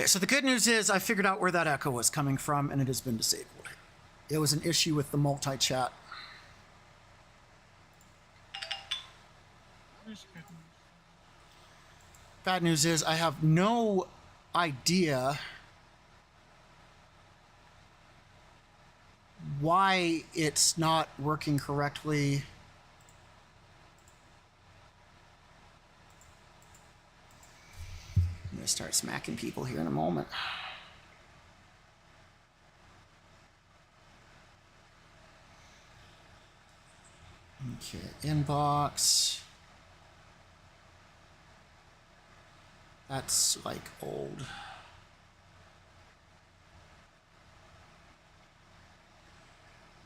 Okay, so the good news is I figured out where that echo was coming from, and it has been disabled. It was an issue with the multi-chat. Bad news is I have no idea why it's not working correctly. I'm going to start smacking people here in a moment. Okay, inbox. That's like old.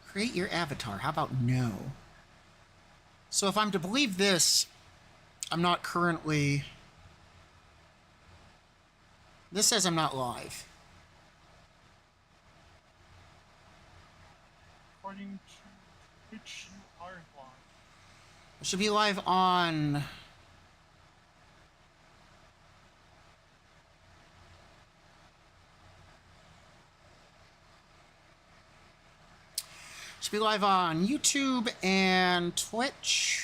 Create your avatar. How about no? So if I'm to believe this, I'm not currently... This says I'm not live. According to which you are live. I should be live on... Should be live on YouTube and Twitch.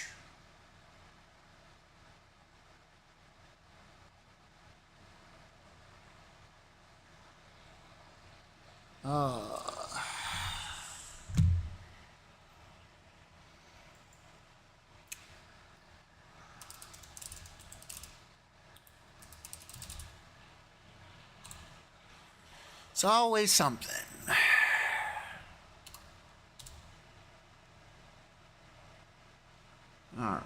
It's always something. Alright,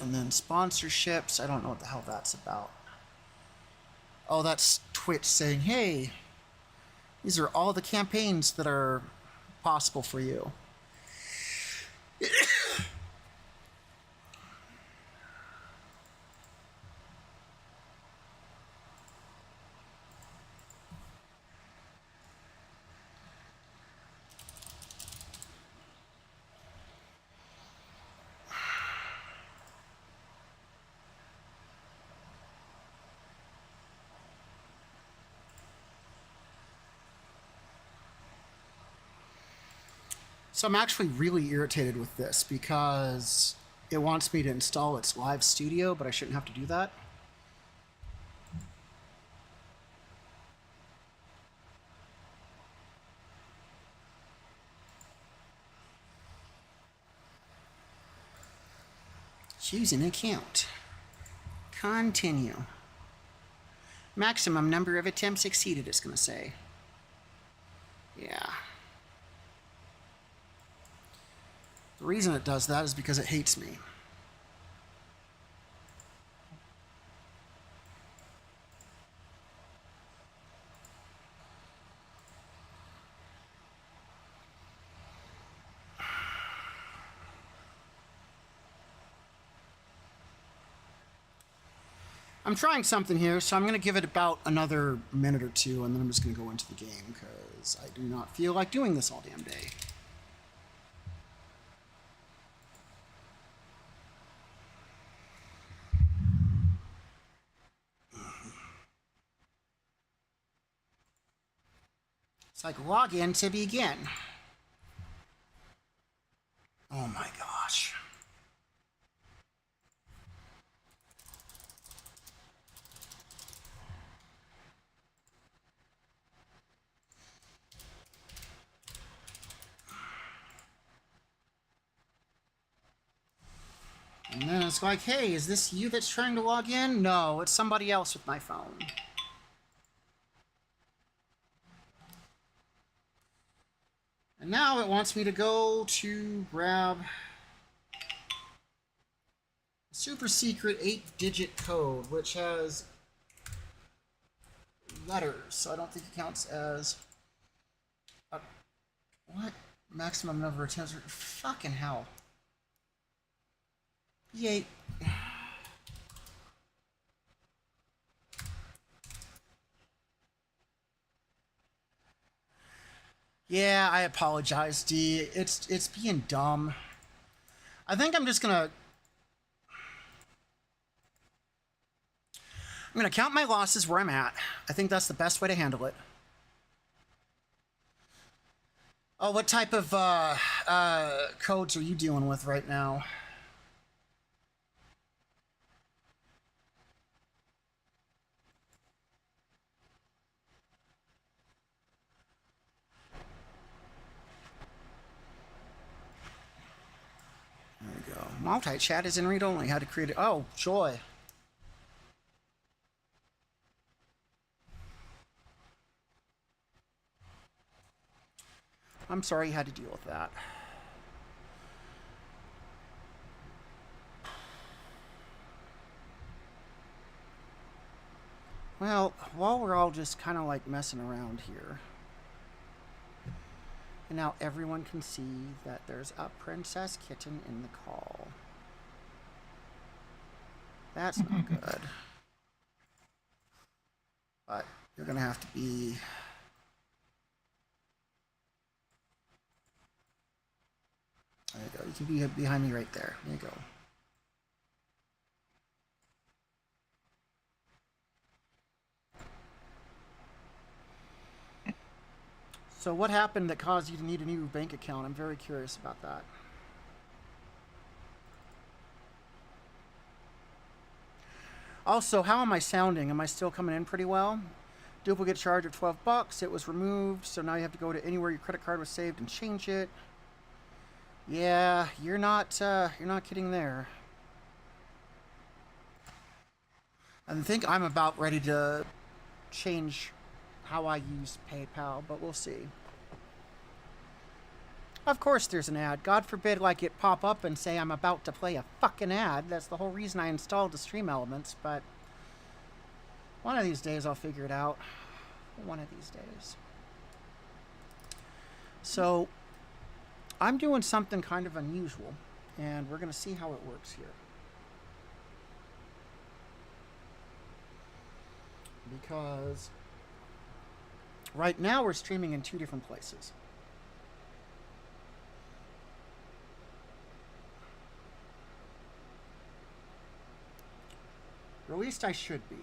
and then sponsorships. I don't know what the hell that's about. Oh, that's Twitch saying, hey, these are all the campaigns that are possible for you. So I'm actually really irritated with this because it wants me to install its live studio, but I shouldn't have to do that. Choose an account. Continue. Maximum number of attempts exceeded, it's going to say. Yeah. The reason it does that is because it hates me. I'm trying something here, so I'm going to give it about another minute or two, and then I'm just going to go into the game, because I do not feel like doing this all damn day. It's like login to begin. Oh my gosh. And then it's like, hey, is this you that's trying to log in? No, it's somebody else with my phone. And now it wants me to go to grab a super secret 8-digit code, which has letters, so I don't think it counts as... what? Maximum number of attempts? Fucking hell. Yay. Yeah, I apologize, D. It's being dumb. I think I'm just gonna... I'm going to count my losses where I'm at. I think that's the best way to handle it. Oh, what type of codes are you dealing with right now? There we go. Multi-chat is in read-only. How to create it. Oh, joy. I'm sorry you had to deal with that. Well, while we're all just kind of like messing around here, and now everyone can see that there's a princess kitten in the call. That's not good. But you're going to have to be... There you go. You can be behind me right there. There you go. So what happened that caused you to need a new bank account? I'm very curious about that. Also, how am I sounding? Am I still coming in pretty well? Duplicate charge of $12. It was removed, so now you have to go to anywhere your credit card was saved and change it. Yeah, you're not kidding there. I think I'm about ready to change how I use PayPal, but we'll see. Of course there's an ad. God forbid like it pop up and say I'm about to play a fucking ad. That's the whole reason I installed the Stream Elements, but one of these days I'll figure it out. One of these days. So I'm doing something kind of unusual, and we're going to see how it works here. Because right now we're streaming in 2 different places. Or at least I should be. It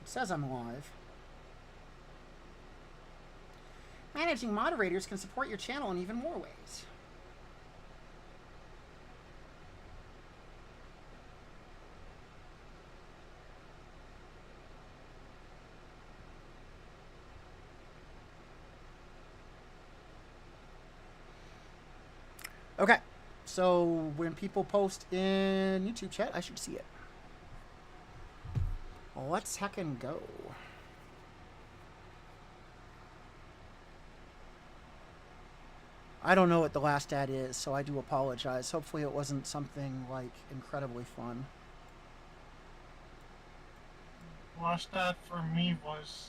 says I'm live. Managing moderators can support your channel in even more ways. Okay, so when people post in YouTube chat, I should see it. Well, let's heckin' go. I don't know what the last ad is, so I do apologize. Hopefully it wasn't something, like, incredibly fun. Last ad for me was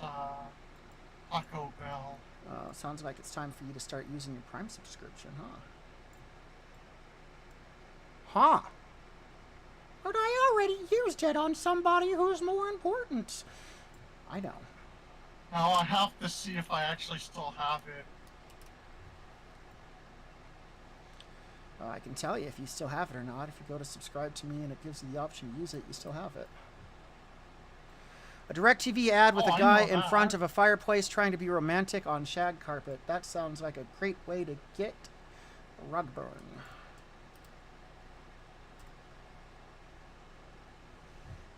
Taco Bell. Sounds like it's time for you to start using your Prime subscription, huh? Huh. But I already used it on somebody who's more important. I know. Now I have to see if I actually still have it. I can tell you if you still have it or not. If you go to subscribe to me and it gives you the option to use it, you still have it. A DirecTV ad with a guy in front of a fireplace trying to be romantic on shag carpet. That sounds like a great way to get a rug burn.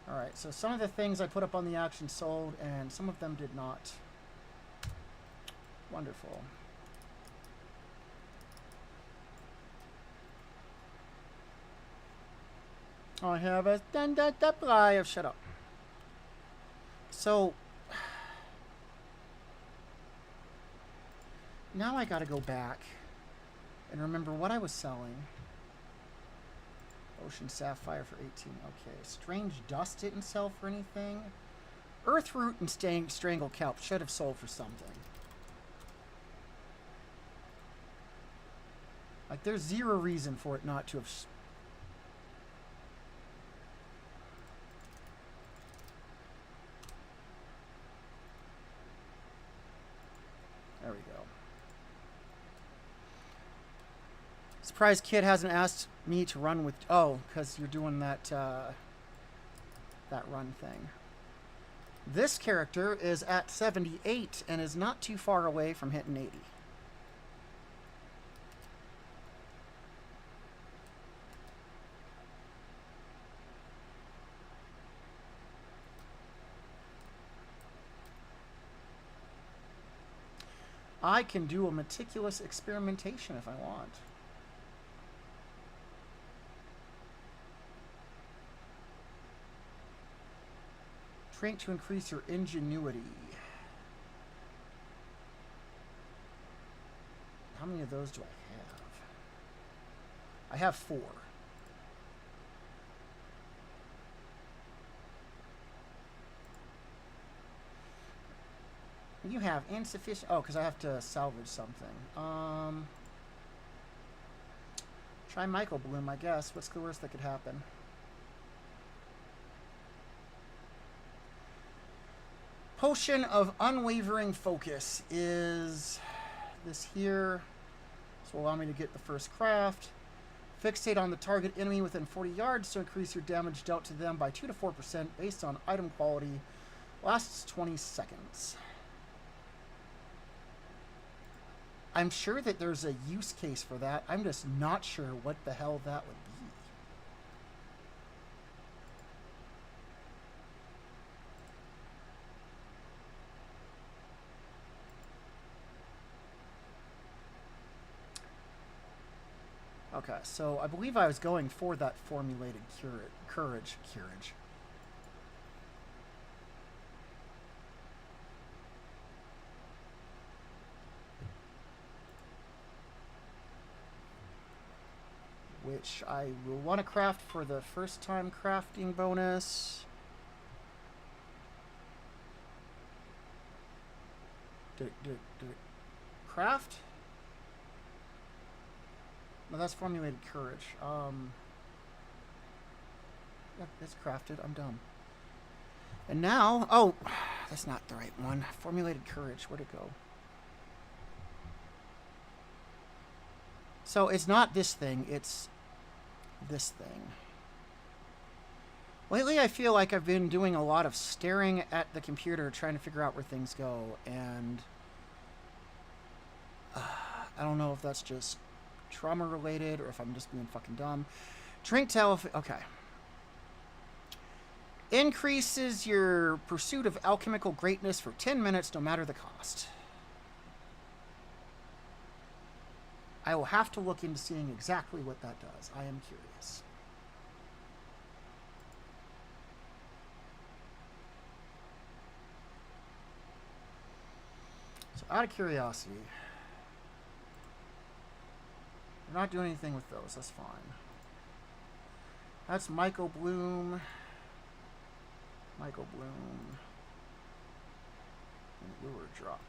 Alright, so some of the things I put up on the auction sold, and some of them did not. Wonderful. I have a supply of... Shut up. So... now I gotta go back and remember what I was selling. Ocean Sapphire for 18. Okay. Strange Dust didn't sell for anything. Earthroot and Strangle Kelp should have sold for something. Like, there's zero reason for it not to have... There we go. Surprised Kid hasn't asked me to run with... Oh, because you're doing that, that run thing. This character is at 78 and is not too far away from hitting 80. I can do a meticulous experimentation if I want. Trait to increase your ingenuity. How many of those do I have? I have 4. You have insufficient... Oh, because I have to salvage something. Try Michael Bloom, I guess. What's the worst that could happen? Potion of Unwavering Focus is this here. This will allow me to get the first craft. Fixate on the target enemy within 40 yards to increase your damage dealt to them by 2 to 4% based on item quality. Lasts 20 seconds. I'm sure that there's a use case for that. I'm just not sure what the hell that would be. Okay, so I believe I was going for that formulated courage. Which I will want to craft for the first time crafting bonus. Did it craft? No, that's formulated courage. Yeah, it's crafted. I'm done. And now, oh, that's not the right one. Formulated courage. Where'd it go? So it's not this thing. It's this thing. Lately, I feel like I've been doing a lot of staring at the computer, trying to figure out where things go, and I don't know if that's just trauma related or if I'm just being fucking dumb. Drink tell if okay. Increases your pursuit of alchemical greatness for 10 minutes, no matter the cost. I will have to look into seeing exactly what that does. I am curious. So out of curiosity, we're not doing anything with those. That's fine. That's Michael Bloom. Michael Bloom. And lure drop.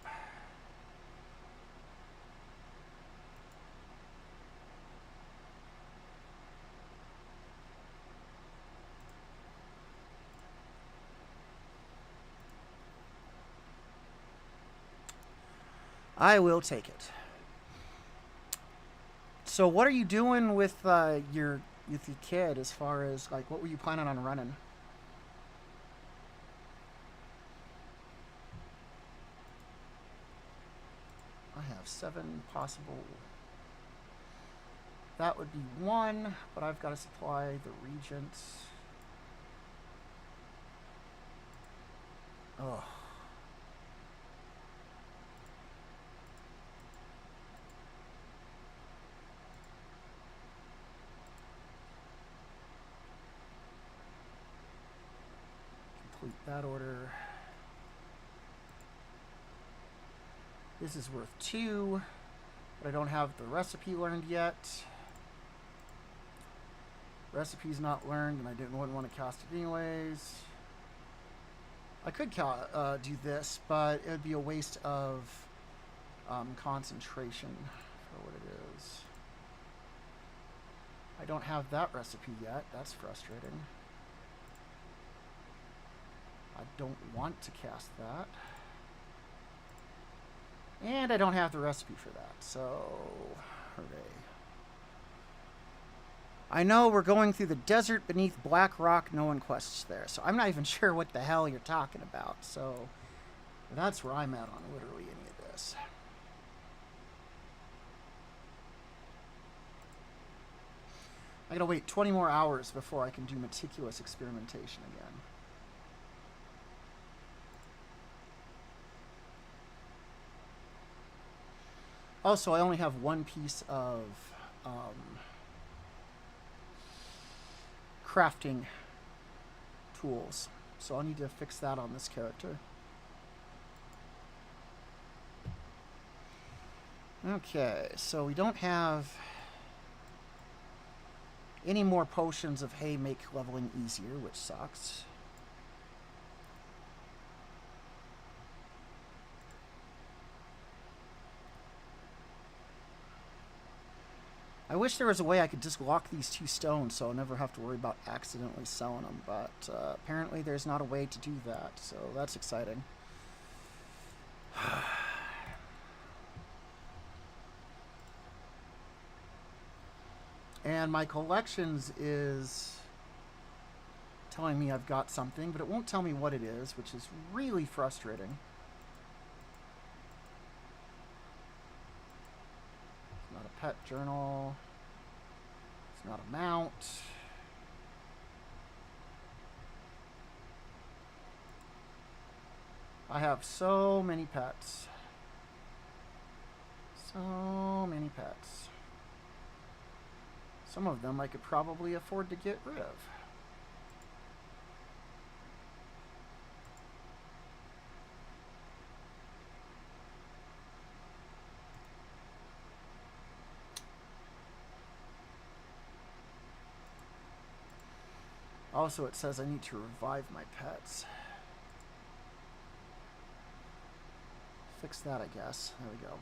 I will take it. So what are you doing with your kid as far as, like, what were you planning on running? I have 7 possible. That would be 1, but I've got to supply the regents. Oh. Complete that order. This is worth 2, but I don't have the recipe learned yet. Recipe's not learned, and I wouldn't want to cast it anyways. I could do this, but it would be a waste of concentration for what it is. I don't have that recipe yet. That's frustrating. I don't want to cast that. And I don't have the recipe for that, so hooray. I know we're going through the desert beneath Black Rock. No one quests there. So I'm not even sure what the hell you're talking about. So that's where I'm at on literally any of this. I gotta wait 20 more hours before I can do meticulous experimentation again. Also, I only have one piece of crafting tools, so I'll need to fix that on this character. Okay, so we don't have any more potions of hay make leveling easier, which sucks. I wish there was a way I could just lock these 2 stones so I'll never have to worry about accidentally selling them, but apparently there's not a way to do that, so that's exciting. And my collections is telling me I've got something, but it won't tell me what it is, which is really frustrating. It's not a pet journal. It's not a mount. I have so many pets. So many pets. Some of them I could probably afford to get rid of. Also, it says I need to revive my pets. Fix that, I guess. There we go.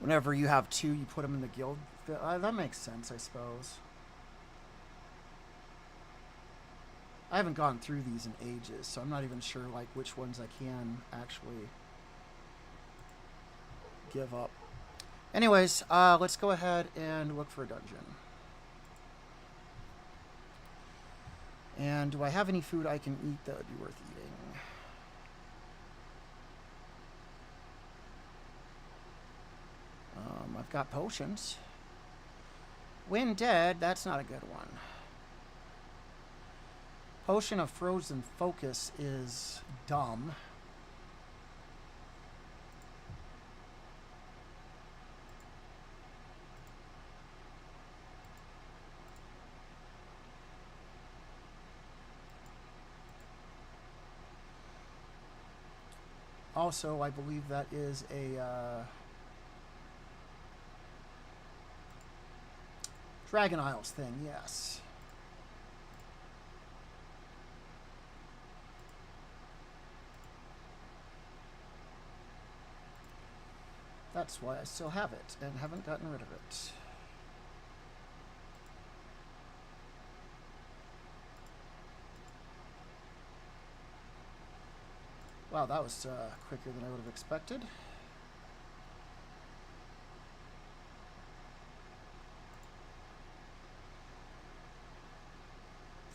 Whenever you have 2, you put them in the guild. That makes sense, I suppose. I haven't gone through these in ages, so I'm not even sure like which ones I can actually give up. Anyways, let's go ahead and look for a dungeon. And do I have any food I can eat that would be worth eating? I've got potions. When dead, that's not a good one. Potion of Frozen Focus is dumb. Also, I believe that is a Dragon Isles thing, yes. That's why I still have it and haven't gotten rid of it. Wow, that was quicker than I would have expected.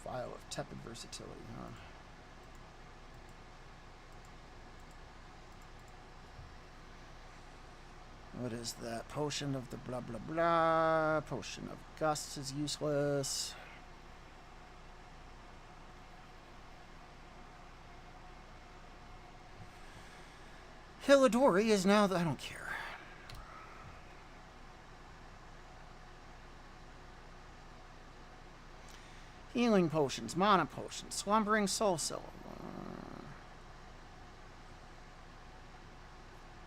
File of tepid versatility, huh? What is that? Potion of the blah blah blah. Potion of Gust is useless. Hilladori is now I don't care. Healing potions, mana potions, slumbering soul cell.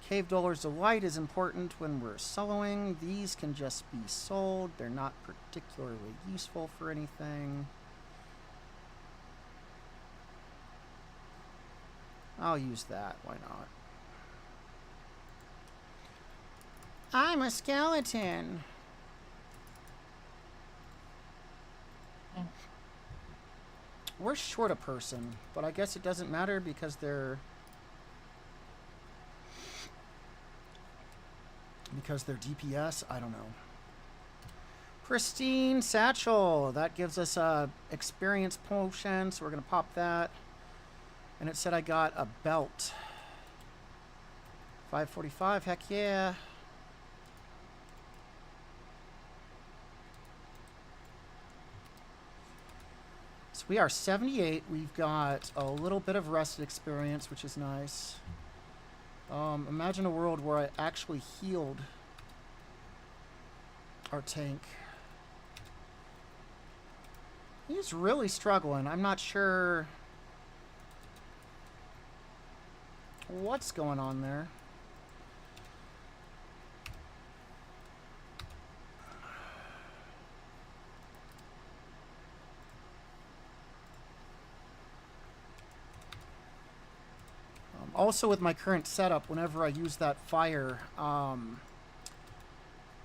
Cave Dweller's Delight is important when we're soloing. These can just be sold. They're not particularly useful for anything. I'll use that. Why not? I'm a skeleton. we're short a person, but I guess it doesn't matter because they're DPS. I don't know. Pristine satchel. That gives us a experience potion, so we're gonna pop that. And it said I got a belt. 545. Heck yeah. So we are 78. We've got a little bit of rested experience, which is nice. Imagine a world where I actually healed our tank. He's really struggling. I'm not sure what's going on there. Also, with my current setup, whenever I use that fire,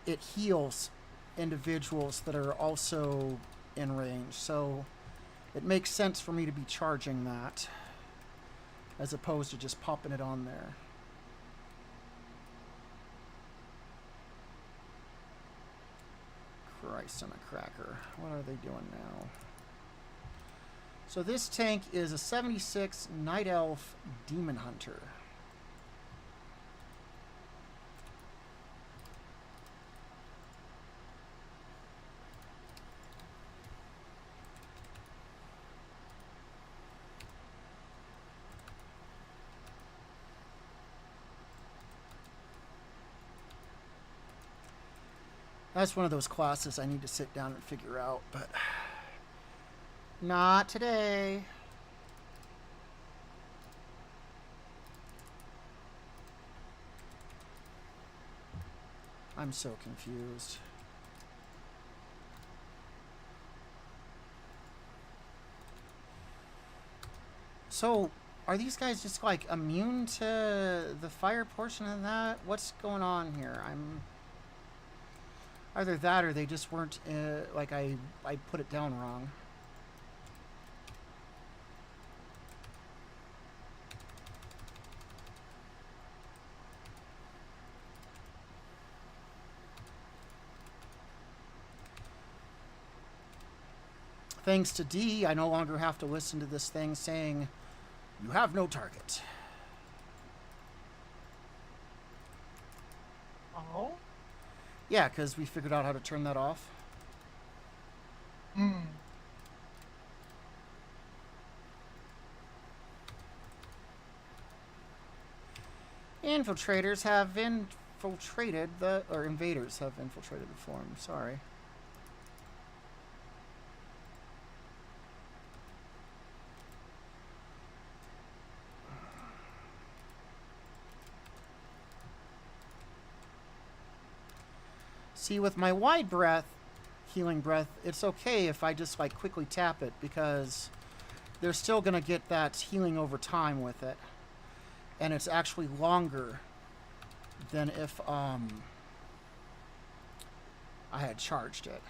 it heals individuals that are also in range. So it makes sense for me to be charging that as opposed to just popping it on there. Christ on a cracker. What are they doing now? So this tank is a 76 Night Elf Demon Hunter. That's one of those classes I need to sit down and figure out, but not today. I'm so confused. So, are these guys just like immune to the fire portion of that? What's going on here? Either that or they just weren't, like I put it down wrong. Thanks to D, I no longer have to listen to this thing saying, "You have no target." Oh? Yeah, because we figured out how to turn that off. Hmm. Infiltrators have infiltrated or invaders have infiltrated the form. Sorry. See, with my wide breath, healing breath, it's okay if I just like quickly tap it because they're still going to get that healing over time with it. And it's actually longer than if I had charged it.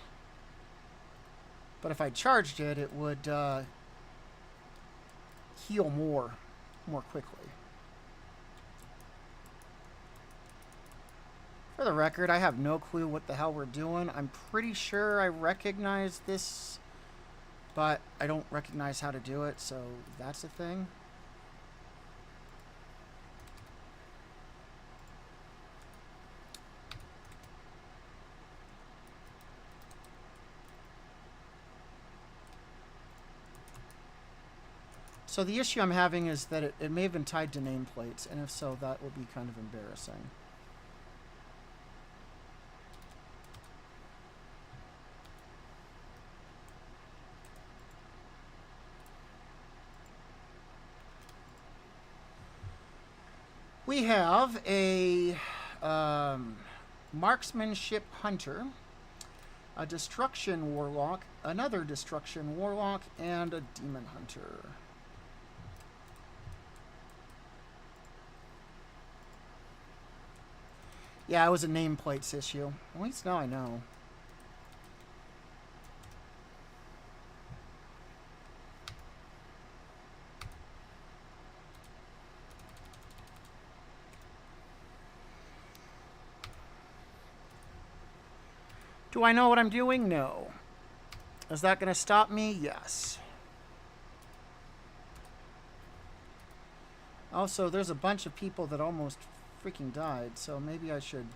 But if I charged it, it would heal more quickly. For the record, I have no clue what the hell we're doing. I'm pretty sure I recognize this, but I don't recognize how to do it, so that's a thing. So the issue I'm having is that it may have been tied to nameplates, and if so, that will be kind of embarrassing. We have a marksmanship hunter, a destruction warlock, another destruction warlock, and a demon hunter. Yeah, it was a nameplates issue. At least now I know. Do I know what I'm doing? No. Is that going to stop me? Yes. Also, there's a bunch of people that almost freaking died, so maybe I should...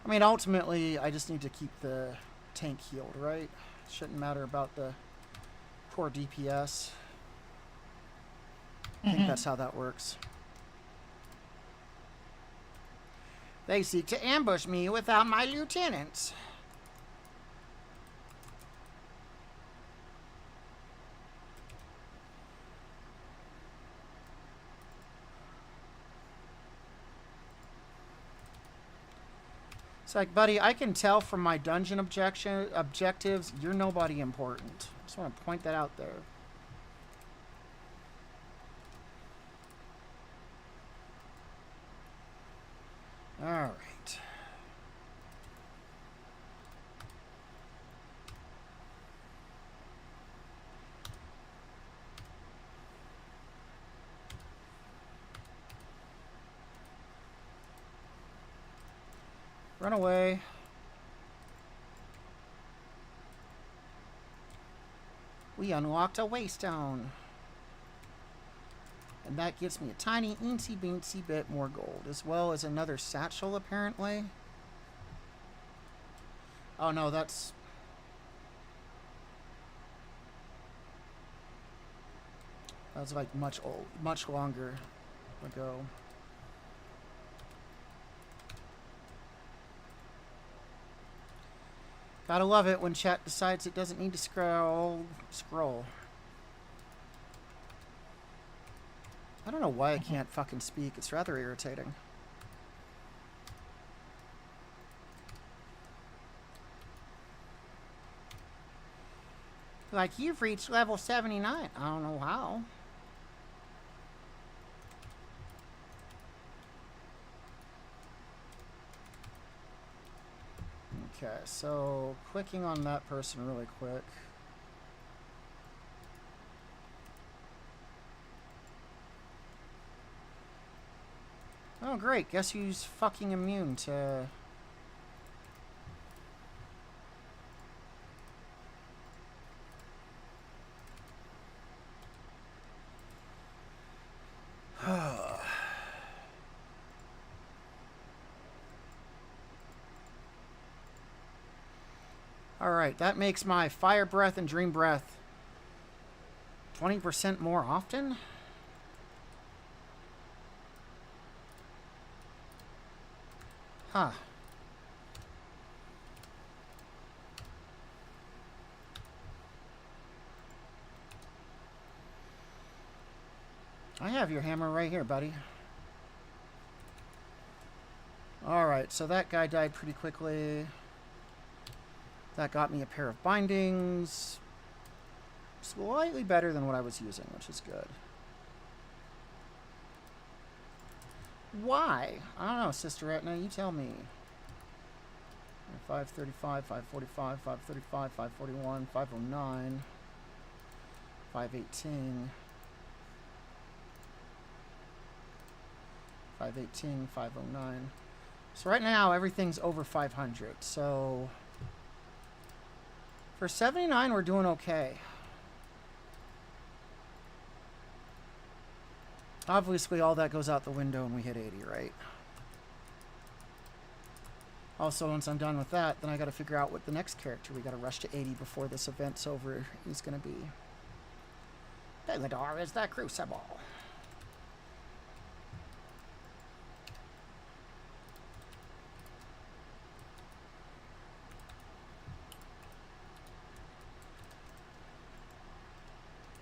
I mean, ultimately, I just need to keep the tank healed, right? Shouldn't matter about the poor DPS. I think that's how that works. They seek to ambush me without my lieutenants. It's like, buddy, I can tell from my dungeon objectives, you're nobody important. I just want to point that out there. All right. Run away. We unlocked a waystone. And that gives me a tiny, eensy-beensy bit more gold, as well as another satchel, apparently. Oh, no, that's... That's like much longer ago. Gotta love it when chat decides it doesn't need to scroll. I don't know why I can't fucking speak. It's rather irritating. Like, you've reached level 79. I don't know how. Okay, so clicking on that person really quick. Oh, great. Guess who's fucking immune to... Alright, that makes my fire breath and dream breath 20% more often? Huh. I have your hammer right here, buddy. Alright, so that guy died pretty quickly. That got me a pair of bindings. Slightly better than what I was using, which is good. Why? I don't know, Sister Etna, you tell me. 535, 545, 535, 541, 509, 518, 518, 509. So right now everything's over 500. So for 79 we're doing okay. Obviously all that goes out the window and we hit 80, right? Also, once I'm done with that, then I got to figure out what the next character we got to rush to 80 before this event's over is going to be. Bellador is the Crucible.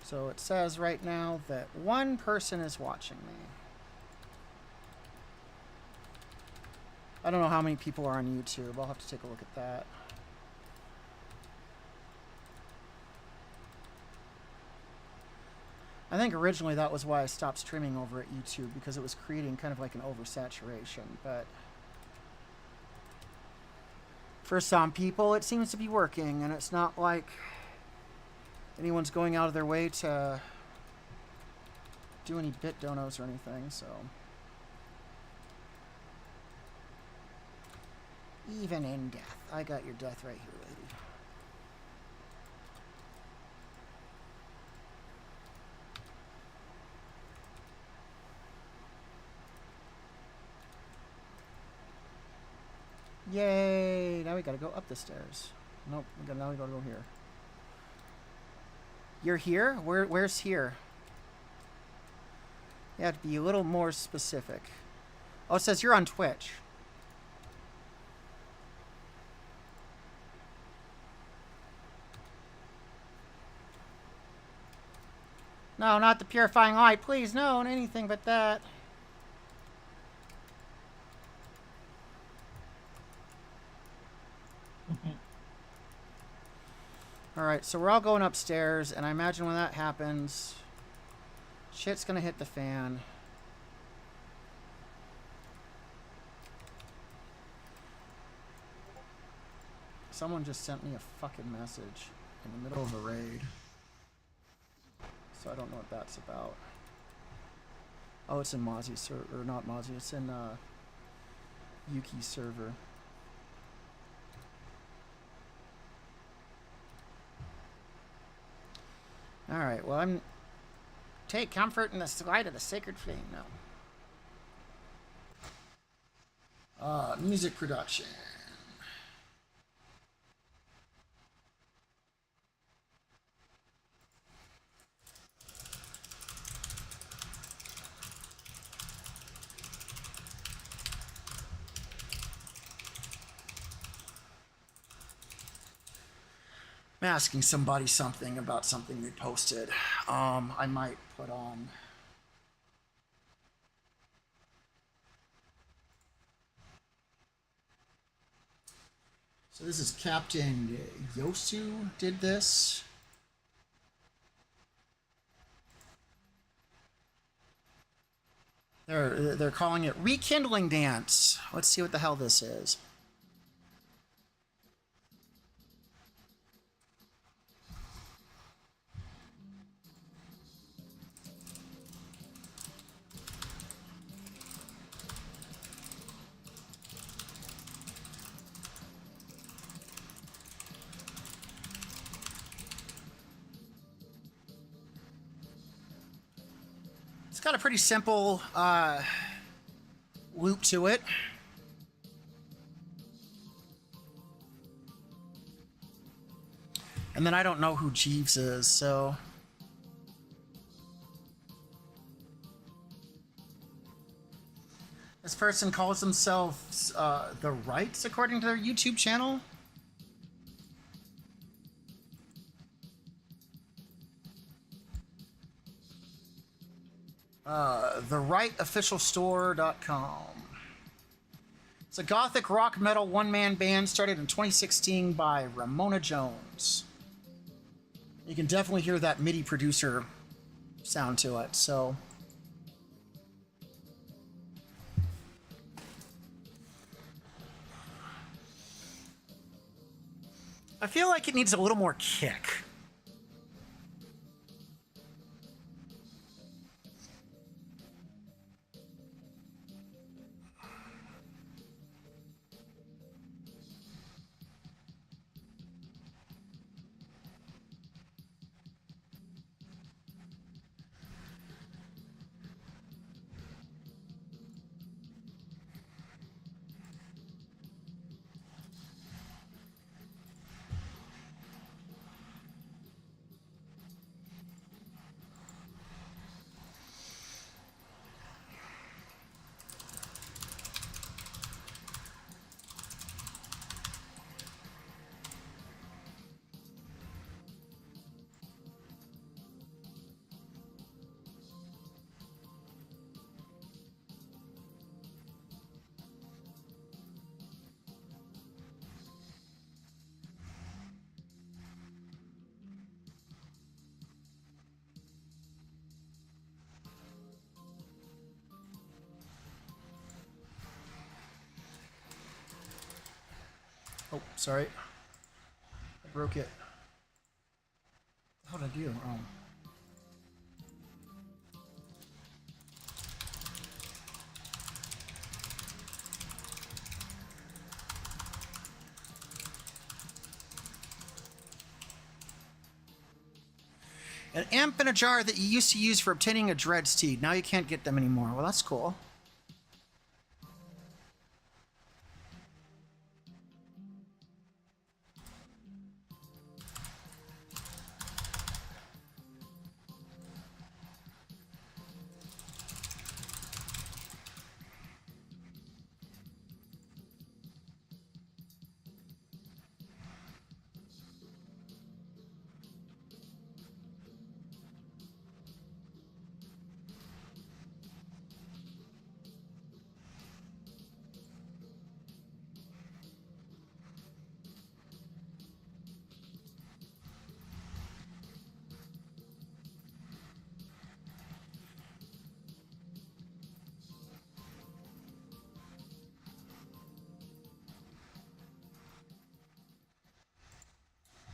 So it says right now that one person is watching me. I don't know how many people are on YouTube. I'll have to take a look at that. I think originally that was why I stopped streaming over at YouTube, because it was creating kind of like an oversaturation, but for some people it seems to be working, and it's not like anyone's going out of their way to do any bit donos or anything, so. Even in death. I got your death right here, lady. Yay! Now we gotta go up the stairs. Nope, now we gotta go here. You're here? Where's here? You have to be a little more specific. Oh, it says you're on Twitch. No, not the purifying light. Please, no, anything but that. Alright, so we're all going upstairs, and I imagine when that happens, shit's gonna hit the fan. Someone just sent me a fucking message in the middle of a raid. So I don't know what that's about. Oh, it's in Mozzie's server, or not Mozzie, it's in Yuki's server. Alright, well, take comfort in the light of the sacred flame. No. Music production. I'm asking somebody something about something they posted. I might put on. So this is Captain Yosu did this. They're calling it Rekindling Dance. Let's see what the hell this is. It's got a pretty simple loop to it. And then I don't know who Jeeves is, so... This person calls themselves The Rights, according to their YouTube channel. TheRightOfficialStore.com. It's a gothic rock metal one-man band started in 2016 by Ramona Jones. You can definitely hear that MIDI producer sound to it, so... I feel like it needs a little more kick. Oh, sorry. I broke it. What did I do? Oh. An imp in a jar that you used to use for obtaining a dread steed. Now you can't get them anymore. Well, that's cool.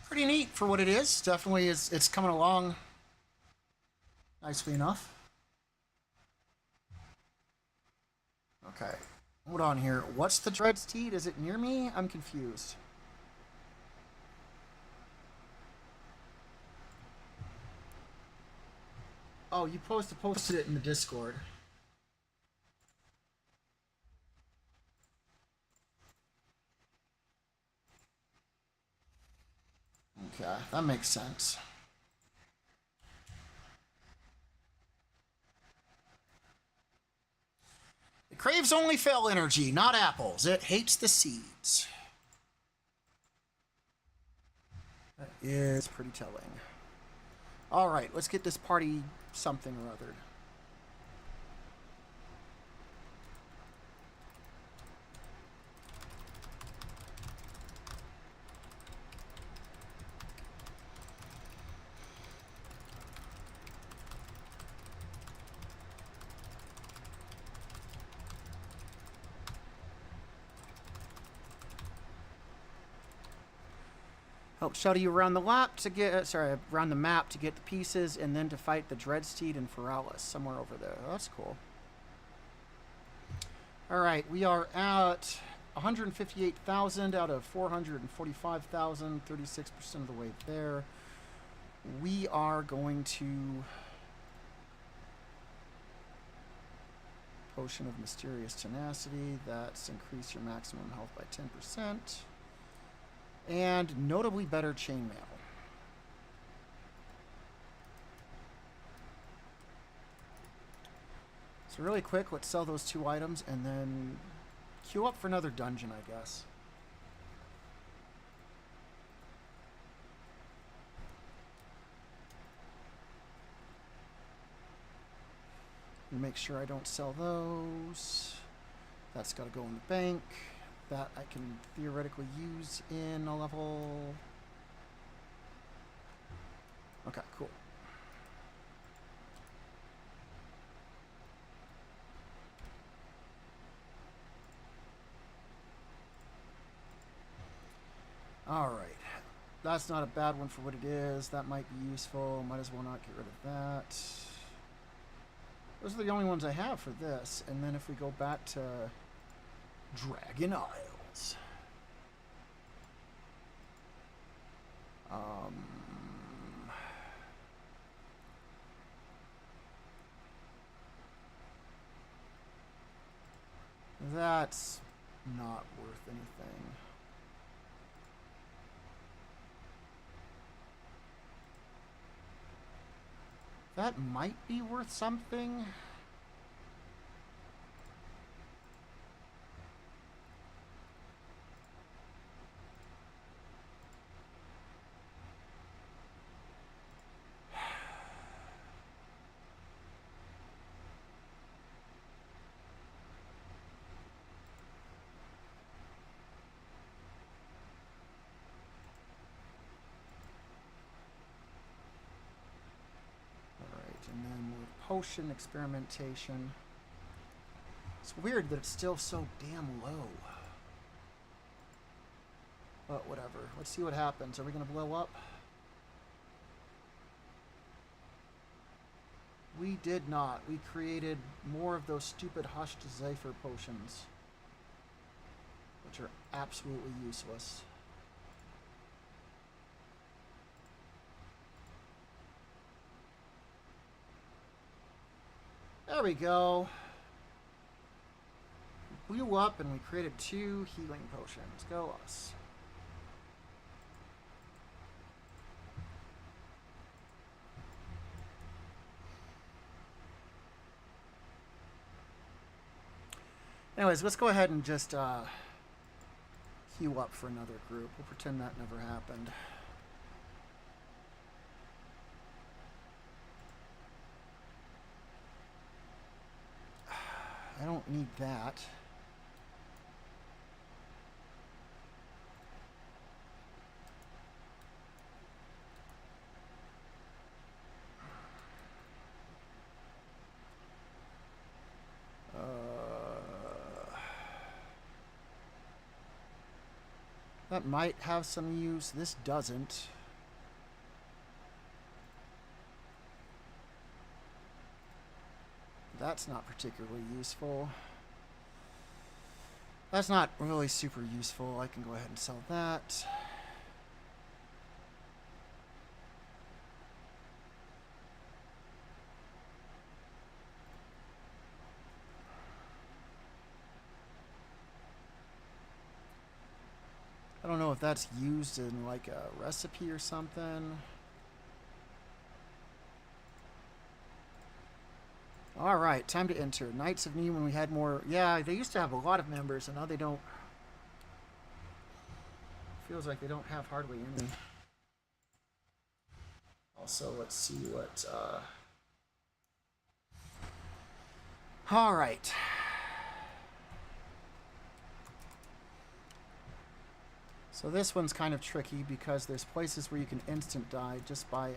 Pretty neat for what it is. Definitely is. It's coming along nicely enough. Okay. Hold on here. What's the dread steed? Is it near me? I'm confused. Oh, you posted it in the Discord. Okay, that makes sense. It craves only fell energy, not apples. It hates the seeds. That is pretty telling. All right, let's get this party something or other. Help shuttle you around the map to get around the map to get the pieces, and then to fight the Dreadsteed and Feralis somewhere over there. Oh, that's cool. All right, we are at 158,000 out of 445,000, 36% of the way there. We are going to Potion of Mysterious Tenacity. That's increase your maximum health by 10%. And notably better chainmail. So really quick, let's sell those 2 items and then queue up for another dungeon, I guess. Make sure I don't sell those. That's got to go in the bank. That I can theoretically use in a level. Okay, cool. All right. That's not a bad one for what it is. That might be useful. Might as well not get rid of that. Those are the only ones I have for this. And then if we go back to Dragon Isles. That's not worth anything. That might be worth something. And then with potion experimentation, it's weird that it's still so damn low. But whatever. Let's see what happens. Are we going to blow up? We did not. We created more of those stupid Hush to Zephyr potions, which are absolutely useless. There we go. We blew up and we created 2 healing potions. Go us. Anyways, let's go ahead and just heal up for another group. We'll pretend that never happened. I don't need that. That might have some use. This doesn't. That's not particularly useful. That's not really super useful. I can go ahead and sell that. I don't know if that's used in like a recipe or something. Alright, time to enter. Knights of New when we had more... Yeah, they used to have a lot of members, and now they don't... Feels like they don't have hardly any. Also, let's see what... Alright. So this one's kind of tricky because there's places where you can instant die just by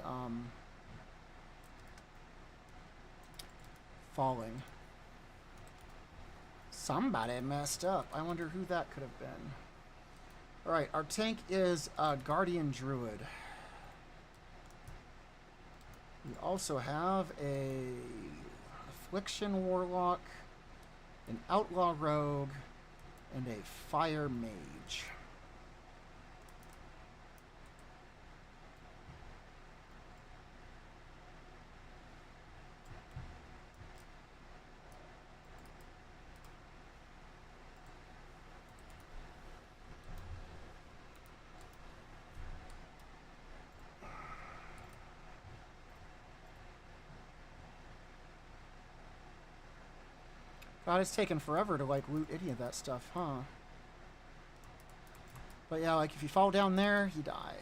falling. Somebody messed up. I wonder who that could have been. Alright, our tank is a Guardian Druid. We also have a Affliction Warlock, an Outlaw Rogue, and a Fire Mage. God, it's taken forever to, like, loot any of that stuff, huh? But yeah, like, if you fall down there, you die.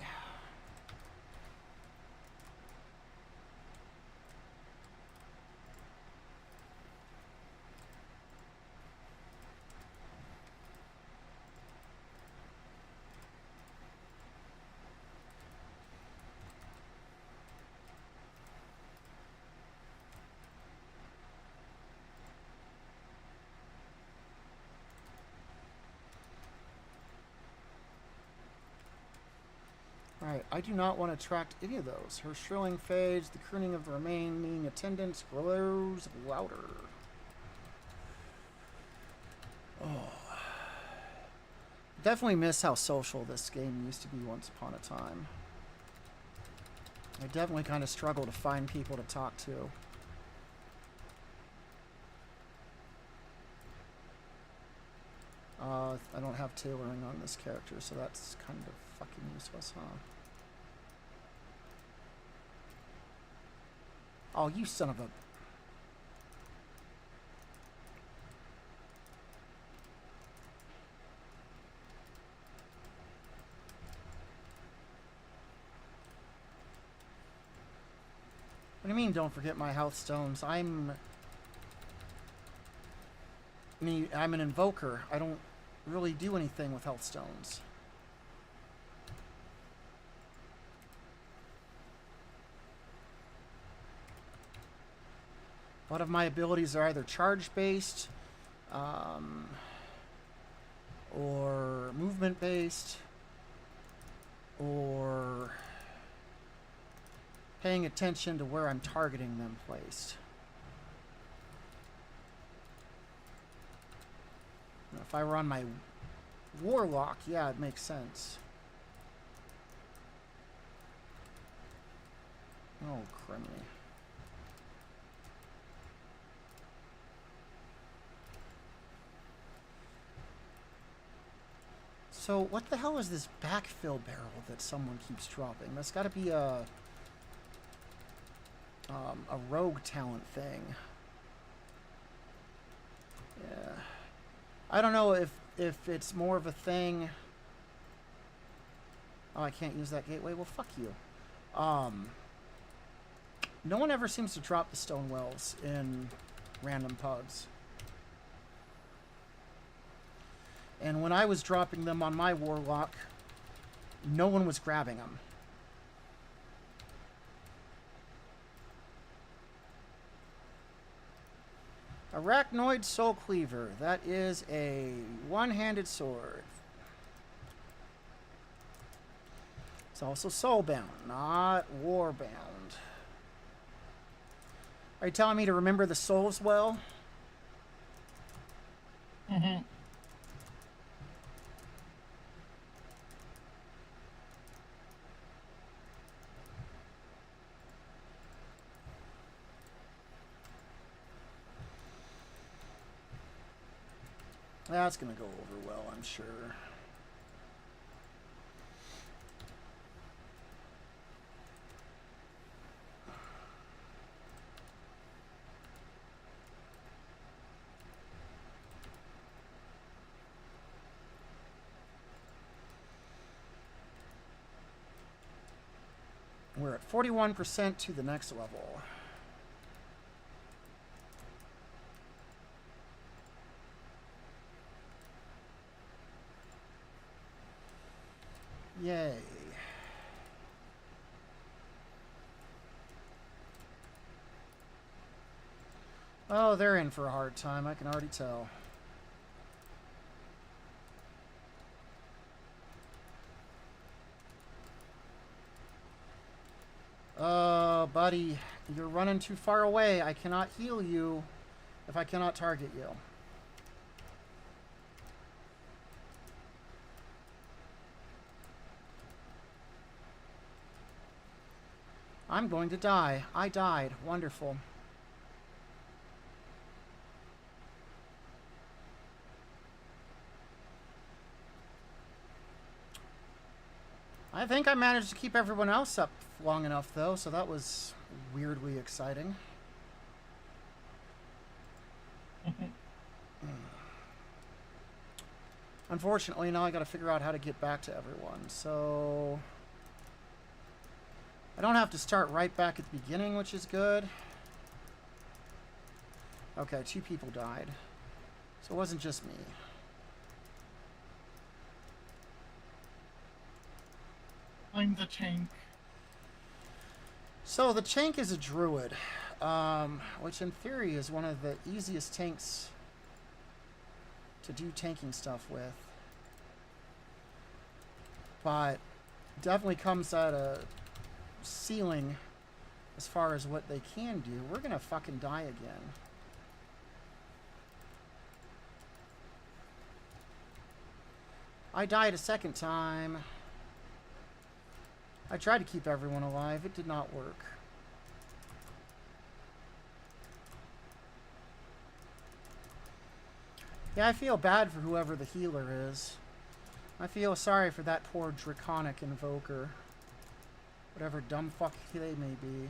Alright, I do not want to attract any of those. Her shrilling fades, the crooning of the remaining attendants grows louder. Oh. Definitely miss how social this game used to be once upon a time. I definitely kind of struggle to find people to talk to. I don't have tailoring on this character, so that's kind of fucking useless, huh? Oh, you son of a... What do you mean, don't forget my health stones? I'm an invoker. I don't really do anything with health stones. A lot of my abilities are either charge-based, or movement-based, or paying attention to where I'm targeting them placed. If I were on my Warlock, yeah, it makes sense. Oh, criminy. So what the hell is this backfill barrel that someone keeps dropping? That's got to be a rogue talent thing. Yeah. I don't know if it's more of a thing. Oh, I can't use that gateway. Well, fuck you. No one ever seems to drop the stone wells in random pods. And when I was dropping them on my warlock, no one was grabbing them. Arachnoid Soul Cleaver. That is a one-handed sword. It's also soulbound, not warbound. Are you telling me to remember the souls well? Mm-hmm. That's going to go over well, I'm sure. We're at 41% to the next level. Yay. Oh, they're in for a hard time, I can already tell. Buddy, you're running too far away. I cannot heal you if I cannot target you. I'm going to die. I died. Wonderful. I think I managed to keep everyone else up long enough, though, so that was weirdly exciting. Unfortunately, now I gotta figure out how to get back to everyone, so... I don't have to start right back at the beginning, which is good. Okay, 2 people died. So it wasn't just me. I'm the tank. So the tank is a druid, which in theory is one of the easiest tanks to do tanking stuff with. But definitely comes at a ceiling as far as what they can do. We're gonna fucking die again. I died a second time. I tried to keep everyone alive. It did not work. Yeah, I feel bad for whoever the healer is. I feel sorry for that poor draconic invoker. Whatever dumb fuck they may be.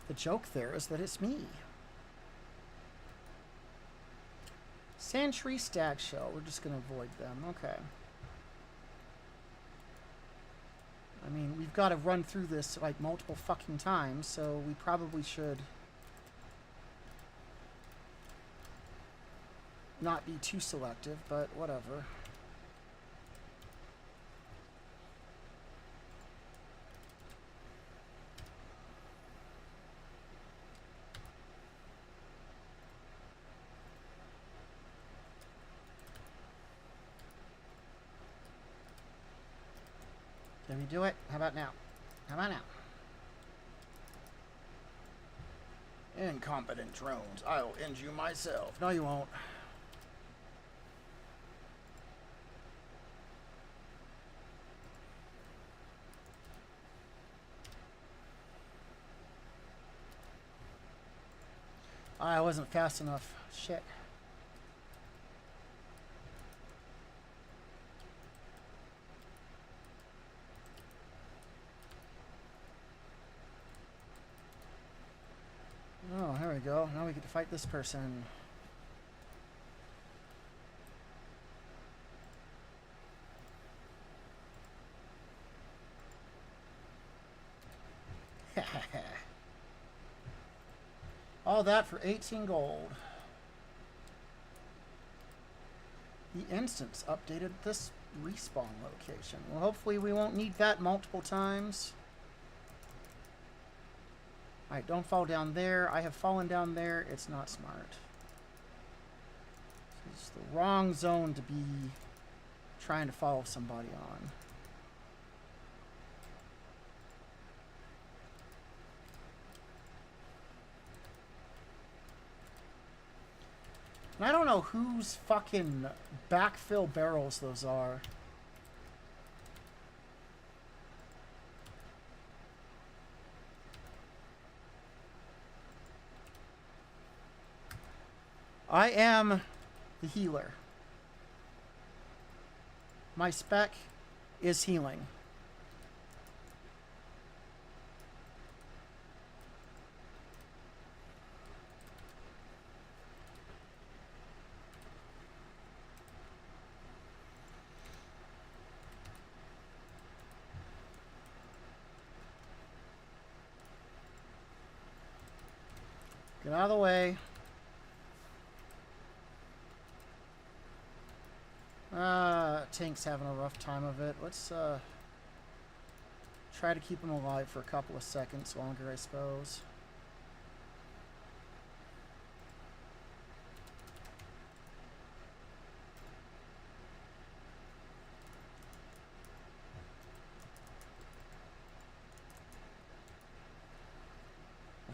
The joke there is that it's me. Sandtree stack shell. We're just going to avoid them. Okay. I mean, we've got to run through this like multiple fucking times, so we probably should not be too selective, but whatever. Can we do it? How about now? How about now? Incompetent drones. I'll end you myself. No, you won't. I wasn't fast enough. Shit. Oh, here we go. Now we get to fight this person. All that for 18 gold. The instance updated this respawn location. Well, hopefully we won't need that multiple times. Alright, don't fall down there. I have fallen down there. It's not smart. It's the wrong zone to be trying to follow somebody on. And I don't know whose fucking backfill barrels those are. I am the healer. My spec is healing. Get out of the way. Tank's having a rough time of it. Let's try to keep him alive for a couple of seconds longer, I suppose.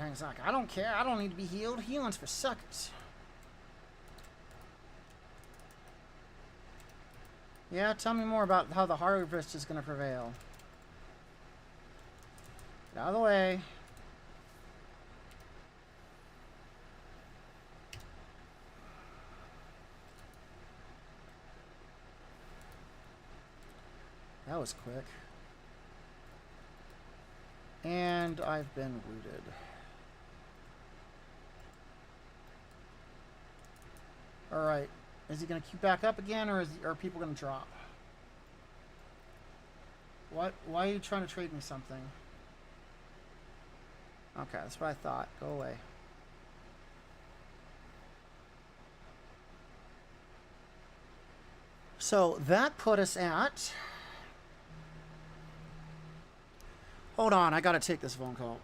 And he's like, I don't care. I don't need to be healed. Healing's for suckers. Yeah, tell me more about how the harvest is going to prevail. Get out of the way. That was quick. And I've been rooted. Alright. Is he going to queue back up again, or are people going to drop? What? Why are you trying to trade me something? Okay, that's what I thought. Go away. So that put us at... Hold on, I gotta take this phone call.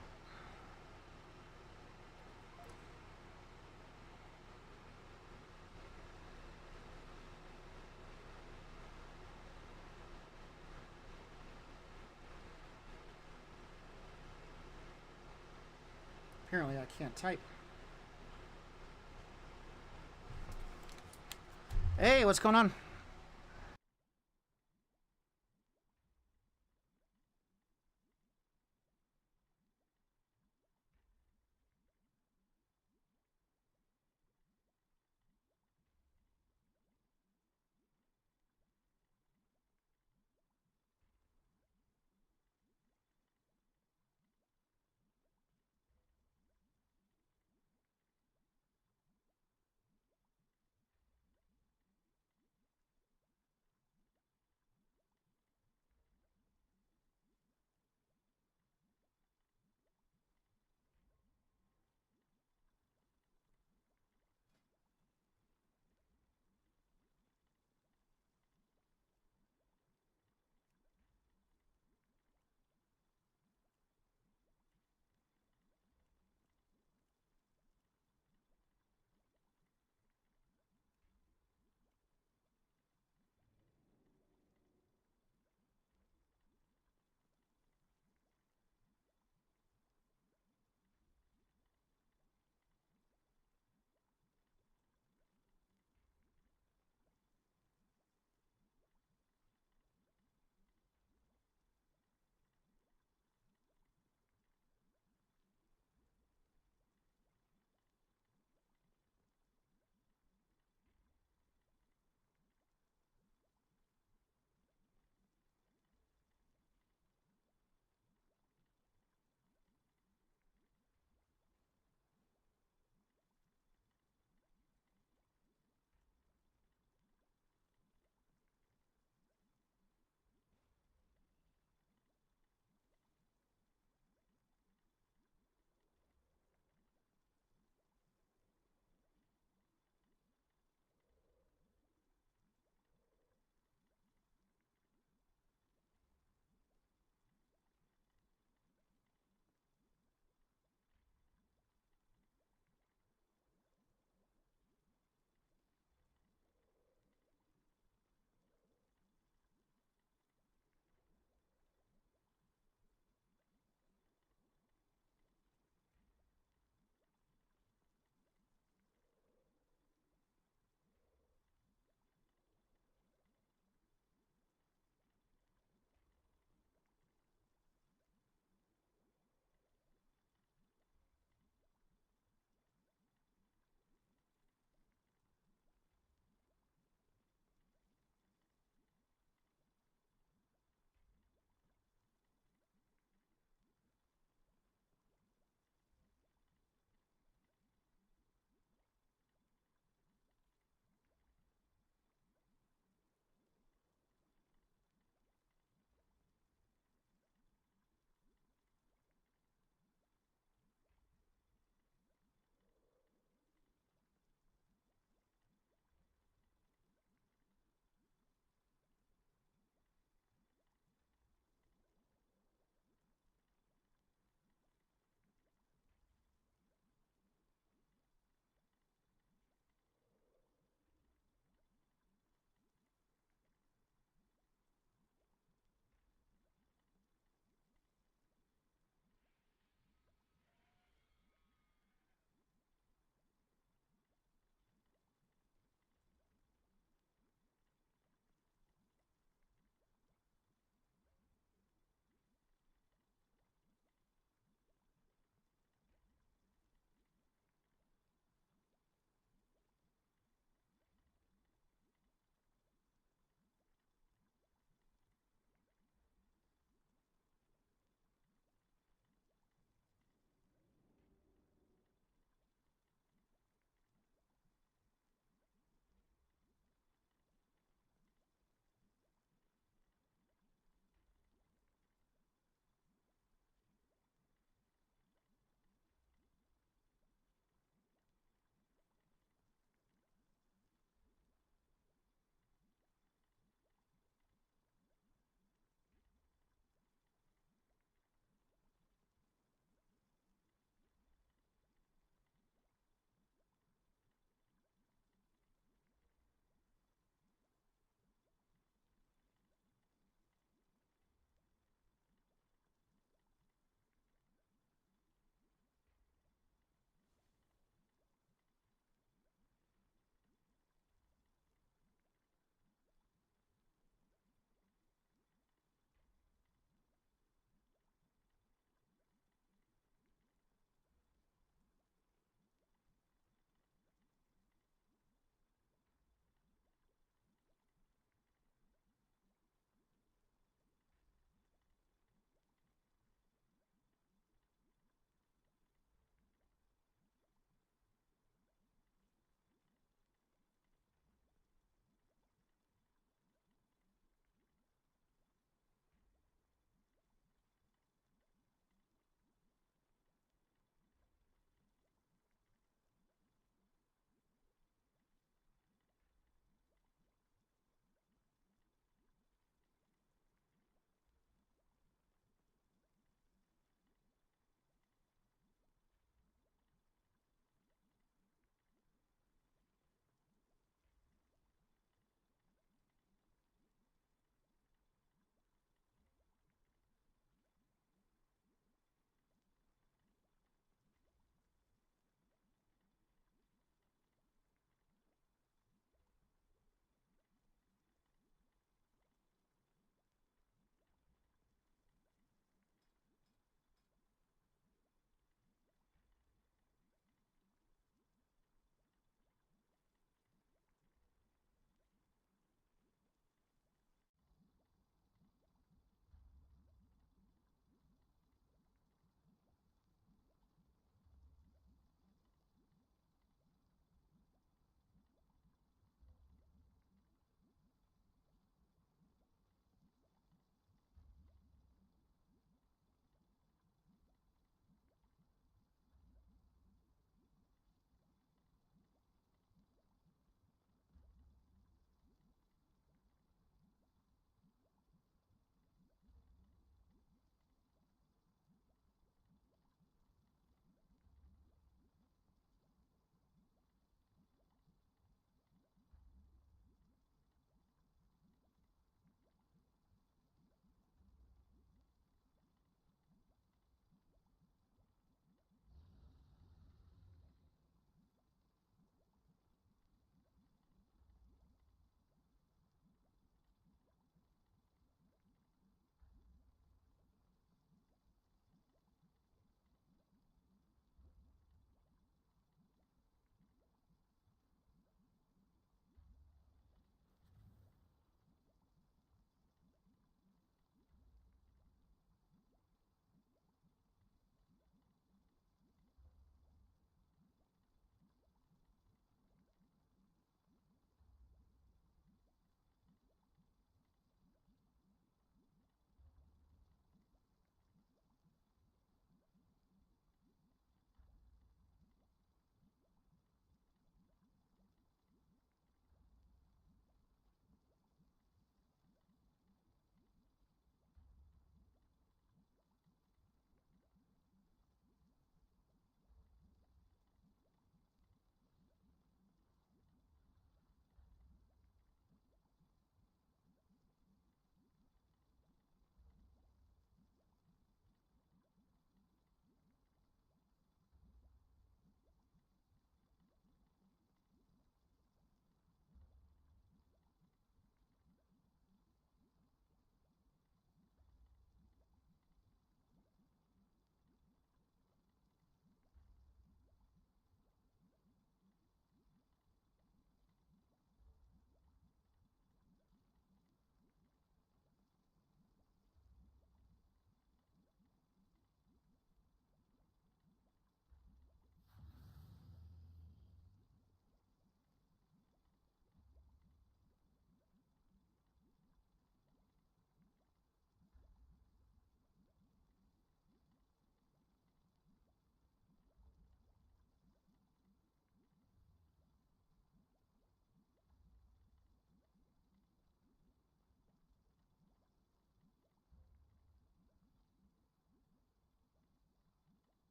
Apparently I can't type. Hey, what's going on?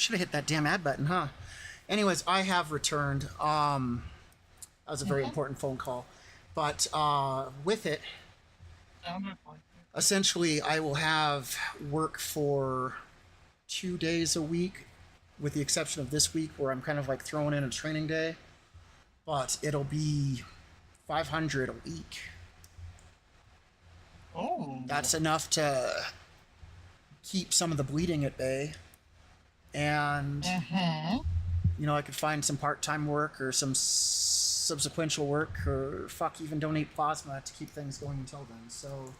Should have hit that damn ad button, huh? Anyways, I have returned. That was a very important phone call. But with it, Sounded like it. essentially, I will have work for 2 days a week, with the exception of this week where I'm kind of like throwing in a training day. But it'll be 500 a week. Oh. That's enough to keep some of the bleeding at bay. And, you know, I could find some part-time work or some subsequential work or even donate plasma to keep things going until then. So,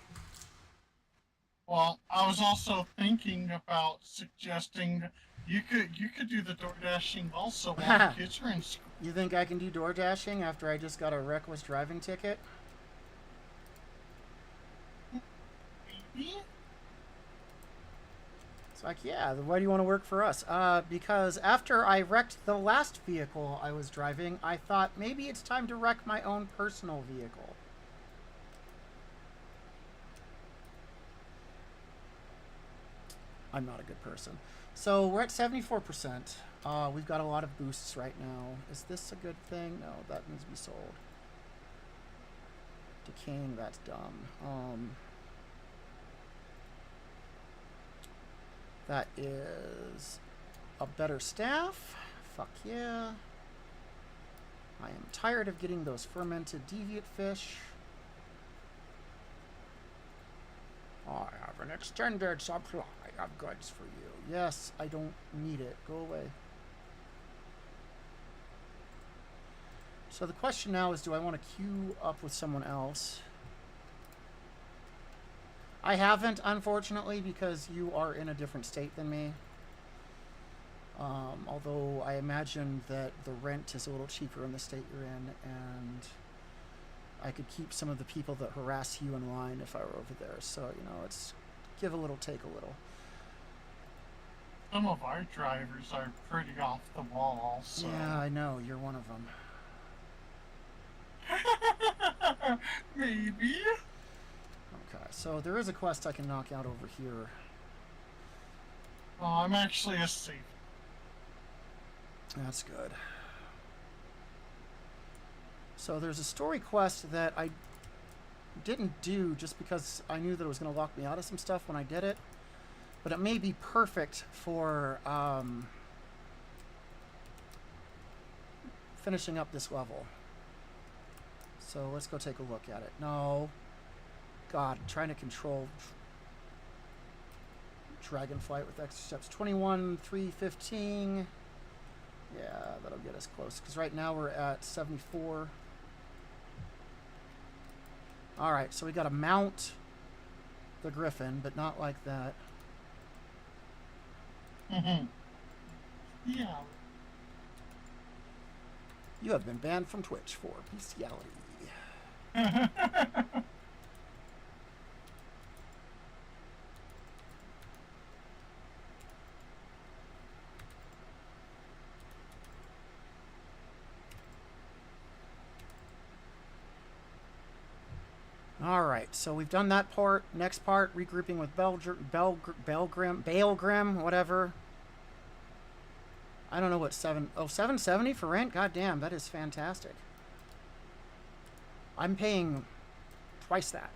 Well, I was also thinking about suggesting you could do the door dashing also while kids are in school. you think I can do door dashing after I just got a reckless driving ticket? Maybe? It's like, yeah, why do you want to work for us? Because after I wrecked the last vehicle I was driving, I thought maybe it's time to wreck my own personal vehicle. I'm not a good person. So we're at 74%. We've got a lot of boosts right now. Is this a good thing? No, that needs to be sold. Decaying, that's dumb. That is a better staff. Fuck yeah. I am tired of getting those fermented deviate fish. I have an extended supply of goods for you. Yes, I don't need it. Go away. So the question now is, do I want to queue up with someone else? I haven't, unfortunately, because you are in a different state than me. Although I imagine that the rent is a little cheaper in the state you're in, and I could keep some of the people that harass you in line if I were over there. So, you know, it's give a little, take a little. Some of our drivers are pretty off the wall, so... Yeah, I know. You're one of them. Maybe. Okay, so there is a quest I can knock out over here. Oh, I'm actually a safe. That's good. So there's a story quest that I didn't do just because I knew that it was going to lock me out of some stuff when I did it. But it may be perfect for finishing up this level. So let's go take a look at it. No. God, I'm trying to control Dragonflight with extra steps. 21, 315. Yeah, that'll get us close. Because right now we're at 74. Alright, so we got to mount the Griffin, but not like that. Yeah. You have been banned from Twitch for bestiality. Alright, so we've done that part. Next part, regrouping with Baelgrim, whatever. I don't know what 770 for rent? God damn, that is fantastic. I'm paying twice that.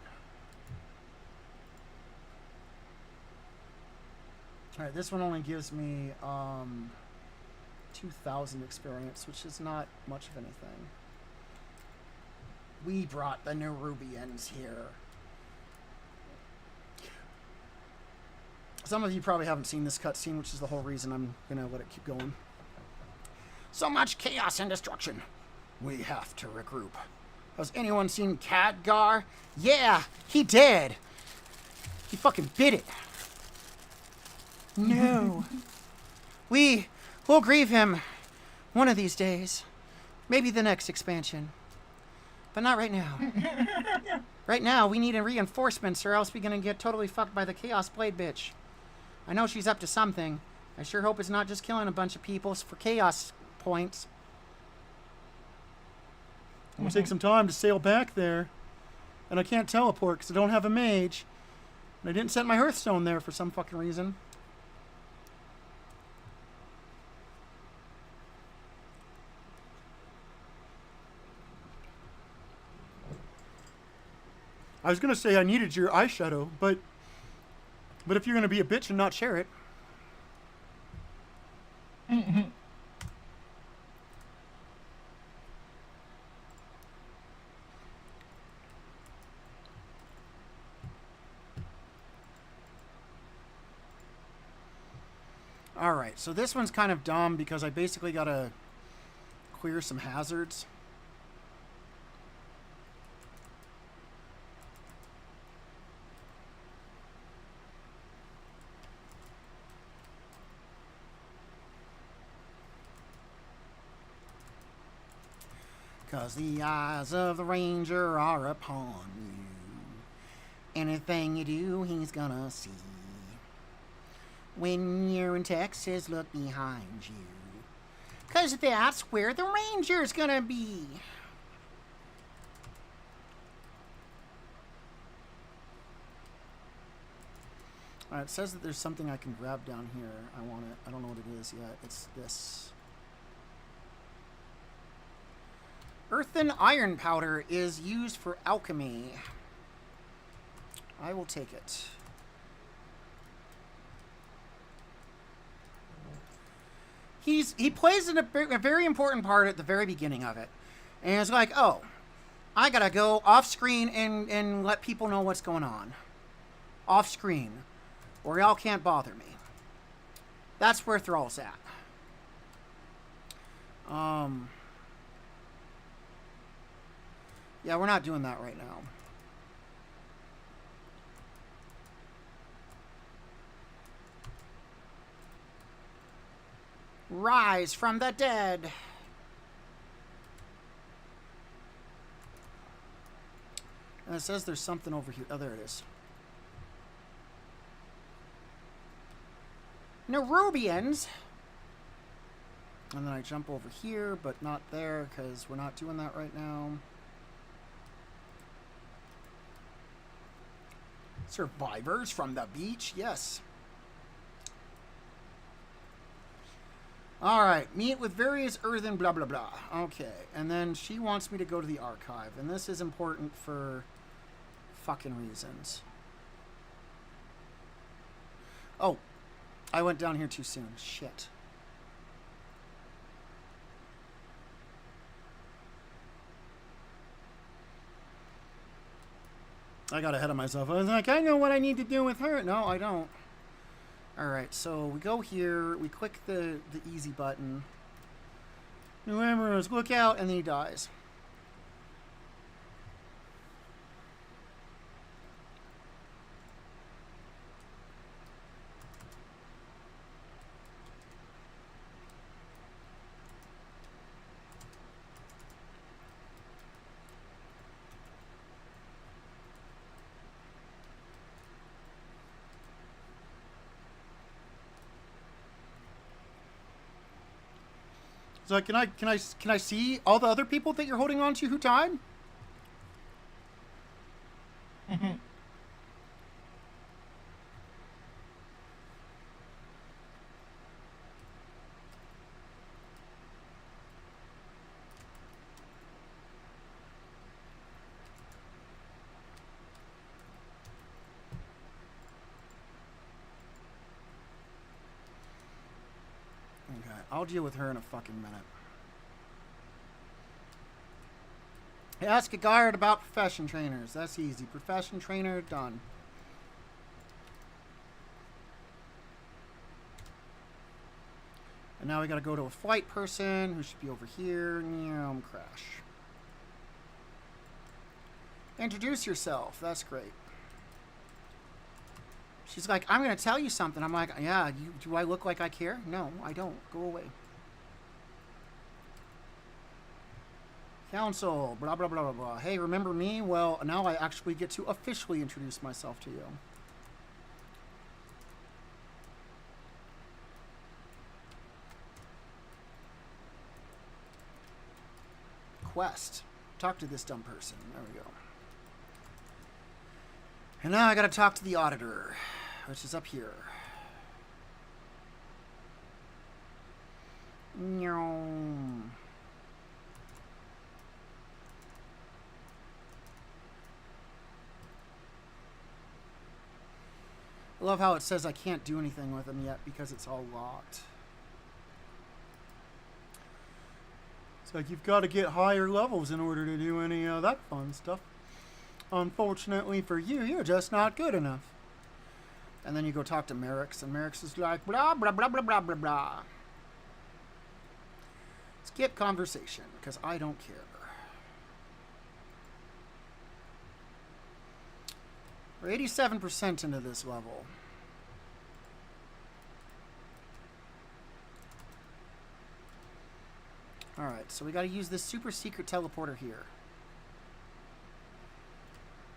Alright, this one only gives me 2,000 experience, which is not much of anything. We brought the Nerubians here. Some of you probably haven't seen this cutscene, which is the whole reason I'm going to let it keep going. So much chaos and destruction. We have to regroup. Has anyone seen Khadgar? Yeah, he did. He fucking bit it. No. We'll grieve him one of these days. Maybe the next expansion. But not right now. Right now, we need reinforcements or else we're gonna get totally fucked by the Chaos Blade bitch. I know she's up to something. I sure hope it's not just killing a bunch of people for chaos points. I'm gonna take some time to sail back there. And I can't teleport because I don't have a mage. And I didn't set my Hearthstone there for some fucking reason. I was gonna say I needed your eyeshadow, but if you're gonna be a bitch and not share it. Alright, so this one's kind of dumb because I basically gotta clear some hazards. Cause the eyes of the ranger are upon you. Anything you do, he's gonna see. When you're in Texas, look behind you. Cause that's where the ranger's gonna be. Alright, it says that there's something I can grab down here. I want it. I don't know what it is yet. It's this. Earthen iron powder is used for alchemy. I will take it. He plays a very important part at the very beginning of it. And it's like, oh, I gotta go off screen and let people know what's going on. Off screen. Or y'all can't bother me. That's where Thrall's at. Yeah, we're not doing that right now. Rise from the dead. And it says there's something over here. Oh, there it is. Nerubians. And then I jump over here, but not there because we're not doing that right now. Survivors from the beach? Yes. Alright, meet with various earthen blah blah blah. Okay, and then she wants me to go to the archive. And this is important for fucking reasons. Oh, I went down here too soon. Shit. I got ahead of myself. I was like, I know what I need to do with her. No, I don't. Alright, so we go here. We click the easy button. New emeralds, look out, and then he dies. So can I see all the other people that you're holding on to who died? Okay, I'll deal with her in a fucking minute. Ask a guard about profession trainers. That's easy. Profession trainer, done. And now we gotta go to a flight person who should be over here. Crash. Introduce yourself. That's great. She's like, I'm gonna tell you something. I'm like, yeah, do I look like I care? No, I don't. Go away. Council, blah, blah, blah, blah, blah. Hey, remember me? Well, now I actually get to officially introduce myself to you. Quest. Talk to this dumb person. There we go. And now I gotta talk to the auditor, which is up here. love how it says I can't do anything with them yet because it's all locked. It's like you've got to get higher levels in order to do any of that fun stuff. Unfortunately for you, you're just not good enough. And then you go talk to Merrick's, and Merrick's is like, blah, blah, blah, blah, blah, blah, blah. Skip conversation, because I don't care. We're 87% into this level. Alright, so we got to use this super secret teleporter here.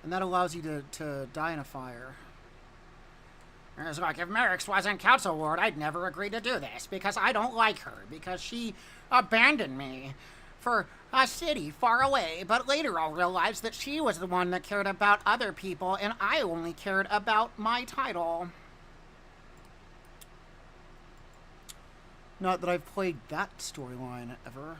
And that allows you to die in a fire. It's like, if Merrick's wasn't Council Ward, I'd never agree to do this, because I don't like her, because she abandoned me for a city far away, but later I'll realize that she was the one that cared about other people, and I only cared about my title. Not that I've played that storyline ever.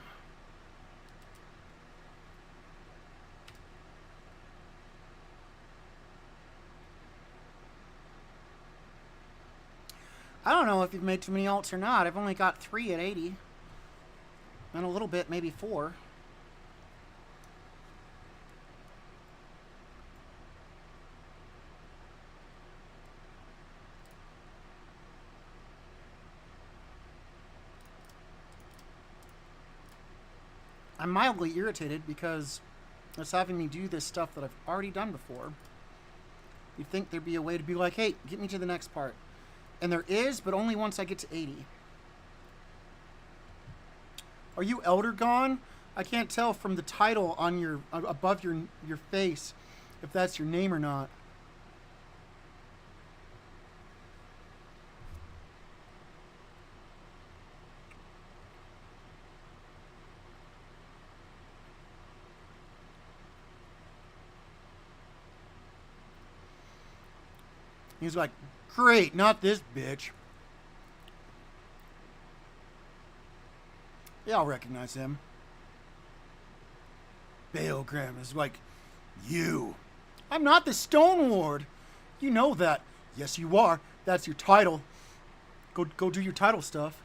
I don't know if you've made too many alts or not. I've only got 3 at 80. And a little bit, maybe 4. I'm mildly irritated because it's having me do this stuff that I've already done before. You'd think there'd be a way to be like, hey, get me to the next part. And there is, but only once I get to 80. Are you Elder Gone? I can't tell from the title on your above your face if that's your name or not. He's like, great, not this bitch. Yeah, I'll recognize him. Balegram is like, you. I'm not the Stone Ward. You know that. Yes, you are. That's your title. Go do your title stuff.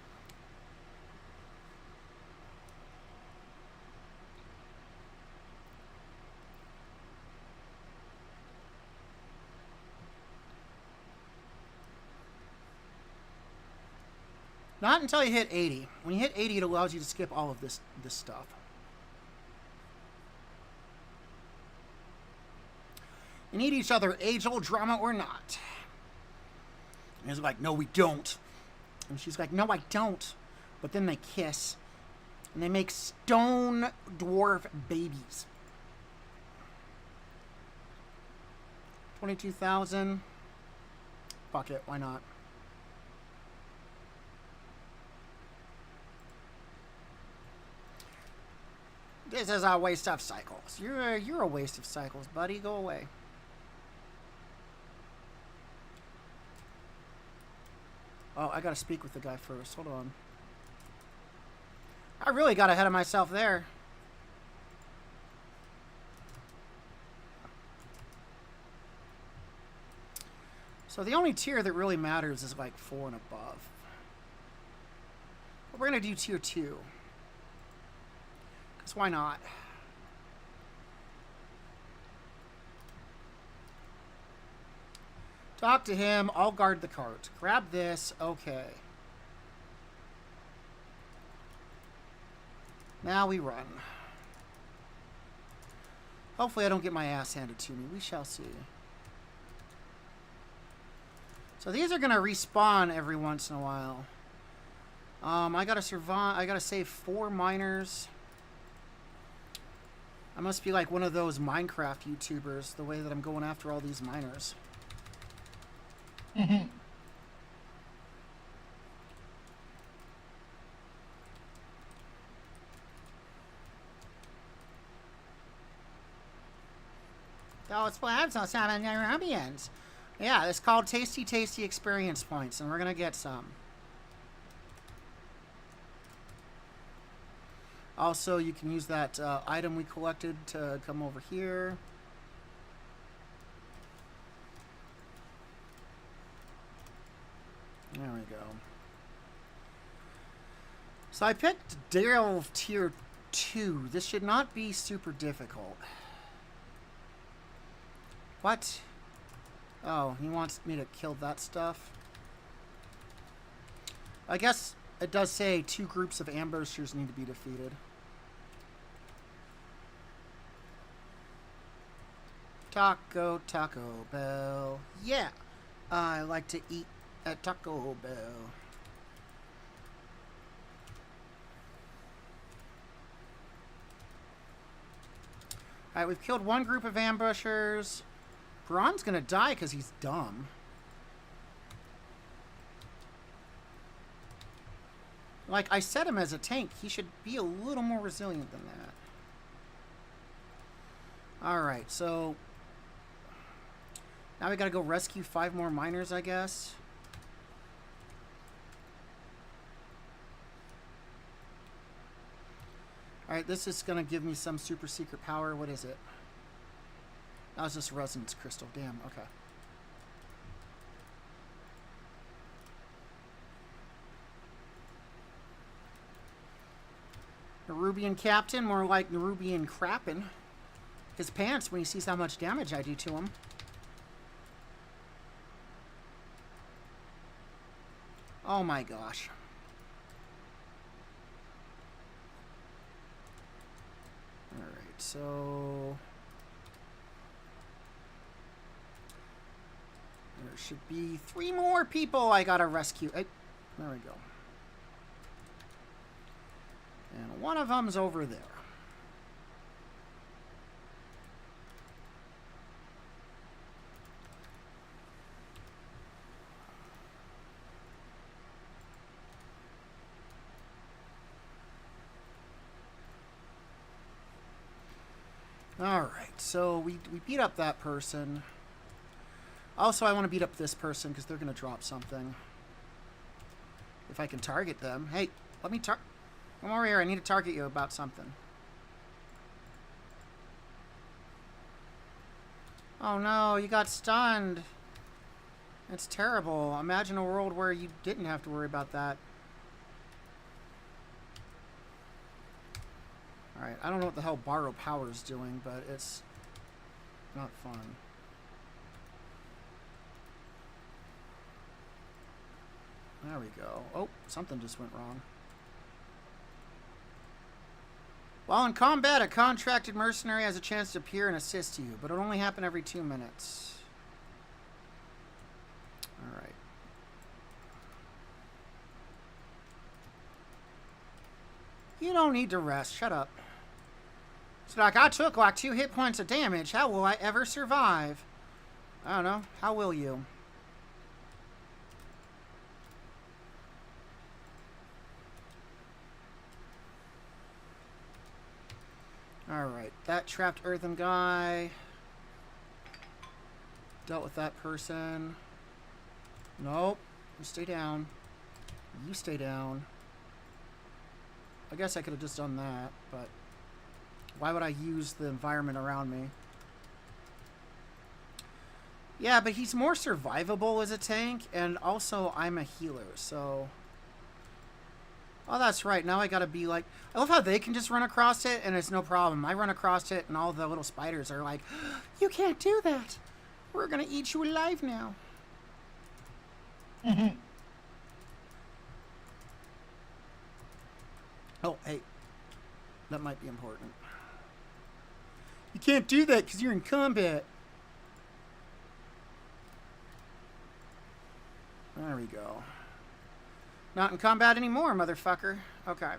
Not until you hit 80. When you hit 80, it allows you to skip all of this stuff. You need each other, age-old drama or not. And he's like, no, we don't. And she's like, no, I don't. But then they kiss. And they make stone dwarf babies. 22,000. Fuck it, why not? This is a waste of cycles. You're a waste of cycles, buddy. Go away. Oh, I gotta speak with the guy first. Hold on. I really got ahead of myself there. So the only tier that really matters is like 4 and above. But we're gonna do tier 2. Because why not? Talk to him. I'll guard the cart. Grab this. Okay. Now we run. Hopefully I don't get my ass handed to me. We shall see. So these are going to respawn every once in a while. I gotta survive. I gotta save 4 miners. I must be like one of those Minecraft YouTubers, the way that I'm going after all these miners. Mm-hmm. Those plants are some Nairobians. Yeah, it's called Tasty Tasty Experience Points, and we're gonna get some. Also, you can use that item we collected to come over here. So I picked Daryl tier 2. This should not be super difficult. What? Oh, he wants me to kill that stuff. I guess it does say 2 groups of ambushers need to be defeated. Taco Bell. Yeah, I like to eat at Taco Bell. Alright, we've killed 1 group of ambushers. Braun's gonna die because he's dumb. Like, I set him as a tank. He should be a little more resilient than that. Alright, so... now we gotta go rescue 5 more miners, I guess. Alright, this is gonna give me some super secret power. What is it? That was just resonance crystal. Damn, okay. Nerubian Captain, more like Nerubian Crappin'. His pants when he sees how much damage I do to him. Oh my gosh. Alright, so... there should be 3 more people I gotta rescue. There we go. And one of them's over there. Alright, so we beat up that person. Also, I want to beat up this person because they're going to drop something. If I can target them. Hey, let me come over here. I need to target you about something. Oh no, you got stunned. It's terrible. Imagine a world where you didn't have to worry about that. Alright, I don't know what the hell Borrow Power is doing, but it's not fun. There we go. Oh, something just went wrong. While in combat, a contracted mercenary has a chance to appear and assist you, but it'll only happen every 2 minutes. Alright. You don't need to rest. Shut up. It's like, I took like 2 hit points of damage. How will I ever survive? I don't know. How will you? Alright, that trapped earthen guy. Dealt with that person. Nope. You stay down. You stay down. I guess I could have just done that, but why would I use the environment around me? Yeah, but he's more survivable as a tank, and also I'm a healer, so... oh, that's right. Now I gotta be like... I love how they can just run across it, and it's no problem. I run across it, and all the little spiders are like, you can't do that. We're gonna eat you alive now. Oh, hey. That might be important. You can't do that because you're in combat. There we go. Not in combat anymore, motherfucker. Okay.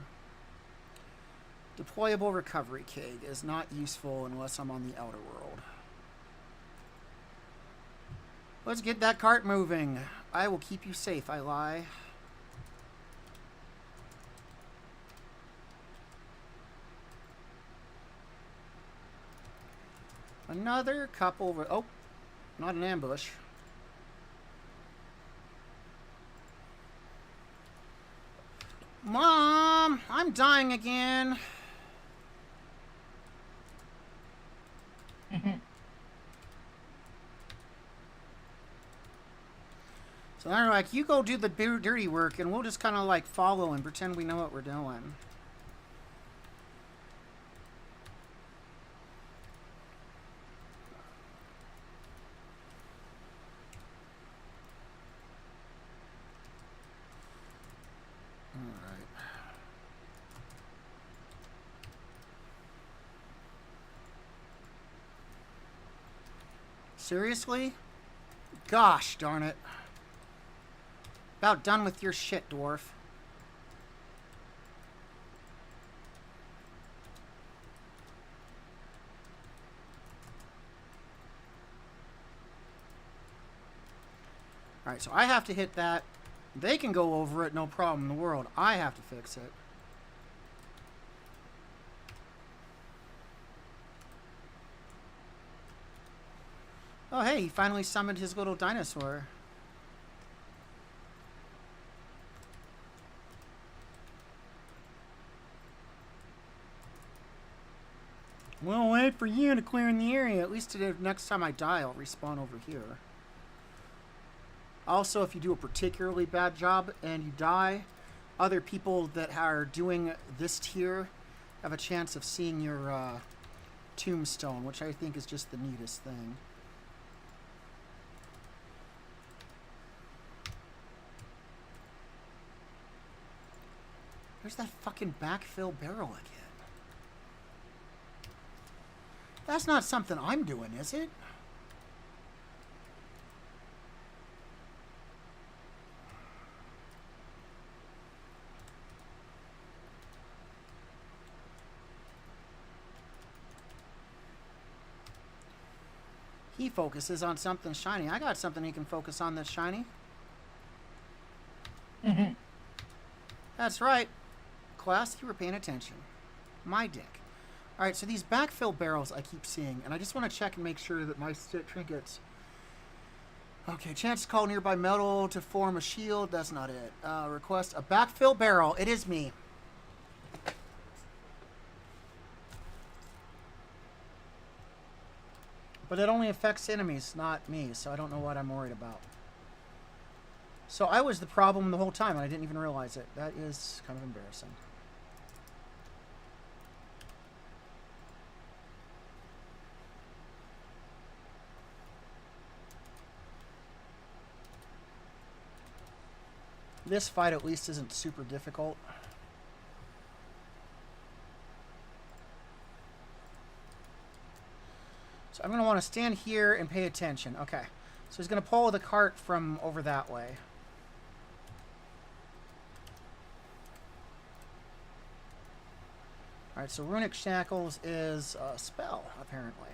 Deployable recovery keg is not useful unless I'm on the outer world. Let's get that cart moving. I will keep you safe, I lie. Another couple of... oh, not an ambush. Mom, I'm dying again. So they're like, you go do the dirty work, and we'll just kind of like follow and pretend we know what we're doing. Seriously? Gosh darn it. About done with your shit, dwarf. Alright, so I have to hit that. They can go over it, no problem in the world. I have to fix it. Oh, hey, he finally summoned his little dinosaur. We'll wait for you to clear in the area. At least today, next time I die, I'll respawn over here. Also, if you do a particularly bad job and you die, other people that are doing this tier have a chance of seeing your tombstone, which I think is just the neatest thing. There's that fucking backfill barrel again. That's not something I'm doing, is it? He focuses on something shiny. I got something he can focus on that's shiny. Mm-hmm. That's right. Class, you were paying attention. My dick. Alright, so these backfill barrels I keep seeing, and I just want to check and make sure that my trinkets... Okay, chance to call nearby metal to form a shield. That's not it. Request a backfill barrel. It is me. But it only affects enemies, not me, so I don't know what I'm worried about. So I was the problem the whole time, and I didn't even realize it. That is kind of embarrassing. This fight at least isn't super difficult. So I'm going to want to stand here and pay attention. Okay. So he's going to pull the cart from over that way. Alright, so Runic Shackles is a spell, apparently.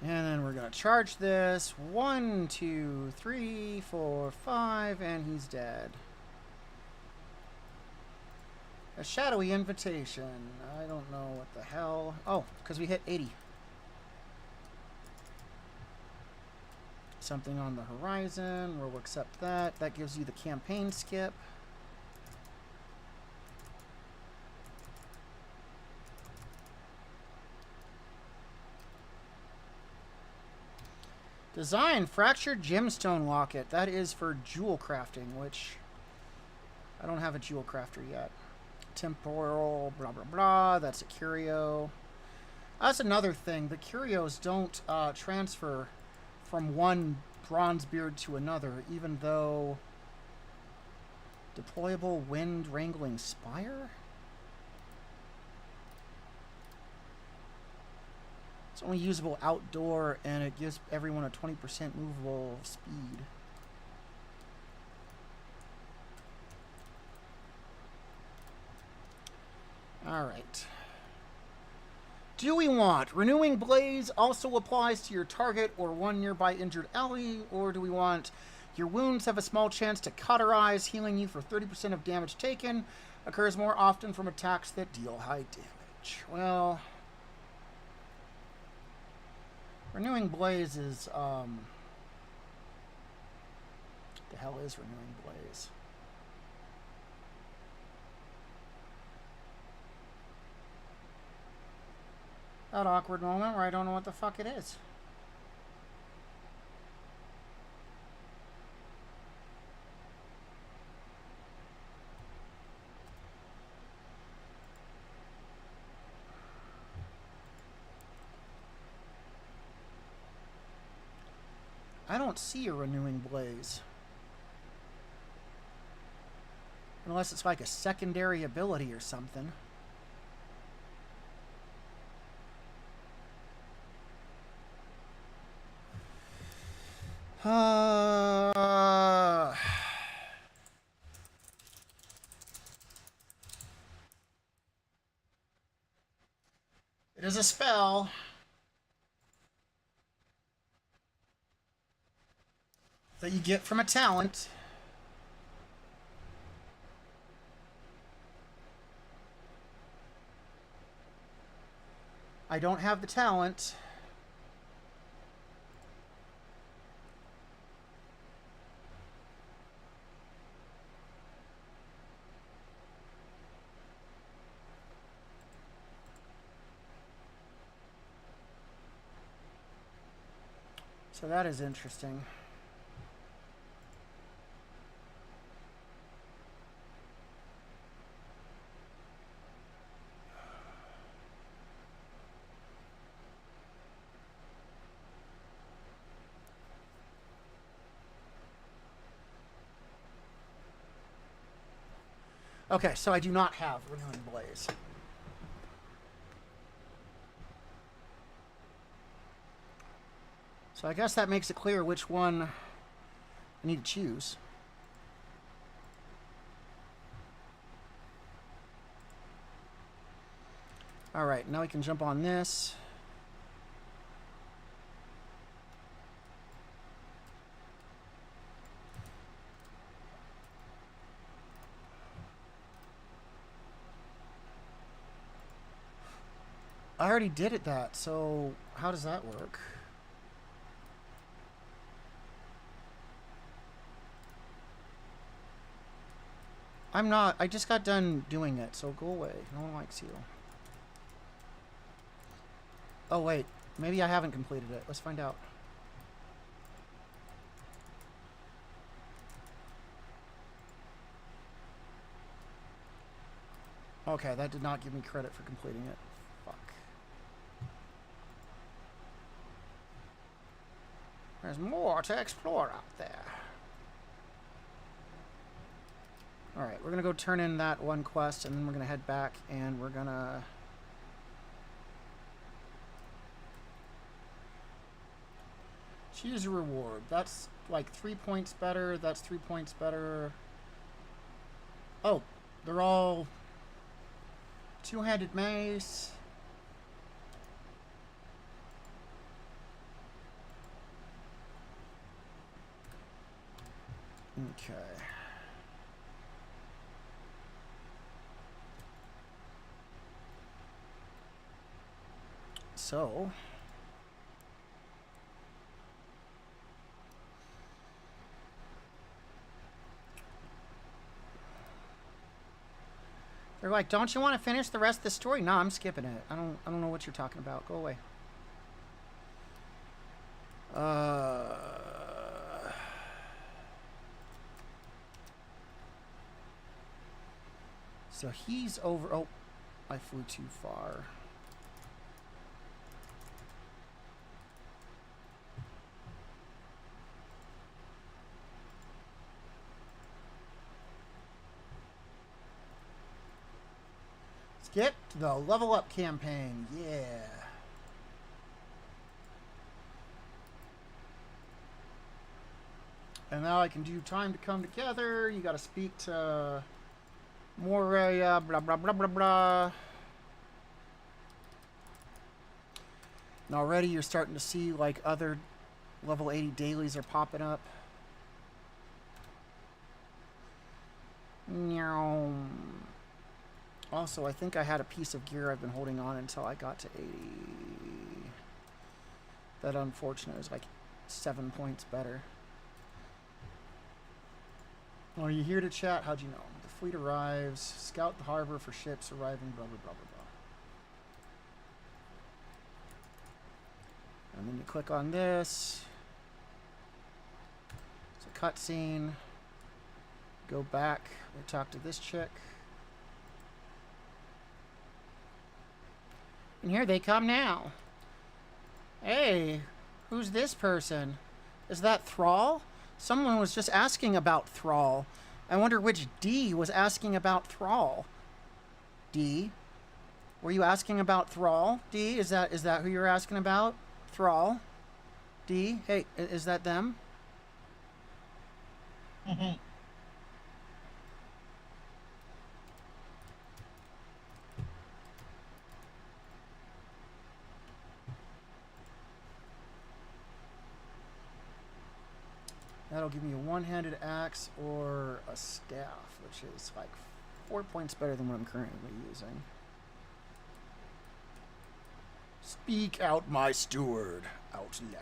And then we're going to charge this. 1, 2, 3, 4, 5, and he's dead. A shadowy invitation. I don't know what the hell. Oh, because we hit 80. Something on the horizon. We'll accept that. That gives you the campaign skip. Design fractured gemstone locket. That is for jewel crafting, which I don't have a jewel crafter yet. Temporal, blah, blah, blah. That's a curio. That's another thing. The curios don't transfer from one bronze beard to another, even though... Deployable wind wrangling spire? It's only usable outdoor, and it gives everyone a 20% movable speed. Alright. Do we want Renewing Blaze also applies to your target or one nearby injured ally, or do we want your wounds have a small chance to cauterize, healing you for 30% of damage taken, occurs more often from attacks that deal high damage? Well, Renewing Blaze is, the hell is Renewing Blaze? That awkward moment where I don't know what the fuck it is. I don't see a renewing blaze. Unless it's like a secondary ability or something. It is a spell. That you get from a talent. I don't have the talent. So that is interesting. Okay, so I do not have Renewing Blaze. So I guess that makes it clear which one I need to choose. Alright, now we can jump on this. I already did it that, so how does that work? I'm not. I just got done doing it, so go away. No one likes you. Oh, wait. Maybe I haven't completed it. Let's find out. Okay, that did not give me credit for completing it. Fuck. There's more to explore out there. Alright, we're gonna go turn in that one quest, and then we're gonna head back, and we're gonna... choose a reward. That's like 3 points better, that's 3 points better. Oh, they're all... two-handed mace. Okay. So... they're like, don't you want to finish the rest of the story? No, I'm skipping it. I don't know what you're talking about. Go away. So he's over... oh, I flew too far. Let's get to the level up campaign. Yeah. And now I can do time to come together. You got to speak to Moria, blah, blah, blah, blah, blah. And already you're starting to see like other level 80 dailies are popping up. Meow. Also, I think I had a piece of gear I've been holding on until I got to 80. That unfortunately is like 7 points better. Are you here to chat? How'd you know? The fleet arrives. Scout the harbor for ships arriving, blah, blah, blah, blah, click on this. It's a cutscene. Go back and talk to this chick. And here they come now. Hey, who's this person? Is that Thrall? Someone was just asking about Thrall. I wonder which D was asking about Thrall. D? Were you asking about Thrall? D? Is that who you're asking about? Thrall? D? Hey, is that them? Mm-hmm. That'll give me a one-handed axe or a staff, which is like 4 points better than what I'm currently using. Speak out, my steward, Outlander.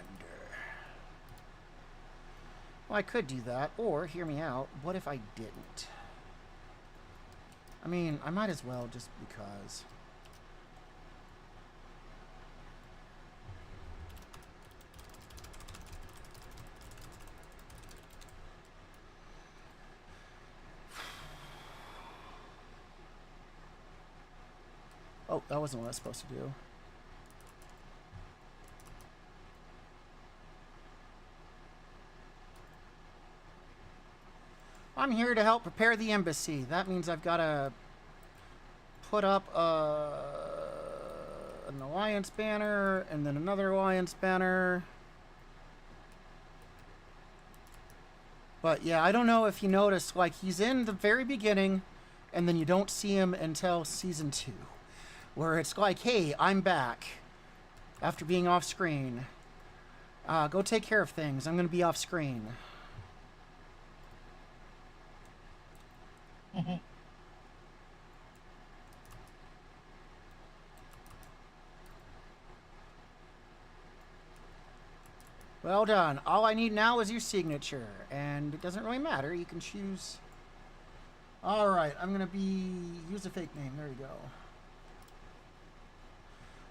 Well, I could do that, or, hear me out, what if I didn't? I mean, I might as well just because. Oh, that wasn't what I was supposed to do. I'm here to help prepare the embassy. That means I've got to put up an alliance banner and then another alliance banner. But yeah, I don't know if you noticed, like, he's in the very beginning and then you don't see him until season 2, where it's like, hey, I'm back after being off screen. Go take care of things. I'm going to be off screen. Mm-hmm. Well done. All I need now is your signature, and it doesn't really matter. You can choose. All right, I'm going to use a fake name. There you go.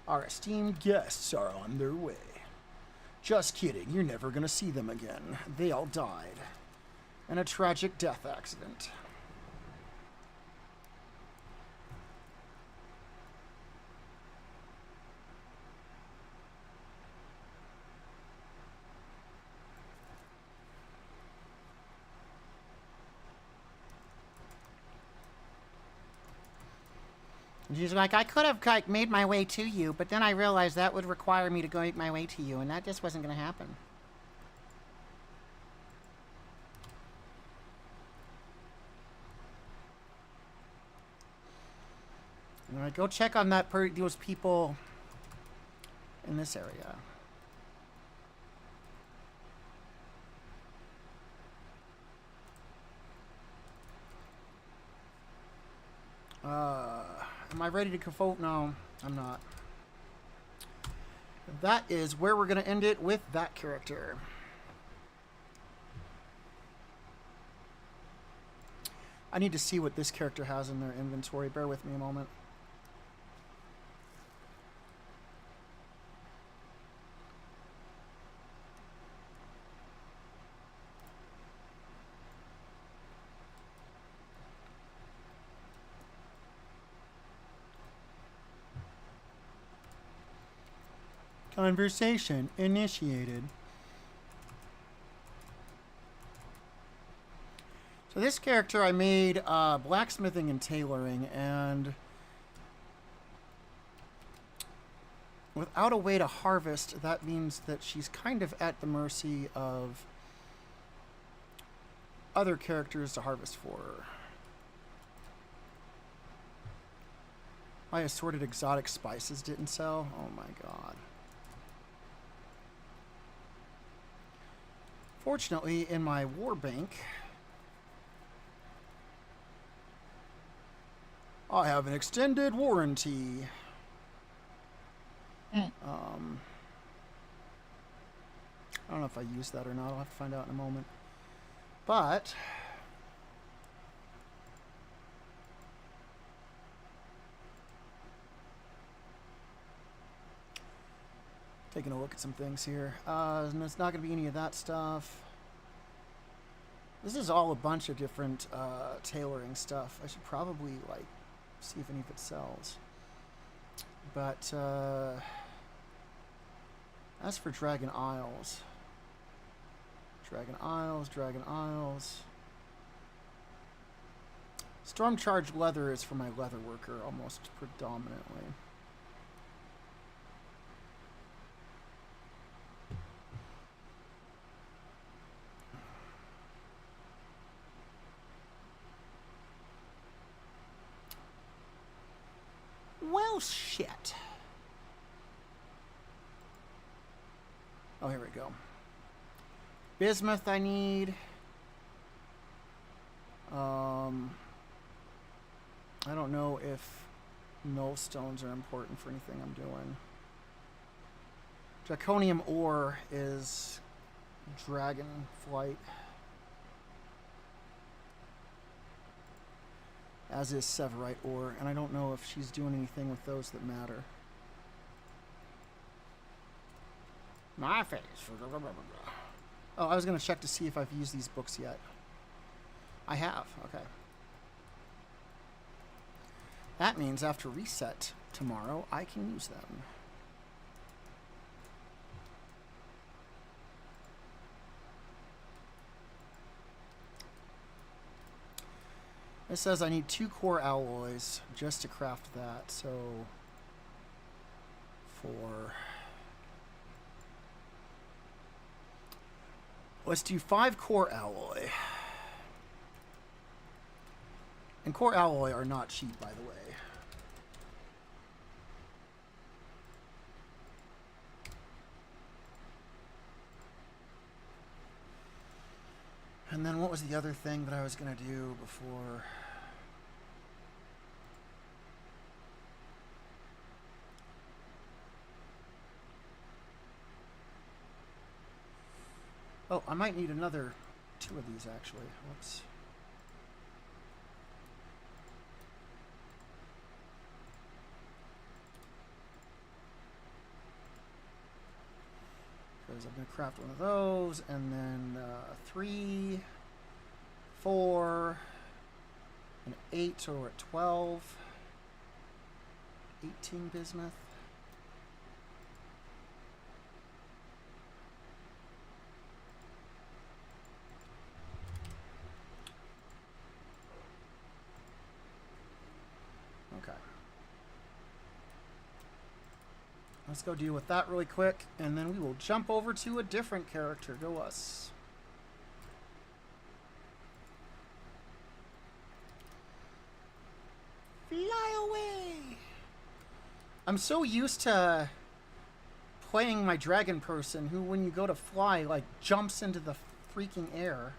Our esteemed guests are on their way. Just kidding. You're never going to see them again. They all died in a tragic death accident. And she's like, I could have like made my way to you, but then I realized that would require me to go make my way to you, and that just wasn't going to happen. All right, go check on those people in this area. Am I ready to vote? No, I'm not. That is where we're going to end it with that character. I need to see what this character has in their inventory. Bear with me a moment. Conversation initiated. So this character I made blacksmithing and tailoring, and without a way to harvest, that means that she's kind of at the mercy of other characters to harvest for her. My assorted exotic spices didn't sell? Oh my god. Fortunately, in my war bank, I have an extended warranty. I don't know if I used that or not. I'll have to find out in a moment. But Taking a look at some things here. And it's not going to be any of that stuff. This is all a bunch of different tailoring stuff. I should probably like see if any of it sells. But as for Dragon Isles, Dragon Isles. Storm Charge leather is for my leather worker almost predominantly. Well, shit. Oh, here we go. Bismuth I need. I don't know if null stones are important for anything I'm doing. Draconium ore is dragon flight. As is Severite ore, and I don't know if she's doing anything with those that matter. My face. Oh, I was going to check to see if I've used these books yet. I have, okay. That means after reset tomorrow, I can use them. It says I need 2 core alloys just to craft that, so let's do 5 core alloy. And core alloy are not cheap, by the way. And then what was the other thing that I was going to do before? Oh, I might need another 2 of these, actually. Whoops. Because I'm going to craft one of those, and then 3, 4, and 8, so we're at 12. 18 bismuth. Okay. Let's go deal with that really quick, and then we will jump over to a different character. Go us. Fly away! I'm so used to playing my dragon person who, when you go to fly, like, jumps into the freaking air,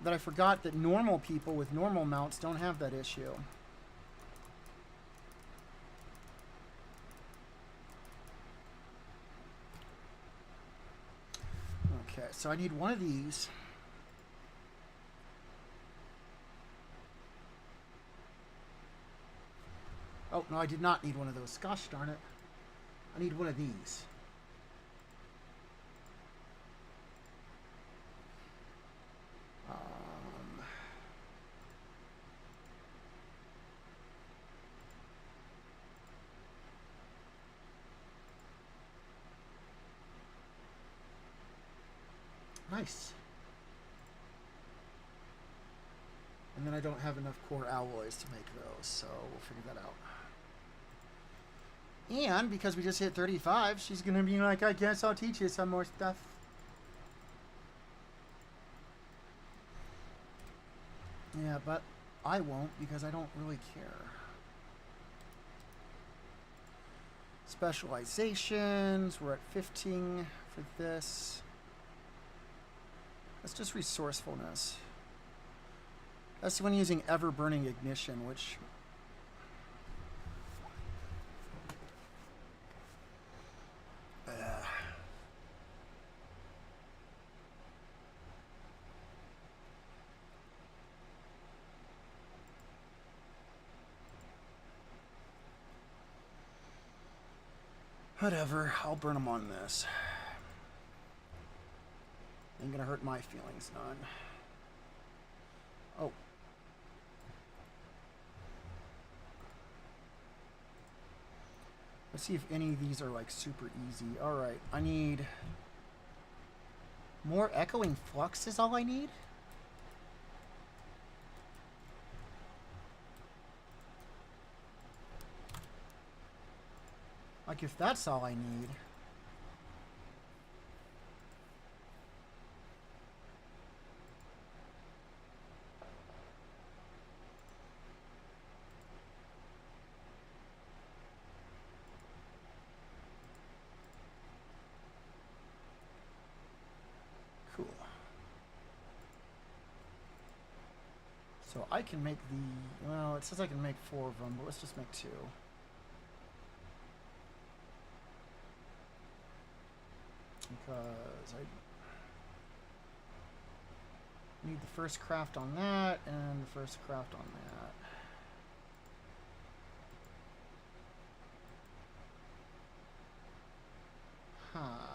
that I forgot that normal people with normal mounts don't have that issue. Okay, so I need one of these. Oh, no, I did not need one of those. Gosh darn it. I need one of these. Nice. And then I don't have enough core alloys to make those, so we'll figure that out. And because we just hit 35, she's going to be like, I guess I'll teach you some more stuff. Yeah, but I won't because I don't really care. Specializations, we're at 15 for this. That's just resourcefulness. That's when using ever-burning ignition, which... Whatever, I'll burn them on this. Ain't gonna hurt my feelings none. Oh. Let's see if any of these are like super easy. Alright, I need more echoing flux is all I need? Like if that's all I need. Cool. So I can make the, well, it says I can make 4 of them, but let's just make 2. Because I need the first craft on that and the first craft on that. Huh.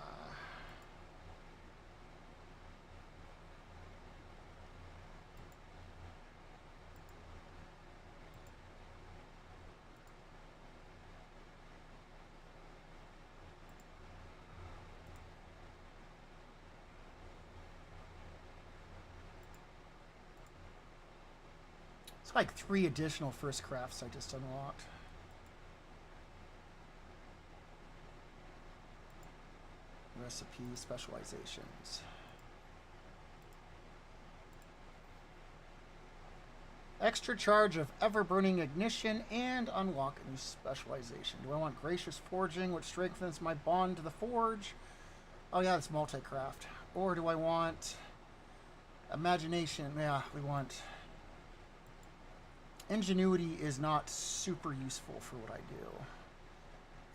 It's like 3 additional first crafts I just unlocked. Recipe specializations. Extra charge of ever-burning ignition and unlock a new specialization. Do I want gracious forging, which strengthens my bond to the forge? Oh yeah, it's multi-craft. Or do I want imagination? Yeah, we want... Ingenuity is not super useful for what I do.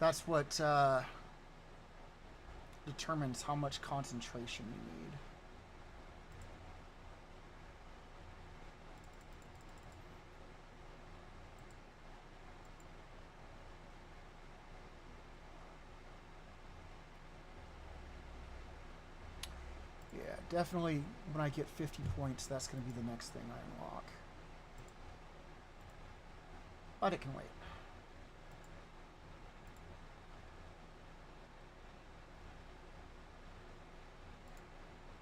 That's what determines how much concentration you need. Yeah, definitely when I get 50 points, that's going to be the next thing I unlock. But it can wait.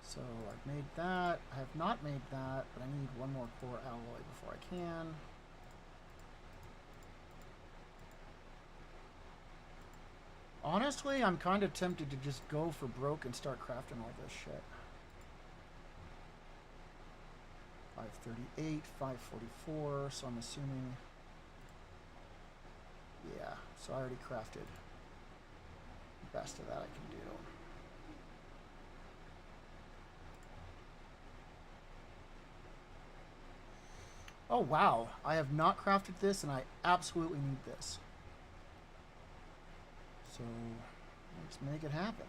So I've made that. I have not made that, but I need 1 more core alloy before I can. Honestly, I'm kind of tempted to just go for broke and start crafting all this shit. 538, 544, so I'm assuming... Yeah, so I already crafted the best of that I can do. Oh wow, I have not crafted this and I absolutely need this. So let's make it happen.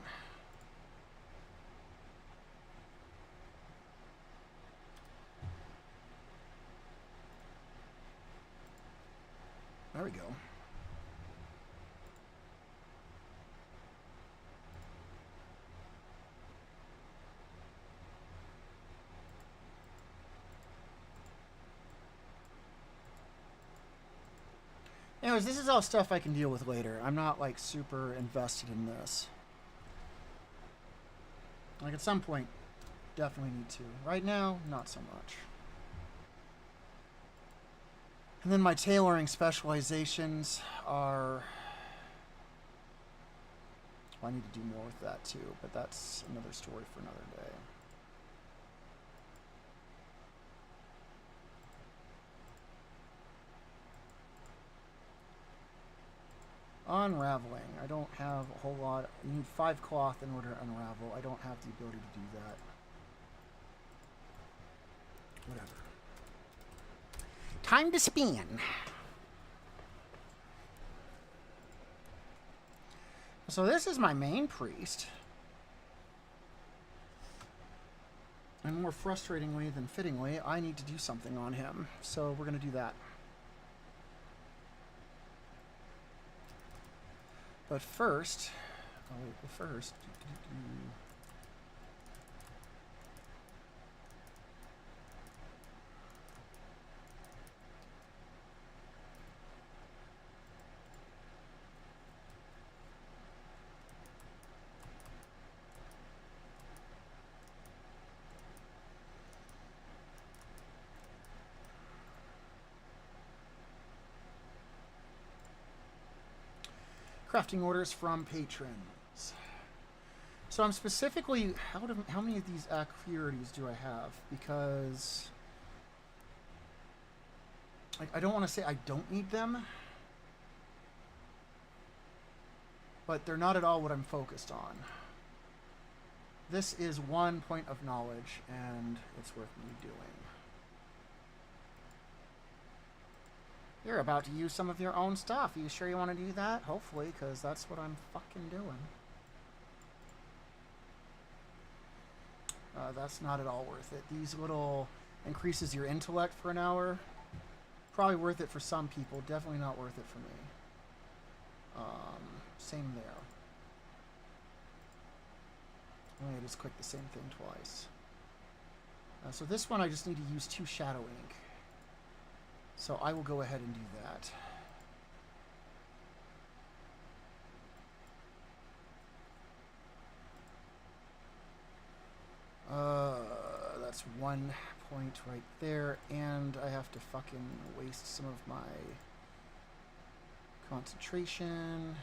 There we go. Anyways, this is all stuff I can deal with later. I'm not, like, super invested in this. Like, at some point, definitely need to. Right now, not so much. And then my tailoring specializations are... Well, I need to do more with that, too. But that's another story for another day. Unraveling. I don't have a whole lot. You need 5 cloth in order to unravel. I don't have the ability to do that. Whatever. Time to spin. So this is my main priest. And more frustratingly than fittingly, I need to do something on him. So we're going to do that. But first, oh wait, but first, crafting orders from patrons. So I'm specifically, how many of these acurities do I have? Because I don't want to say I don't need them, but they're not at all what I'm focused on. This is 1 point of knowledge, and it's worth me doing. You're about to use some of your own stuff. Are you sure you want to do that? Hopefully, because that's what I'm fucking doing. That's not at all worth it. These little increases your intellect for an hour. Probably worth it for some people. Definitely not worth it for me. Same there. I just clicked the same thing twice. So this one I just need to use 2 shadow ink. So I will go ahead and do that. That's 1 point right there, and I have to fucking waste some of my concentration.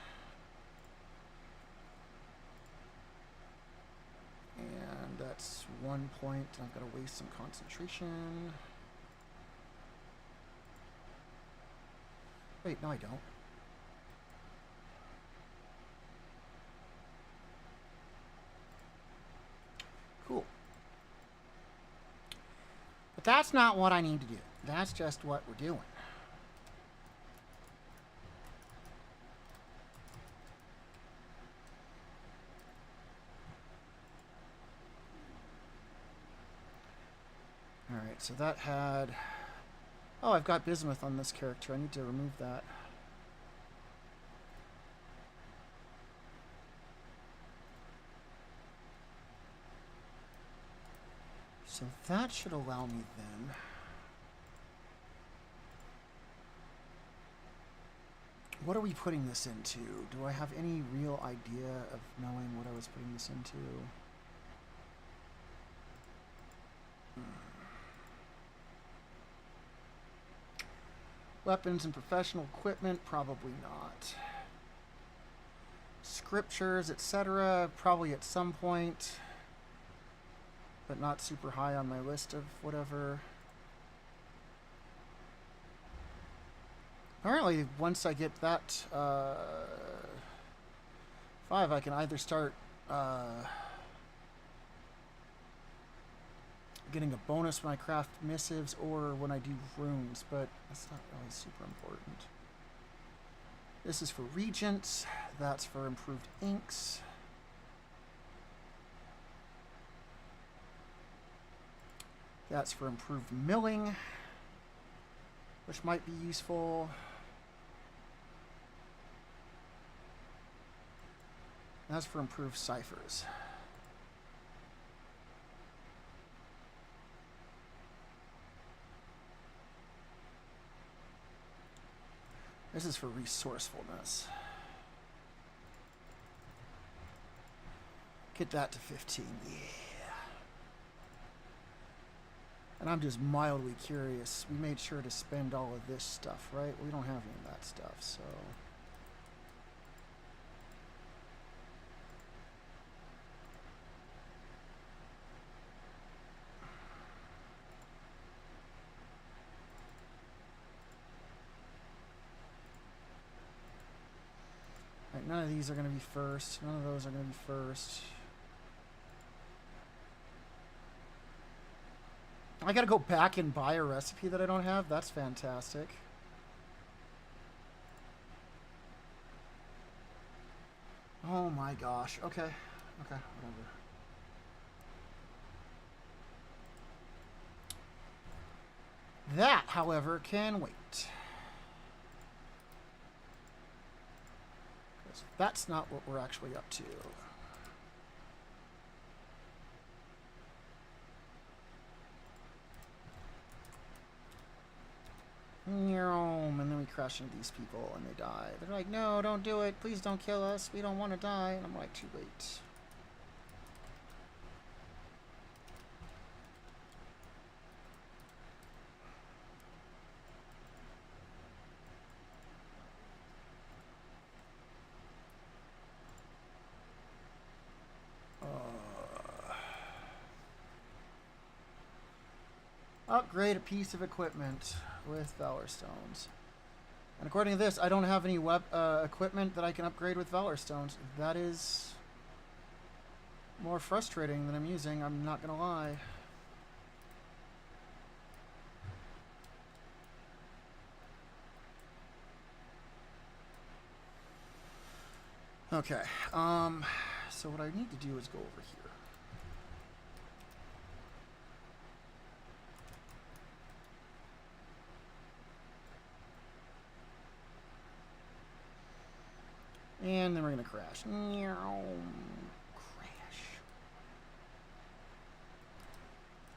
And that's 1 point. I've got to waste some concentration. Wait, no I don't. Cool. But that's not what I need to do. That's just what we're doing. Alright, so that had... Oh, I've got bismuth on this character. I need to remove that. So that should allow me then... What are we putting this into? Do I have any real idea of knowing what I was putting this into? Weapons and professional equipment, probably not. Scriptures, etc., probably at some point, but not super high on my list of whatever. Apparently, once I get that 5, I can either start getting a bonus when I craft missives or when I do runes, but that's not really super important. This is for regents. That's for improved inks. That's for improved milling, which might be useful. That's for improved ciphers. This is for resourcefulness. Get that to 15, yeah. And I'm just mildly curious. We made sure to spend all of this stuff, right? We don't have any of that stuff, so... Right, none of these are going to be first. None of those are going to be first. I gotta go back and buy a recipe that I don't have? That's fantastic. Oh my gosh. Okay. Okay, whatever. That, however, can wait. That's not what we're actually up to. And then we crash into these people and they die. They're like, no, don't do it. Please don't kill us. We don't want to die. And I'm like, too late. Upgrade a piece of equipment with Valor Stones. And according to this, I don't have any equipment that I can upgrade with Valor Stones. That is more frustrating than I'm using, I'm not gonna lie. Okay, so what I need to do is go over here. And then we're gonna crash. Crash.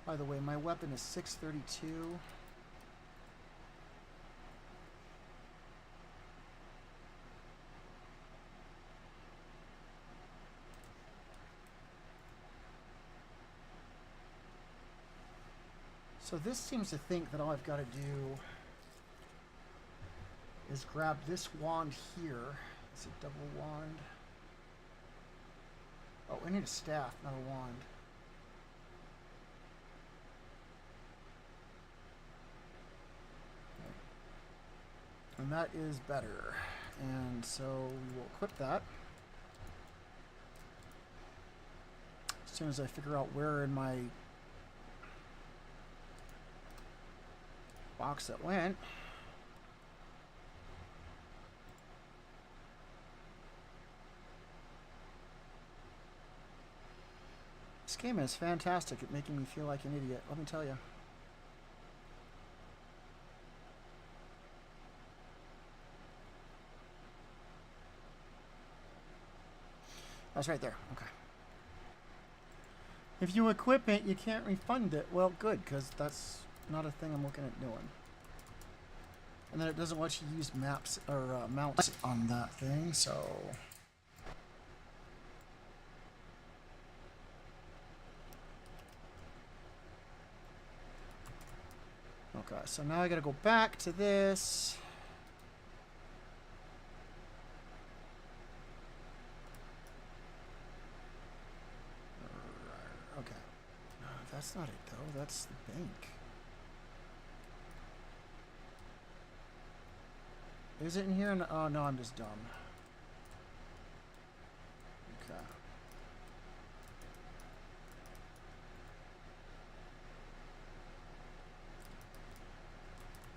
By the way, my weapon is 632. So this seems to think that all I've got to do is grab this wand here. It's a double wand. Oh, I need a staff, not a wand. Okay. And that is better. And so we will equip that. As soon as I figure out where in my box it went. This game is fantastic at making me feel like an idiot, let me tell you. That's right there, okay. If you equip it, you can't refund it. Well, good, because that's not a thing I'm looking at doing. And then it doesn't let you use maps or mounts on that thing, so... Okay, so now I gotta go back to this. Okay. No, that's not it though, that's the bank. Is it in here? Oh no, I'm just dumb. Okay.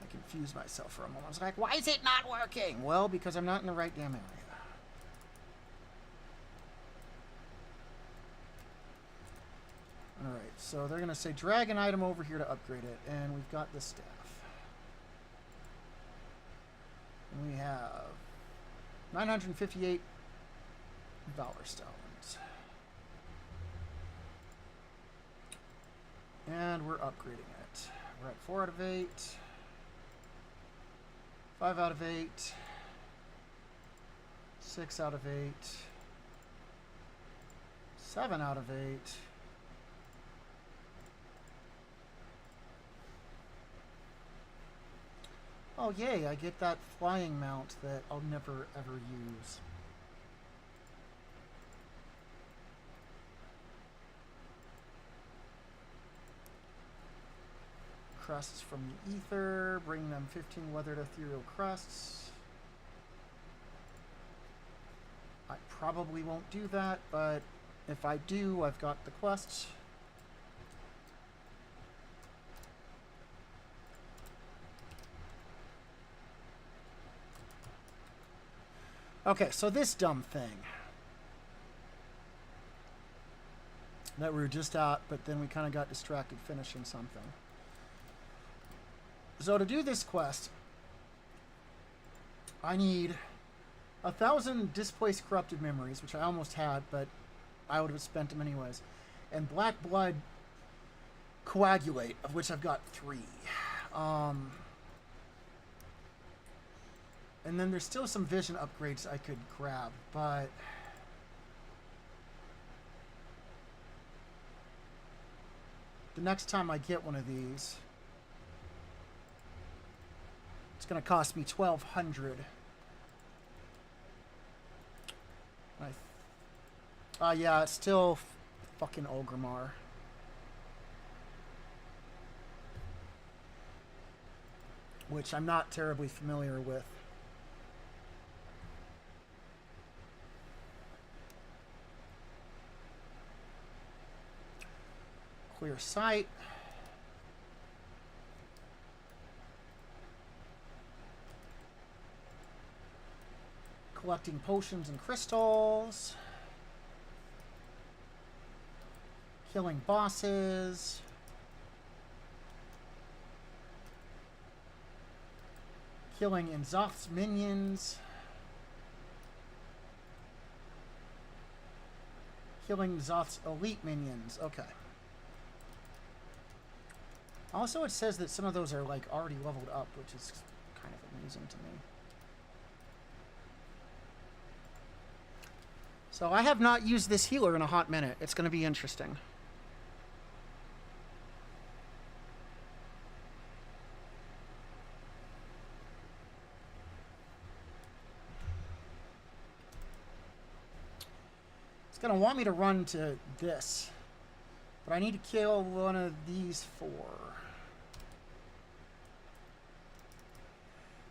I confused myself for a moment. I was like, why is it not working? Well, because I'm not in the right damn area. Alright, so they're going to say drag an item over here to upgrade it, and we've got the staff. And we have 958 Valor Stones. And we're upgrading it. We're at 4 out of 8. 5 out of 8. 6 out of 8. 7 out of 8. Oh yay, I get that flying mount that I'll never ever use. Crusts from the ether, bring them 15 weathered ethereal crusts. I probably won't do that, but if I do, I've got the quests. Okay, so this dumb thing that we were just at, but then we kind of got distracted finishing something. So to do this quest, I need 1,000 displaced corrupted memories, which I almost had, but I would have spent them anyways. And black blood coagulate, of which I've got 3. And then there's still some vision upgrades I could grab, but the next time I get one of these, it's going to cost me 1,200. Yeah, it's still fucking Olgrimmar. Which I'm not terribly familiar with. Clear sight. Collecting potions and crystals. Killing bosses. Killing Inzoth's minions. Killing Zoth's elite minions. Okay. Also, it says that some of those are like already leveled up, which is kind of amusing to me. So I have not used this healer in a hot minute. It's going to be interesting. It's going to want me to run to this. But I need to kill one of these 4.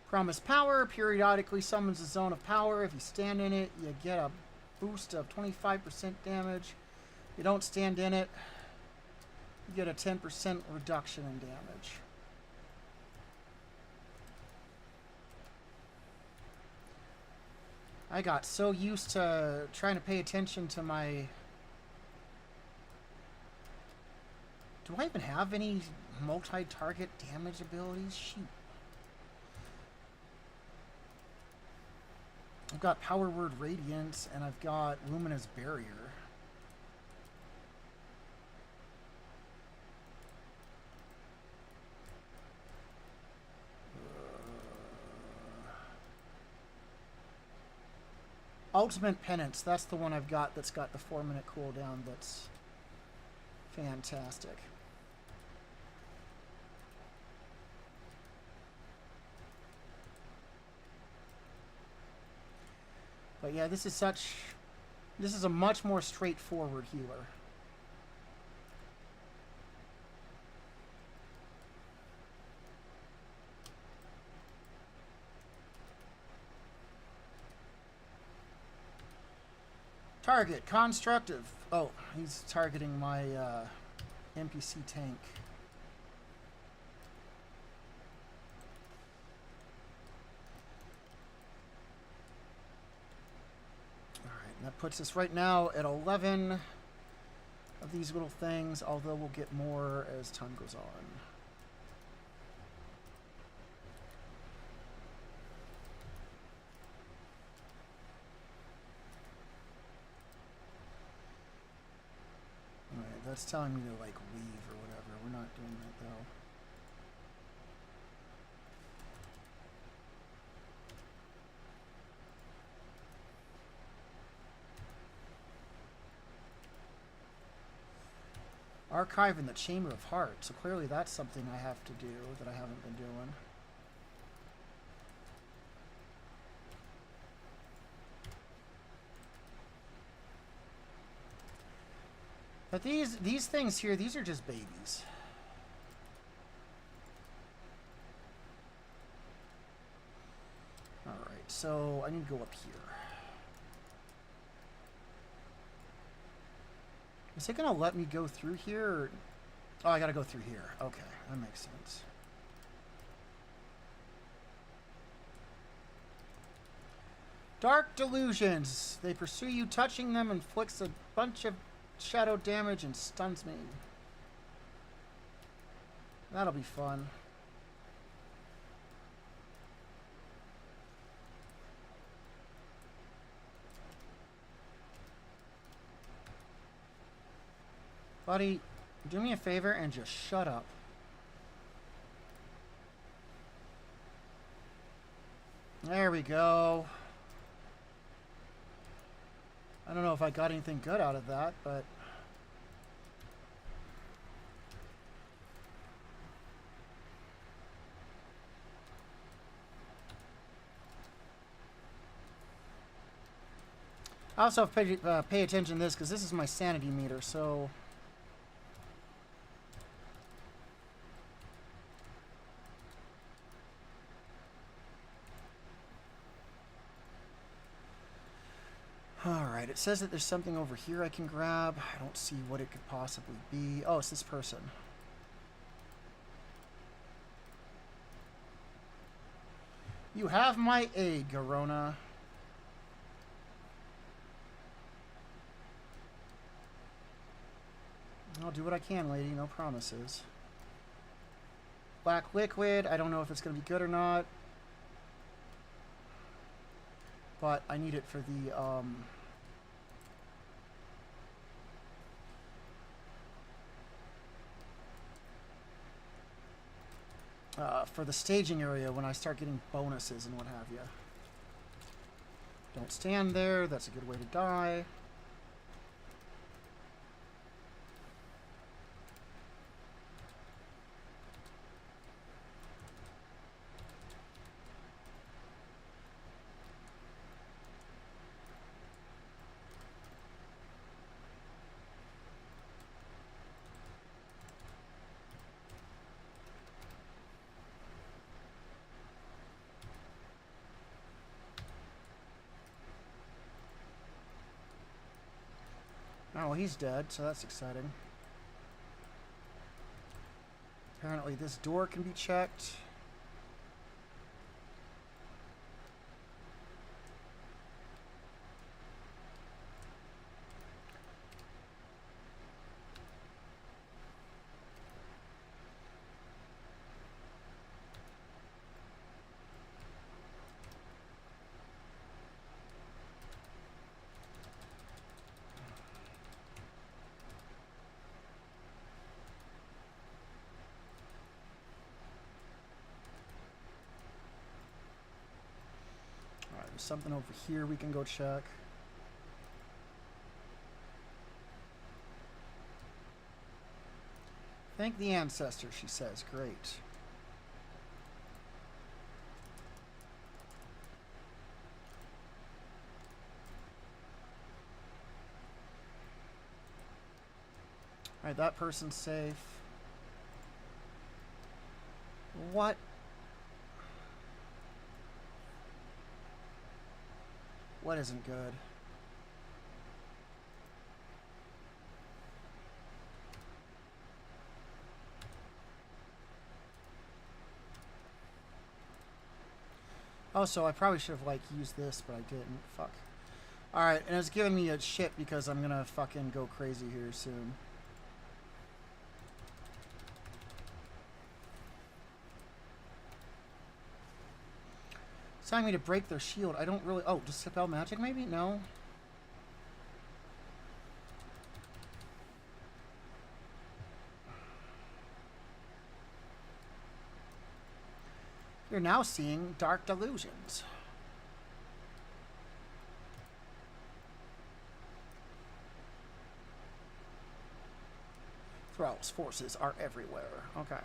Promise power periodically summons a zone of power. If you stand in it, you get a boost of 25% damage. If you don't stand in it, you get a 10% reduction in damage. I got so used to trying to pay attention to my... Do I even have any multi-target damage abilities? Shoot. I've got Power Word Radiance, and I've got Luminous Barrier. Ultimate Penance, that's the one I've got that's got the 4-minute cooldown that's fantastic. But yeah, this is a much more straightforward healer. Target, constructive. Oh, he's targeting my NPC tank. And that puts us right now at 11 of these little things, although we'll get more as time goes on. Alright, that's telling me to like leave or whatever. We're not doing that though. Archive in the Chamber of Heart. So clearly that's something I have to do that I haven't been doing. But these things here, these are just babies. Alright, so I need to go up here. Is it going to let me go through here? Or... Oh, I got to go through here. Okay, that makes sense. Dark Delusions. They pursue you. Touching them inflicts a bunch of shadow damage and stuns me. That'll be fun. Buddy, do me a favor and just shut up. There we go. I don't know if I got anything good out of that, but... I also have to pay attention to this because this is my sanity meter, so... Alright, it says that there's something over here I can grab. I don't see what it could possibly be. Oh, it's this person. You have my aid, Garona. I'll do what I can, lady. No promises. Black liquid. I don't know if it's going to be good or not. But I need it for the staging area when I start getting bonuses and what have you. Don't stand there. That's a good way to die. Oh, he's dead, so that's exciting. Apparently this door can be checked. There's something over here we can go check. Thank the ancestors, she says. Great. Alright, that person's safe. What? What isn't good? Oh, so I probably should have, like, used this, but I didn't. Fuck. Alright, and it's giving me a shit because I'm gonna fucking go crazy here soon. It's telling me to break their shield. I don't really... Oh, dispel magic maybe? No. You're now seeing dark delusions. Thrall's forces are everywhere. Okay.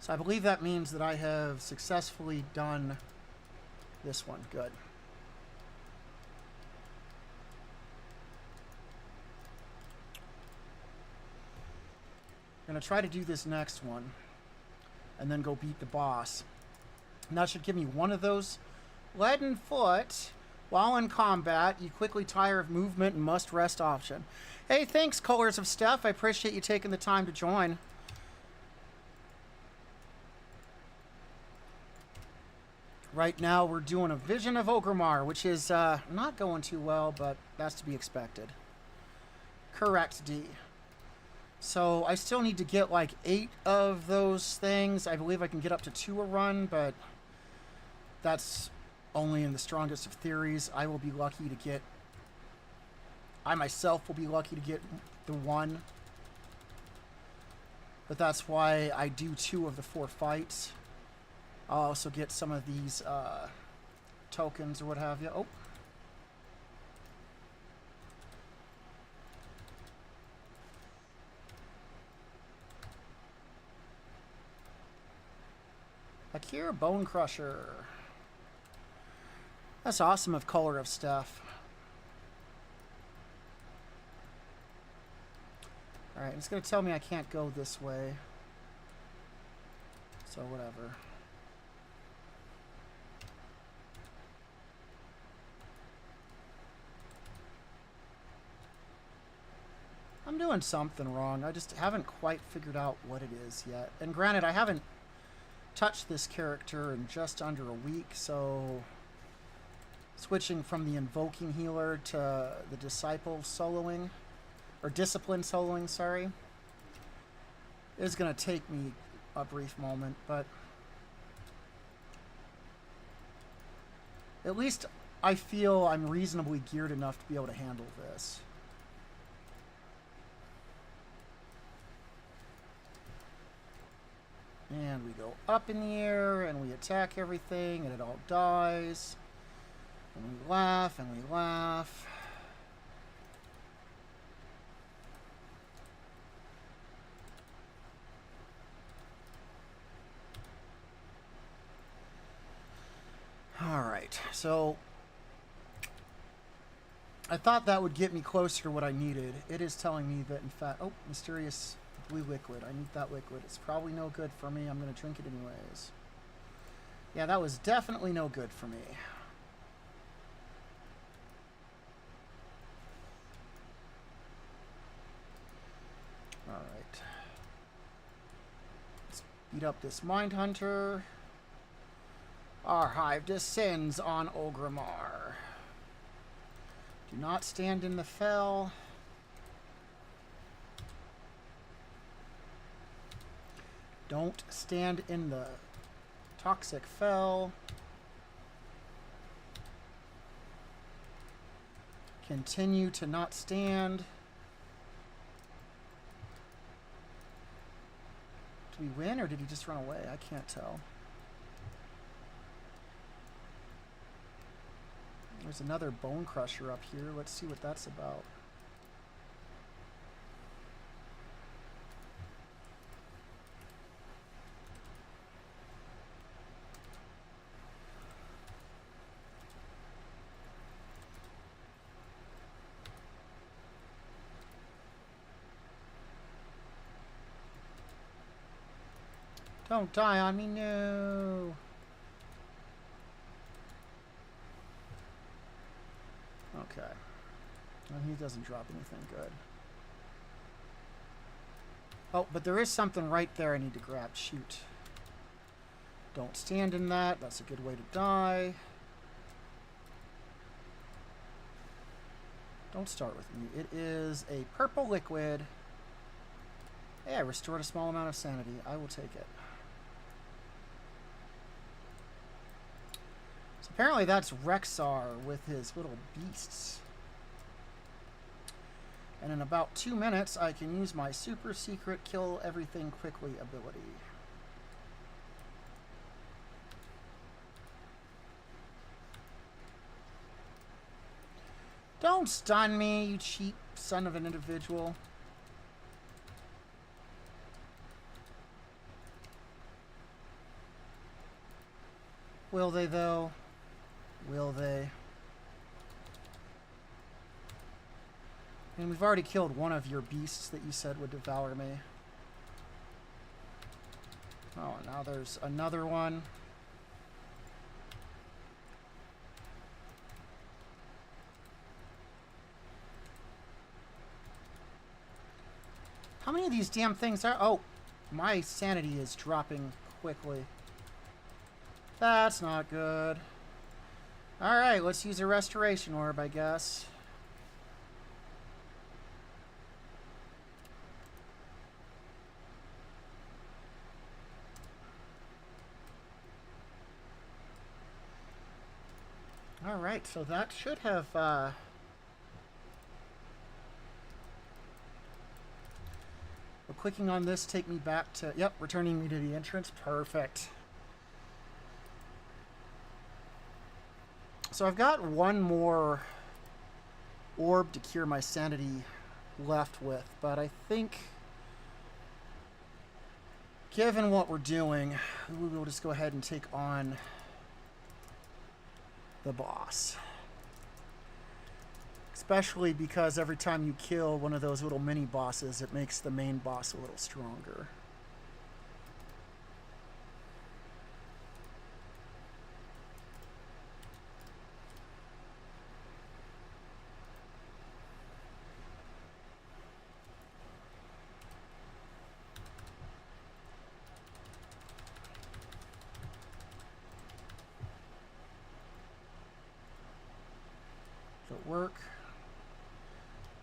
So I believe that means that I have successfully done this one. Good. I'm going to try to do this next one and then go beat the boss. And that should give me one of those. Leaden foot. While in combat, you quickly tire of movement and must rest option. Hey, thanks, Colors of Steph. I appreciate you taking the time to join. Right now, we're doing a Vision of Orgrimmar, which is not going too well, but that's to be expected. Correct, D. So I still need to get like 8 of those things. I believe I can get up to 2 a run, but that's only in the strongest of theories. I will be lucky to get... I myself will be lucky to get the 1. But that's why I do 2 of the 4 fights. I'll also get some of these tokens or what have you. Oh. Akira Bone Crusher. That's awesome of Color of Stuff. Alright, it's going to tell me I can't go this way. So whatever. I'm doing something wrong. I just haven't quite figured out what it is yet. And granted, I haven't touched this character in just under a week, so switching from the invoking healer to the disciple soloing, or discipline soloing, sorry, is going to take me a brief moment, but at least I feel I'm reasonably geared enough to be able to handle this. And we go up in the air, and we attack everything, and it all dies. And we laugh, and we laugh. Alright, so I thought that would get me closer to what I needed. It is telling me that, in fact... Oh, mysterious blue liquid. I need that liquid. It's probably no good for me. I'm going to drink it anyways. Yeah, that was definitely no good for me. Alright. Let's beat up this Mind Hunter. Our hive descends on Ogrimmar. Do not stand in the fell. Don't stand in the toxic fell. Continue to not stand. Did we win or did he just run away? I can't tell. There's another Bone Crusher up here. Let's see what that's about. Don't die on me, no. Okay. Well, he doesn't drop anything good. Oh, but there is something right there I need to grab. Shoot. Don't stand in that. That's a good way to die. Don't start with me. It is a purple liquid. Hey, I restored a small amount of sanity. I will take it. So apparently that's Rexar with his little beasts. And in about 2 minutes, I can use my super secret kill everything quickly ability. Don't stun me, you cheap son of an individual. Will they, though? Will they? I mean, we've already killed one of your beasts that you said would devour me. Oh, now there's another one. How many of these damn things are... Oh, my sanity is dropping quickly. That's not good. Alright, let's use a restoration orb, I guess. Alright, so that should have... clicking on this take me back to... Yep, returning me to the entrance. Perfect. So I've got one more orb to cure my sanity left with, but I think, given what we're doing, we'll just go ahead and take on the boss. Especially because every time you kill one of those little mini bosses, it makes the main boss a little stronger. Does it work?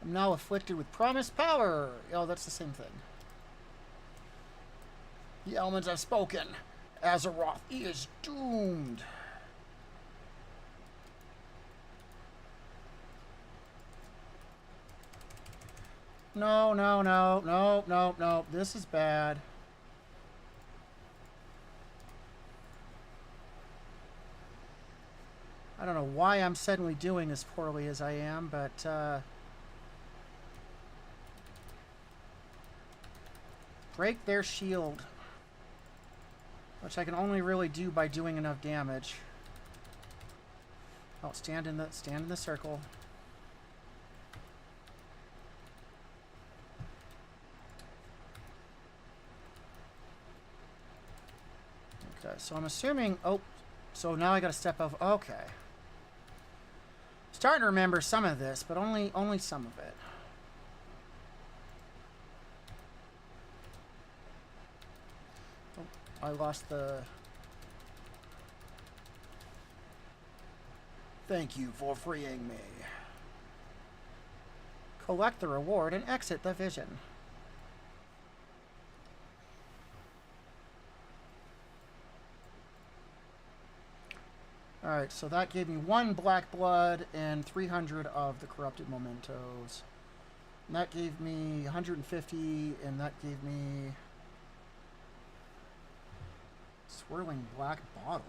I'm now afflicted with promised power. Oh, that's the same thing. The elements have spoken. Azeroth is doomed. No, no, no, no, no, no. This is bad. I don't know why I'm suddenly doing as poorly as I am, but break their shield, which I can only really do by doing enough damage. Oh, stand in the circle. Okay, so I'm assuming. Oh, so now I got to step up. Okay. Starting to remember some of this, but only some of it. Oh, I lost the... Thank you for freeing me. Collect the reward and exit the vision. Alright, so that gave me 1 black blood and 300 of the corrupted mementos. And that gave me 150, and that gave me... swirling black bottle.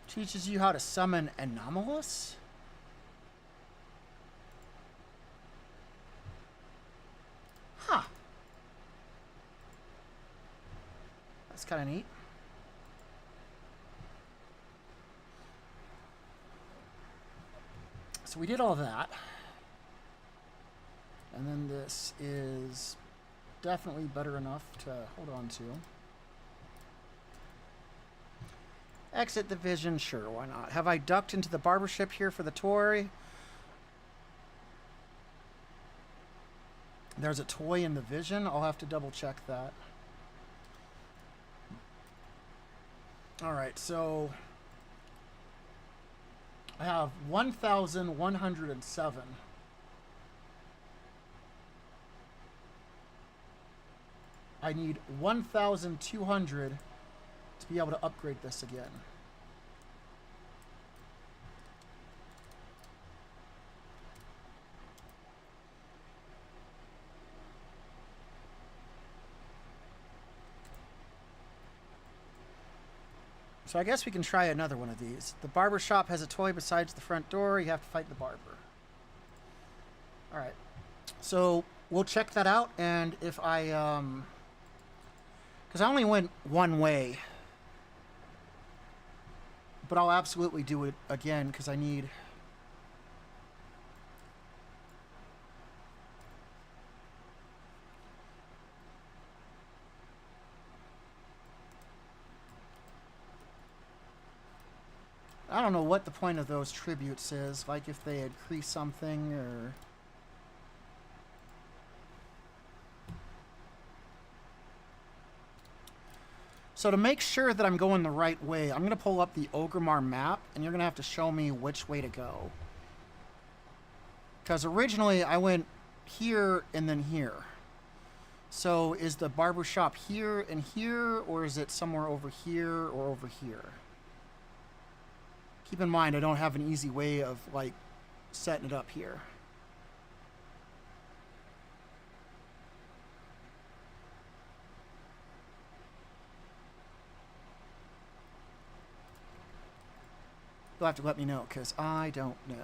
Teaches you how to summon anomalous? Huh. That's kind of neat. So we did all that. And then this is definitely better enough to hold on to. Exit the vision, sure, why not? Have I ducked into the barbershop here for the toy? There's a toy in the vision. I'll have to double check that. Alright, so I have 1,107. I need 1,200 to be able to upgrade this again. So I guess we can try another one of these. The barber shop has a toy besides the front door. You have to fight the barber. Alright. So we'll check that out, and if I... because I only went one way. But I'll absolutely do it again, because I need... I don't know what the point of those tributes is, like if they increase something or... So to make sure that I'm going the right way, I'm going to pull up the Orgrimmar map, and you're going to have to show me which way to go. Because originally I went here and then here. So is the barbershop here and here, or is it somewhere over here or over here? Keep in mind, I don't have an easy way of, like, setting it up here. You'll have to let me know, because I don't know.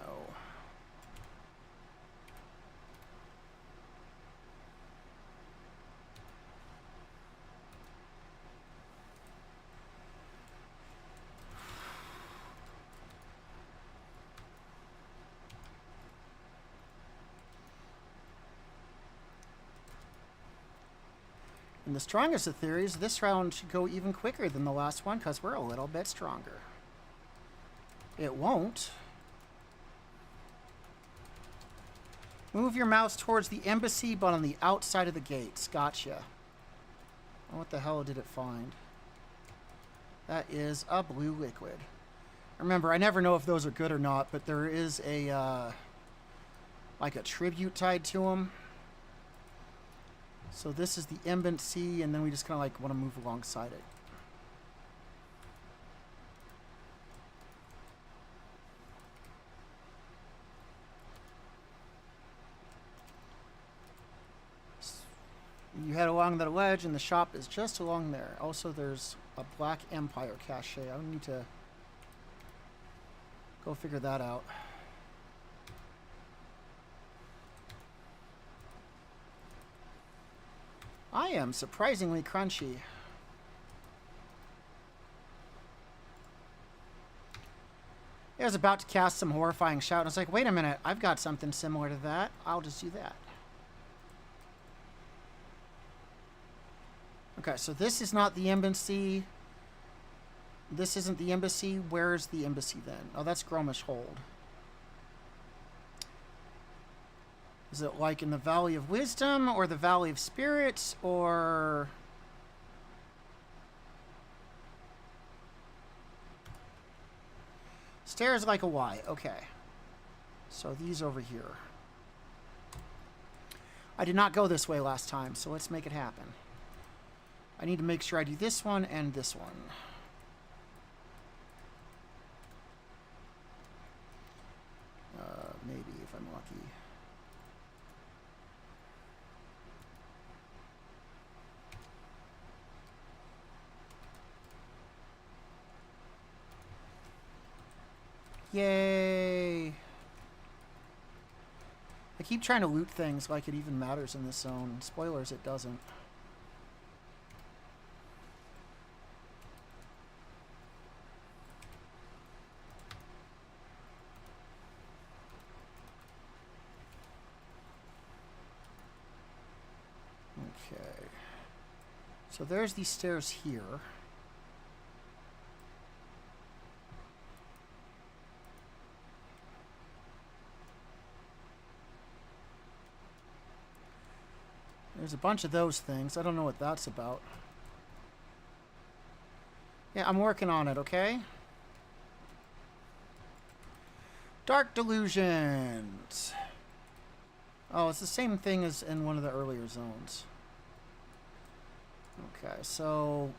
And the strongest of theories, this round should go even quicker than the last one because we're a little bit stronger. It won't. Move your mouse towards the embassy, but on the outside of the gates. Gotcha. Oh, what the hell did it find? That is a blue liquid. Remember, I never know if those are good or not, but there is a, like a tribute tied to them. So this is the embassy, and then we just kind of like want to move alongside it. You head along that ledge, and the shop is just along there. Also, there's a Black Empire cache. I need to go figure that out. I am surprisingly crunchy. I was about to cast some horrifying shout, and I was like, wait a minute, I've got something similar to that. I'll just do that. Okay, so this is not the embassy. This isn't the embassy. Where's the embassy then? Oh, that's Gromish Hold. Is it like in the Valley of Wisdom or the Valley of Spirits or... Stairs like a Y. Okay. So these over here. I did not go this way last time, so let's make it happen. I need to make sure I do this one and this one. Maybe if I'm lucky. Yay! I keep trying to loot things like it even matters in this zone. Spoilers, it doesn't. Okay. So there's these stairs here. There's a bunch of those things. I don't know what that's about. Yeah, I'm working on it, okay? Dark Delusions. Oh, it's the same thing as in one of the earlier zones. Okay, so...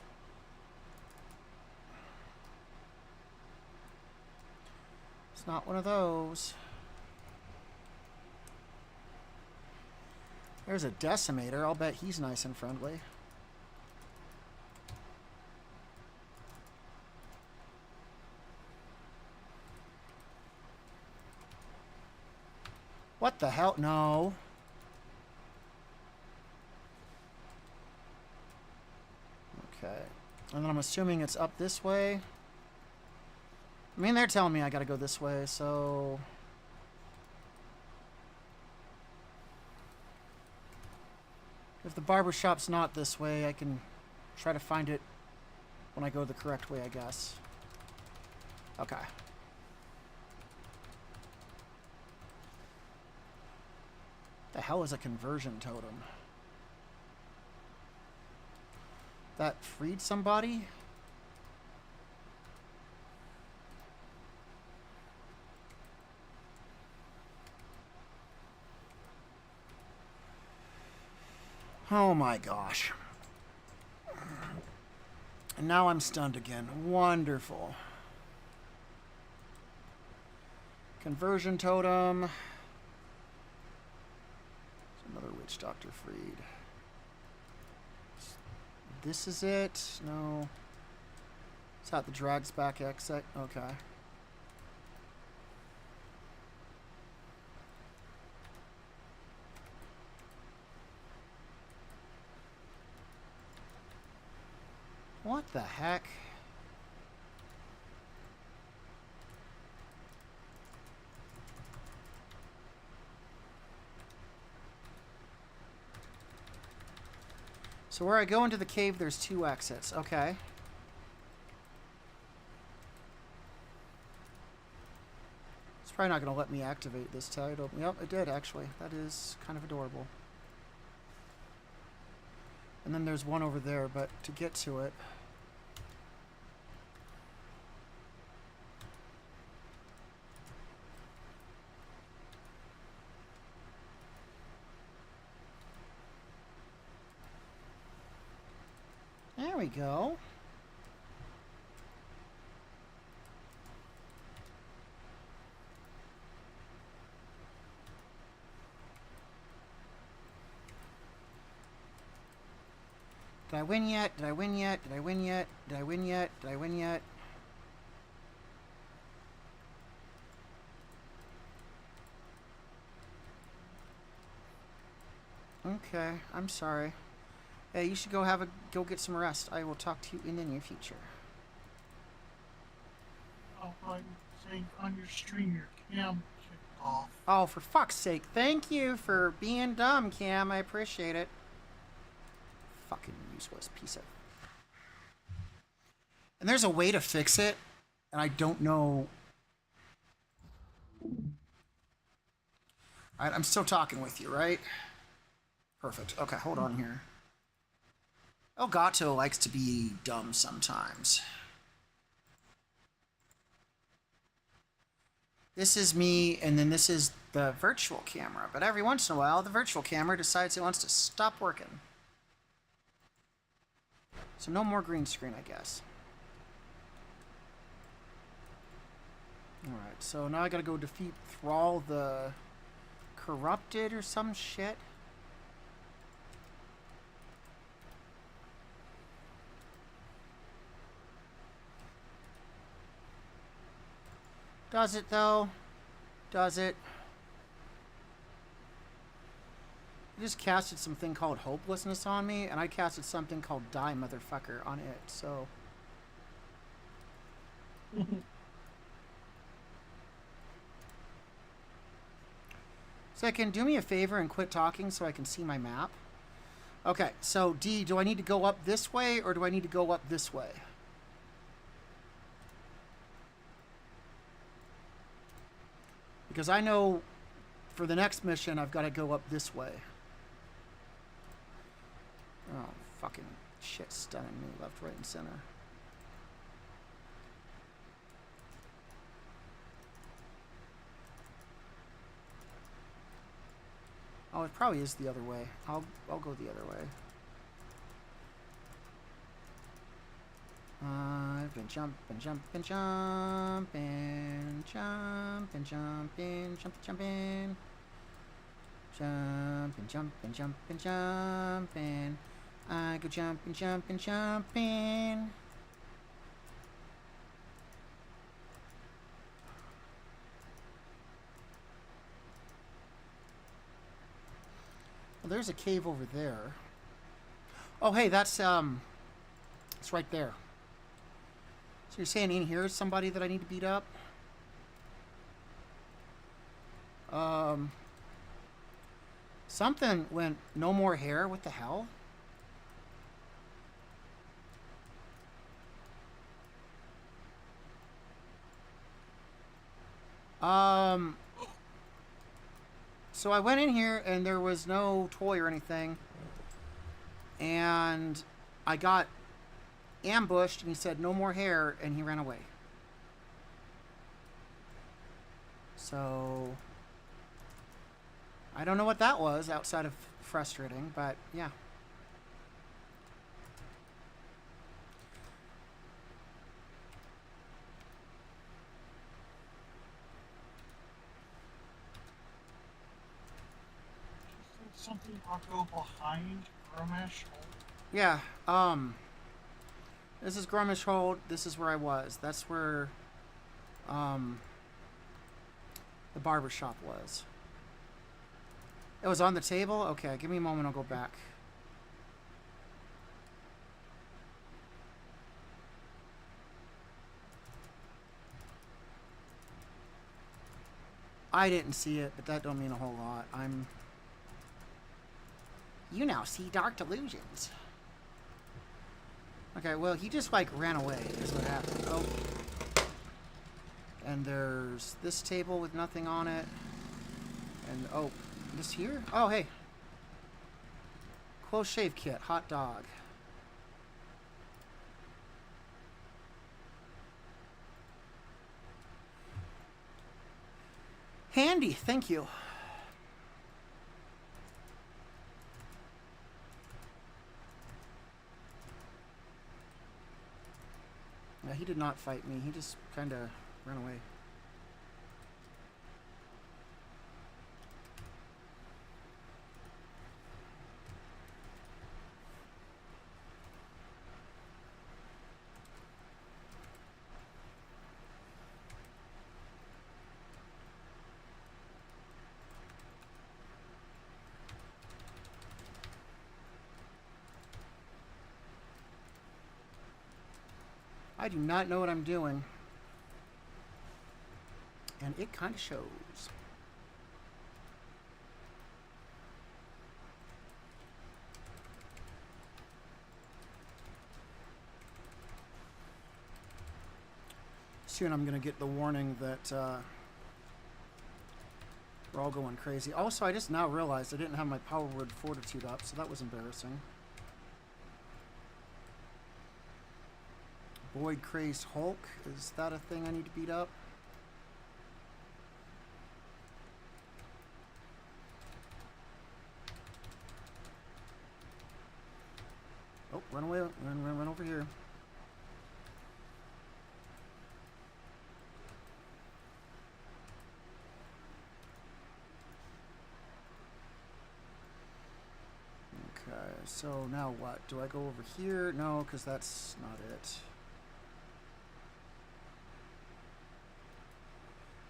It's not one of those. There's a Decimator. I'll bet he's nice and friendly. What the hell? No. Okay. And then I'm assuming it's up this way. I mean, they're telling me I gotta go this way, so... If the barbershop's not this way, I can try to find it when I go the correct way, I guess. Okay. The hell is a conversion totem? That freed somebody? Oh my gosh. And now I'm stunned again. Wonderful. Conversion totem. There's another witch doctor freed. This is it? No. Is that the drags back exit? Okay. What the heck? So where I go into the cave, there's 2 exits. Okay. It's probably not going to let me activate this title. Yep, it did, actually. That is kind of adorable. And then there's one over there, but to get to it... There we go. Did I win yet? Did I win yet? Did I win yet? Did I win yet? Did I win yet? Okay, I'm sorry. Hey, you should go get some rest. I will talk to you in the near future. Oh, I'm saying on your stream your cam kicked off. Oh, for fuck's sake. Thank you for being dumb, Cam. I appreciate it. Fucking useless piece of... And there's a way to fix it, and I don't know... Alright, I'm still talking with you, right? Perfect. Okay, hold on here. Elgato likes to be dumb sometimes. This is me, and then this is the virtual camera. But every once in a while, the virtual camera decides it wants to stop working. So no more green screen, I guess. Alright, so now I gotta go defeat Thrall the Corrupted or some shit. Does it, though? Does it? I just casted something called Hopelessness on me, and I casted something called Die Motherfucker on it, so... Second, do me a favor and quit talking so I can see my map. Okay, so D, do I need to go up this way, or do I need to go up this way? Because I know for the next mission, I've got to go up this way. Oh, fucking shit, stunning me left, right, and center. Oh, it probably is the other way. I'll go the other way. I've been jumping, jumping, jumping, jumping, jumping, jumping, jumping, jumping, jumping, jumping, jumping. I go jumping, jumping, jumping. Well, there's a cave over there. Oh, hey, that's it's right there. So you're saying in here is somebody that I need to beat up? Something went no more hair. What the hell? So I went in here and there was no toy or anything. And I got ambushed and he said no more hair and he ran away. So I don't know what that was outside of frustrating, but yeah. something, I'll go behind Gromesh. Yeah, this is Grummish Hold. This is where I was. That's where, the barber shop was. It was on the table? Okay, give me a moment, I'll go back. I didn't see it, but that don't mean a whole lot. You now see dark delusions. Okay, well, he just, like, ran away, is what happened. Oh. And there's this table with nothing on it. And, oh, this here? Oh, hey. Close shave kit, hot dog. Handy, thank you. Yeah, he did not fight me. He just kind of ran away. I do not know what I'm doing. And it kind of shows. Soon I'm going to get the warning that we're all going crazy. Also, I just now realized I didn't have my power word fortitude up, so that was embarrassing. Void Crazed Hulk. Is that a thing I need to beat up? Oh, run away. Run over here. Okay, so now what? Do I go over here? No, because that's not it.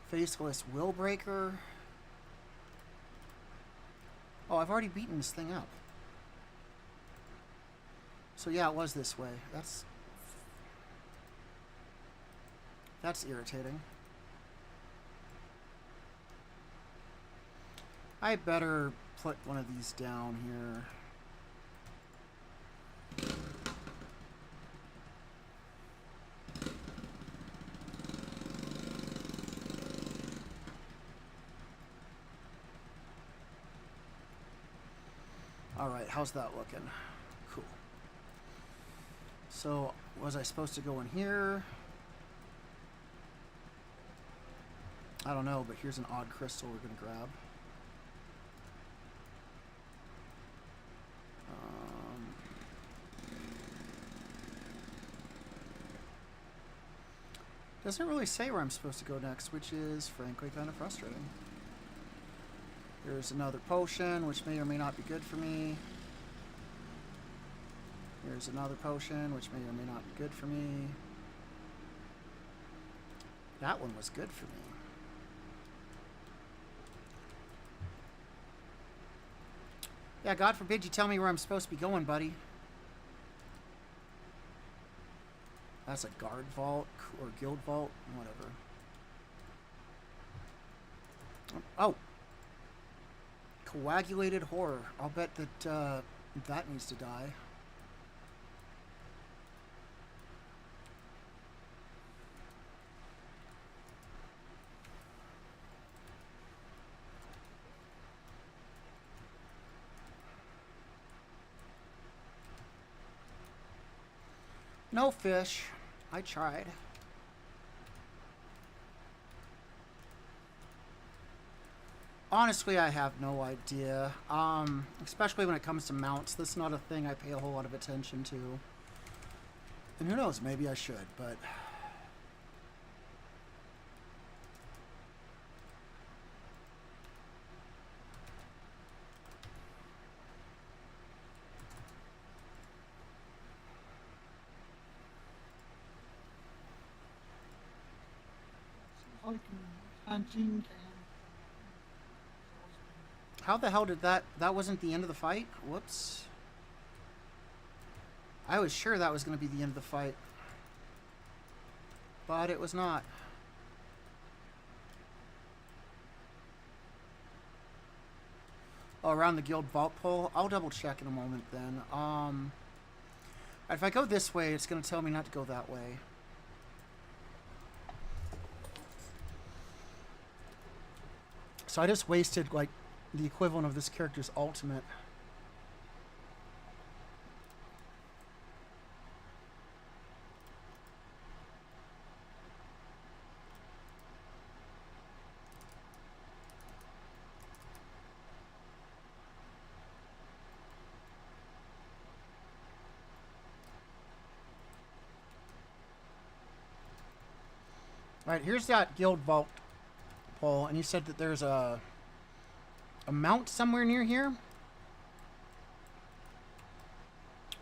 Faceless Willbreaker. Oh, I've already beaten this thing up. So yeah, it was this way. That's irritating. I better put one of these down here. Alright, how's that looking? Cool. So, was I supposed to go in here? I don't know, but here's an odd crystal we're going to grab. Doesn't really say where I'm supposed to go next, which is frankly kind of frustrating. There's another potion, which may or may not be good for me. Here's another potion, which may or may not be good for me. That one was good for me. Yeah, God forbid you tell me where I'm supposed to be going, buddy. That's a guard vault or guild vault, whatever. Oh! Coagulated horror. I'll bet that that needs to die. No fish. I tried. Honestly, I have no idea. Especially when it comes to mounts. This is not a thing I pay a whole lot of attention to. And who knows, maybe I should, but... like hunting and How the hell did that... That wasn't the end of the fight? Whoops. I was sure that was going to be the end of the fight. But it was not. Oh, around the guild vault pole? I'll double check in a moment then. If I go this way, it's going to tell me not to go that way. So I just wasted, like, the equivalent of this character's ultimate. Alright, here's that guild vault pole, and you said that there's a mount somewhere near here?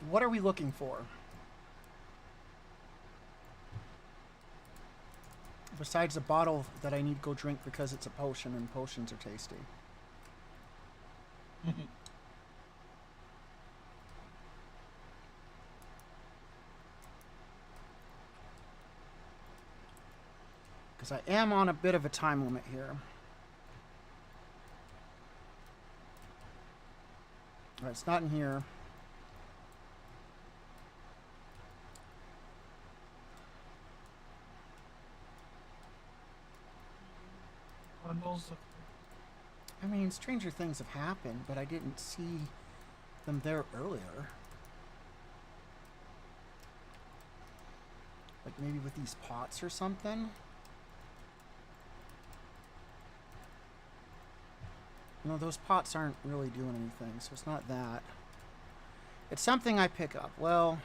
What are we looking for? Besides a bottle that I need to go drink because it's a potion, and potions are tasty. Because I am on a bit of a time limit here. Alright, it's not in here. bundles of. I mean, stranger things have happened, but I didn't see them there earlier. Like maybe with these pots or something? No, those pots aren't really doing anything, so it's not that. It's something I pick up. Well,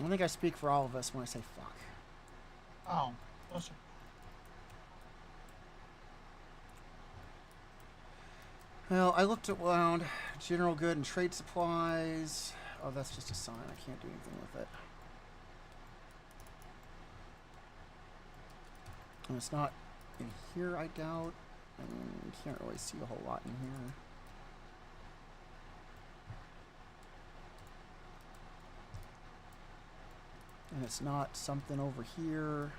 I think I speak for all of us when I say fuck. Oh, those are. Well, I looked around. General good and trade supplies. Oh, that's just a sign. I can't do anything with it. And it's not in here, I doubt. I mean, you can't really see a whole lot in here. And it's not something over here.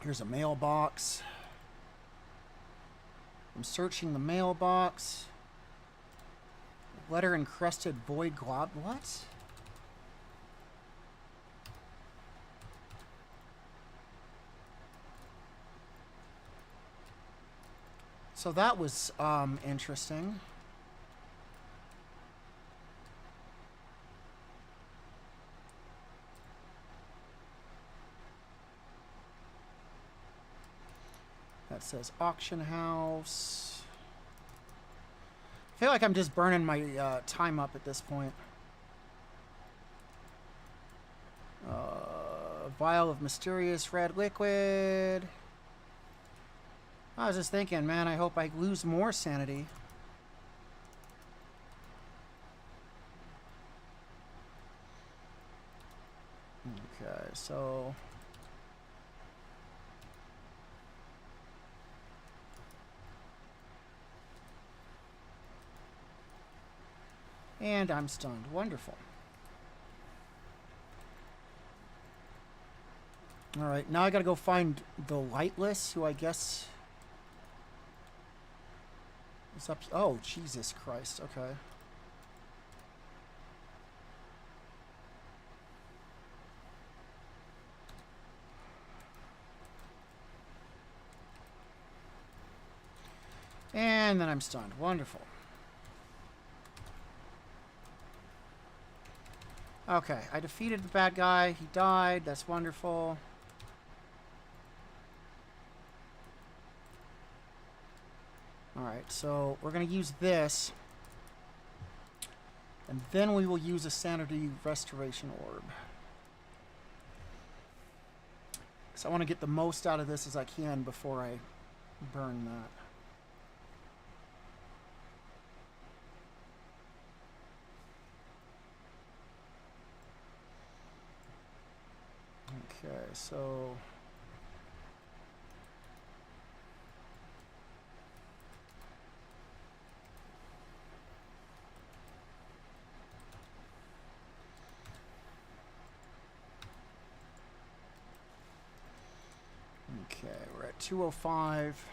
Here's a mailbox. I'm searching the mailbox. Letter encrusted void glob. What? So that was interesting. That says auction house. I feel like I'm just burning my time up at this point. Vial of mysterious red liquid. I was just thinking, man, I hope I lose more sanity. Okay, so... And I'm stunned. Wonderful. Alright, now I gotta go find the Lightless, who I guess... is up... Oh, Jesus Christ. Okay. And then I'm stunned. Wonderful. Okay, I defeated the bad guy. He died. That's wonderful. Alright, so we're going to use this. And then we will use a sanity restoration orb. Because I want to get the most out of this as I can before I burn that. so... Okay, we're at 205.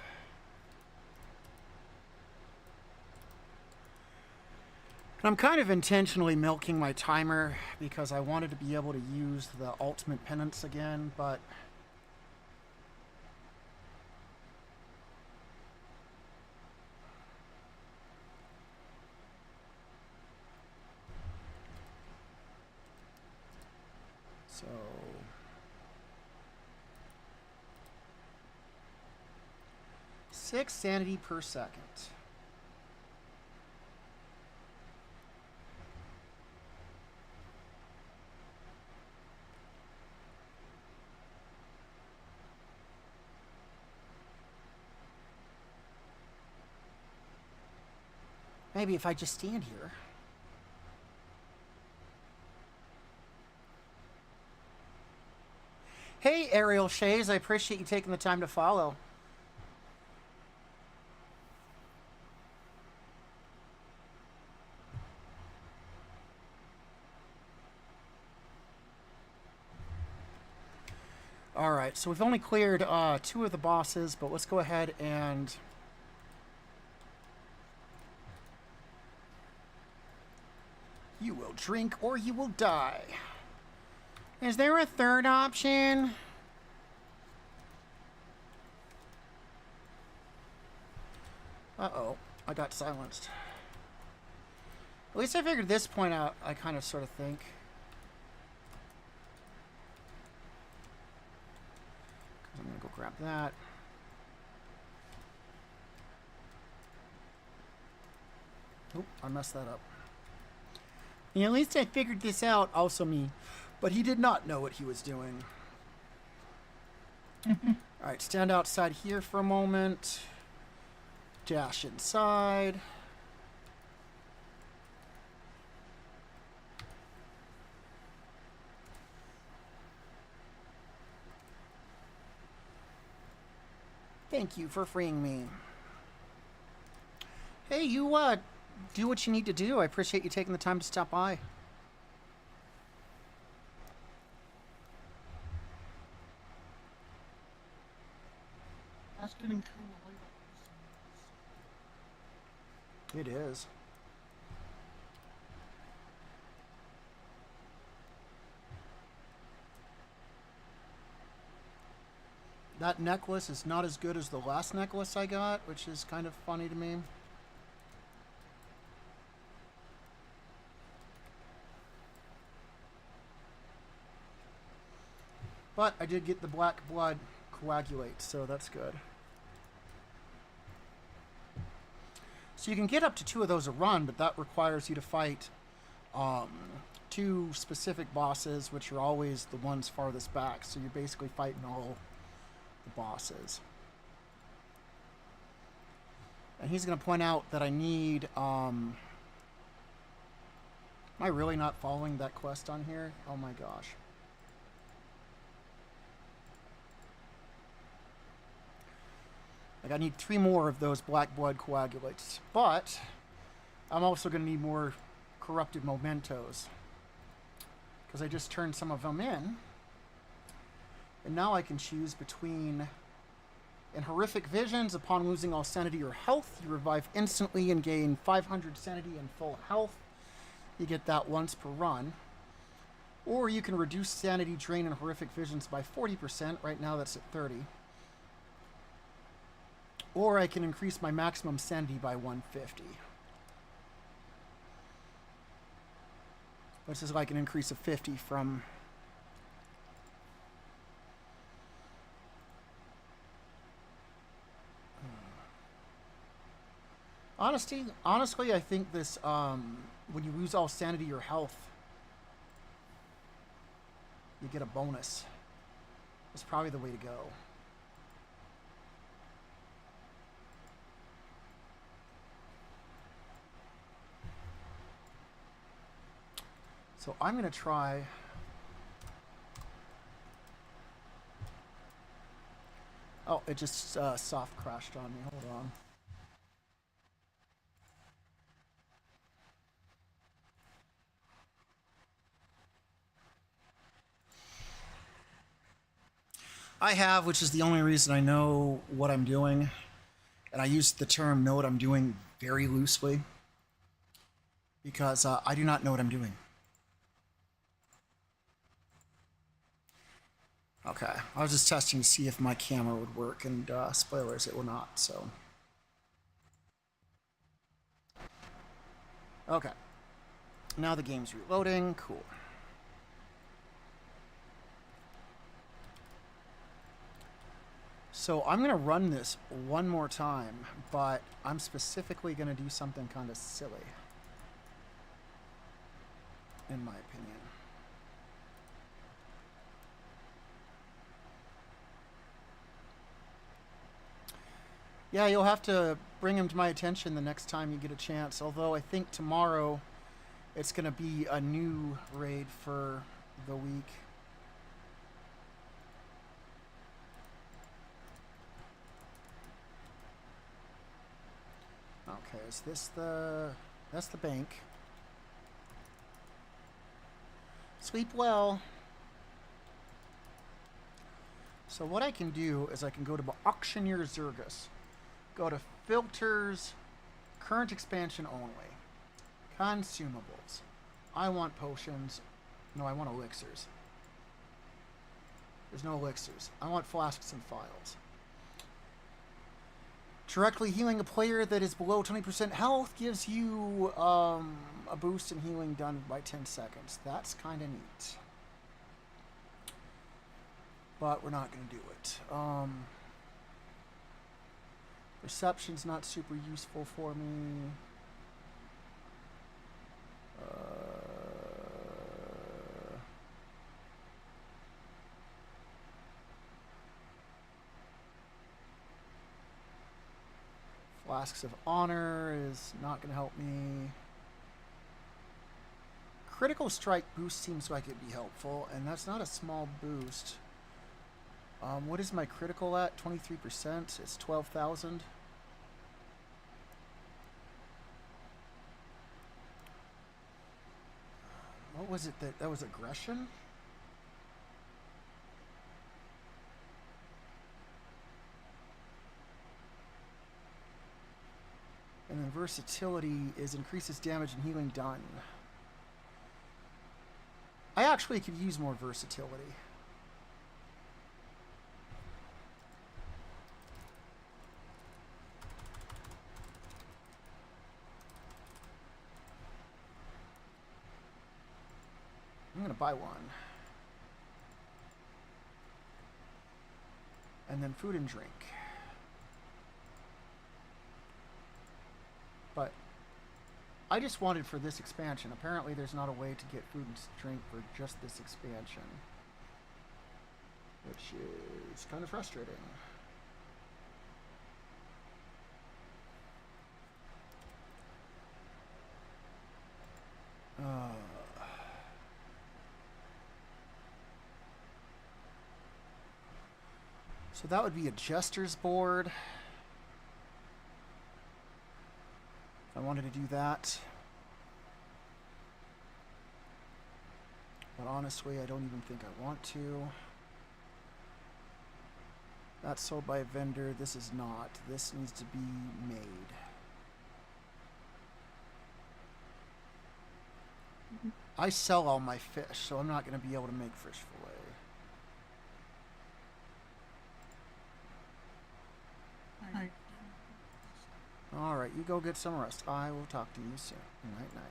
And I'm kind of intentionally milking my timer because I wanted to be able to use the ultimate penance again, but... So... 6 sanity per second. Maybe if I just stand here. Hey, Ariel Shays, I appreciate you taking the time to follow. Alright, so we've only cleared 2 of the bosses, but let's go ahead and... You will drink or you will die. Is there a third option? Uh-oh, I got silenced. At least I figured this point out, I kind of sort of think. I'm gonna go grab that. Oh, I messed that up. Yeah, at least I figured this out, also me. But he did not know what he was doing. Alright, stand outside here for a moment. Dash inside. Thank you for freeing me. Hey, you, do what you need to do. I appreciate you taking the time to stop by. That's getting kind of late. It is. That necklace is not as good as the last necklace I got, which is kind of funny to me. But I did get the black blood coagulate, so that's good. So you can get up to 2 of those a run, but that requires you to fight 2 specific bosses, which are always the ones farthest back. So you're basically fighting all the bosses. And he's going to point out that I need... am I really not following that quest on here? Oh my gosh. Like, I need 3 more of those black blood coagulates. But I'm also going to need more corrupted mementos. Because I just turned some of them in. And now I can choose between... In horrific visions, upon losing all sanity or health, you revive instantly and gain 500 sanity and full health. You get that once per run. Or you can reduce sanity drain in horrific visions by 40%. Right now that's at 30. Or I can increase my maximum sanity by 150. Which is like an increase of 50 from... Honestly, I think this, when you lose all sanity or health, you get a bonus. That's probably the way to go. So I'm going to try Oh, it just soft crashed on me. Hold on. I have, which is the only reason I know what I'm doing. And I use the term know what I'm doing very loosely because I do not know what I'm doing. Okay, I was just testing to see if my camera would work, and spoilers, it will not, so. Okay. Now the game's reloading. Cool. So I'm going to run this one more time, but I'm specifically going to do something kind of silly, in my opinion. Yeah, you'll have to bring him to my attention the next time you get a chance, although I think tomorrow it's going to be a new raid for the week. Okay, is this the... That's the bank. Sleep well. So what I can do is I can go to Auctioneer Zergus. Go to Filters, Current Expansion Only. Consumables. I want potions. No, I want elixirs. There's no elixirs. I want flasks and files. Directly healing a player that is below 20% health gives you a boost in healing done by 10 seconds. That's kind of neat. But we're not going to do it. Perception's not super useful for me. Flasks of Honor is not going to help me. Critical Strike boost seems like it'd be helpful, and that's not a small boost. What is my critical at? 23%? It's 12,000. What was it that was aggression? And then versatility is increases damage and healing done. I actually could use more versatility. I'm going to buy one. And then food and drink. But I just wanted for this expansion. Apparently there's not a way to get food and drink for just this expansion. Which is kind of frustrating. So that would be a jester's board. If I wanted to do that. But honestly, I don't even think I want to. That's sold by a vendor. This is not. This needs to be made. I sell all my fish, so I'm not going to be able to make fish fillet. Alright, you go get some rest. I will talk to you soon. Night, night.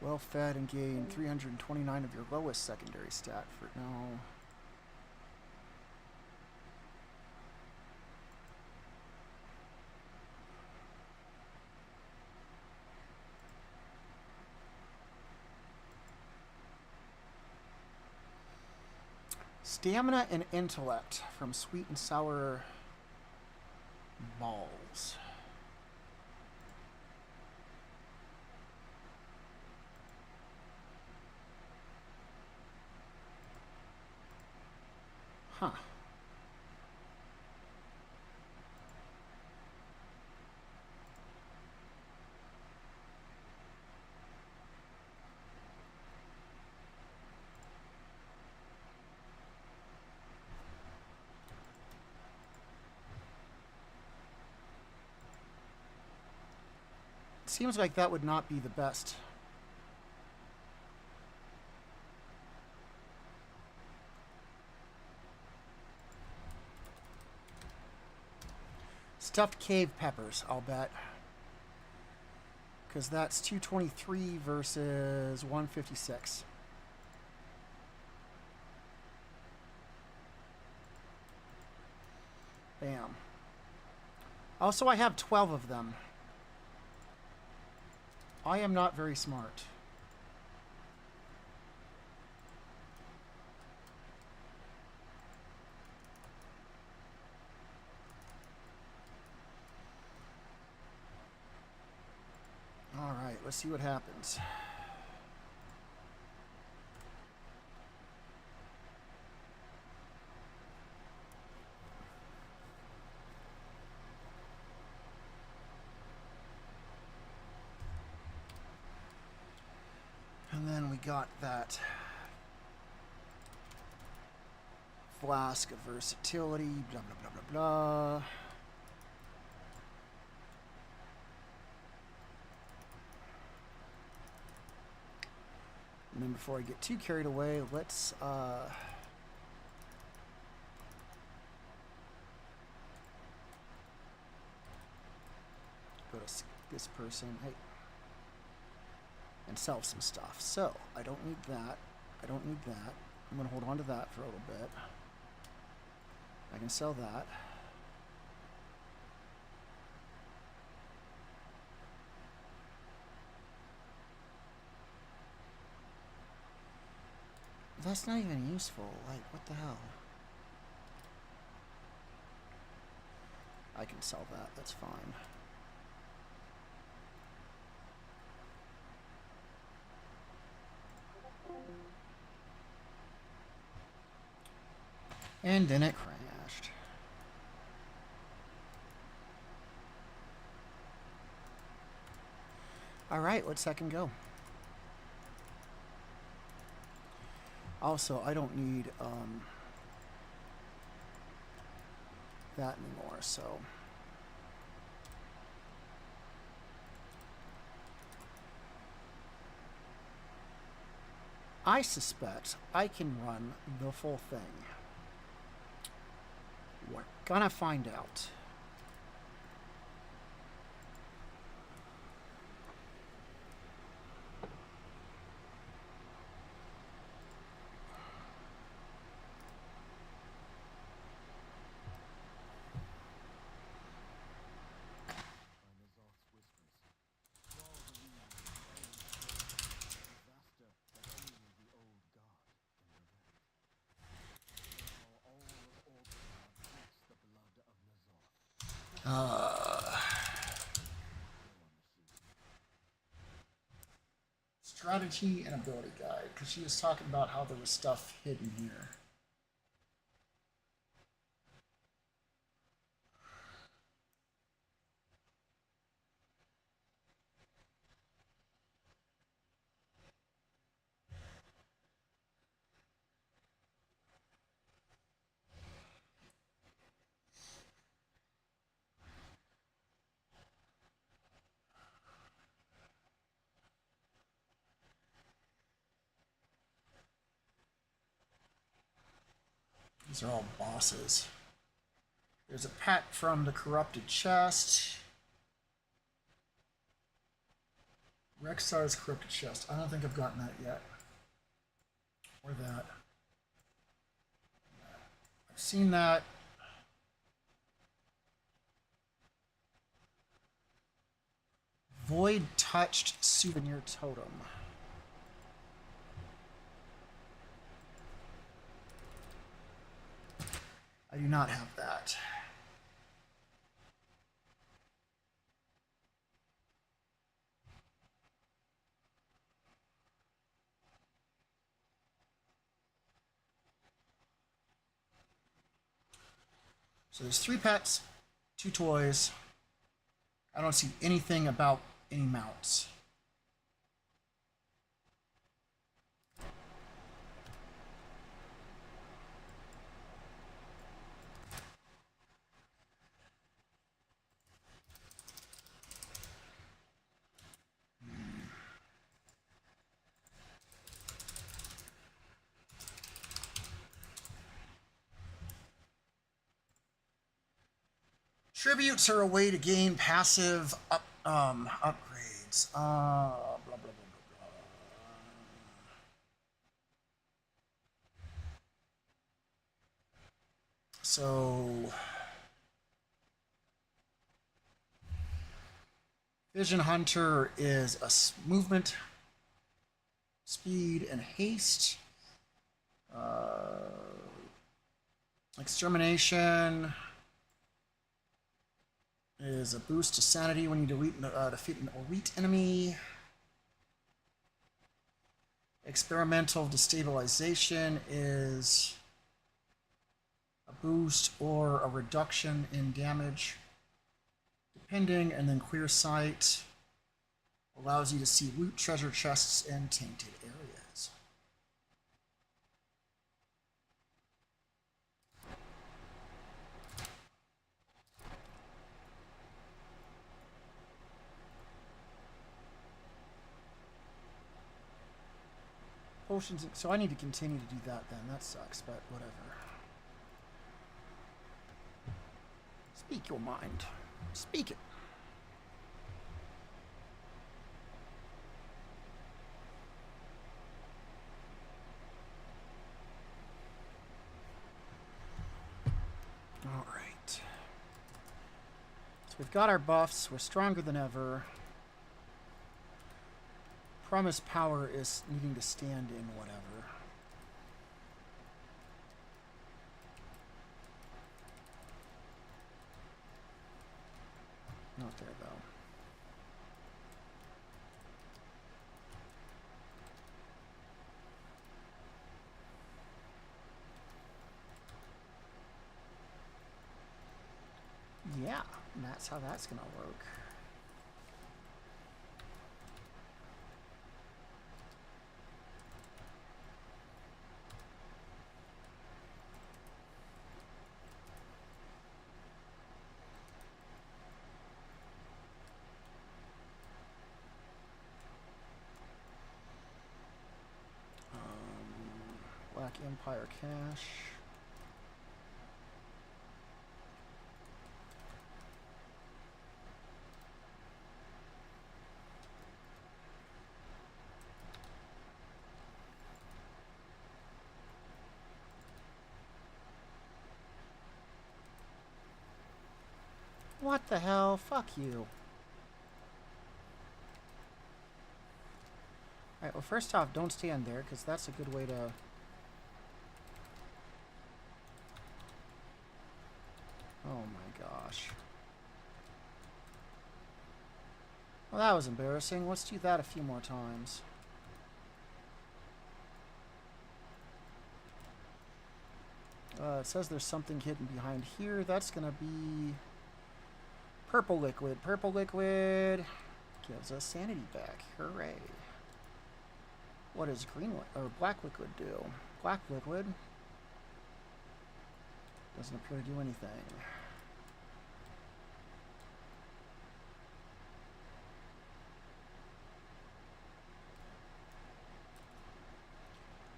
Well fed and gain 329 of your lowest secondary stat for no. Stamina and intellect from sweet and sour balls. Huh. Seems like that would not be the best. Stuffed cave peppers, I'll bet. Because that's 223 versus 156. Bam. Also, I have 12 of them. I am not very smart. All right, let's see what happens. And then we got that flask of versatility, blah, blah, blah, blah, blah. And then before I get too carried away, let's go to this person, hey, and sell some stuff. So I don't need that. I don't need that. I'm going to hold on to that for a little bit. I can sell that. That's not even useful. Like, what the hell? I can sell that. That's fine. And then it crashed. Alright, let's second go. Also, I don't need that anymore, so... I suspect I can run the full thing. We're gonna find out. Strategy and ability guide, because she was talking about how there was stuff hidden here. These are all bosses. There's a pet from the corrupted chest. Rexar's corrupted chest. I don't think I've gotten that yet. Or that. I've seen that. Void touched souvenir totem. I do not have that. So there's 3 pets, 2 toys. I don't see anything about any mounts. Tributes are a way to gain passive upgrades. Blah, blah, blah, blah, blah. So, Vision Hunter is a movement, speed, and haste. Extermination is a boost to sanity when you defeat an elite enemy. Experimental destabilization is a boost or a reduction in damage, depending, and then Clear Sight allows you to see loot, treasure chests, and tainted areas. Potions, so I need to continue to do that then. That sucks, but whatever. Speak your mind. Speak it. All right. So we've got our buffs. We're stronger than ever. Promise power is needing to stand in whatever. Not there though. Yeah, and that's how that's gonna work. Black Empire cash. What the hell? Fuck you. Alright, well first off, don't stand there, because that's a good way to... Oh my gosh. Well, that was embarrassing. Let's do that a few more times. It says there's something hidden behind here. That's gonna be... Purple liquid. Purple liquid gives us sanity back. Hooray. What does green or black liquid do? Black liquid doesn't appear to do anything.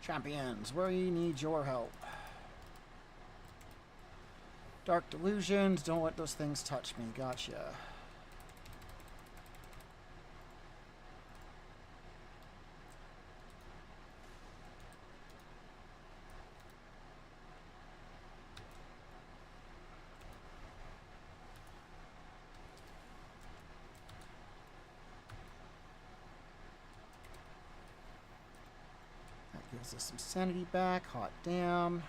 Champions, we need your help. Dark delusions, don't let those things touch me. Gotcha. Gives us some sanity back. Hot damn.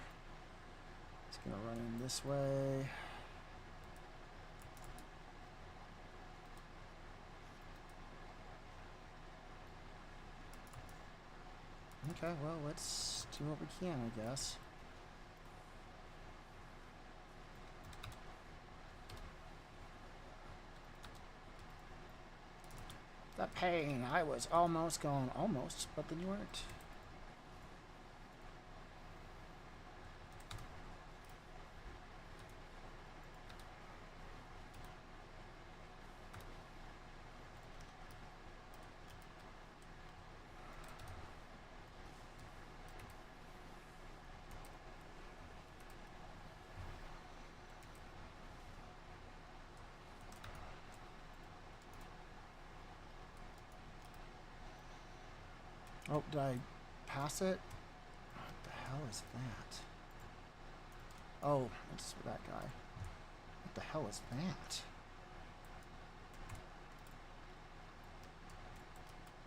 It's gonna run in this way. Okay, well, let's do what we can, I guess. The pain. I was almost gone. Almost, but then you weren't. Oh, did I pass it? What the hell is that? Oh, it's for that guy. What the hell is that?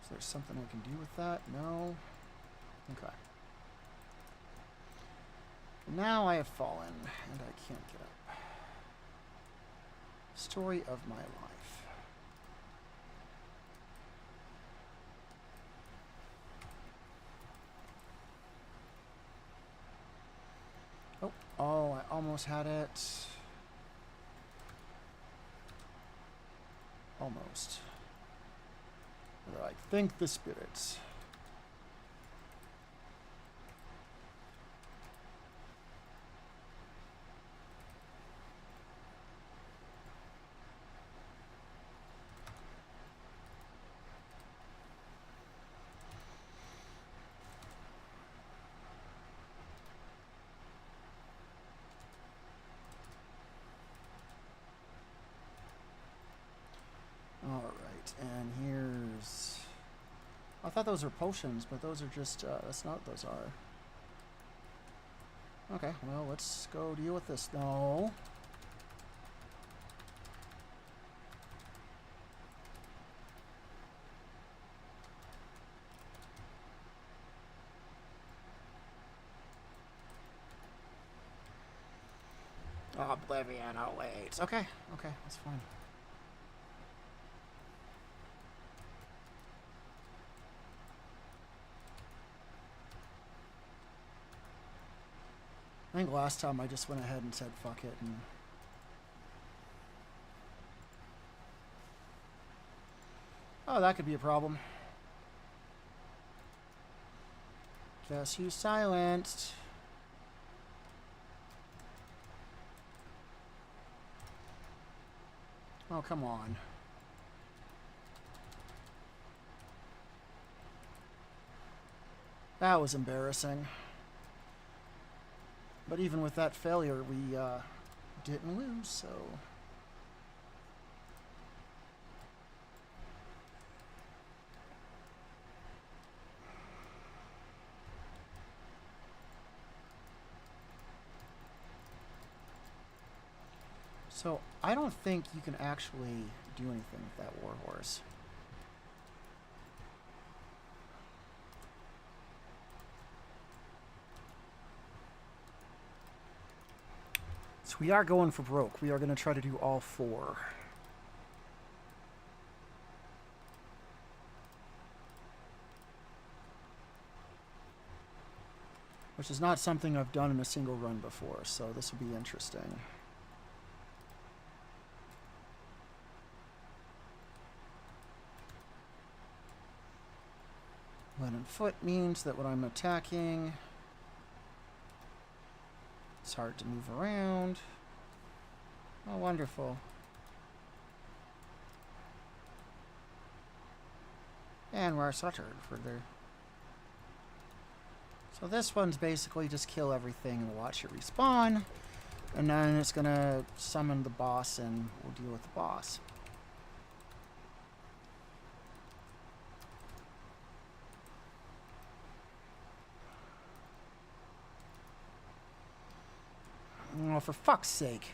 Is there something I can do with that? No. Okay. Now I have fallen, and I can't get up. Story of my life. Oh, I almost had it. Almost. They're like, thank the spirits. Alright, and here's... I thought those were potions, but those are just, that's not what those are. Okay, well, let's go deal with this. No. Oblivion awaits. Okay, okay, that's fine. I think last time I just went ahead and said fuck it and... Oh, that could be a problem. Guess who's silenced? Oh, come on. That was embarrassing. But even with that failure, we didn't lose, so... So, I don't think you can actually do anything with that warhorse. So we are going for broke. We are going to try to do all four. Which is not something I've done in a single run before, so this will be interesting. When on foot means that when I'm attacking, it's hard to move around. Oh, wonderful. And we're centered further. So this one's basically just kill everything and watch it respawn. And then it's gonna summon the boss and we'll deal with the boss. Oh, for fuck's sake.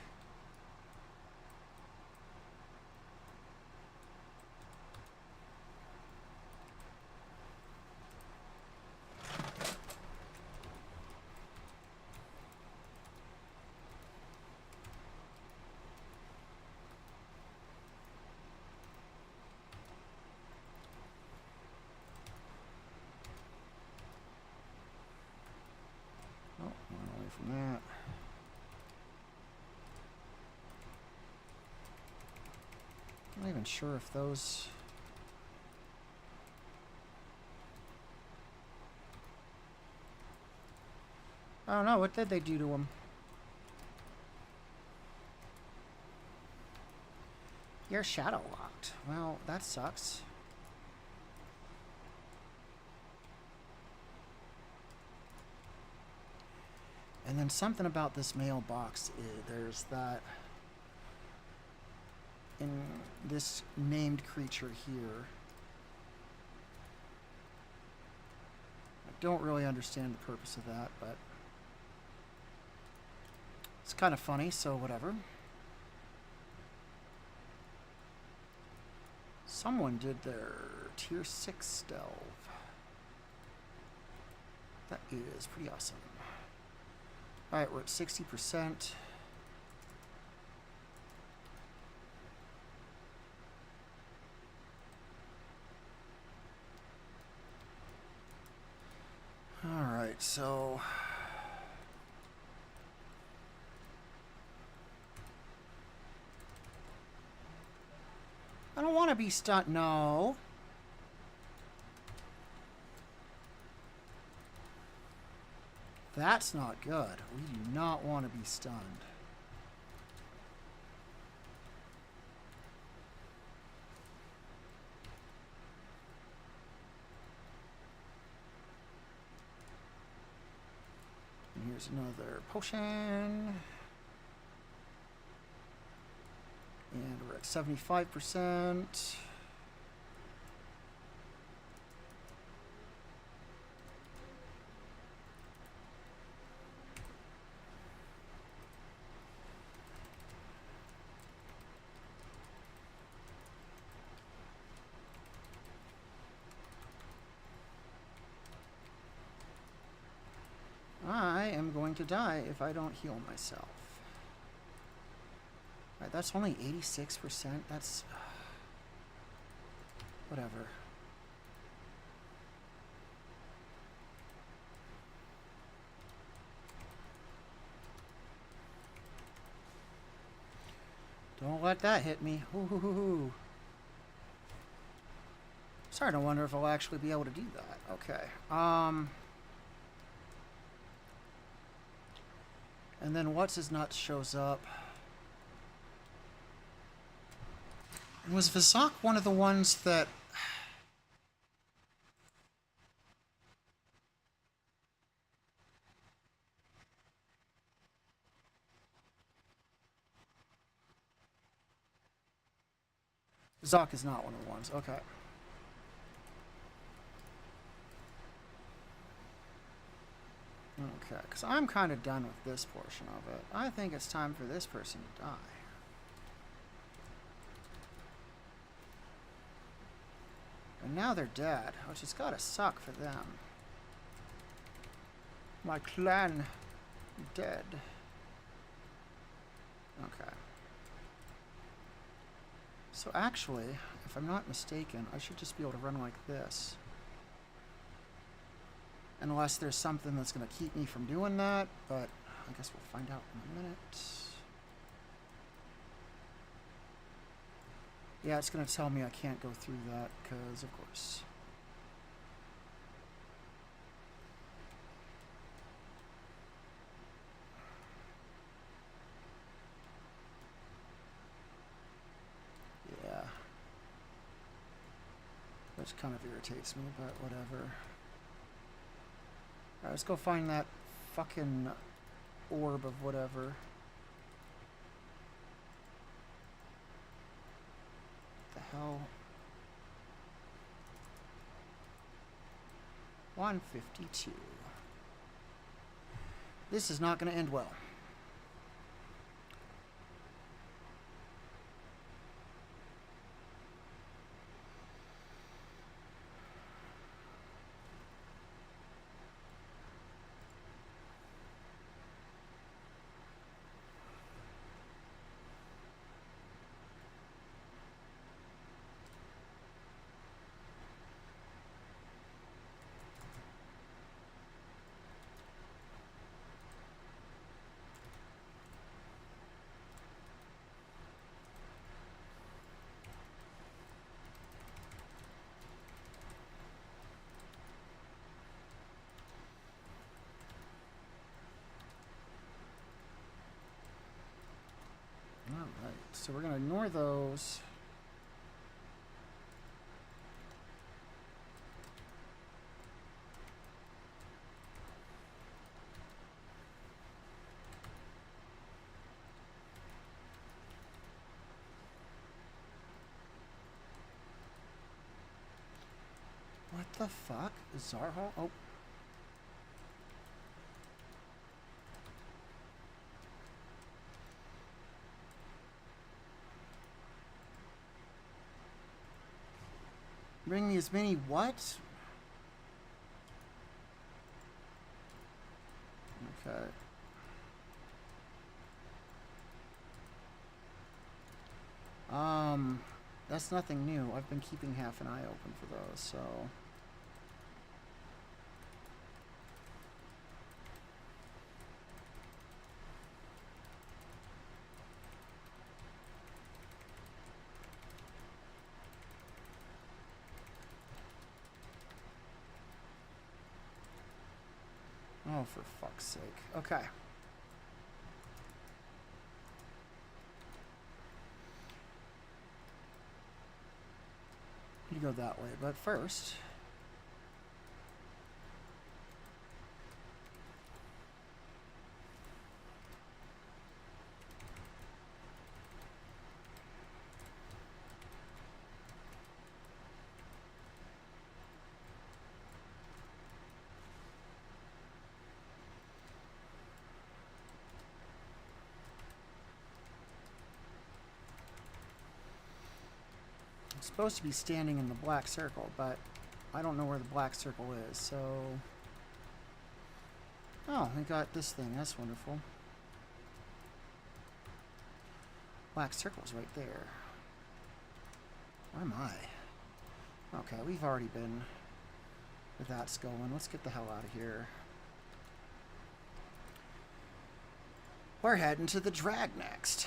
Oh, run away from that. I'm not even sure if those... I don't know. What did they do to him? You're shadow locked. Well, that sucks. And then something about this mailbox. There's that in this named creature here. I don't really understand the purpose of that, but it's kind of funny, so whatever. Someone did their tier 6 delve. That is pretty awesome. Alright, we're at 60%. Alright, so I don't want to be stunned. No. That's not good. We do not want to be stunned. And here's another potion. And we're at 75%. I am going to die if I don't heal myself. Right, that's only 86%. That's whatever. Don't let that hit me. Ooh. Starting to wonder if I'll actually be able to do that. Okay. And then what's his nuts shows up. Was Vizak one of the ones that... Vizak is not one of the ones. Okay. Okay, because I'm kind of done with this portion of it. I think it's time for this person to die. And now they're dead, which has got to suck for them. My clan dead. Okay. So actually, if I'm not mistaken, I should just be able to run like this. Unless there's something that's going to keep me from doing that, but I guess we'll find out in a minute. Yeah, it's going to tell me I can't go through that, because of course. Yeah. Which kind of irritates me, but whatever. Alright, let's go find that fucking orb of whatever. The hell? 152. This is not going to end well. so we're going to ignore those. What the fuck? Zarhal? Oh. Bring me as many what? Okay. That's nothing new. I've been keeping half an eye open for those, so... Oh, for fuck's sake. Okay. You go that way, but first... supposed to be standing in the black circle, but I don't know where the black circle is, so... Oh, we got this thing. That's wonderful. Black circle's right there. Where am I? Okay, we've already been where that's going. Let's get the hell out of here. We're heading to the drag next.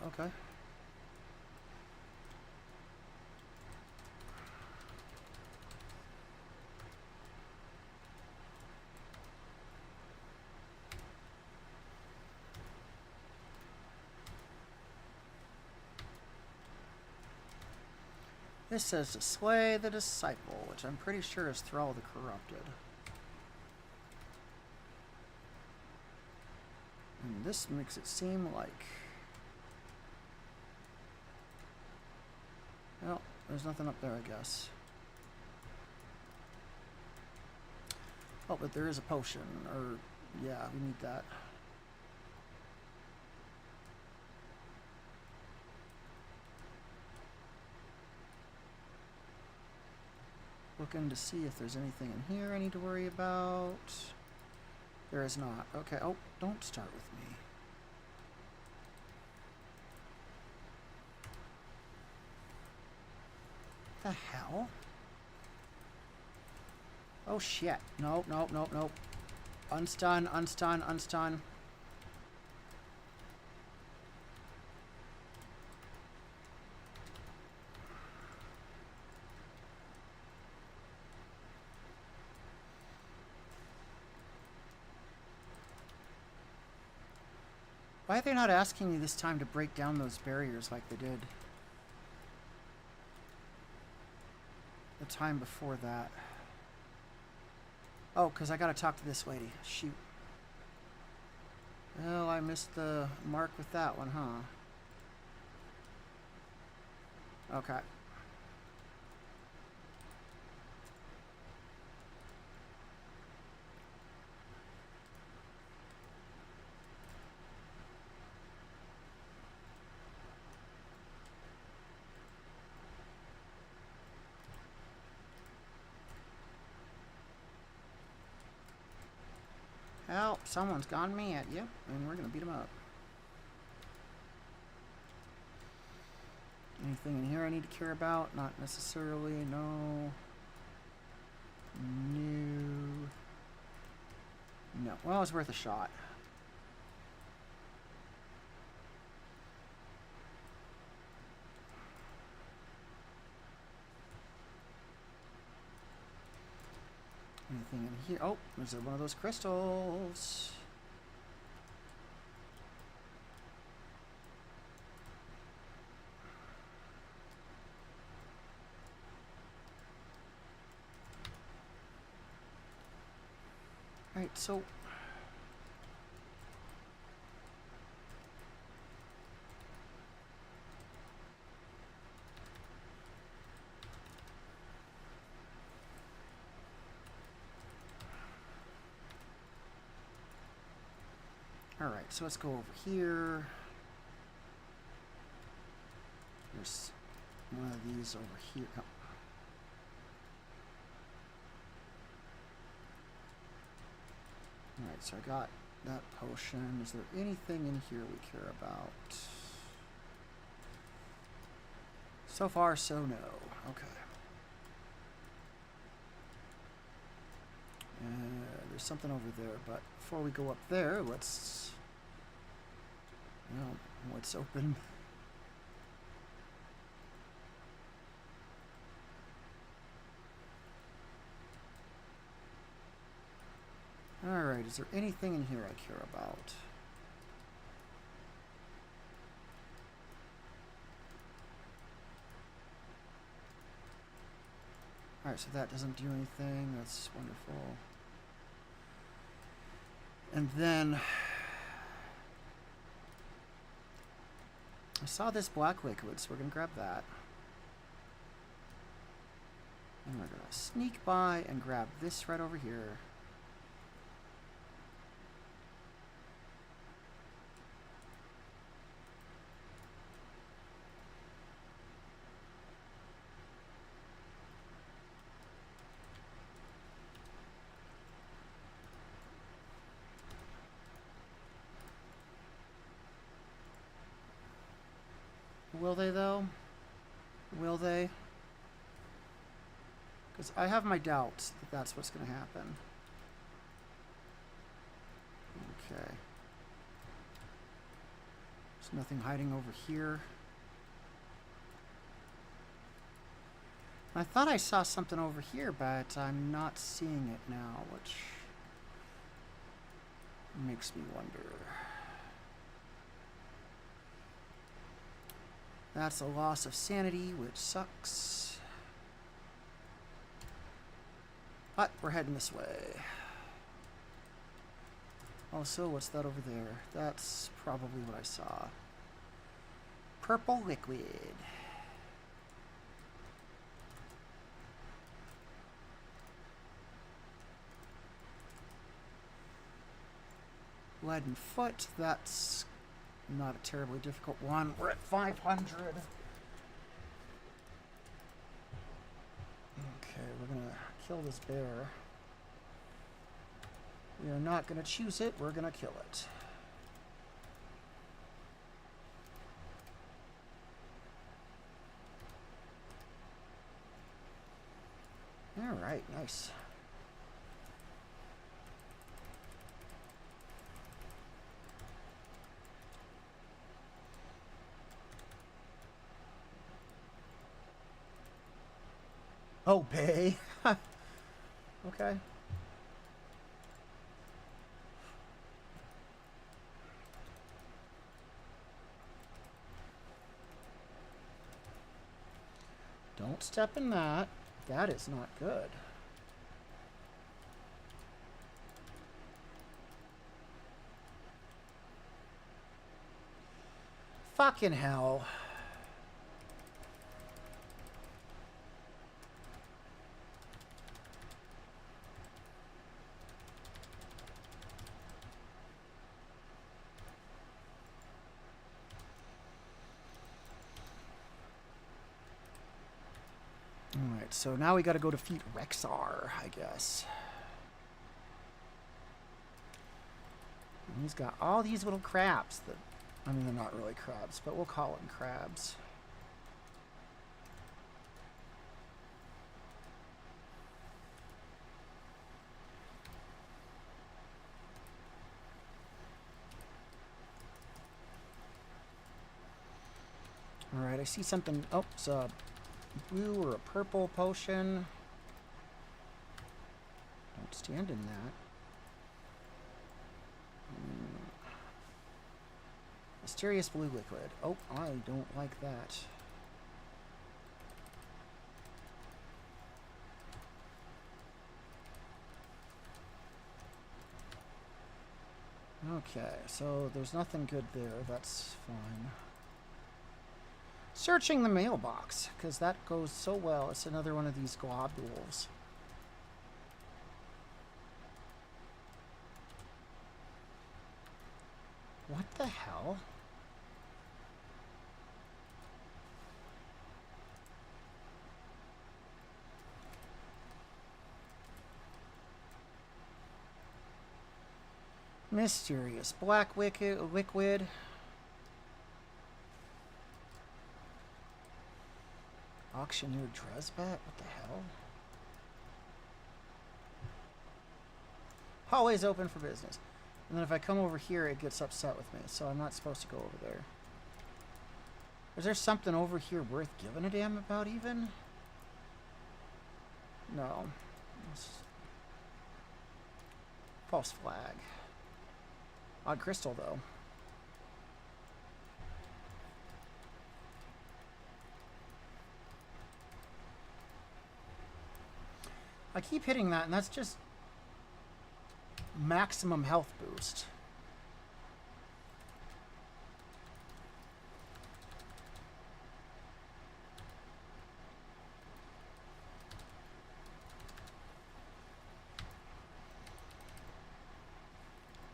Okay. This says to slay the disciple, which I'm pretty sure is Thrall the Corrupted. And this makes it seem like... Well, there's nothing up there, I guess. Oh, but there is a potion, or... Yeah, we need that. Looking to see if there's anything in here I need to worry about. There is not. Okay, oh, don't start with me. The hell? Oh shit. Nope, nope, nope, nope. Unstun, unstun, unstun. Why are they not asking me this time to break down those barriers like they did the time before that? Oh, because I gotta talk to this lady. Shoot. Well, I missed the mark with that one, huh? Okay. Help, someone's gone mad. Yep, and we're gonna beat him up. Anything in here I need to care about? Not necessarily, no. No. No. Well, it's worth a shot. anything in here? Oh, there's one of those crystals. Alright, so... Alright, so let's go over here. There's one of these over here. Oh. Alright, so I got that potion. Is there anything in here we care about? So far, so no. Okay. There's something over there, but before we go up there, let's... Well, what's open? Alright, is there anything in here I care about? Alright, so that doesn't do anything. That's wonderful. And then... I saw this black liquid, so we're going to grab that. And we're going to sneak by and grab this right over here. Will they, though? Will they? Because I have my doubts that that's what's going to happen. Okay. There's nothing hiding over here. I thought I saw something over here, but I'm not seeing it now, which makes me wonder. That's a loss of sanity, which sucks. But we're heading this way. Also, what's that over there? That's probably what I saw. Purple liquid. Leaden foot, that's not a terribly difficult one. We're at 500. Okay, we're gonna kill this bear. We are not gonna choose it, we're gonna kill it. Alright, nice. Obey. Okay. Don't step in that. That is not good. Fucking hell. Alright, so now we gotta go defeat Rexar, I guess. And he's got all these little crabs that... I mean, they're not really crabs, but we'll call them crabs. Alright, I see something... Oh, it's a blue or a purple potion. Don't stand in that. Mysterious blue liquid. Oh, I don't like that. Okay, so there's nothing good there. That's fine. Searching the mailbox, because that goes so well. It's another one of these globules. What the hell? Mysterious black liquid. Auctioneer Dresbat? What the hell? Hallway's open for business. And then if I come over here, it gets upset with me. So I'm not supposed to go over there. Is there something over here worth giving a damn about even? No. False flag. Odd crystal, though. I keep hitting that, and that's just maximum health boost.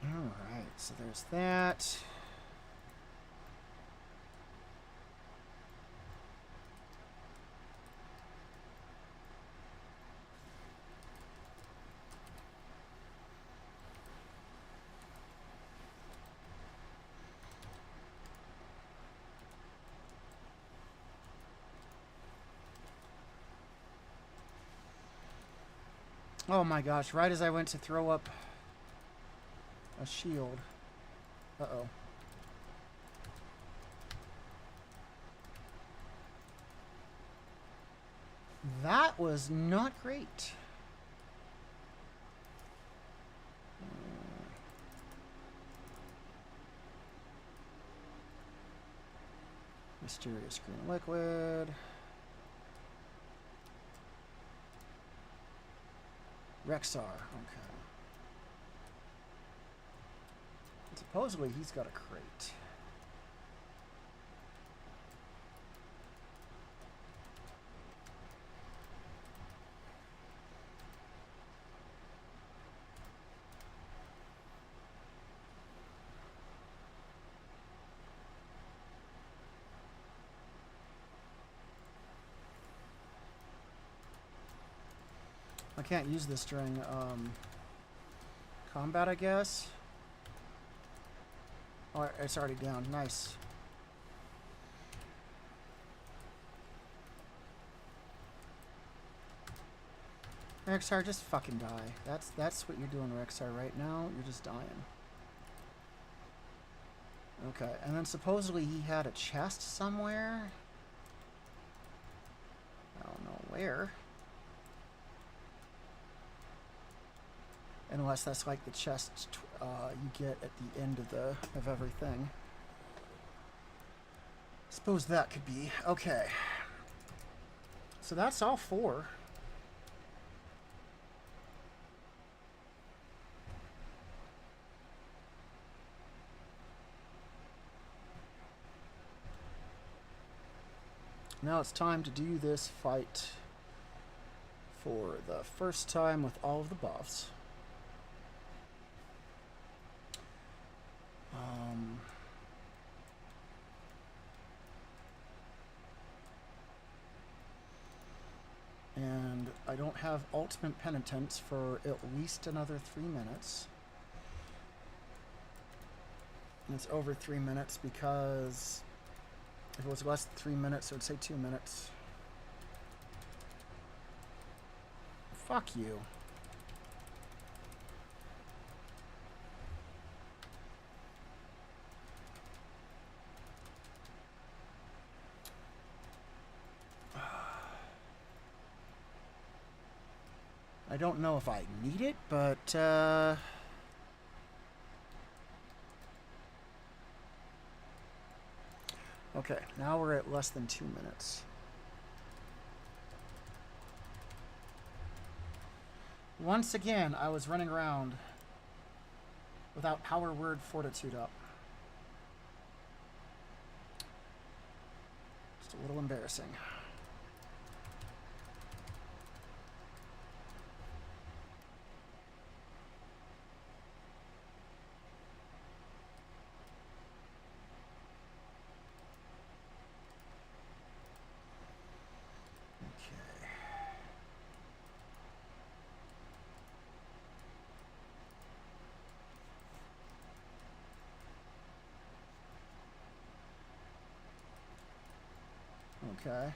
Alright, so there's that. Oh my gosh, right as I went to throw up a shield. Uh-oh. That was not great. Mysterious green liquid. Rexar, okay. And supposedly he's got a crate. I can't use this during combat, I guess. Oh, it's already down. Nice. Rexar, just fucking die. That's what you're doing, Rexar, right now. You're just dying. Okay, and then supposedly he had a chest somewhere. I don't know where. Unless that's like the chest you get at the end of everything. Suppose that could be. Okay. So that's all 4. Now it's time to do this fight for the first time with all of the buffs. And I don't have ultimate penitence for at least another 3 minutes. And it's over 3 minutes because if it was less than 3 minutes, it would say 2 minutes. Fuck you. I don't know if I need it, but okay, now we're at less than 2 minutes. Once again, I was running around without power word fortitude up. Just a little embarrassing. Okay.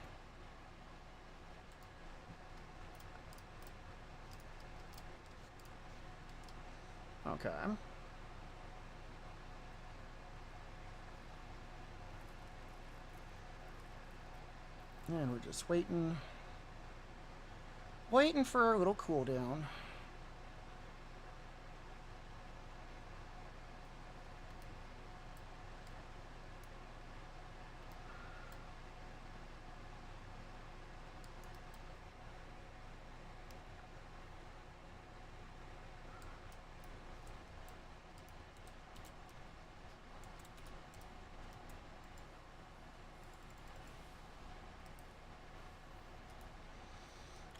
Okay. And we're just waiting. Waiting for a little cooldown.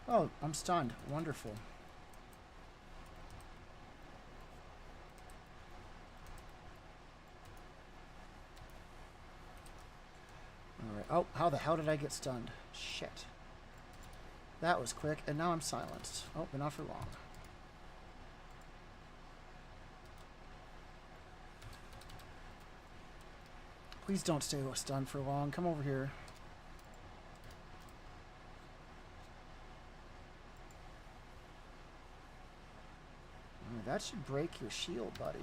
Oh, I'm stunned. Wonderful. Alright. Oh, how the hell did I get stunned? Shit. That was quick, and now I'm silenced. Oh, but not for long. Please don't stay stunned for long. Come over here. Alright, that should break your shield, buddy.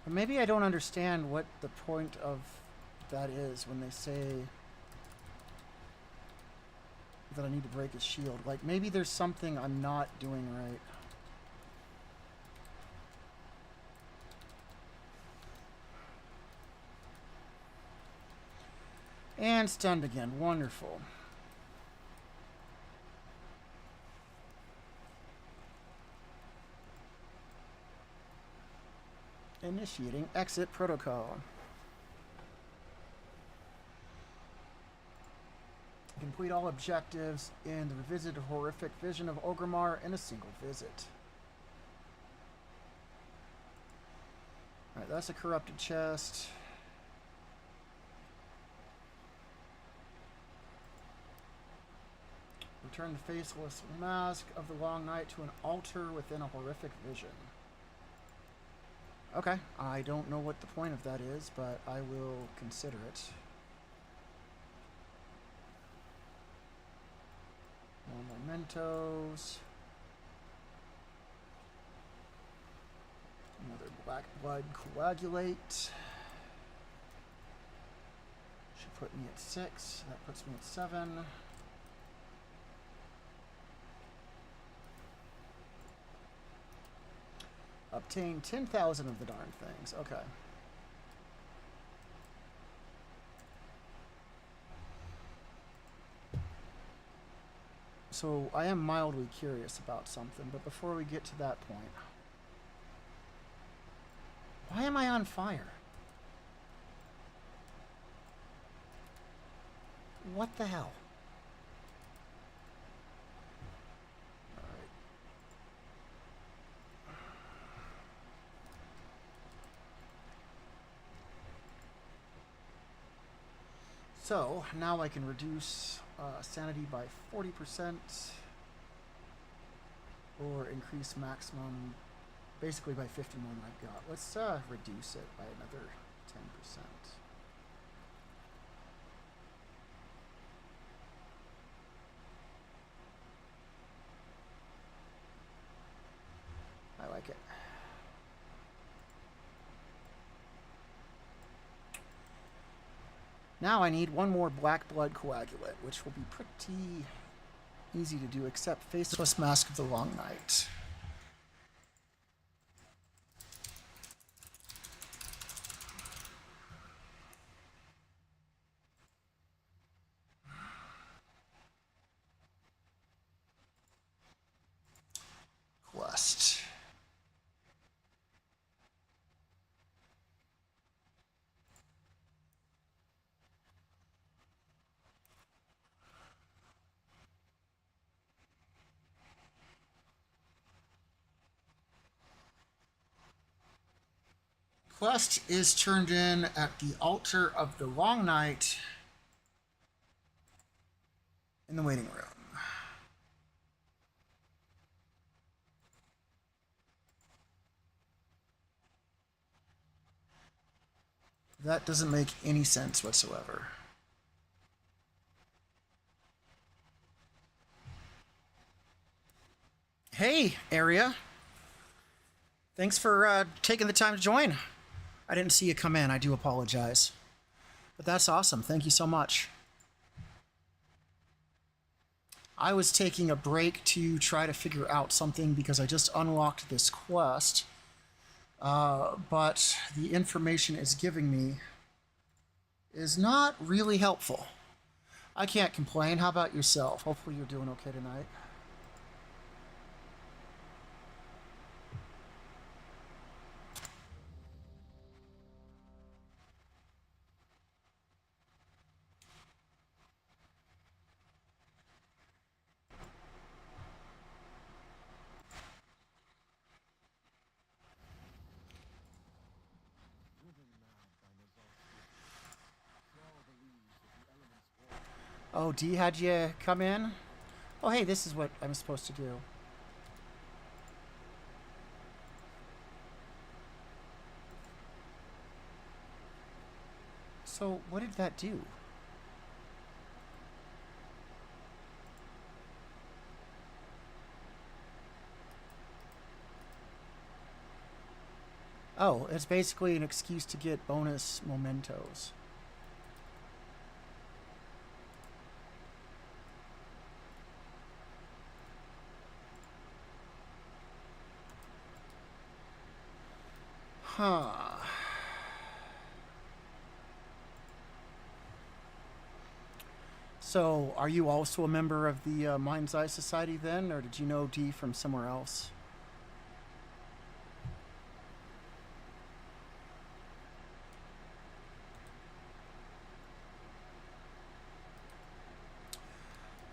But maybe I don't understand what the point of that is when they say that I need to break his shield. Like, maybe there's something I'm not doing right. And stunned again. Wonderful. Initiating exit protocol. Complete all objectives in the revisited horrific vision of Orgrimmar in a single visit. Alright, that's a corrupted chest. Return the faceless mask of the long night to an altar within a horrific vision. Okay, I don't know what the point of that is, but I will consider it. More mementos. Another black blood coagulate. Should put me at 6. That puts me at 7. Obtain 10,000 of the darn things. Okay. So I am mildly curious about something, but before we get to that point, why am I on fire? What the hell? So, now I can reduce sanity by 40% or increase maximum basically by 50 more than I've got. Let's reduce it by another 10%. I like it. Now I need one more black blood coagulant, which will be pretty easy to do, except Faceless Mask of the Long Night. Quest. Quest is turned in at the altar of the Long Night in the waiting room. That doesn't make any sense whatsoever. Hey, Area. Thanks for taking the time to join. I didn't see you come in. I do apologize. But that's awesome. Thank you so much. I was taking a break to try to figure out something because I just unlocked this quest. But the information it's giving me is not really helpful. I can't complain. How about yourself? Hopefully you're doing okay tonight. Oh, D had you come in? Oh, hey, this is what I'm supposed to do. So, what did that do? Oh, it's basically an excuse to get bonus mementos. Huh. So, are you also a member of the Mind's Eye Society then, or did you know D from somewhere else?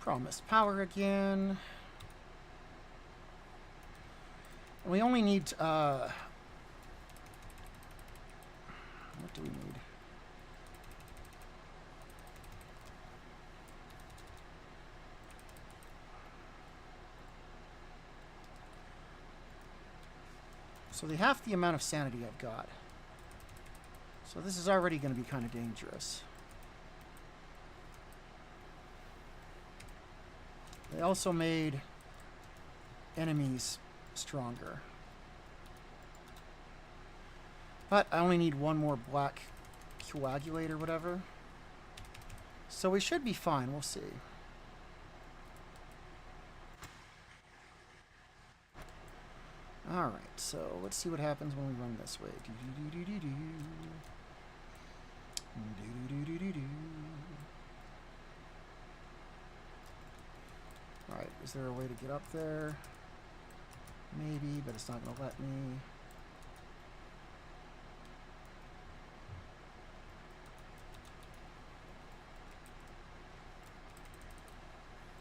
Promised power again. And we only need, what do we need? So they half the amount of sanity I've got. So this is already going to be kind of dangerous. They also made enemies stronger. But I only need one more black coagulate or whatever. So we should be fine. We'll see. Alright, so let's see what happens when we run this way. Alright, is there a way to get up there? Maybe, but it's not going to let me.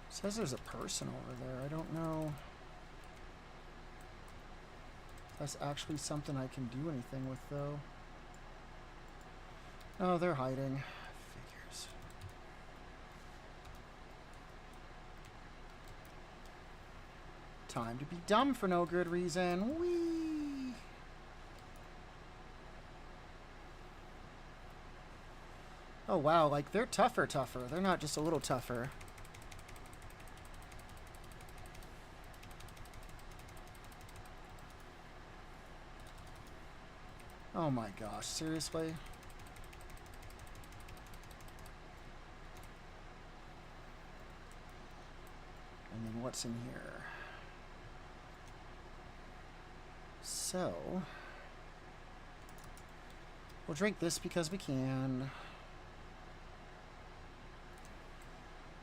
It says there's a person over there. I don't know if that's actually something I can do anything with, though. Oh, they're hiding. Figures. Time to be dumb for no good reason. Whee! Oh, wow. Like, they're tougher. They're not just a little tougher. Oh my gosh, seriously? what's in here. So, we'll drink this because we can.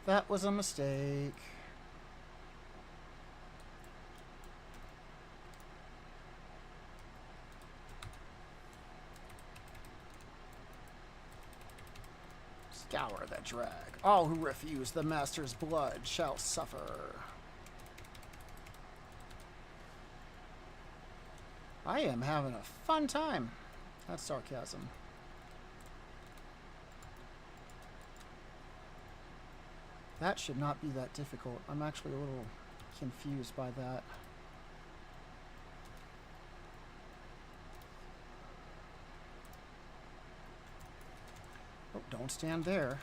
That was a mistake. Scour the drag. All who refuse the master's blood shall suffer. I am having a fun time. That's sarcasm. That should not be that difficult. I'm actually a little confused by that. Oh, don't stand there.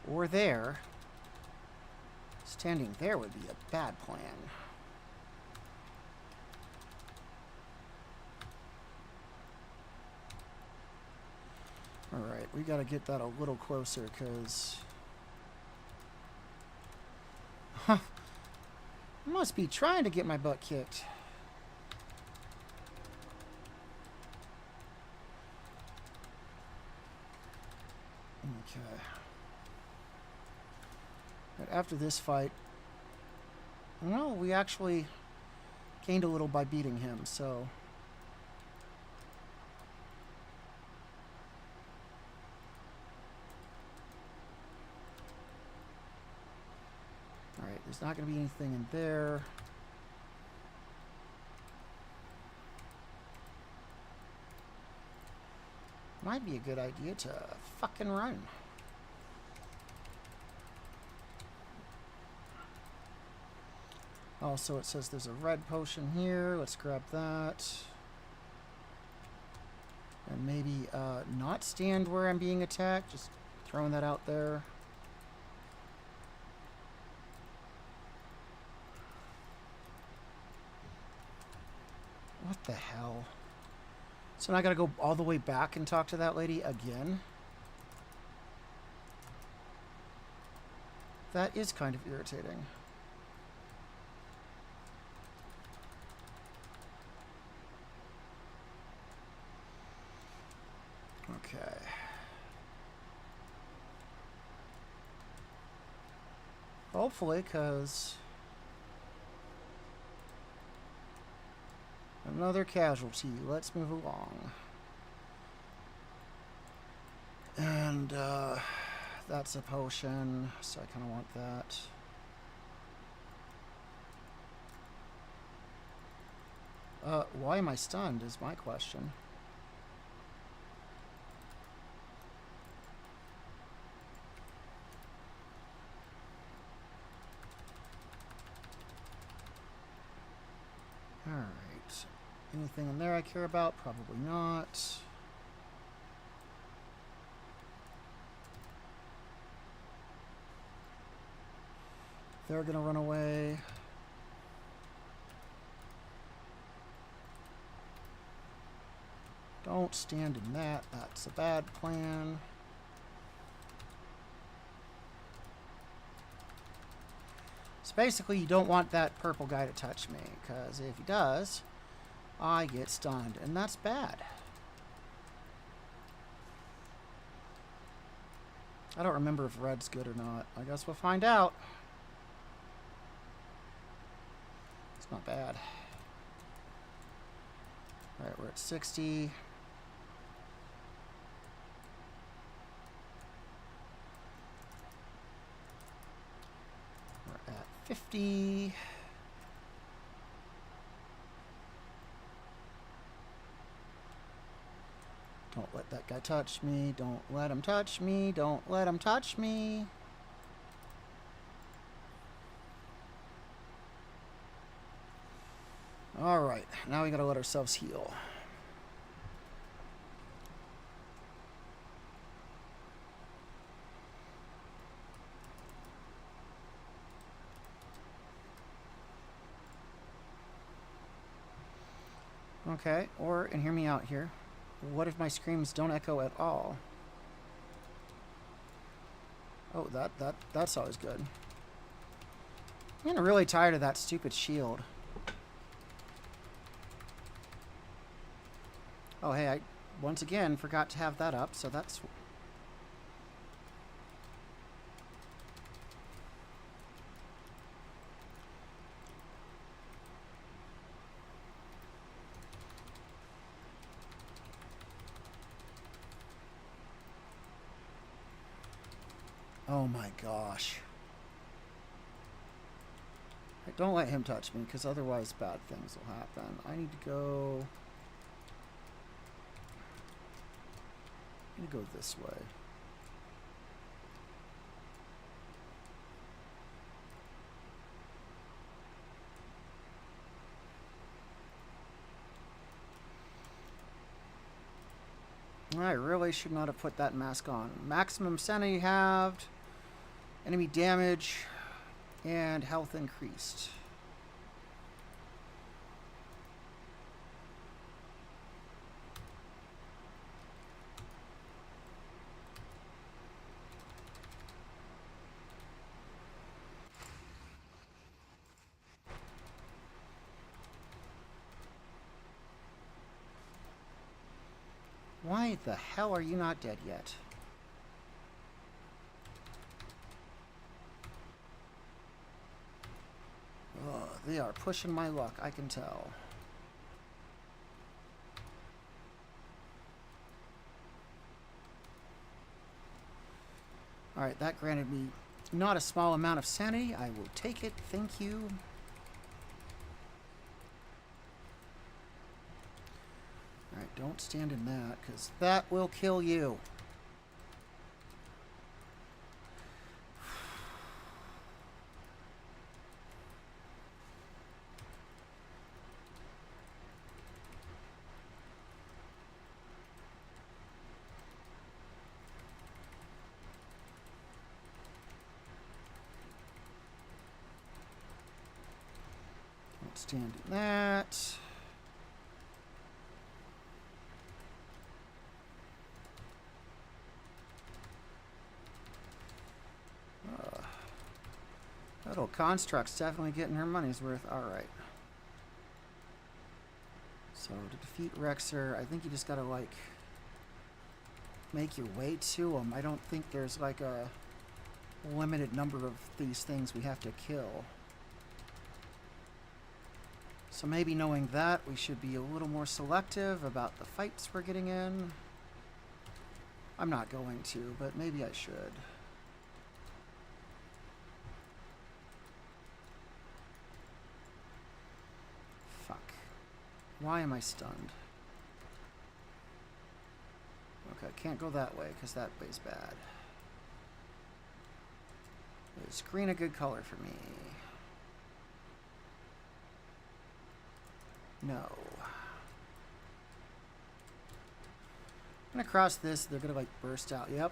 Or there. Standing there would be a bad plan. Alright, we gotta get that a little closer, because... I must be trying to get my butt kicked. Okay. But after this fight... Well, we actually gained a little by beating him, so... Alright, there's not going to be anything in there. Might be a good idea to fucking run. Also, it says there's a red potion here. Let's grab that. And maybe not stand where I'm being attacked. Just throwing that out there. What the hell? So now I gotta go all the way back and talk to that lady again? That is kind of irritating. Okay. Hopefully, because... Another casualty. Let's move along. And, that's a potion, so I kind of want that. Why am I stunned is my question. Alright. Anything in there I care about? Probably not. They're gonna run away. Don't stand in that. That's a bad plan. So basically, you don't want that purple guy to touch me, because if he does, I get stunned, and that's bad. I don't remember if red's good or not. I guess we'll find out. It's not bad. Alright, we're at 60. We're at 50. Don't let that guy touch me. Don't let him touch me. Don't let him touch me. Alright, now we gotta let ourselves heal. Okay, and hear me out here. What if my screams don't echo at all? Oh, that's always good. I'm getting really tired of that stupid shield. Oh, hey, I once again forgot to have that up, so that's... Oh my gosh. Don't let him touch me, because otherwise bad things will happen. I need to go... I'm going to go this way. I really should not have put that mask on. Maximum sanity halved, enemy damage, and health increased. Why the hell are you not dead yet? Oh, they are pushing my luck, I can tell. Alright, that granted me not a small amount of sanity. I will take it, thank you. Alright, don't stand in that, because that will kill you. Don't stand in that. That old construct's definitely getting her money's worth. Alright. So, to defeat Rexer, I think you just gotta, like, make your way to him. I don't think there's, like, a limited number of these things we have to kill. So maybe knowing that, we should be a little more selective about the fights we're getting in. I'm not going to, but maybe I should. Why am I stunned? Okay, can't go that way because that way's bad. Is green a good color for me? No. I'm gonna cross this, they're gonna like burst out. Yep.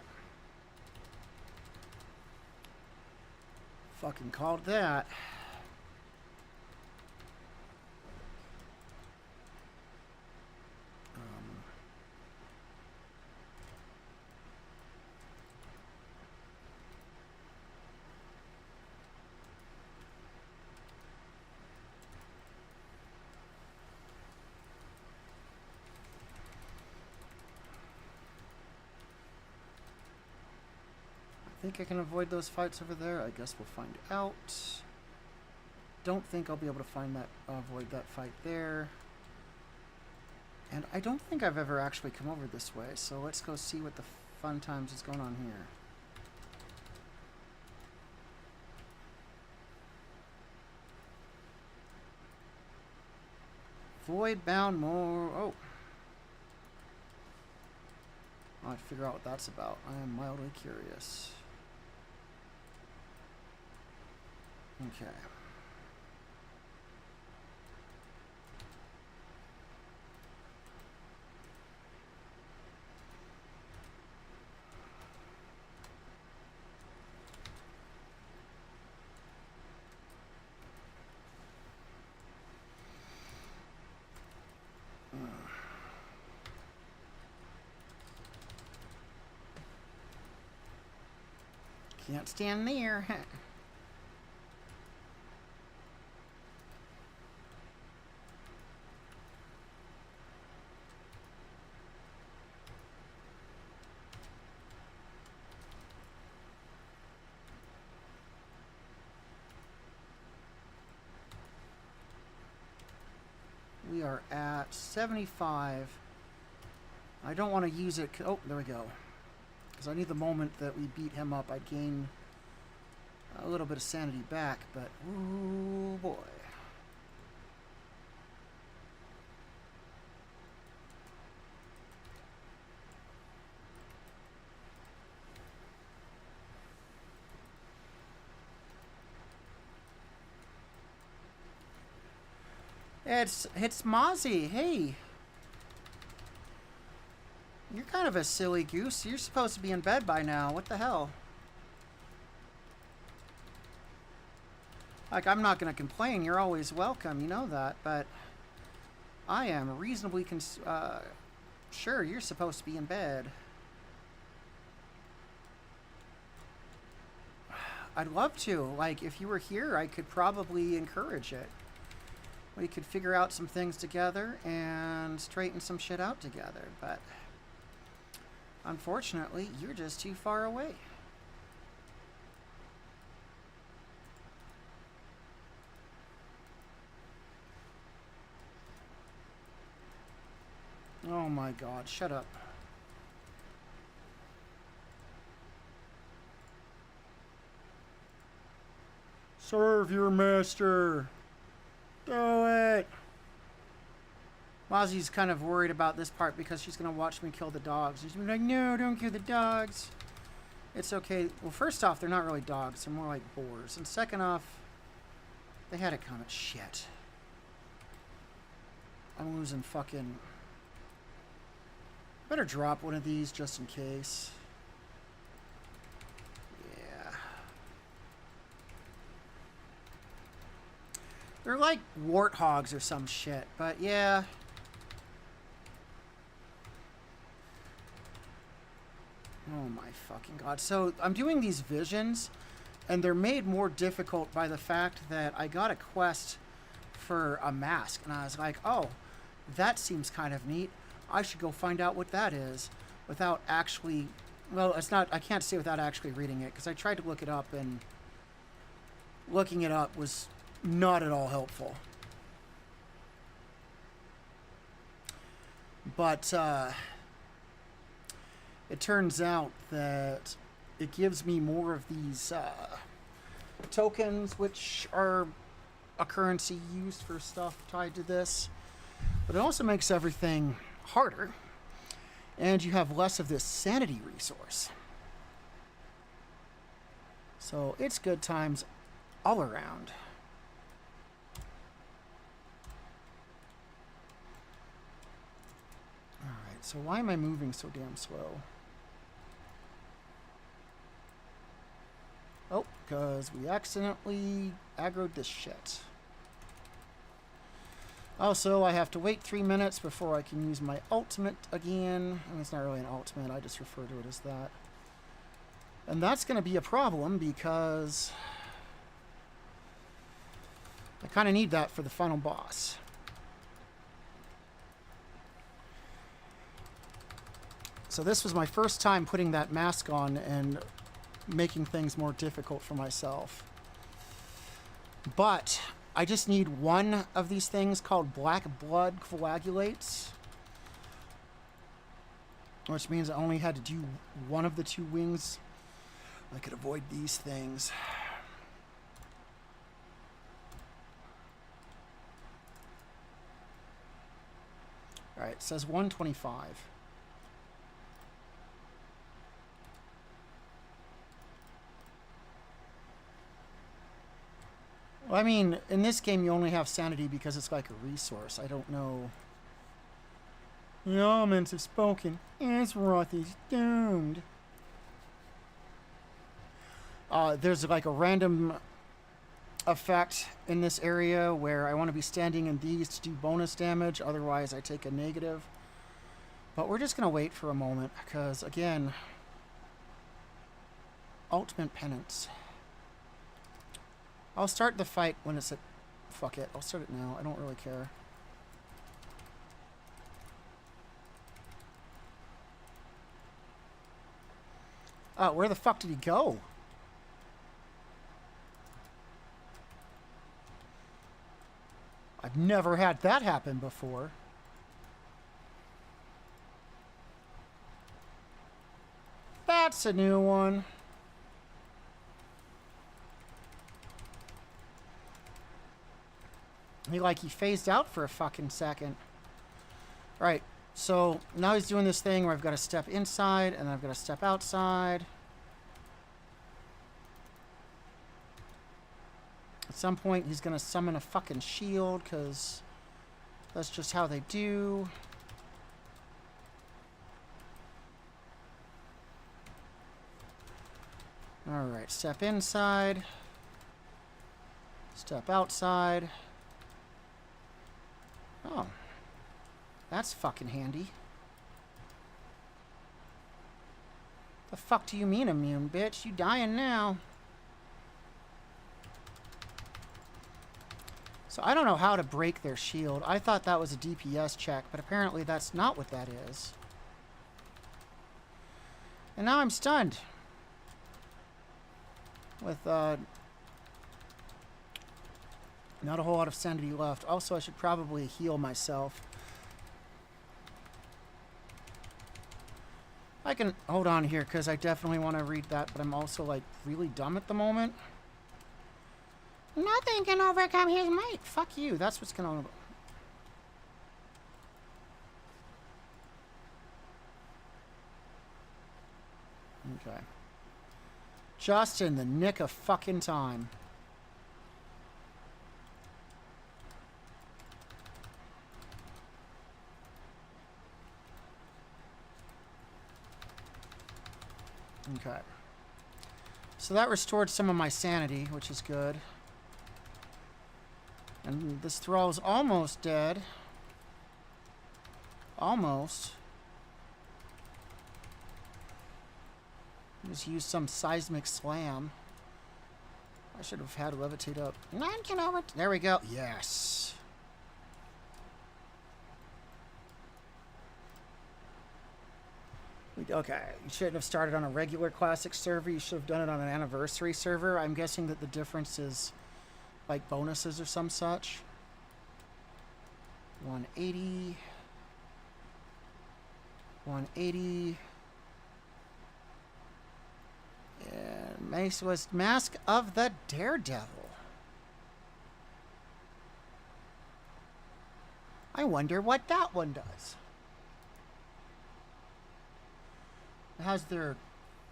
Fucking called that. I think I can avoid those fights over there. I guess we'll find out. Don't think I'll be able to find that, avoid that fight there. And I don't think I've ever actually come over this way, so let's go see what the fun times is going on here. Void bound more. Oh. I'll have to figure out what that's about. I am mildly curious. Okay. Can't stand there. We are at 75. I don't want to use it. Oh, there we go. Because I knew the moment that we beat him up, I'd gain a little bit of sanity back, but ooh boy. It's Mozzie. Hey. You're kind of a silly goose. You're supposed to be in bed by now. What the hell? Like, I'm not going to complain. You're always welcome. You know that. But I am reasonably sure you're supposed to be in bed. I'd love to. Like, if you were here, I could probably encourage it. We could figure out some things together and straighten some shit out together. But unfortunately, you're just too far away. Oh my god, shut up. Serve your master. Do it. Mozzie's kind of worried about this part because she's going to watch me kill the dogs. She's like, no, don't kill the dogs. It's okay. Well, first off, they're not really dogs. They're more like boars. And second off, they had it coming. Shit. I'm losing fucking... Better drop one of these just in case. Yeah. They're like warthogs or some shit, but yeah. Oh my fucking god. So I'm doing these visions, and they're made more difficult by the fact that I got a quest for a mask, and I was like, oh, that seems kind of neat. I should go find out what that is without actually... Well, it's not... I can't say without actually reading it, because I tried to look it up, and looking it up was not at all helpful. But, it turns out that it gives me more of these tokens, which are a currency used for stuff tied to this. But it also makes everything harder, and you have less of this sanity resource. So it's good times all around. Alright, so why am I moving so damn slow? Oh, because we accidentally aggroed this shit. Also, I have to wait 3 minutes before I can use my ultimate again. I mean, it's not really an ultimate, I just refer to it as that. And that's going to be a problem because I kind of need that for the final boss. So this was my first time putting that mask on and making things more difficult for myself. But I just need one of these things called black blood coagulates, which means I only had to do one of the 2 wings. I could avoid these things. Alright, it says 125. Well, I mean, in this game you only have sanity because it's like a resource. I don't know. The elements have spoken. Azeroth is doomed. There's like a random effect in this area where I want to be standing in these to do bonus damage. Otherwise, I take a negative. But we're just going to wait for a moment because, again, Ultimate penance. I'll start the fight when it's at... Fuck it. I'll start it now. I don't really care. Where the fuck did he go? I've never had that happen before. That's a new one. He phased out for a fucking second. Right, so now he's doing this thing where I've got to step inside and I've got to step outside. At some point he's going to summon a fucking shield because that's just how they do. Alright, step inside. Step outside. Oh. That's fucking handy. The fuck do you mean immune, bitch? You dying now. So I don't know how to break their shield. I thought that was a DPS check, but apparently that's not what that is. And now I'm stunned. With, not a whole lot of sanity left. Also, I should probably heal myself. I can hold on here because I definitely want to read that, but I'm also like really dumb at the moment. Nothing can overcome his might. Fuck you. That's what's going on. Okay. Just in the nick of fucking time. Okay. So that restored some of my sanity, which is good. And this thrall is almost dead. Almost. Just use some seismic slam. I should have had levitate up. None can over. There we go. Yes. Okay, you shouldn't have started on a regular classic server. You should have done it on an anniversary server. I'm guessing that the difference is like bonuses or some such. 180. 180. And Mace was Mask of the Daredevil. I wonder what that one does. It has their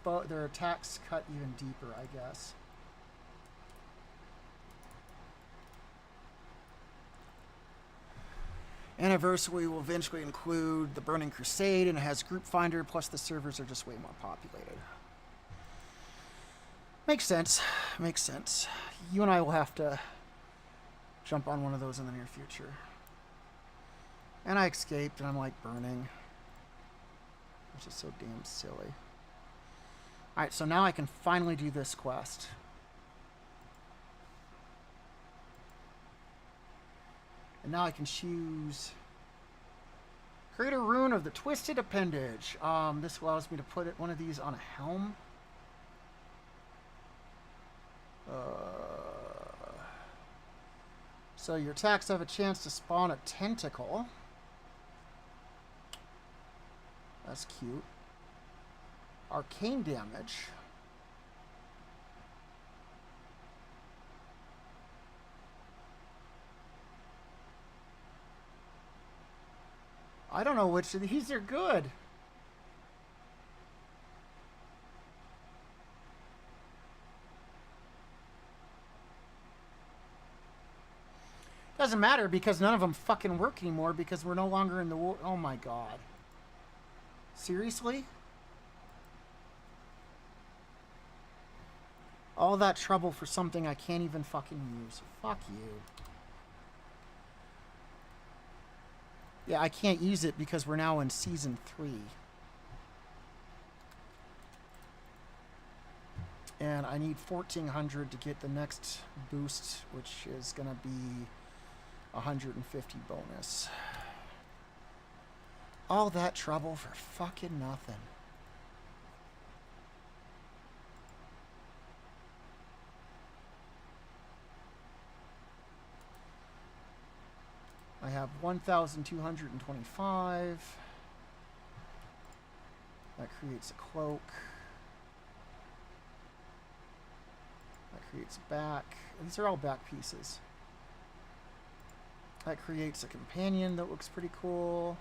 attacks cut even deeper, I guess. Anniversary will eventually include the Burning Crusade, and it has Group Finder, plus the servers are just way more populated. Makes sense. Makes sense. You and I will have to jump on one of those in the near future. And I escaped, and I'm like burning. Which is so damn silly. Alright, so now I can finally do this quest. And now I can choose create a rune of the twisted appendage. This allows me to put one of these on a helm. So your attacks have a chance to spawn a tentacle. That's cute. Arcane damage. I don't know which of these are good. Doesn't matter because none of them fucking work anymore because we're no longer in the war. Oh my god. Seriously? All that trouble for something I can't even fucking use. Fuck you. Yeah, I can't use it because we're now in Season 3. And I need 1400 to get the next boost, which is going to be 150 bonus. All that trouble for fucking nothing. I have 1,225. That creates a cloak. That creates a back. These are all back pieces. That creates a companion that looks pretty cool.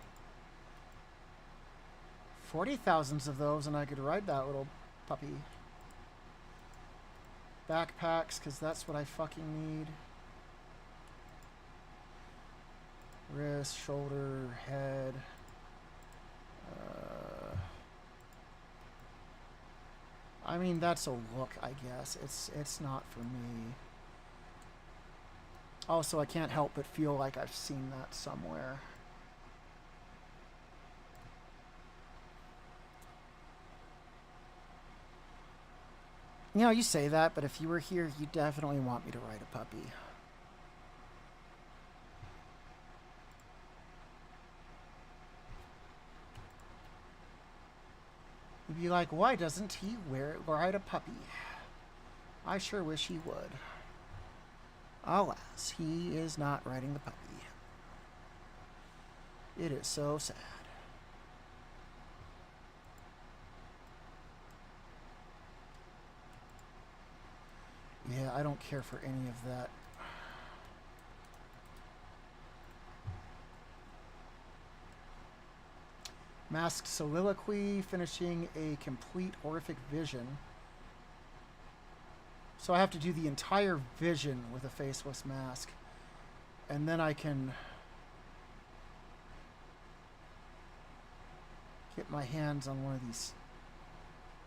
40,000 of those and I could ride that little puppy. Backpacks, because that's what I fucking need. Wrist, shoulder, head. I mean, that's a look, I guess. It's not for me. Also, I can't help but feel like I've seen that somewhere. You know, you say that, but if you were here, you definitely want me to ride a puppy. You'd be like, why doesn't he ride a puppy? I sure wish he would. Alas, he is not riding the puppy. It is so sad. Yeah, I don't care for any of that. Masked Soliloquy, finishing a complete horrific vision. So I have to do the entire vision with a faceless mask. And then I can get my hands on one of these.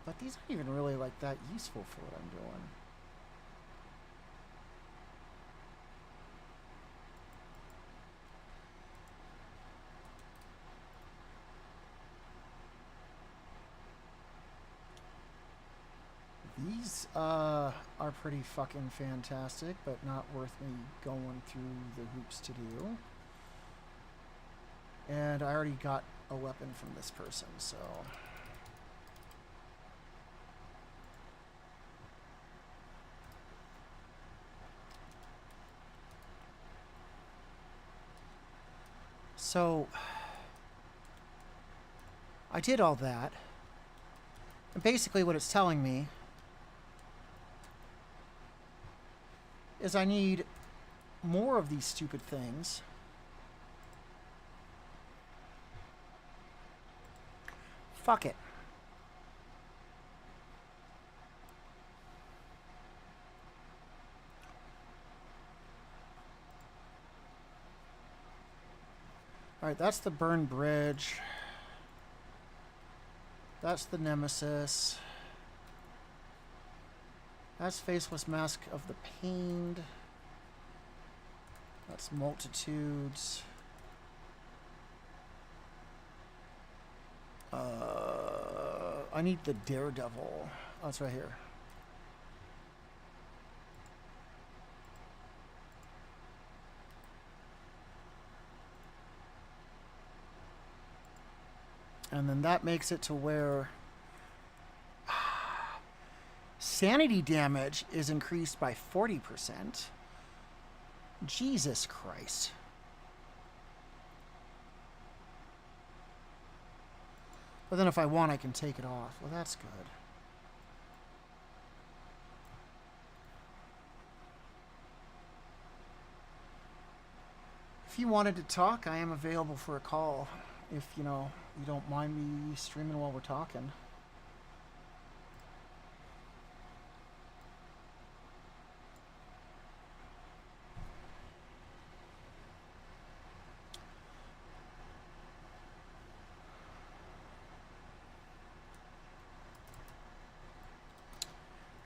But these aren't even really like that useful for what I'm doing. These are pretty fucking fantastic, but not worth me going through the hoops to do. And I already got a weapon from this person, so... So... I did all that. And basically what it's telling me is I need more of these stupid things. Fuck it. Alright, that's the Burn Bridge. That's the Nemesis. That's Faceless Mask of the Pained. That's Multitudes. I need the Daredevil. Oh, it's right here. And then that makes it to where sanity damage is increased by 40%. Jesus Christ. But then if I want, I can take it off. Well, that's good. If you wanted to talk, I am available for a call. If, you know, you don't mind me streaming while we're talking.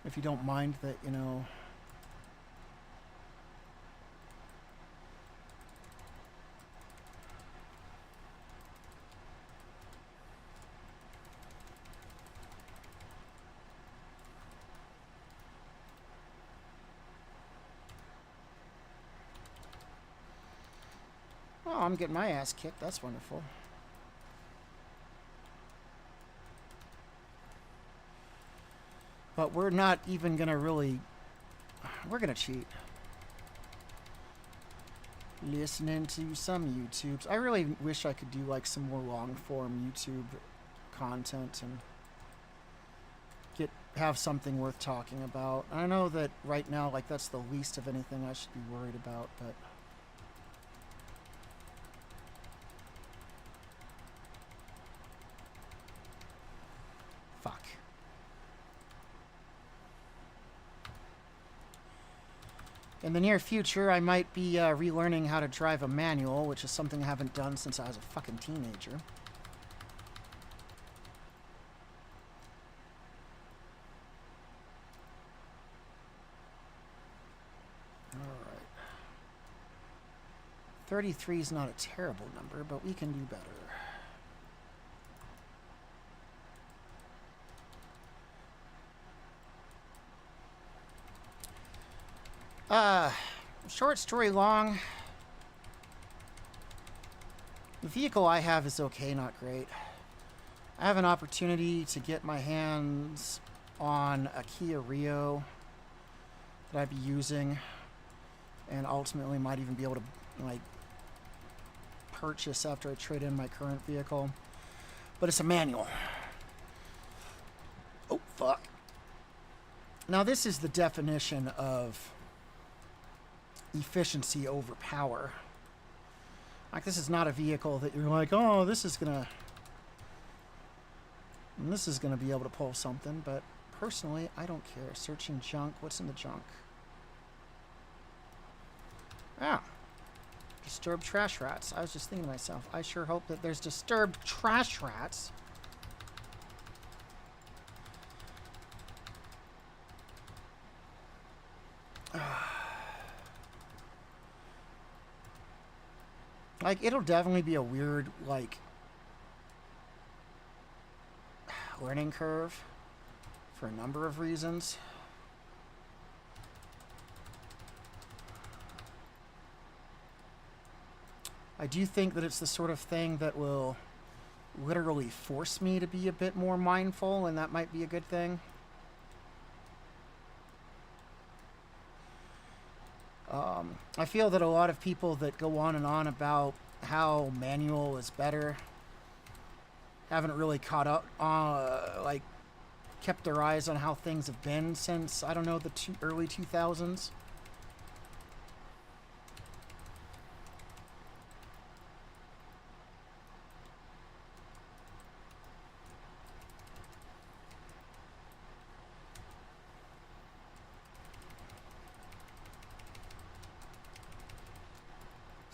If you don't mind that, you know... Oh, I'm getting my ass kicked. That's wonderful. But we're not even gonna really... We're gonna cheat. Listening to some YouTubes. I really wish I could do like some more long-form YouTube content and have something worth talking about. I know that right now, like, that's the least of anything I should be worried about, but... Fuck. In the near future, I might be relearning how to drive a manual, which is something I haven't done since I was a fucking teenager. Alright. 33 is not a terrible number, but we can do better. Short story long. The vehicle I have is okay, not great. I have an opportunity to get my hands on a Kia Rio that I'd be using, and ultimately might even be able to, like, purchase after I trade in my current vehicle. But it's a manual. Oh, fuck. Now, this is the definition of efficiency over power. Like, this is not a vehicle that you're like, oh, this is gonna be able to pull something, but personally, I don't care. Searching junk. What's in the junk? Ah. Disturbed trash rats. I was just thinking to myself, I sure hope that there's disturbed trash rats. Like, it'll definitely be a weird, like, learning curve for a number of reasons. I do think that it's the sort of thing that will literally force me to be a bit more mindful, and that might be a good thing. I feel that a lot of people that go on and on about how manual is better haven't really caught up, like, kept their eyes on how things have been since, I don't know, the early 2000s.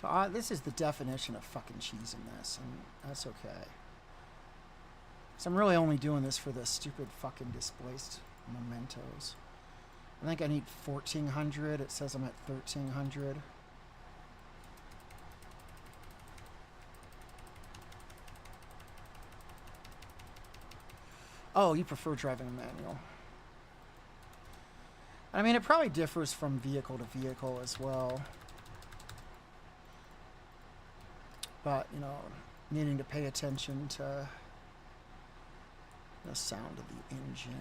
So this is the definition of fucking cheese in this, and that's okay. So I'm really only doing this for the stupid fucking displaced mementos. I think I need 1,400. It says I'm at 1,300. Oh, you prefer driving a manual. I mean, it probably differs from vehicle to vehicle as well. But, you know, needing to pay attention to the sound of the engine.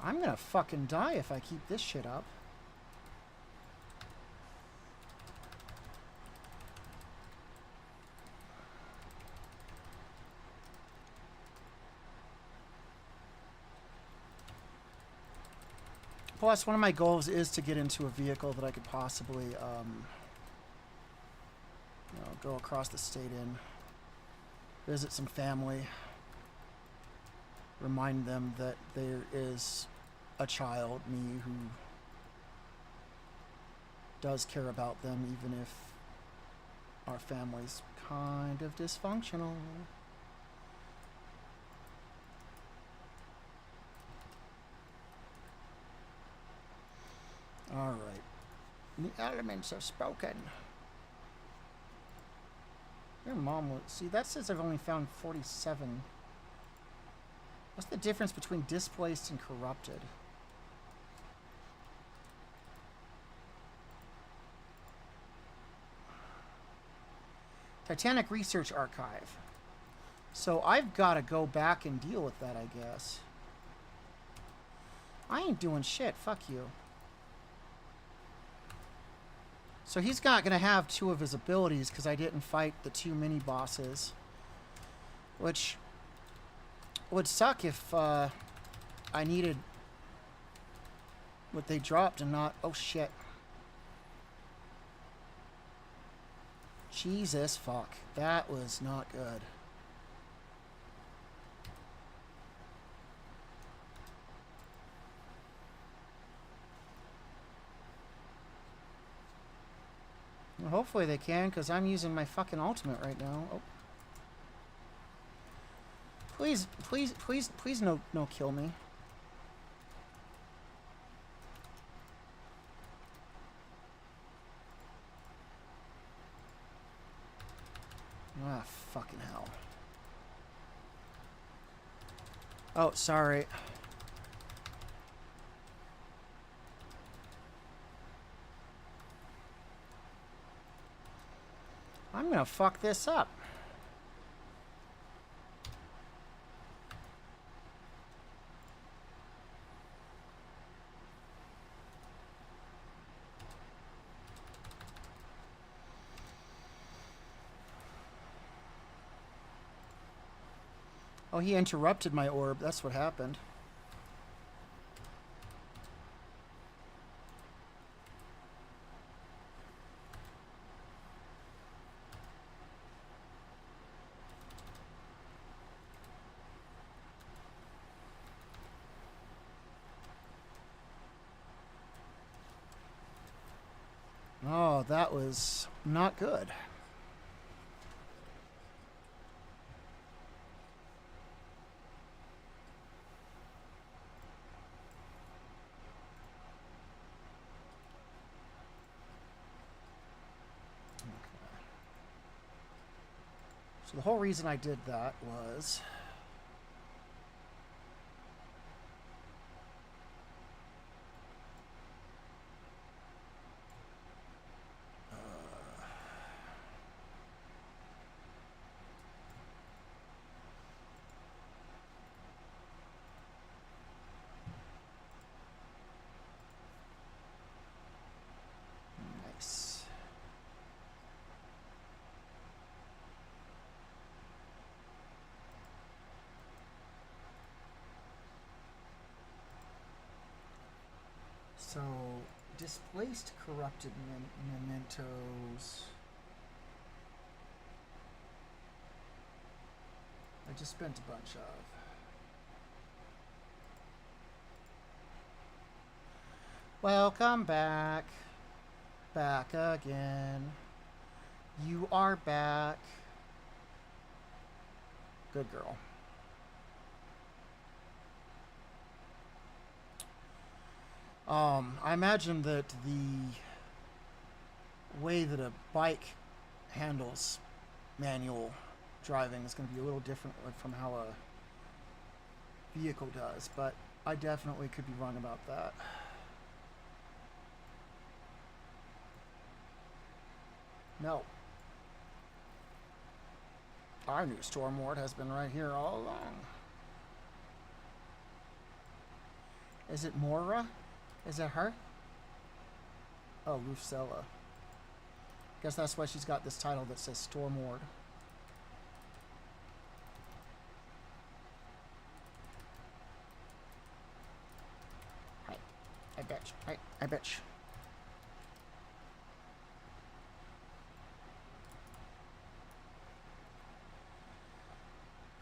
I'm gonna fucking die if I keep this shit up. Plus, one of my goals is to get into a vehicle that I could possibly, you know, go across the state in, visit some family, remind them that there is a child, me, who does care about them, even if our family's kind of dysfunctional. Alright. The elements have spoken. Your mom will... See, that says I've only found 47. What's the difference between displaced and corrupted? Titanic Research Archive. So I've got to go back and deal with that, I guess. I ain't doing shit. Fuck you. So he's not going to have 2 of his abilities because I didn't fight the 2 mini-bosses. Which would suck if I needed what they dropped and not... Oh, shit. Jesus fuck. That was not good. Well, hopefully they can, because I'm using my fucking ultimate right now. Oh. Please, please, please, please no kill me. Ah, fucking hell. Oh, sorry. I'm gonna fuck this up. Oh, he interrupted my orb. That's what happened. Oh, that was not good. So the whole reason I did that was... Nice. So, displaced corrupted mementos. I just spent a bunch of. Welcome back. Back again. You are back. Good girl. I imagine that the way that a bike handles manual driving is going to be a little different from how a vehicle does, but I definitely could be wrong about that. No. Our new storm ward has been right here all along. Is it Mora? Is it her? Oh, Rufsella. Guess that's why she's got this title that says Storm Ward. Hi. I bet you. I bet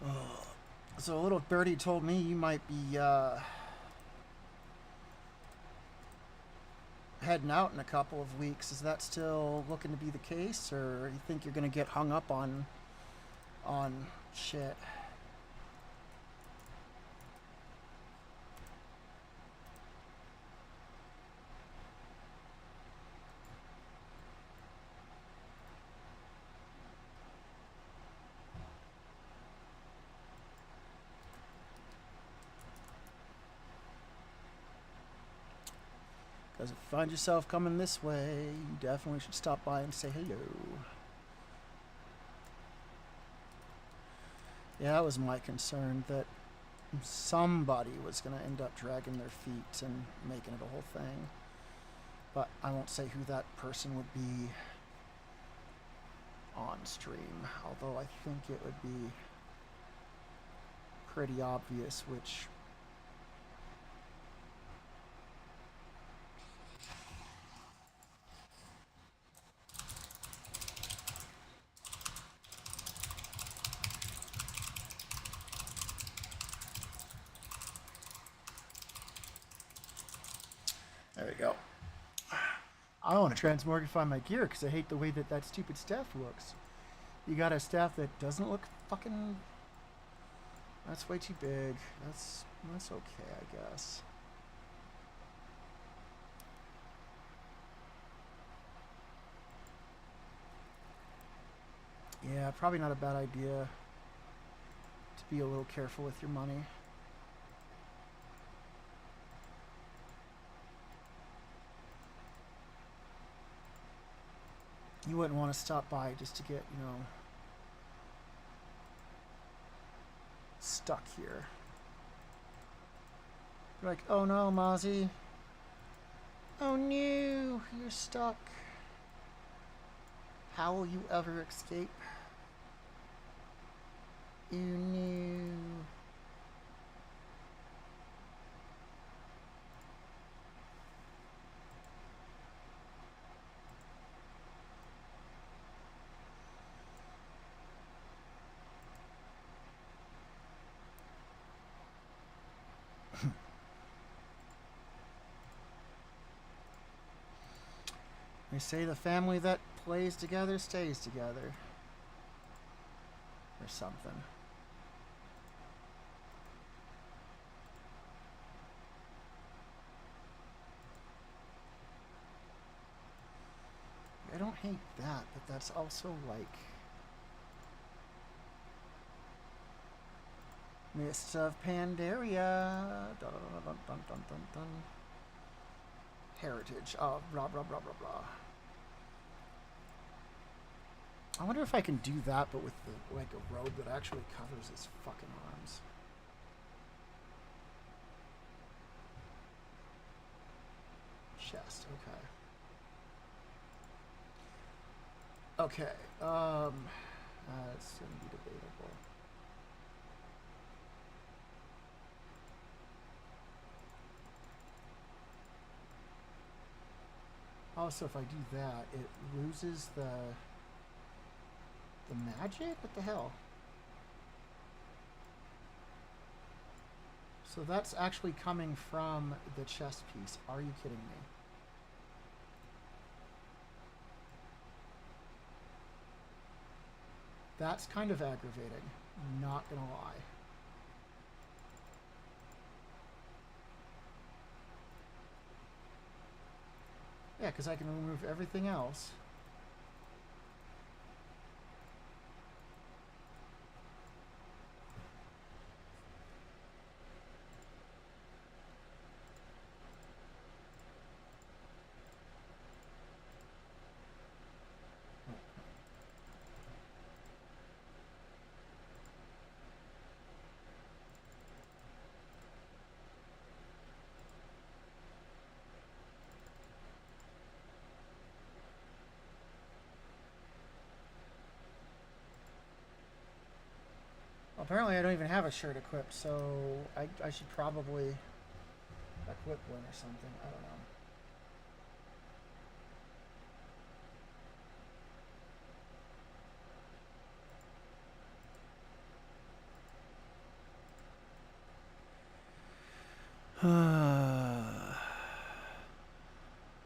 you. Oh. So a little birdie told me you might be, heading out in a couple of weeks. Is that still looking to be the case, or you think you're going to get hung up on shit? Because if you find yourself coming this way, you definitely should stop by and say hello. Yeah, that was my concern, that somebody was going to end up dragging their feet and making it a whole thing. But I won't say who that person would be on stream, although I think it would be pretty obvious which. There we go. I want to transmogrify my gear because I hate the way that that stupid staff looks. You got a staff that doesn't look fucking... That's way too big. That's okay, I guess. Yeah, probably not a bad idea to be a little careful with your money. You wouldn't want to stop by just to get, you know, stuck here. You're like, oh no, Mozzie. Oh no, you're stuck. How will you ever escape? You knew. They say the family that plays together stays together. Or something. I don't hate that, but that's also like... Mists of Pandaria. Dun, dun, dun, dun, dun, dun, dun. Heritage. Oh, blah, blah, blah, blah, blah. I wonder if I can do that, but with the, like a robe that actually covers his fucking arms. Chest, okay. Okay, that's gonna be debatable. Also, if I do that, it loses the magic? What the hell? So that's actually coming from the chest piece. Are you kidding me? That's kind of aggravating. Not gonna lie. Yeah, because I can remove everything else. Apparently I don't even have a shirt equipped, so I should probably equip one or something. I don't know.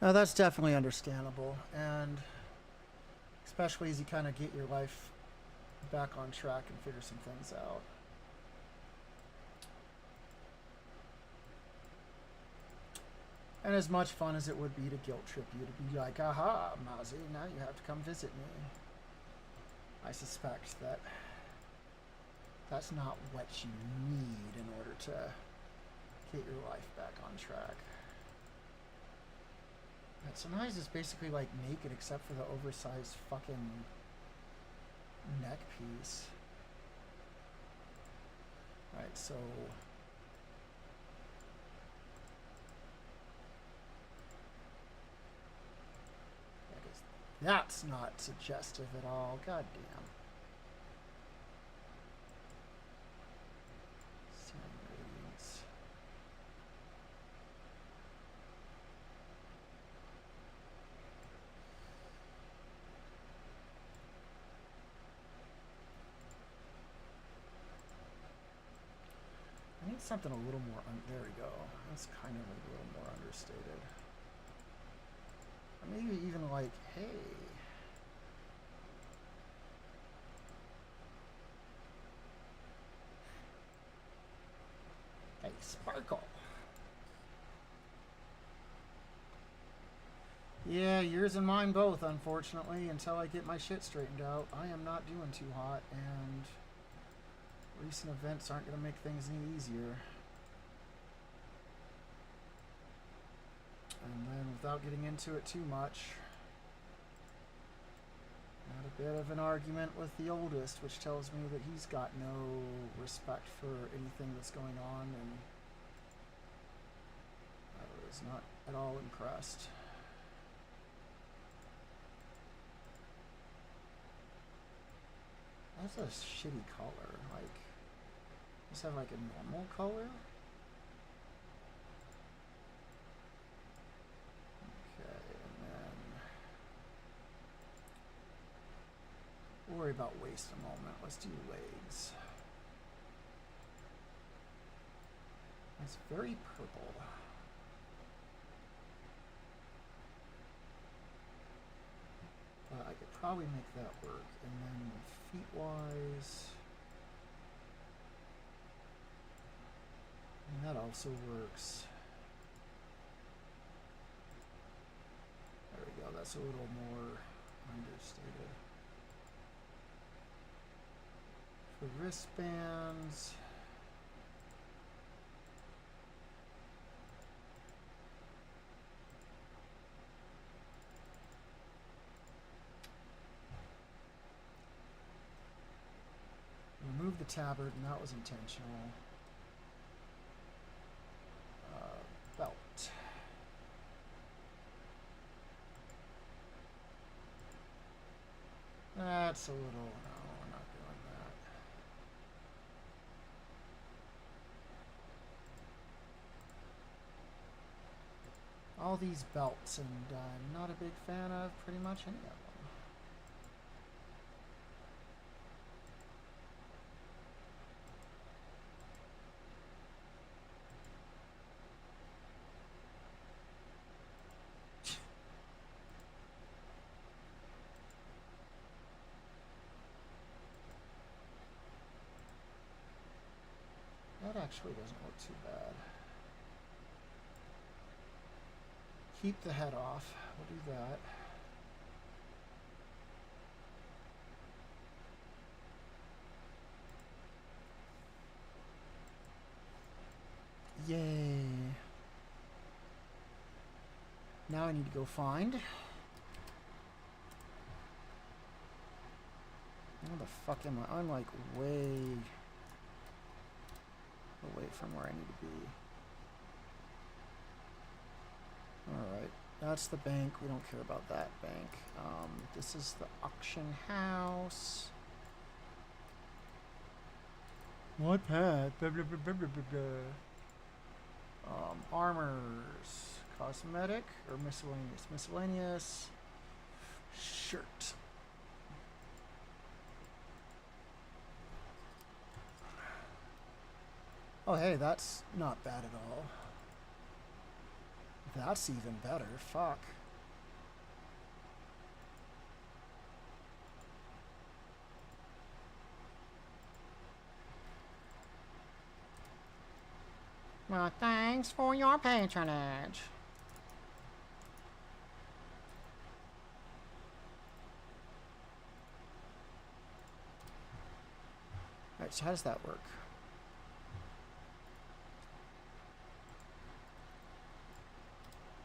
Now that's definitely understandable, and especially as you kind of get your life back on track and figure some things out. And as much fun as it would be to guilt trip you, to be like, aha, Mozzie, now you have to come visit me. I suspect that that's not what you need in order to get your life back on track. And Sanai's is basically like naked except for the oversized fucking neck piece. Alright, so... That's not suggestive at all. God damn. Sand radiance. I need something a little more... there we go. That's kind of a little more understated. Or maybe even like, hey... Hey, sparkle! Yeah, yours and mine both, unfortunately. Until I get my shit straightened out, I am not doing too hot, and... recent events aren't going to make things any easier. And then, without getting into it too much, had a bit of an argument with the oldest, which tells me that he's got no respect for anything that's going on, and I was not at all impressed. That's a shitty color. Like, just have like a normal color. Okay, and then we'll worry about waist a moment. Let's do legs. It's very purple. But I could probably make that work. And then feet-wise... and that also works. There we go. That's a little more understated. For wristbands... remove the tabard, and that was intentional. Belt. That's a little... no, we're not doing that. All these belts, and I'm not a big fan of pretty much any of them. That actually doesn't look too bad. Keep the head off. We'll do that. Yay. Now I need to go find... where the fuck am I? I'm like way away from where I need to be. Alright, that's the bank. We don't care about that bank. This is the auction house. What path? Blah, blah, blah, blah, blah, blah. Armors. Cosmetic or miscellaneous? Miscellaneous. Shirt. Oh, hey, that's not bad at all. That's even better. Fuck. Well, thanks for your patronage. Alright, so how does that work?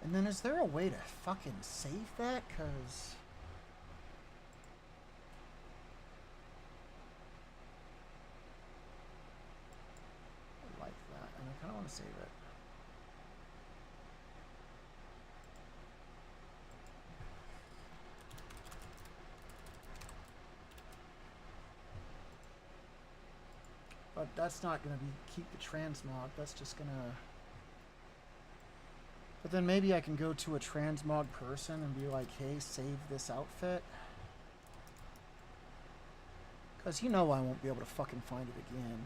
And then is there a way to fucking save that? 'Cause... that's not gonna be keep the transmog. That's just gonna. But then maybe I can go to a transmog person and be like, hey, save this outfit. Because you know I won't be able to fucking find it again.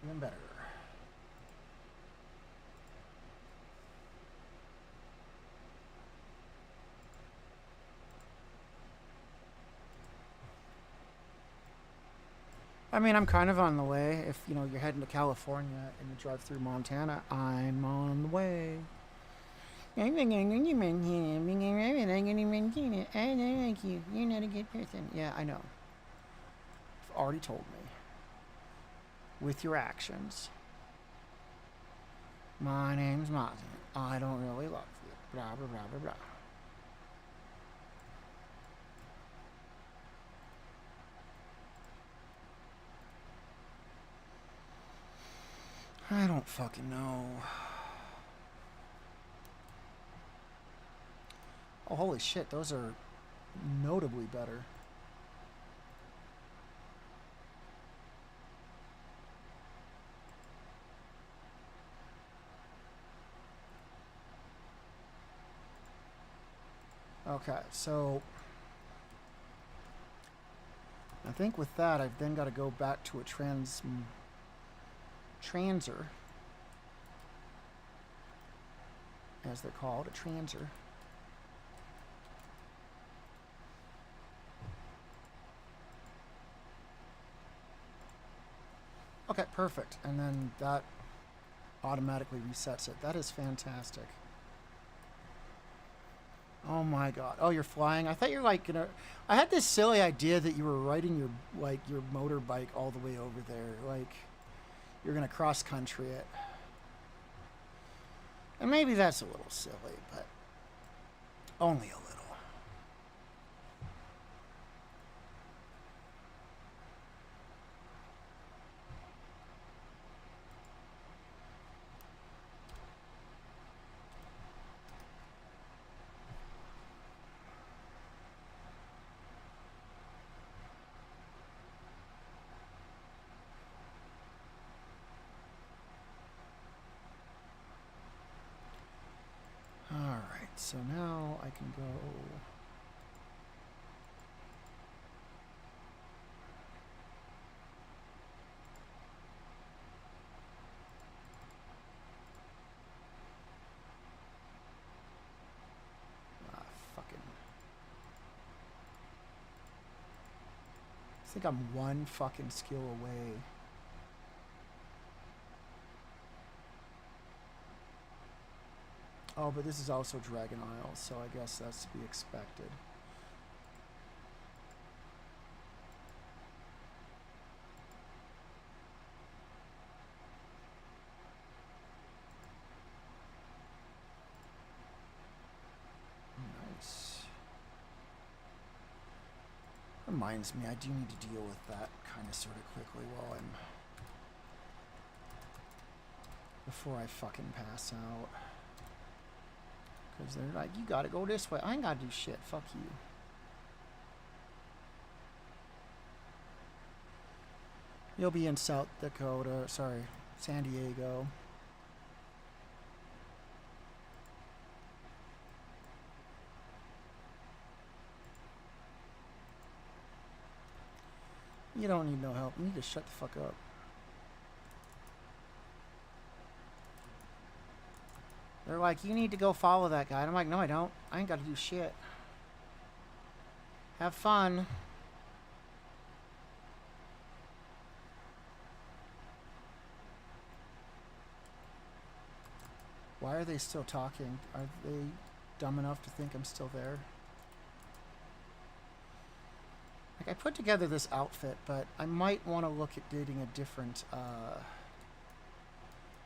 Even better. I mean, I'm kind of on the way. If, you know, you're heading to California and you drive through Montana, I'm on the way. I like you. You're not a good person. Yeah, I know. You've already told me. With your actions. My name's Martin. I don't really love you. Blah, blah, blah, blah, blah. I don't fucking know. Oh, holy shit, those are notably better. Okay, so I think with that, I've then got to go back to a transer, as they're called, a transer. Okay, perfect. And then that automatically resets it. That is fantastic. Oh my god. Oh, you're flying? I thought you were like gonna... I had this silly idea that you were riding your, like, your motorbike all the way over there. Like, you're gonna cross country it. And maybe that's a little silly, but only a little. Alright, so now I can go... fucking... I think I'm one fucking skill away. Oh, but this is also Dragon Isle, so I guess that's to be expected. Nice. Reminds me, I do need to deal with that kind of sort of quickly while I'm... before I fucking pass out. Because they're like, you gotta go this way. I ain't gotta do shit. Fuck you. You'll be in South Dakota. Sorry, San Diego. You don't need no help. You need to shut the fuck up. They're like, you need to go follow that guy. And I'm like, no, I don't. I ain't got to do shit. Have fun. Why are they still talking? Are they dumb enough to think I'm still there? Like, I put together this outfit, but I might want to look at dating a different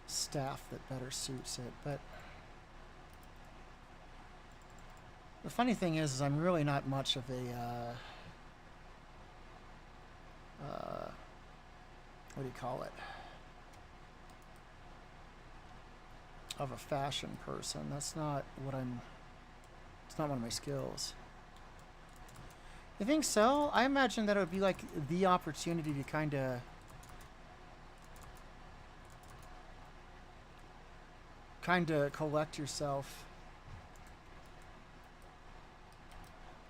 staff that better suits it. But The funny thing is I'm really not much of a, what do you call it? Of a fashion person. That's not what it's not one of my skills. You think so? I imagine that it would be like the opportunity to kind of collect yourself,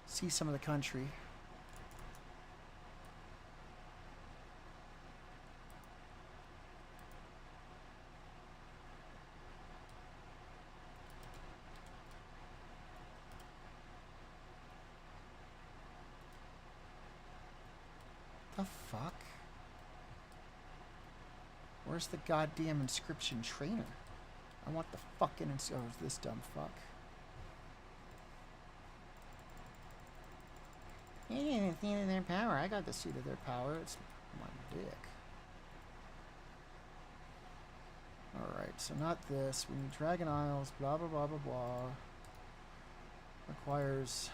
see some of the country. The fuck? Where's the goddamn inscription trainer? I want the fucking oh, this dumb fuck. You didn't even see it in their power. I got the suit of their power. It's my dick. Alright, so not this. We need Dragon Isles, blah blah blah blah blah. Requires...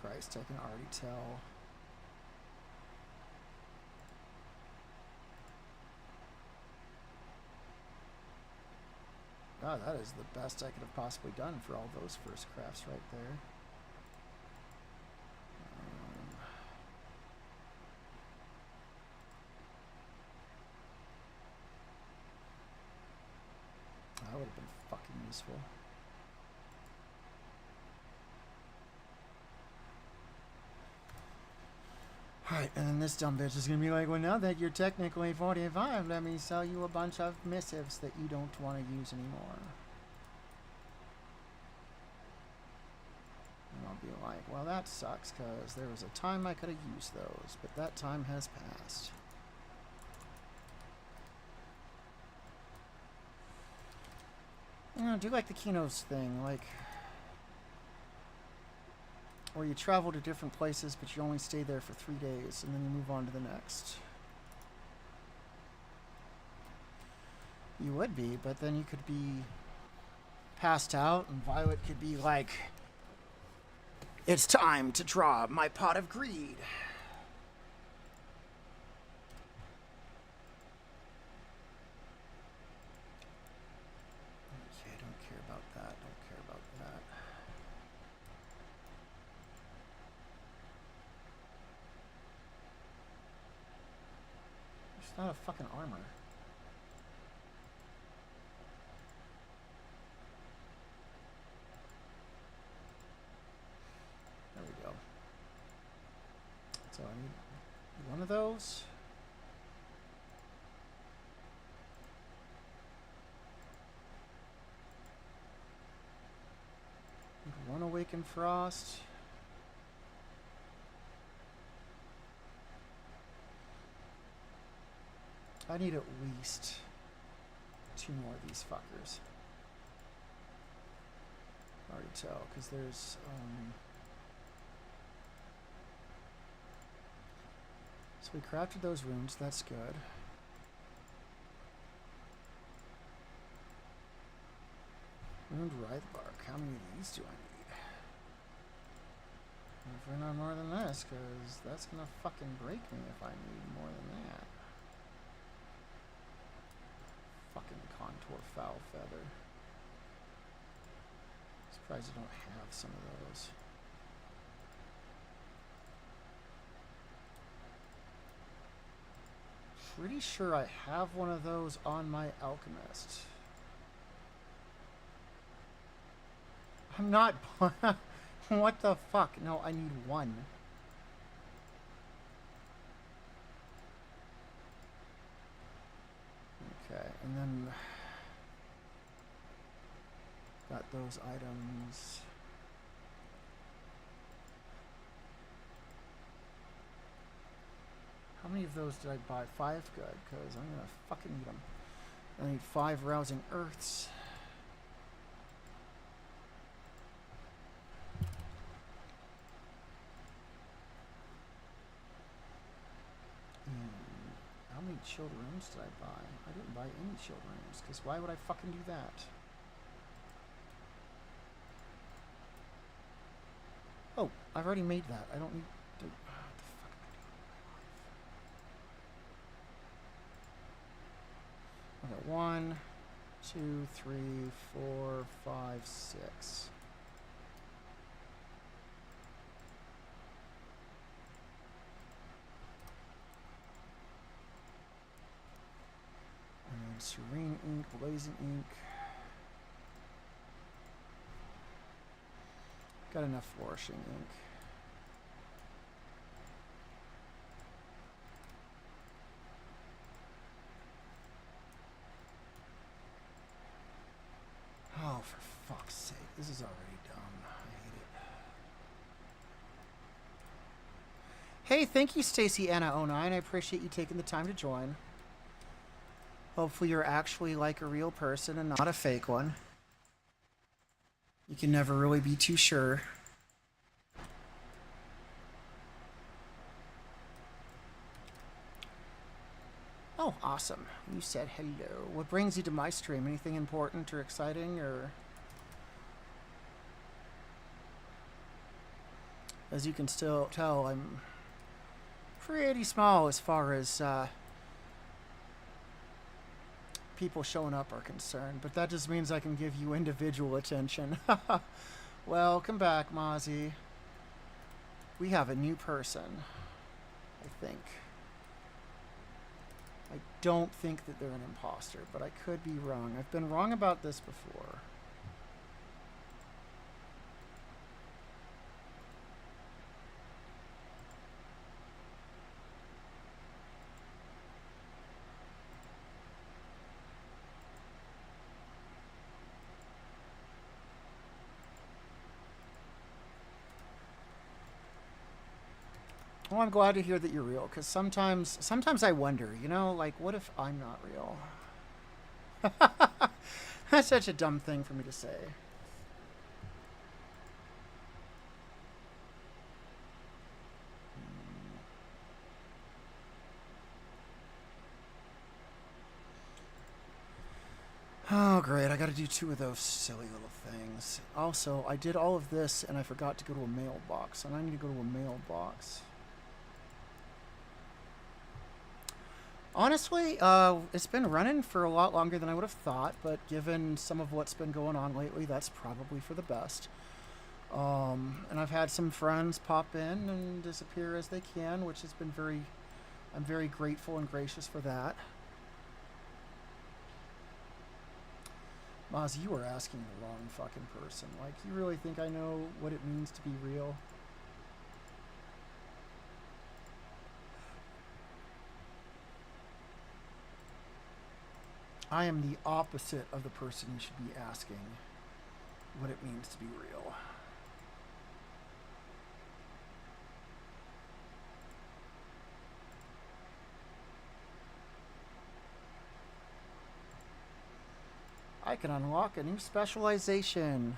Christ, I can already tell. Oh, that is the best I could have possibly done for all those first crafts right there. That would have been fucking useful. Alright, and then this dumb bitch is gonna be like, well, now that you're technically 45, let me sell you a bunch of missives that you don't want to use anymore. And I'll be like, well, that sucks, because there was a time I could have used those, but that time has passed. You know, I do like the Kino's thing, like... Or you travel to different places, but you only stay there for 3 days, and then you move on to the next. You would be, but then you could be passed out, and Violet could be like, it's time to draw my pot of greed. Okay, don't care about that, don't care about that. It's not a fucking armor. There we go. So I need one of those. Need one Awakened Frost. I need at least 2 more of these fuckers. I already tell, because there's, so we crafted those runes, that's good. Ruined Wraithbark, how many of these do I need? Hopefully not more than this, because that's gonna fucking break me if I need more than that. Fucking Contour Foul Feather. Surprised I don't have some of those. Pretty sure I have one of those on my Alchemist. I'm not... What the fuck? No, I need one. Okay, and then... Got those items. How many of those did I buy? 5? Good, because I'm gonna fucking need them. I need 5 Rousing Earths. many chilled rooms did I buy? I didn't buy any chilled rooms, because why would I fucking do that? Oh, I've already made that. I don't need to... What the fuck am I doing? Okay, 1, 2, 3, 4, 5, 6. And then Serene ink, Blazing ink. Got enough Flourishing ink. Oh, for fuck's sake. This is already dumb. I hate it. Hey, thank you, Stacy Anna09. I appreciate you taking the time to join. Hopefully you're actually like a real person and not a fake one. You can never really be too sure. Oh, awesome. You said hello. What brings you to my stream? Anything important or exciting, or... As you can still tell, I'm pretty small as far as people showing up are concerned, but that just means I can give you individual attention. Welcome back, Mozzie. We have a new person, I think. I don't think that they're an imposter, but I could be wrong. I've been wrong about this before. Well, I'm glad to hear that you're real, because sometimes I wonder, you know, like, what if I'm not real? That's such a dumb thing for me to say. Oh, great. I got to do 2 of those silly little things. Also, I did all of this, and I forgot to go to a mailbox, and I need to go to a mailbox. Honestly, it's been running for a lot longer than I would have thought, but given some of what's been going on lately, that's probably for the best. And I've had some friends pop in and disappear as they can, which has been I'm very grateful and gracious for that. Maz, you are asking the wrong fucking person. Like, you really think I know what it means to be real? I am the opposite of the person you should be asking what it means to be real. I can unlock a new specialization.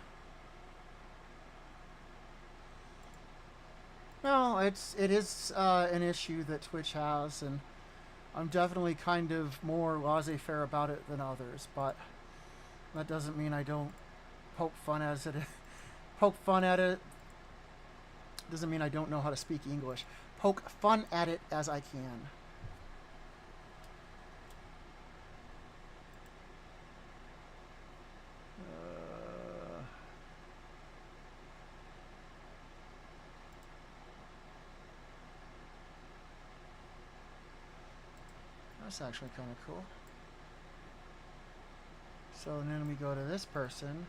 No, it is an issue that Twitch has, and I'm definitely kind of more laissez-faire about it than others, but that doesn't mean I don't poke fun at it. Poke fun at it doesn't mean I don't know how to speak English. Poke fun at it as I can. That's actually kind of cool. So then we go to this person.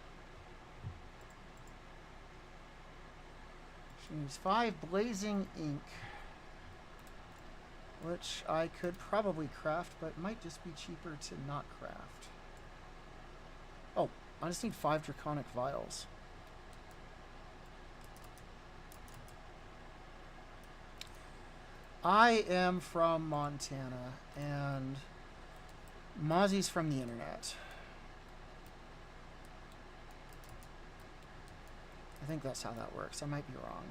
She needs 5 blazing ink, which I could probably craft, but it might just be cheaper to not craft. Oh, I just need 5 draconic vials. I am from Montana, and Mozzie's from the internet. I think that's how that works. I might be wrong.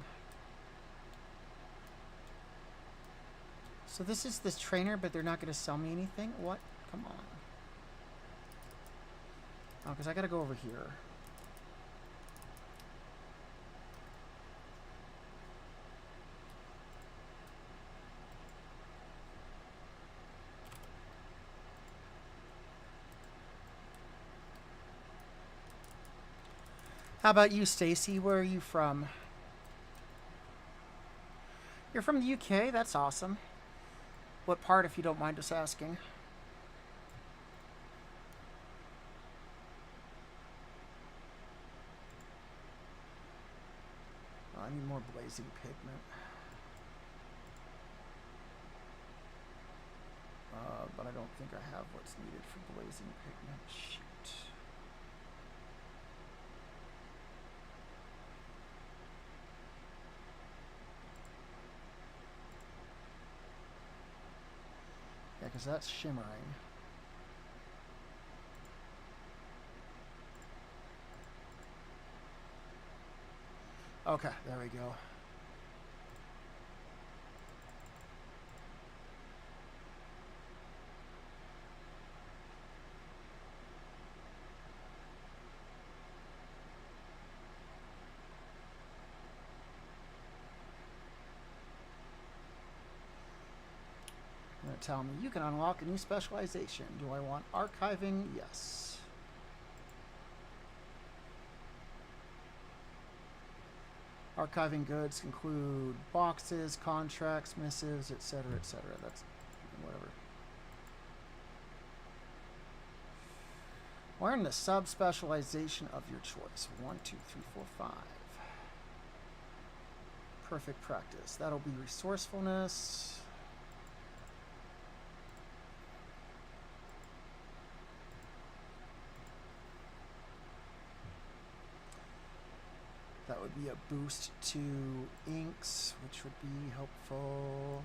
So this is this trainer, but they're not going to sell me anything? What? Come on. Oh, because I got to go over here. How about you, Stacy? Where are you from? You're from the UK? That's awesome. What part, if you don't mind us asking? Oh, I need more blazing pigment. But I don't think I have what's needed for blazing pigment. Shoot. Yeah, because that's shimmering. Okay, there we go. Tell me, you can unlock a new specialization. Do I want archiving? Yes. Archiving goods include boxes, contracts, missives, etc., etc. That's whatever. Learn the sub-specialization of your choice. 1, 2, 3, 4, 5. Perfect practice. That'll be resourcefulness. That would be a boost to inks, which would be helpful.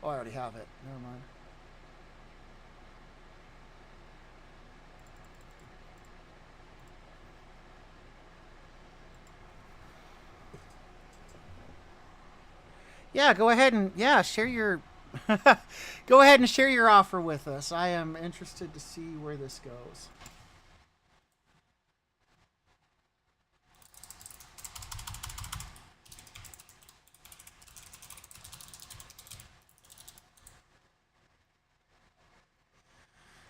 Oh, I already have it. Never mind. Yeah, go ahead and share your go ahead and share your offer with us. I am interested to see where this goes.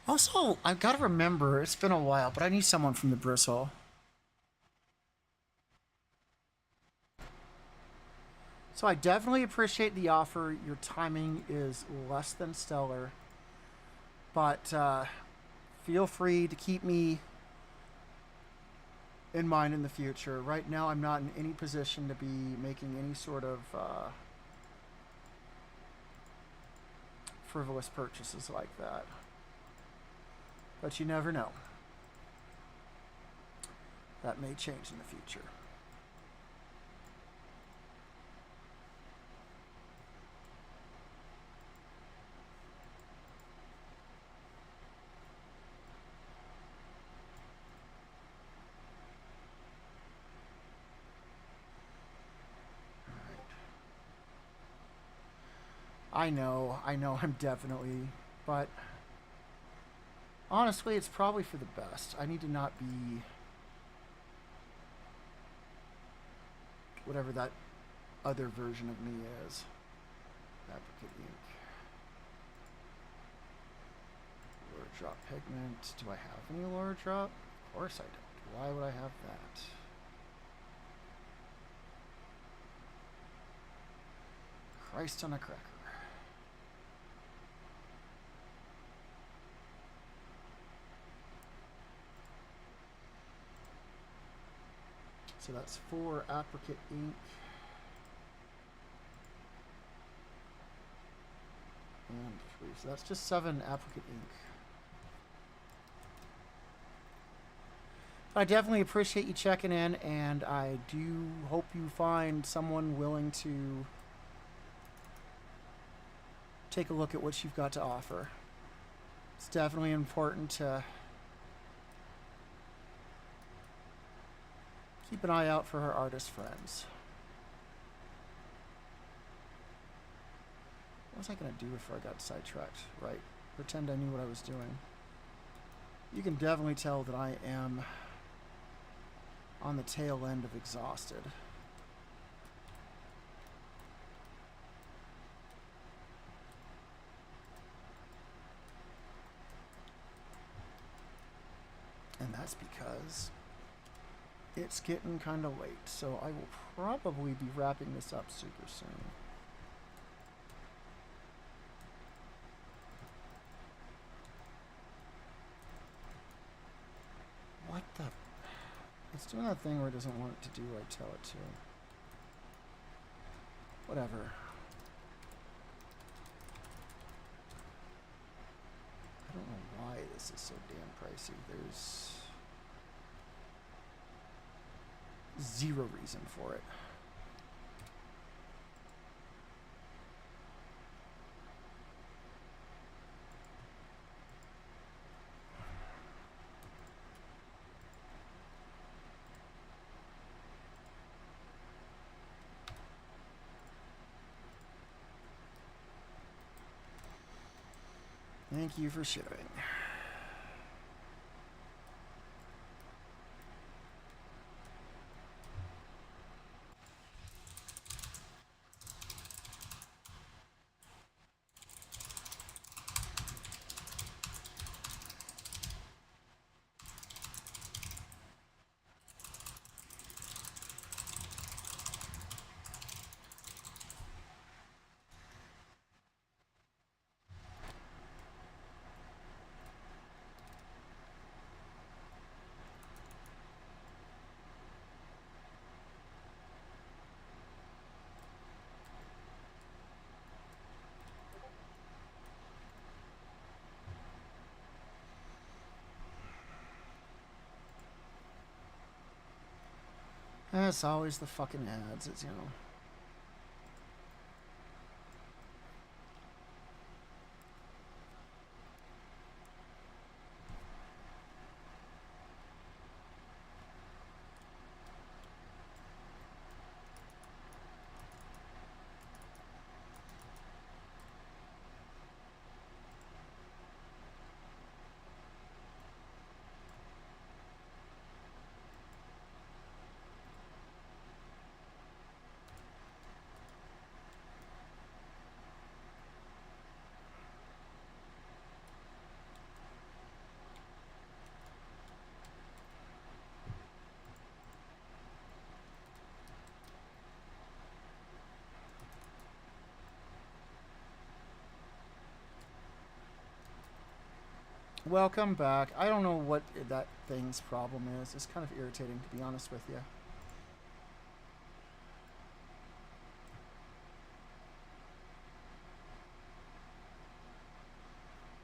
Also, I've got to remember, it's been a while, but I need someone from the bristle. So I definitely appreciate the offer. Your timing is less than stellar. But feel free to keep me in mind in the future. Right now, I'm not in any position to be making any sort of frivolous purchases like that. But you never know. That may change in the future. I know, I'm definitely, but honestly, it's probably for the best. I need to not be whatever that other version of me is. Fabricate ink. Lower drop pigment. Do I have any lower drop? Of course I don't. Why would I have that? Christ on a cracker. So that's 4 apricot ink. And 3. So that's just 7 apricot ink. I definitely appreciate you checking in, and I do hope you find someone willing to take a look at what you've got to offer. It's definitely important to Keep an eye out for her artist friends. What was I going to do before I got sidetracked? Right. Pretend I knew what I was doing. You can definitely tell that I am on the tail end of exhausted. And that's because it's getting kind of late, so I will probably be wrapping this up super soon. What the? It's doing that thing where it doesn't want it to do what I tell it to. Whatever. I don't know why this is so damn pricey. There's zero reason for it. Thank you for sharing. That's always the fucking ads, it's, you know. Welcome back. I don't know what that thing's problem is. It's kind of irritating, to be honest with you.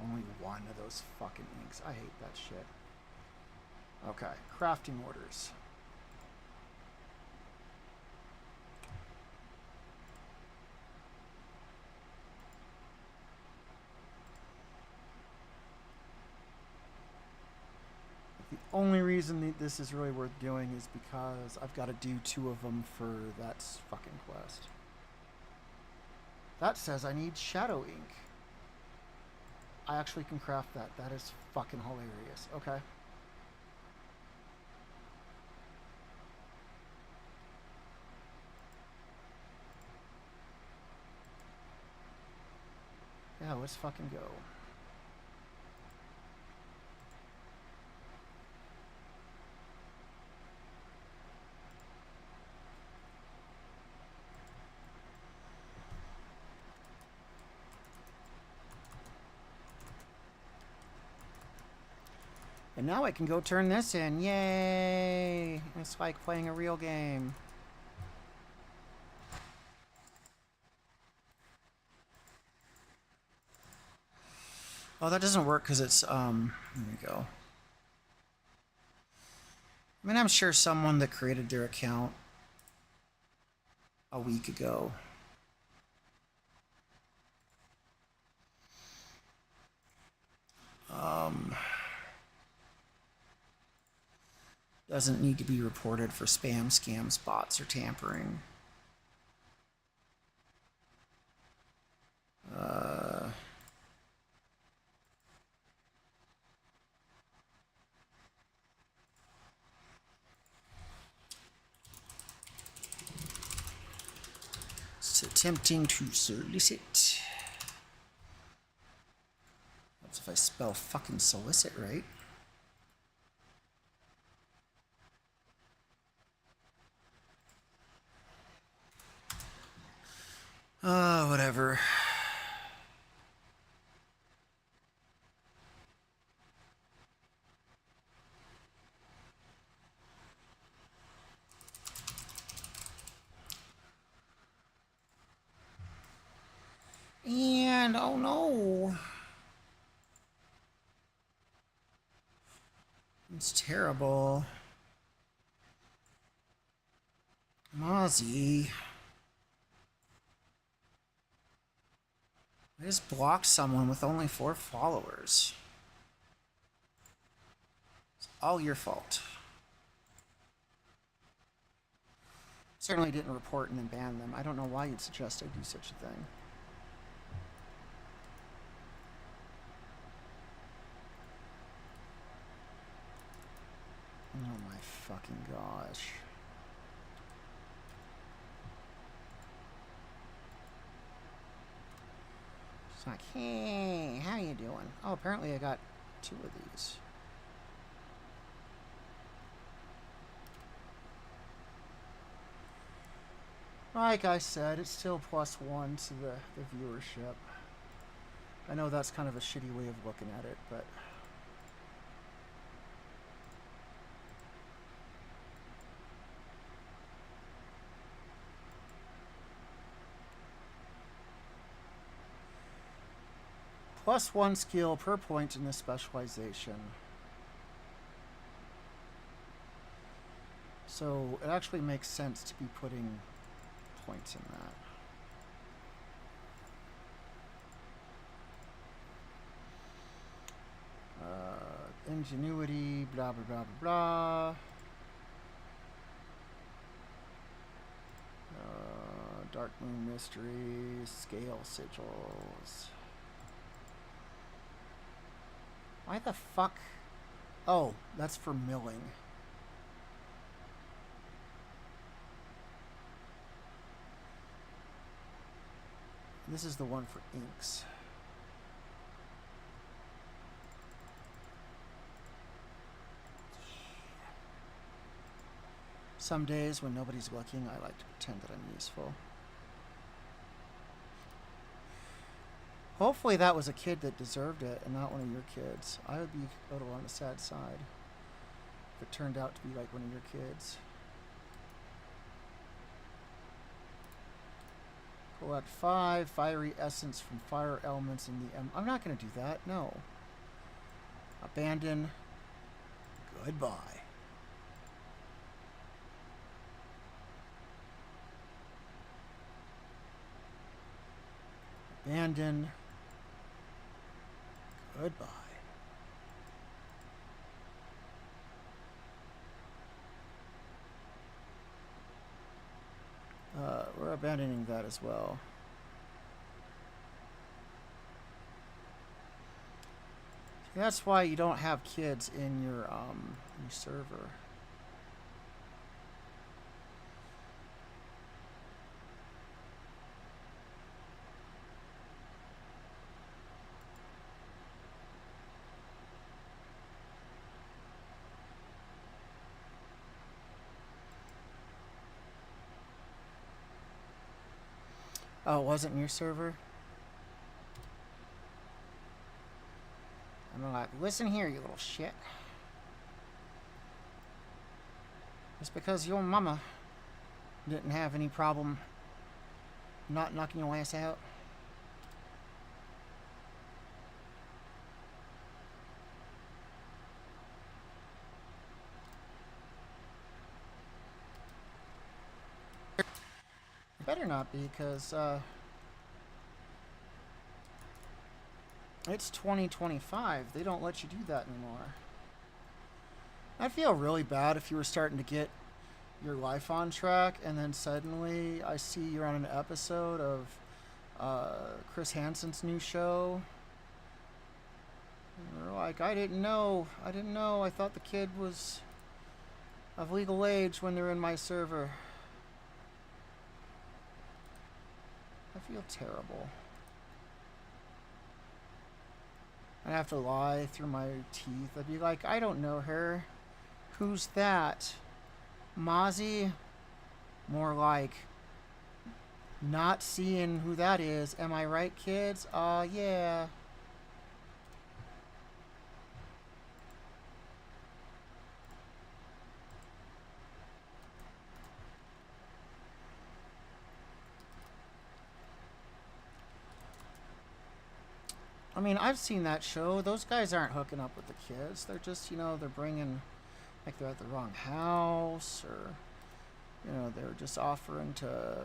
Only one of those fucking inks. I hate that shit. Okay, crafting orders. The only reason that this is really worth doing is because I've got to do 2 of them for that fucking quest. That says I need shadow ink. I actually can craft that. That is fucking hilarious. Okay. Yeah, let's fucking go. And now I can go turn this in. Yay! It's like playing a real game. Oh, that doesn't work because it's, there we go. I mean, I'm sure someone that created their account a week ago Doesn't need to be reported for spam, scams, bots, or tampering. It's attempting to solicit. That's if I spell fucking solicit right. Whatever. And, oh no. It's terrible. Mozzie. I just blocked someone with only 4 followers. It's all your fault. Certainly didn't report and then ban them. I don't know why you'd suggest I do such a thing. Oh my fucking gosh. It's like, hey, how you doing? Oh, apparently I got 2 of these. Like I said, it's still +1 to the viewership. I know that's kind of a shitty way of looking at it, but... +1 skill per point in this specialization. So it actually makes sense to be putting points in that. Ingenuity, blah, blah, blah, blah, blah. Dark Moon Mysteries, Scale Sigils. Why the fuck? Oh, that's for milling. This is the one for inks. Some days when nobody's looking, I like to pretend that I'm useful. Hopefully that was a kid that deserved it and not one of your kids. I would be a little on the sad side if it turned out to be like one of your kids. Collect 5 fiery essence from fire elements in the I'm not going to do that. No. Abandon. Goodbye. Abandon. Goodbye. We're abandoning that as well. That's why you don't have kids in your server. Oh, it wasn't in your server? I'm like, listen here, you little shit. Just because your mama didn't have any problem not knocking your ass out. Better not be, because it's 2025. They don't let you do that anymore. I'd feel really bad if you were starting to get your life on track and then suddenly I see you're on an episode of Chris Hansen's new show. And you're like, I didn't know. I thought the kid was of legal age when they're in my server. I feel terrible. I'd have to lie through my teeth. I'd be like, I don't know her. Who's that? Mozzie? More like, not seeing who that is. Am I right, kids? Yeah. I mean, I've seen that show. Those guys aren't hooking up with the kids. They're just, they're bringing, like, they're at the wrong house, or, they're just offering to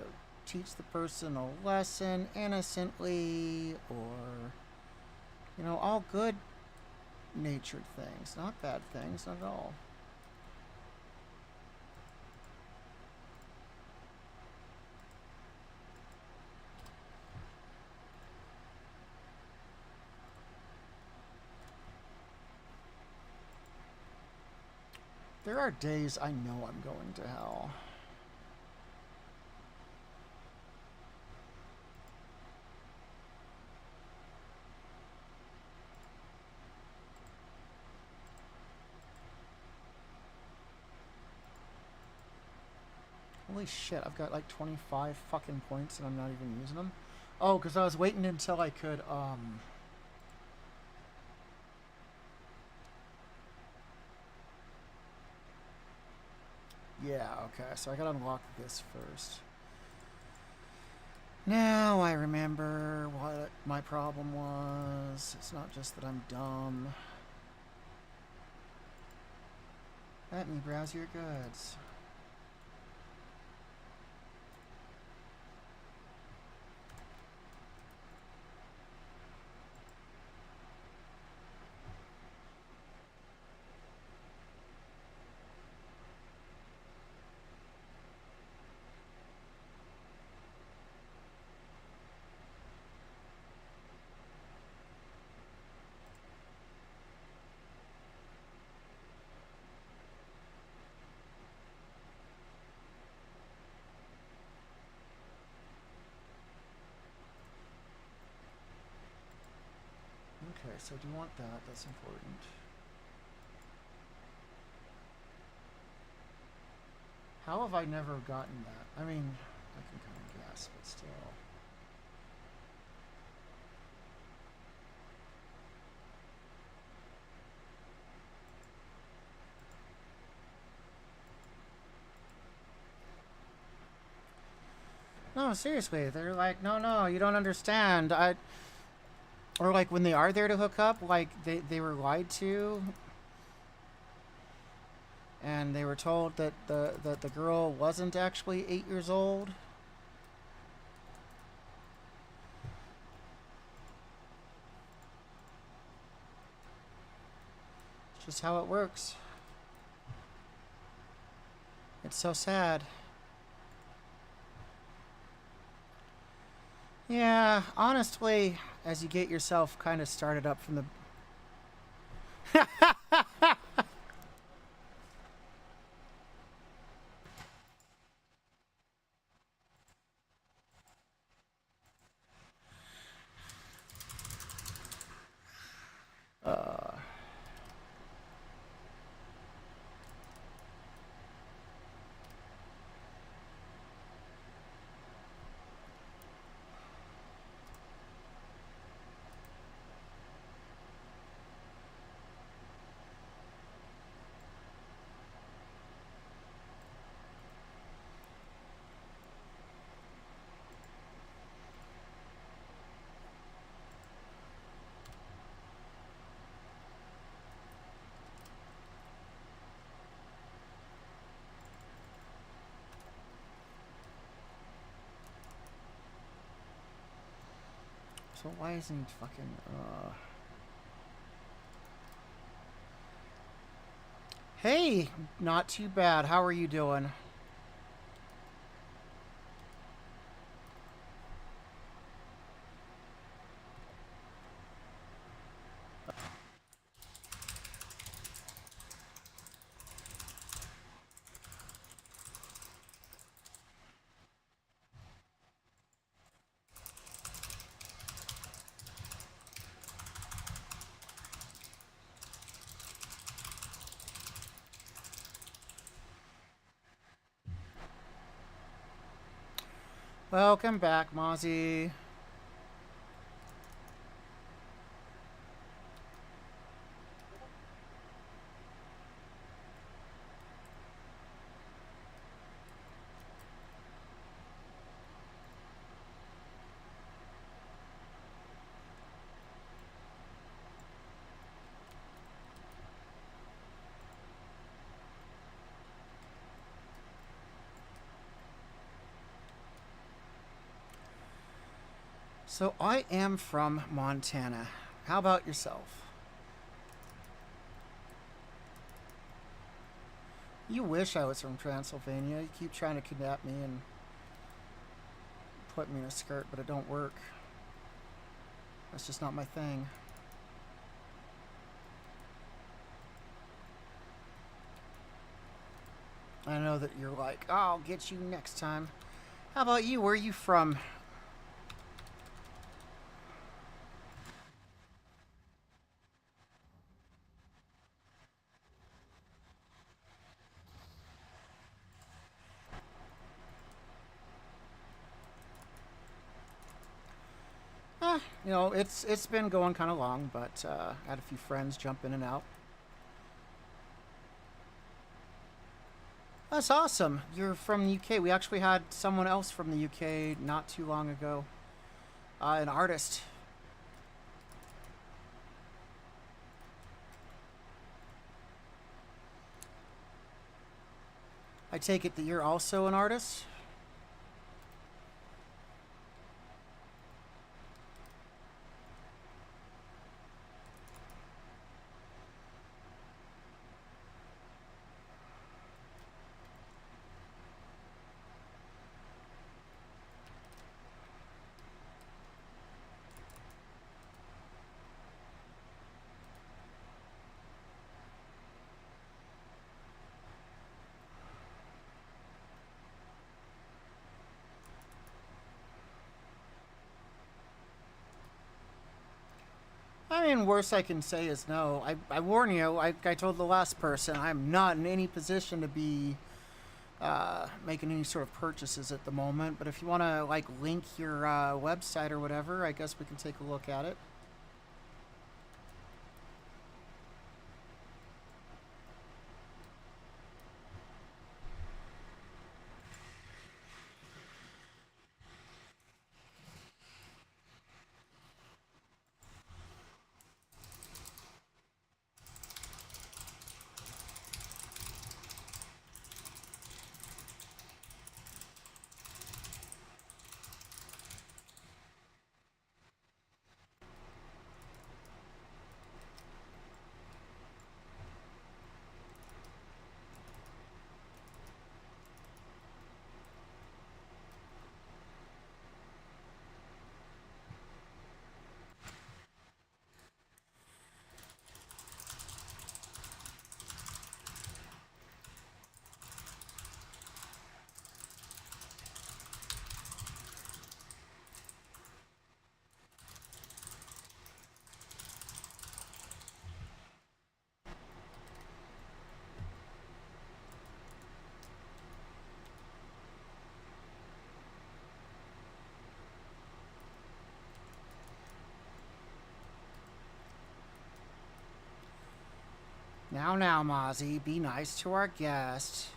teach the person a lesson innocently, or, all good natured things, not bad things, not at all. There are days I know I'm going to hell. Holy shit, I've got like 25 fucking points and I'm not even using them. Oh, because I was waiting until I could, yeah, okay, so I gotta unlock this first. Now I remember what my problem was. It's not just that I'm dumb. Let me browse your goods. Okay, so do you want that? That's important. How have I never gotten that? I mean, I can kind of guess, but still. No, seriously, they're like, no, you don't understand. Or like when they are there to hook up, like they were lied to, and they were told that the girl wasn't actually 8 years old. It's just how it works. It's so sad. Yeah, honestly, as you get yourself kind of started up from the... So why isn't he fucking... Hey, not too bad. How are you doing? Welcome back, Mozzie. So I am from Montana. How about yourself? You wish I was from Transylvania. You keep trying to kidnap me and put me in a skirt, but it don't work. That's just not my thing. I know that you're like, oh, I'll get you next time. How about you? Where are you from? It's been going kind of long, but I had a few friends jump in and out. That's awesome. You're from the UK. We actually had someone else from the UK not too long ago. An artist. I take it that you're also an artist? I mean, worst I can say is no. I warn you, I told the last person, I'm not in any position to be making any sort of purchases at the moment. But if you want to, like, link your website or whatever, I guess we can take a look at it. Now, Mozzie, be nice to our guest.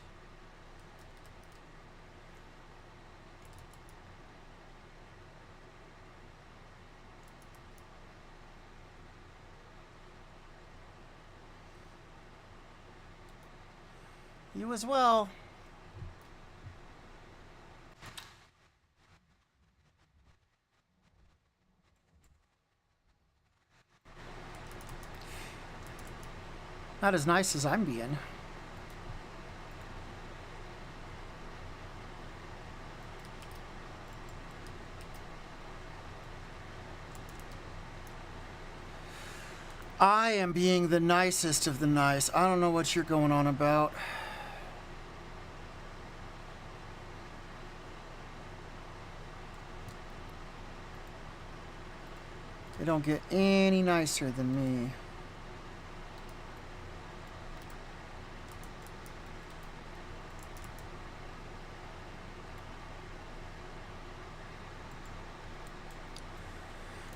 You as well. Not as nice as I'm being. I am being the nicest of the nice. I don't know what you're going on about. They don't get any nicer than me.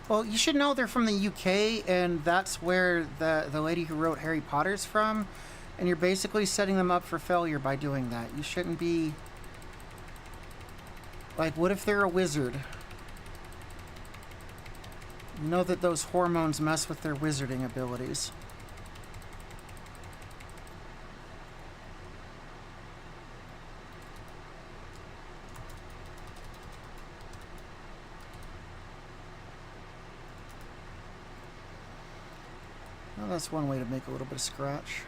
Well, you should know they're from the UK, and that's where the lady who wrote Harry Potter's from, and you're basically setting them up for failure by doing that. You shouldn't be... Like, what if they're a wizard? You know that those hormones mess with their wizarding abilities. Well, that's one way to make a little bit of scratch.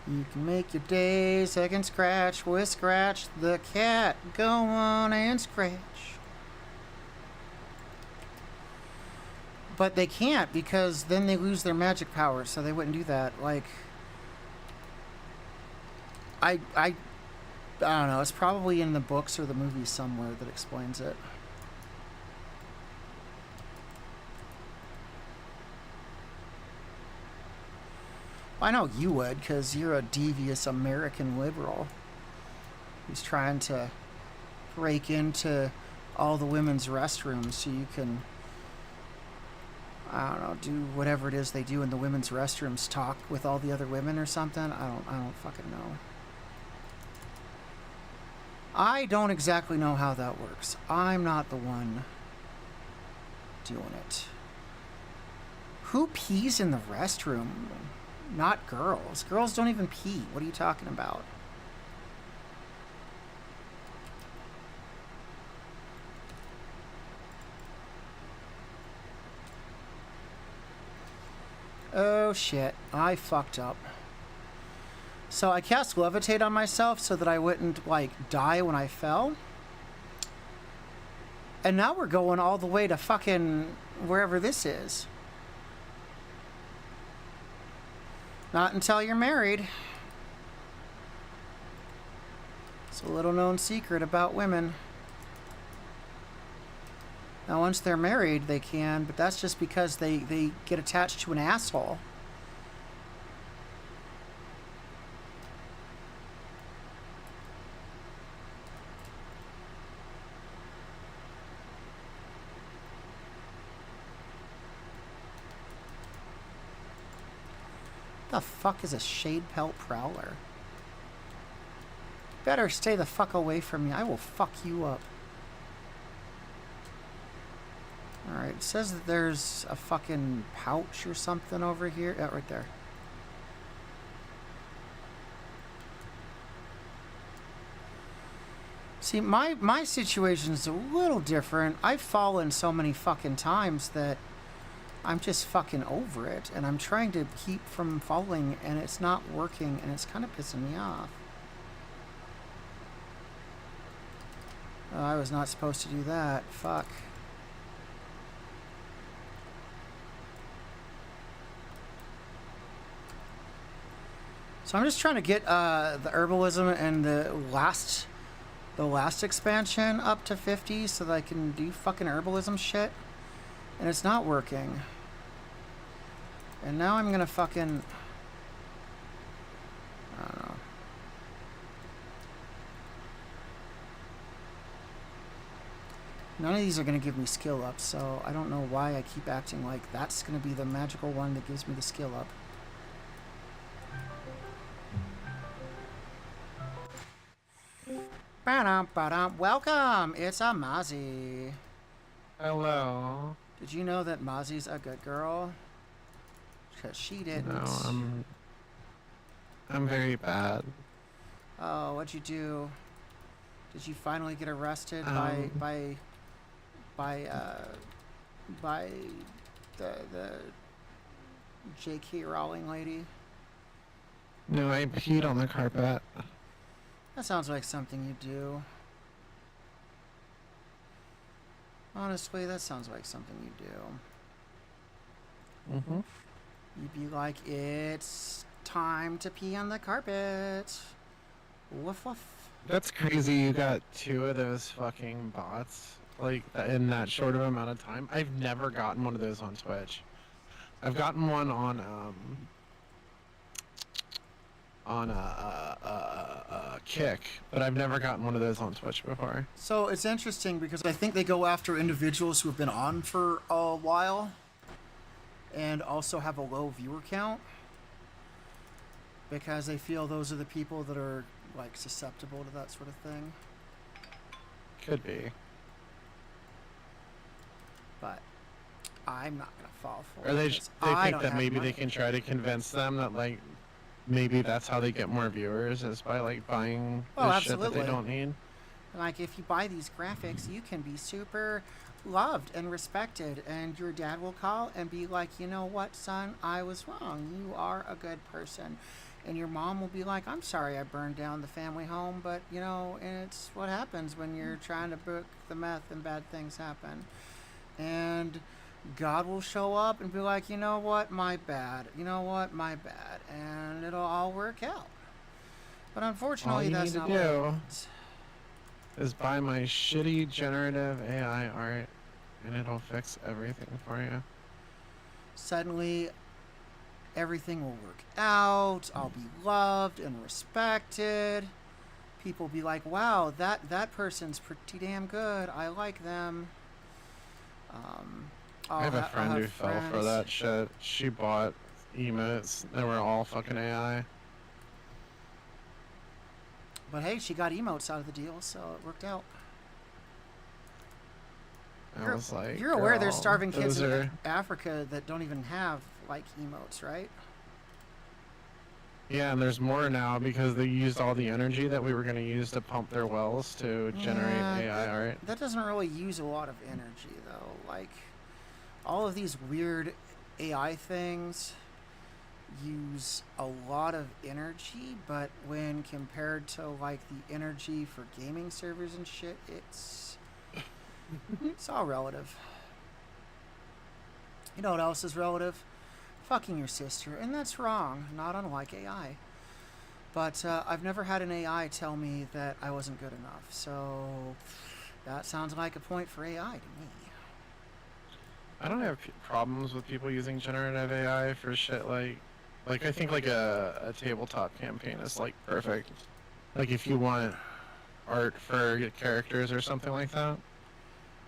You can make your day second scratch with Scratch the cat. Go on and scratch. But they can't, because then they lose their magic power, so they wouldn't do that. Like, I don't know. It's probably in the books or the movies somewhere that explains it. I know you would, because you're a devious American liberal who's trying to break into all the women's restrooms so you can, I don't know, do whatever it is they do in the women's restrooms, talk with all the other women or something. I don't fucking know. I don't exactly know how that works. I'm not the one doing it. Who pees in the restroom? Not girls. Girls don't even pee. What are you talking about? Oh shit, I fucked up. So I cast Levitate on myself so that I wouldn't, like, die when I fell. And now we're going all the way to fucking wherever this is. Not until you're married. It's a little known secret about women. Now, once they're married, they can, but that's just because they get attached to an asshole. The fuck is a shade pelt prowler? Better stay the fuck away from me. I will fuck you up. Alright, it says that there's a fucking pouch or something over here. Yeah, right there. See, my situation's a little different. I've fallen so many fucking times that I'm just fucking over it, and I'm trying to keep from falling, and it's not working, and it's kind of pissing me off. Oh, I was not supposed to do that. Fuck. So I'm just trying to get the herbalism and the last expansion up to 50 so that I can do fucking herbalism shit. And it's not working. And now I'm gonna fucking... I don't know. None of these are gonna give me skill up, so I don't know why I keep acting like that's gonna be the magical one that gives me the skill up. Welcome! It's a Mozzie. Hello. Did you know that Mozzie's a good girl? Because she didn't. No, I'm very bad. Oh, what'd you do? Did you finally get arrested by the J.K. Rowling lady? No, I peed on the carpet. That sounds like something you do. Honestly, that sounds like something you do. Mm-hmm. You'd be like, it's time to pee on the carpet. Woof woof. That's crazy. You got 2 of those fucking bots like in that short of amount of time. I've never gotten one of those on Twitch. I've gotten one on Kick, but I've never gotten one of those on Twitch before. So it's interesting because I think they go after individuals who have been on for a while and also have a low viewer count because they feel those are the people that are like susceptible to that sort of thing. Could be. But I'm not gonna fall for Or it. they 'cause they I think don't that have maybe money. they can try to convince them that like maybe that's how they get more viewers is by like buying Oh, this shit that they absolutely. don't need. Like, if you buy these graphics, you can be super loved and respected, and your dad will call and be like, you know what, son, I was wrong. You are a good person. And your mom will be like, I'm sorry I burned down the family home, but, you know, it's what happens when you're trying to book the meth and bad things happen. And God will show up and be like, you know what, my bad. You know what, my bad. And it'll all work out. But All unfortunately, you that's need to not what do happens. is buy my shitty generative AI art, and it'll fix everything for you. Suddenly, everything will work out. I'll be loved and respected. People will be like, wow, that person's pretty damn good. I like them. I have a I'll friend have who fell for friends. that shit. She bought emotes that were all fucking AI. But hey, she got emotes out of the deal, so it worked out. I was like, You're aware there's girl, starving kids those in are... Africa that don't even have, like, emotes, right? Yeah, and there's more now because they used all the energy that we were going to use to pump their wells to generate Yeah, AI art. that doesn't really use a lot of energy, though. Like, all of these weird AI things use a lot of energy, but when compared to like the energy for gaming servers and shit, it's all relative. You know what else is relative? Fucking your sister, and that's wrong, not unlike AI. But I've never had an AI tell me that I wasn't good enough, so that sounds like a point for AI to me. I don't have problems with people using generative AI for shit like I think like a tabletop campaign is like perfect. Like if you want art for your characters or something like that.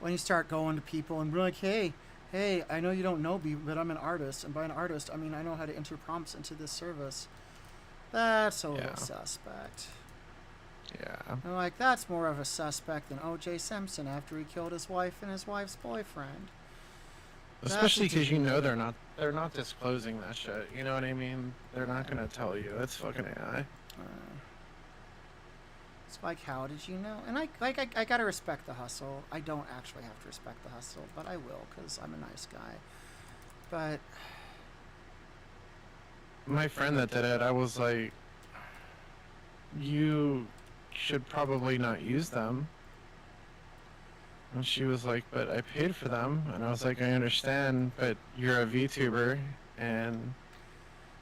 When you start going to people and be like, hey, I know you don't know me, but I'm an artist, and by an artist, I mean I know how to enter prompts into this service. That's a little suspect. Yeah. I'm like, that's more of a suspect than O.J. Simpson after he killed his wife and his wife's boyfriend. Especially because you know they're not disclosing that shit. You know what I mean? They're not gonna tell you. It's fucking AI. It's like, how did you know? And I gotta respect the hustle. I don't actually have to respect the hustle, but I will because I'm a nice guy. But My friend that did it, I was like, you should probably not use them. And she was like, but I paid for them. And I was like, I understand, but you're a VTuber, and...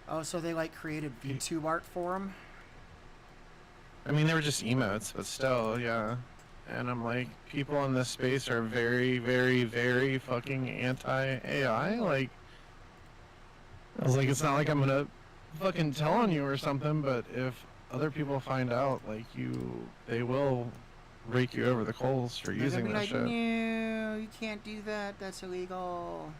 oh, so they like created VTube art for him? I mean, they were just emotes, but still, yeah. And I'm like, people in this space are very, very, very fucking anti-AI. Like, I was like, it's not like I'm gonna fucking tell on you or something, but if other people find out, like, they will rake you over the coals for They're using gonna be that like, shit. no, you can't do that. That's illegal.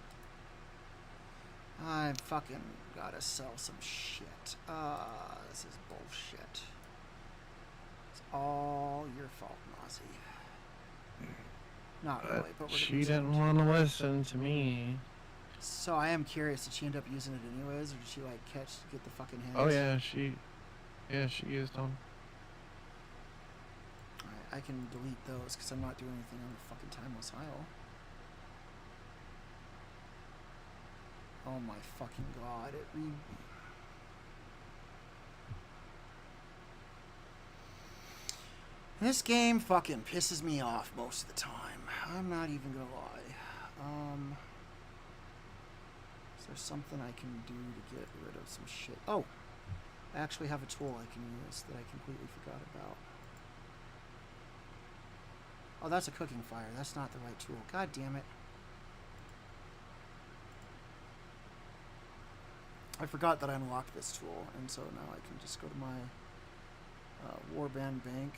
I fucking gotta sell some shit. This is bullshit. It's all your fault, Nazi. Not really, but we're gonna She didn't want to listen to me. So I am curious, did she end up using it anyways, or did she like get the fucking hint? Oh yeah, she used them. Alright, I can delete those because I'm not doing anything on the fucking timeless aisle. Oh my fucking god, this game fucking pisses me off most of the time. I'm not even gonna lie. there something I can do to get rid of some shit? Oh! I actually have a tool I can use that I completely forgot about. Oh, that's a cooking fire. That's not the right tool. God damn it. I forgot that I unlocked this tool, and so now I can just go to my Warband bank.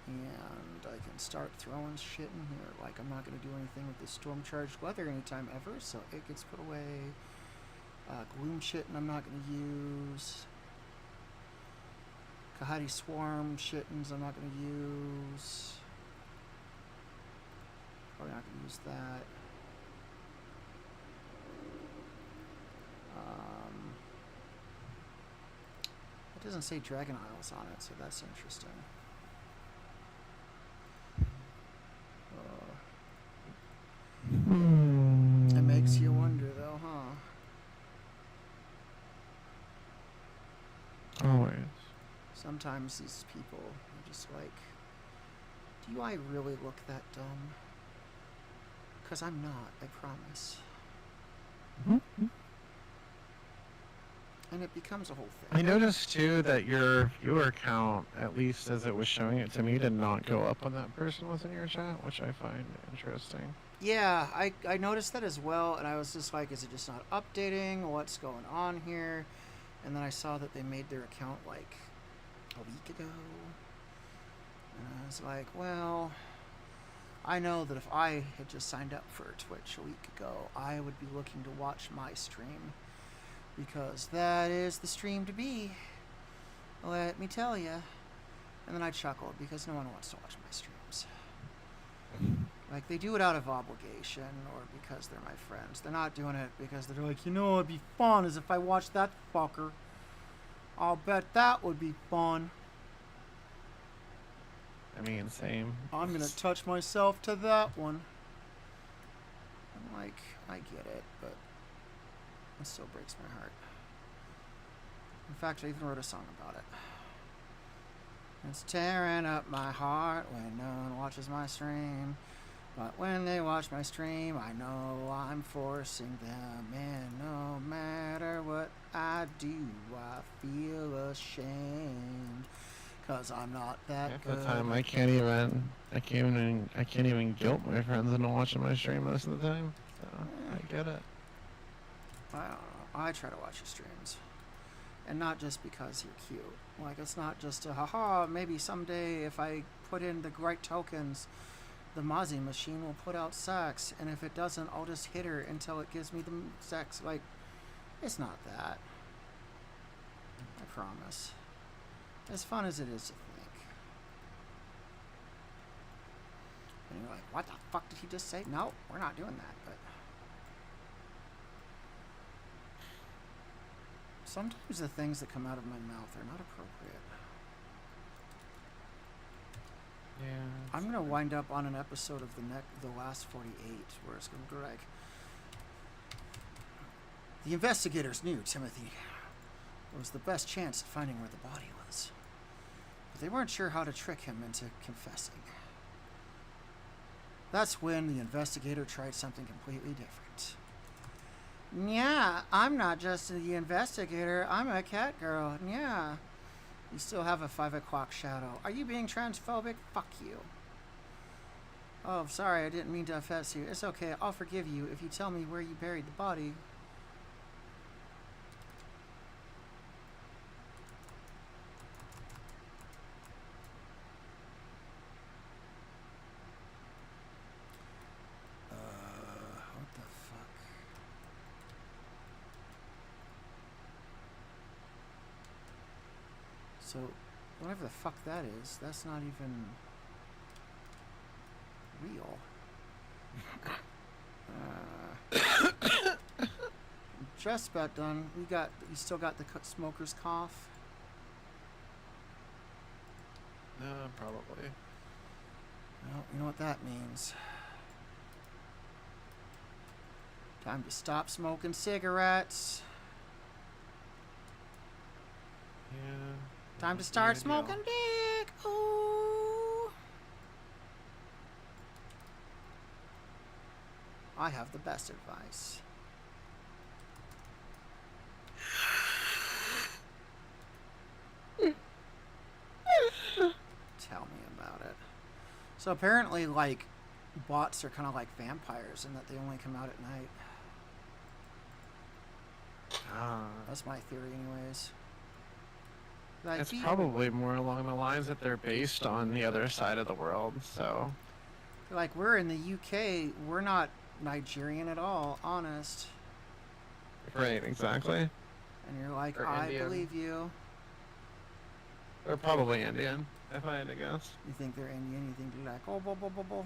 And I can start throwing shit in here. Like, I'm not going to do anything with this storm charged weather anytime ever, so it gets put away. Gloom shitting I'm not going to use. Kahati swarm shittings I'm not going to use. Probably not going to use that. It doesn't say Dragon Isles on it, so that's interesting. It makes you wonder, though, huh? Always. Sometimes these people are just like, do I really look that dumb? Because I'm not, I promise. Mm-hmm. And it becomes a whole thing. I noticed too that your viewer count, at least as it was showing it to me, did not go up when that person was in your chat, which I find interesting. Yeah, I noticed that as well, and I was just like, is it just not updating? What's going on here? And then I saw that they made their account like a week ago. And I was like, well, I know that if I had just signed up for Twitch a week ago, I would be looking to watch my stream. Because that is the stream to be. Let me tell you. And then I chuckled because no one wants to watch my streams. Like, they do it out of obligation or because they're my friends. They're not doing it because they're like, you know, it'd be fun as if I watched that fucker. I'll bet that would be fun. I mean, same. I'm gonna touch myself to that one. I'm like, I get it, but it still breaks my heart. In fact, I even wrote a song about it. It's tearing up my heart when no one watches my stream. But when they watch my stream, I know I'm forcing them. And no matter what I do, I feel ashamed. Cause I'm not that Half good. the time I can't even guilt my friends into watching my stream most of the time. So I get it. I don't know. I try to watch your streams. And not just because you're cute. Like, it's not just a haha, maybe someday if I put in the right tokens, the Mozzie machine will put out sex. And if it doesn't, I'll just hit her until it gives me the sex. Like, it's not that. I promise. As fun as it is to think. And you're like, what the fuck did he just say? No, we're not doing that, but sometimes the things that come out of my mouth are not appropriate. Yeah. I'm gonna wind up on an episode of the last 48 where it's gonna be like, the investigators knew Timothy was the best chance at finding where the body was, but they weren't sure how to trick him into confessing. That's when the investigator tried something completely different. Yeah, I'm not just the investigator, I'm a cat girl. Yeah. You still have a 5 o'clock shadow. Are you being transphobic? Fuck you. Oh, sorry, I didn't mean to offend you. It's okay, I'll forgive you if you tell me where you buried the body. What the fuck? So, whatever the fuck that is, that's not even real. Just about done. You still got the smoker's cough? Probably. Well, you know what that means. Time to stop smoking cigarettes. Yeah. Time to start smoking dick. Ooh. I have the best advice. Tell me about it. So apparently, like, bots are kind of like vampires in that they only come out at night. That's my theory, anyways. Like, It's probably more along the lines that they're based on the other side of the world, so... Like, we're in the UK, we're not Nigerian at all, honest. Right, exactly. And you're like, Or I Indian. believe you. They're probably Indian, if I had to guess. You think they're Indian, you think they're like, oh, blah, blah, blah, blah.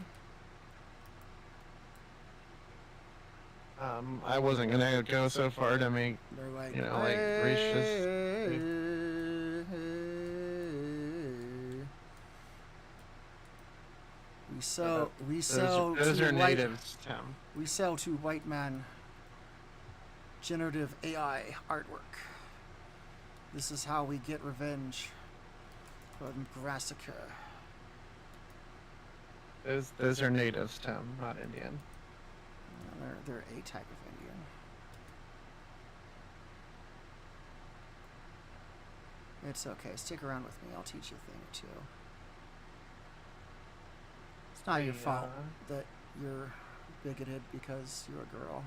I wasn't gonna go so far to make, They're like, you know, like, racist... Those are natives, Tim. We sell to white man generative AI artwork. This is how we get revenge from Brassica. Those are natives, Tim, not Indian. They're a type of Indian. It's okay. Stick around with me. I'll teach you a thing or two. It's not your fault that you're bigoted because you're a girl.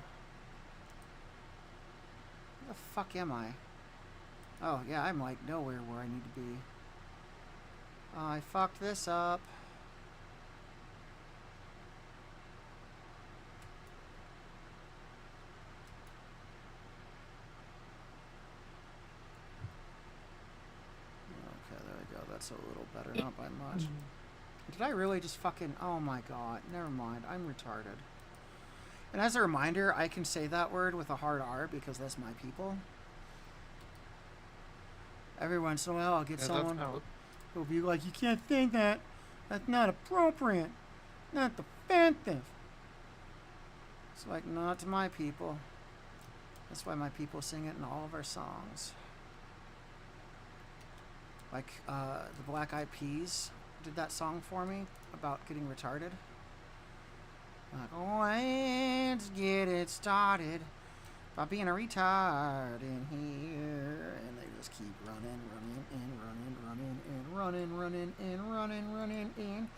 Where the fuck am I? Oh, yeah, I'm like nowhere where I need to be. I fucked this up. Okay, there we go. That's a little better, not by much. Did I really just fucking... Oh my god. Never mind. I'm retarded. And as a reminder, I can say that word with a hard R because that's my people. Every once in a while, I'll get someone who'll be like, you can't say that. That's not appropriate. Not offensive. It's like, not to my people. That's why my people sing it in all of our songs. Like, the Black Eyed Peas did that song for me about getting retarded. Like, oh, let's get it started by being a retard in here. And they just keep running and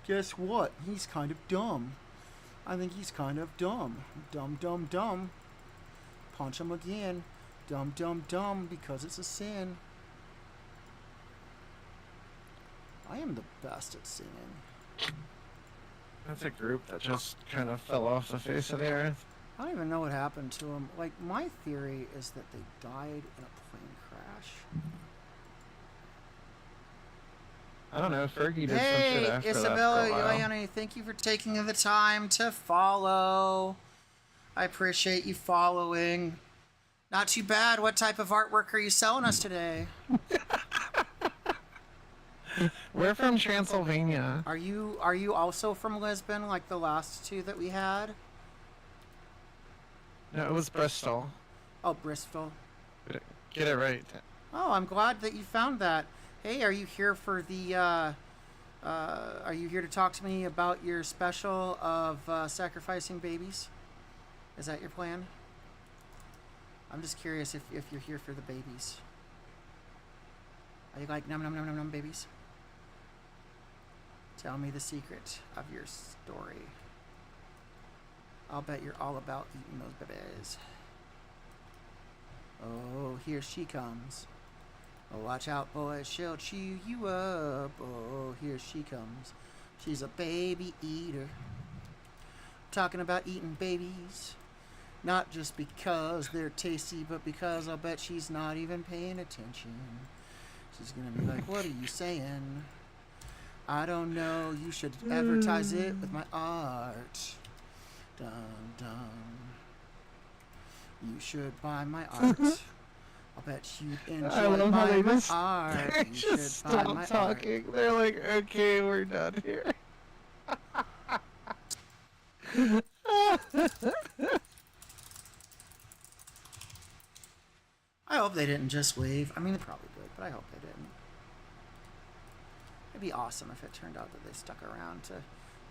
guess what? He's kind of dumb. I think he's kind of dumb. Dumb. Punch him again. Dumb, because it's a sin. I am the best at singing. That's a group that just kind of fell off the face of the earth. I don't even know what happened to them. Like, my theory is that they died in a plane crash. I don't know, Fergie did some shit Hey, after Isabella that for a while. Yoyane, thank you for taking the time to follow. I appreciate you following. Not too bad. What type of artwork are you selling us today? We're from Transylvania. Are you also from Lisbon, like the last two that we had? No, it was Bristol. Oh, Bristol. Get it right. Oh, I'm glad that you found that. Hey, are you here for the, are you here to talk to me about your special of sacrificing babies? Is that your plan? I'm just curious if you're here for the babies. Are you like num babies? Tell me the secret of your story. I'll bet you're all about eating those babies. Oh, here she comes. Oh, watch out, boys, she'll chew you up. Oh, here she comes. She's a baby eater. Talking about eating babies. Not just because they're tasty, but because I'll bet she's not even paying attention. She's gonna be like, what are you saying? I don't know, you should advertise it with my art. Dum dum. You should buy my art. I'll bet you'd enjoy my art. They You just should buy stop my talking. art. They're like, okay, we're done here. I hope they didn't just wave. I mean, they probably did, but I hope they didn't. It'd be awesome if it turned out that they stuck around to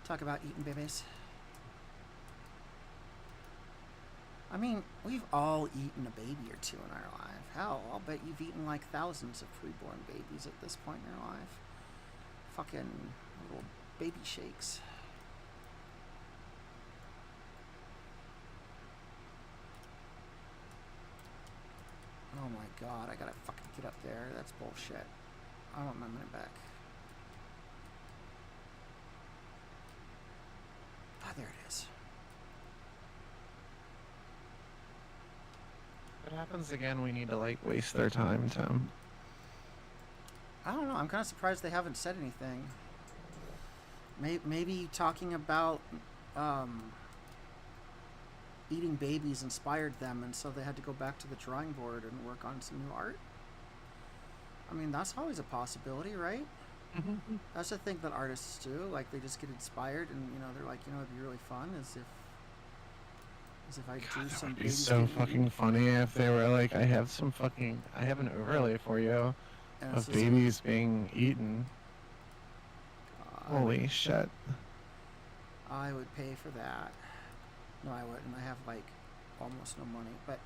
talk about eating babies. I mean, we've all eaten a baby or two in our life. Hell, I'll bet you've eaten like thousands of preborn babies at this point in your life. Fucking little baby shakes. Oh my god, I gotta fucking get up there. That's bullshit. I want my money back. Ah, there it is. If it happens again, we need to like waste their time, Tim. I don't know. I'm kind of surprised they haven't said anything. Maybe talking about eating babies inspired them, and so they had to go back to the drawing board and work on some new art. I mean, that's always a possibility, right? Mm-hmm. That's the thing that artists do. Like, they just get inspired, and they're like, it'd be really fun as if I drew That some would be babies so getting fucking eaten. funny if they were like, I have an overlay for you And it's of just, babies being eaten. God, Holy shit. I would pay for that. No, I wouldn't. I have like almost no money, but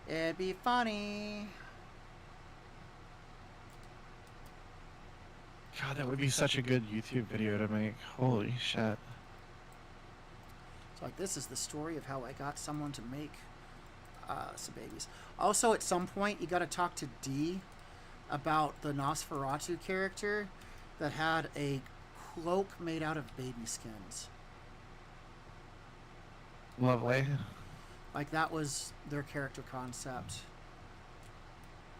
it'd be funny. God, that would be such a good YouTube video to make. Holy shit. So like, this is the story of how I got someone to make some babies. Also, at some point, you got to talk to D about the Nosferatu character that had a cloak made out of baby skins. Lovely. Like, that was their character concept.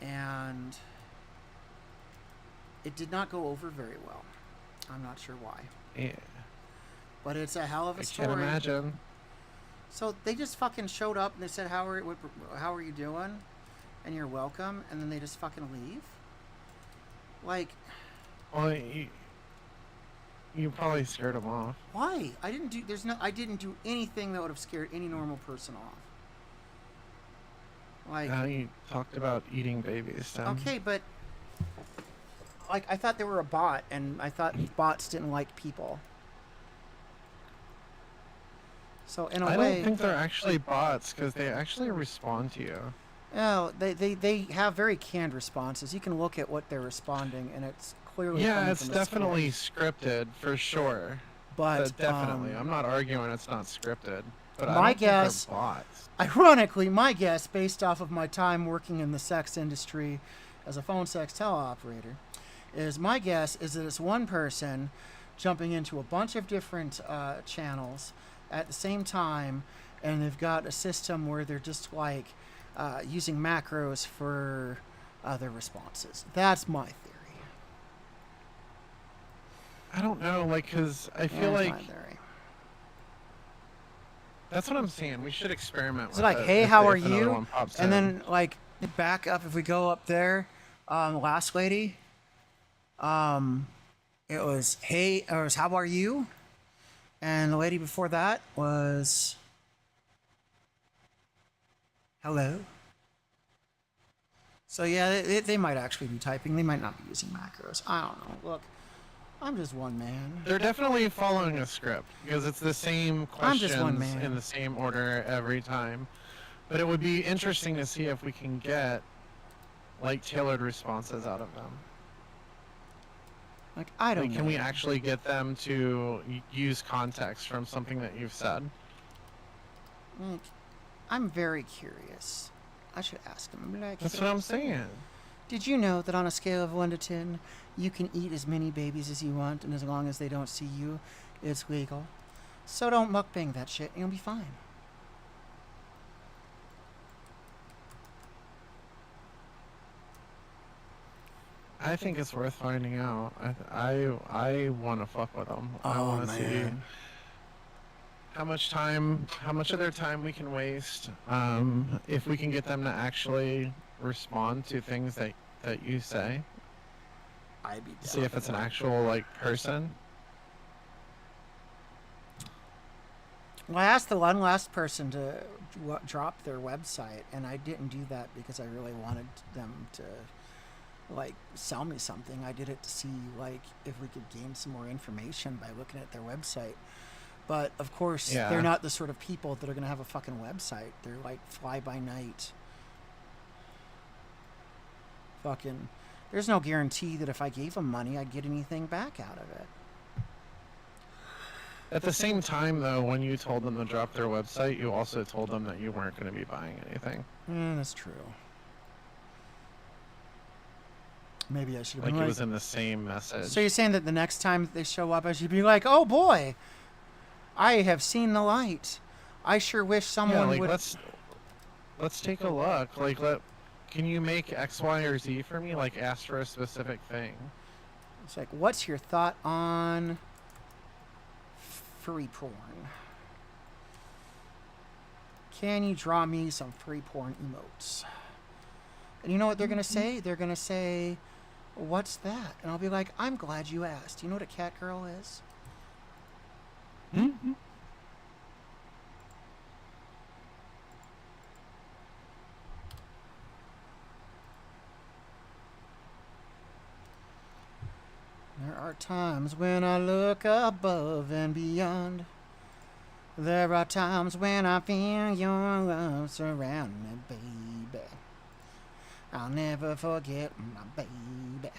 And it did not go over very well. I'm not sure why. Yeah. But it's a hell of a I story. can't imagine. So they just fucking showed up and they said, how are you doing? And you're welcome. And then they just fucking leave? Like, Well, you probably scared them off. why? I didn't do anything that would have scared any normal person off. Like, Now you talked about eating babies, Tim. okay, but like, I thought they were a bot, and I thought bots didn't like people. So in a I way, don't think they're actually bots because they actually respond to you. no, they have very canned responses. You can look at what they're responding, and it's clearly Yeah, coming it's from a definitely script. scripted for sure. But Definitely, I'm not arguing it's not scripted. But my I don't think guess- they're bots. Ironically, my guess, based off of my time working in the sex industry as a phone sex teleoperator, is that it's one person jumping into a bunch of different channels at the same time, and they've got a system where they're just like using macros for their responses. That's my theory. I don't know, like, because I feel That's like my theory. that's what I'm saying. We should experiment It's with like, it hey, if how they- are if another you? one pops And in. then like back up, if we go up there, last lady, it was hey, or it was how are you? And the lady before that was hello. So yeah, they might actually be typing. They might not be using macros. I don't know. Look, I'm just one man. They're definitely following a script because it's the same I'm just one questions man. in the same order every time. But it would be interesting to see if we can get like tailored responses out of them. Like, I don't Like, know. can we actually get them to use context from something that you've said? Like, I'm very curious. I should ask them. I'd be like, That's what I'm saying. did you know that on a scale of 1 to 10, you can eat as many babies as you want, and as long as they don't see you, it's legal? So don't mukbang that shit, and you'll be fine. I think it's worth finding out. I want to fuck with them. I Oh, want to see man. how much of their time we can waste. If we can get them to actually respond to things that you say. I'd be down. See if it's an actual like person. Well, I asked the one last person to drop their website, and I didn't do that because I really wanted them to, like, sell me something. I did it to see, like, if we could gain some more information by looking at their website. But of course, Yeah. they're not the sort of people that are going to have a fucking website. They're like fly by night. Fucking, there's no guarantee that if I gave them money, I'd get anything back out of it. At the same time, though, when you told them to drop their website, you also told them that you weren't going to be buying anything. That's true. Maybe I should have Like, been it was in the same message. So you're saying that the next time they show up, I should be like, "Oh boy, I have seen the light. I sure wish someone would." Let's take a look. Like, can you make X, Y, or Z for me? Like, ask for a specific thing. It's like, what's your thought on free porn? Can you draw me some free porn emotes? And you know what they're gonna say? They're gonna say, "What's that?" And I'll be like, "I'm glad you asked. You know what a cat girl is?" Mm-hmm. There are times when I look above and beyond. There are times when I feel your love surround me, baby. I'll never forget my baby.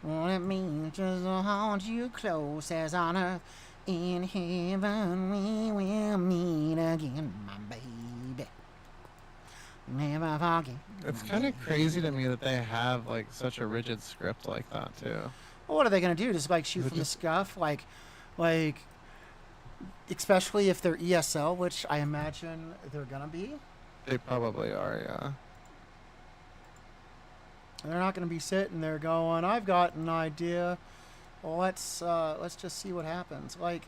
What it means just to hold you close as on earth. In heaven we will meet again, my baby. Never forget. It's kind of crazy to me that they have, like, such a rigid script like that, too. Well, what are they gonna do? Just like shoot from the scuff, like, especially if they're ESL, which I imagine they're gonna be. They probably are, yeah. They're not gonna be sitting there going, "I've got an idea. Well, let's just see what happens." Like,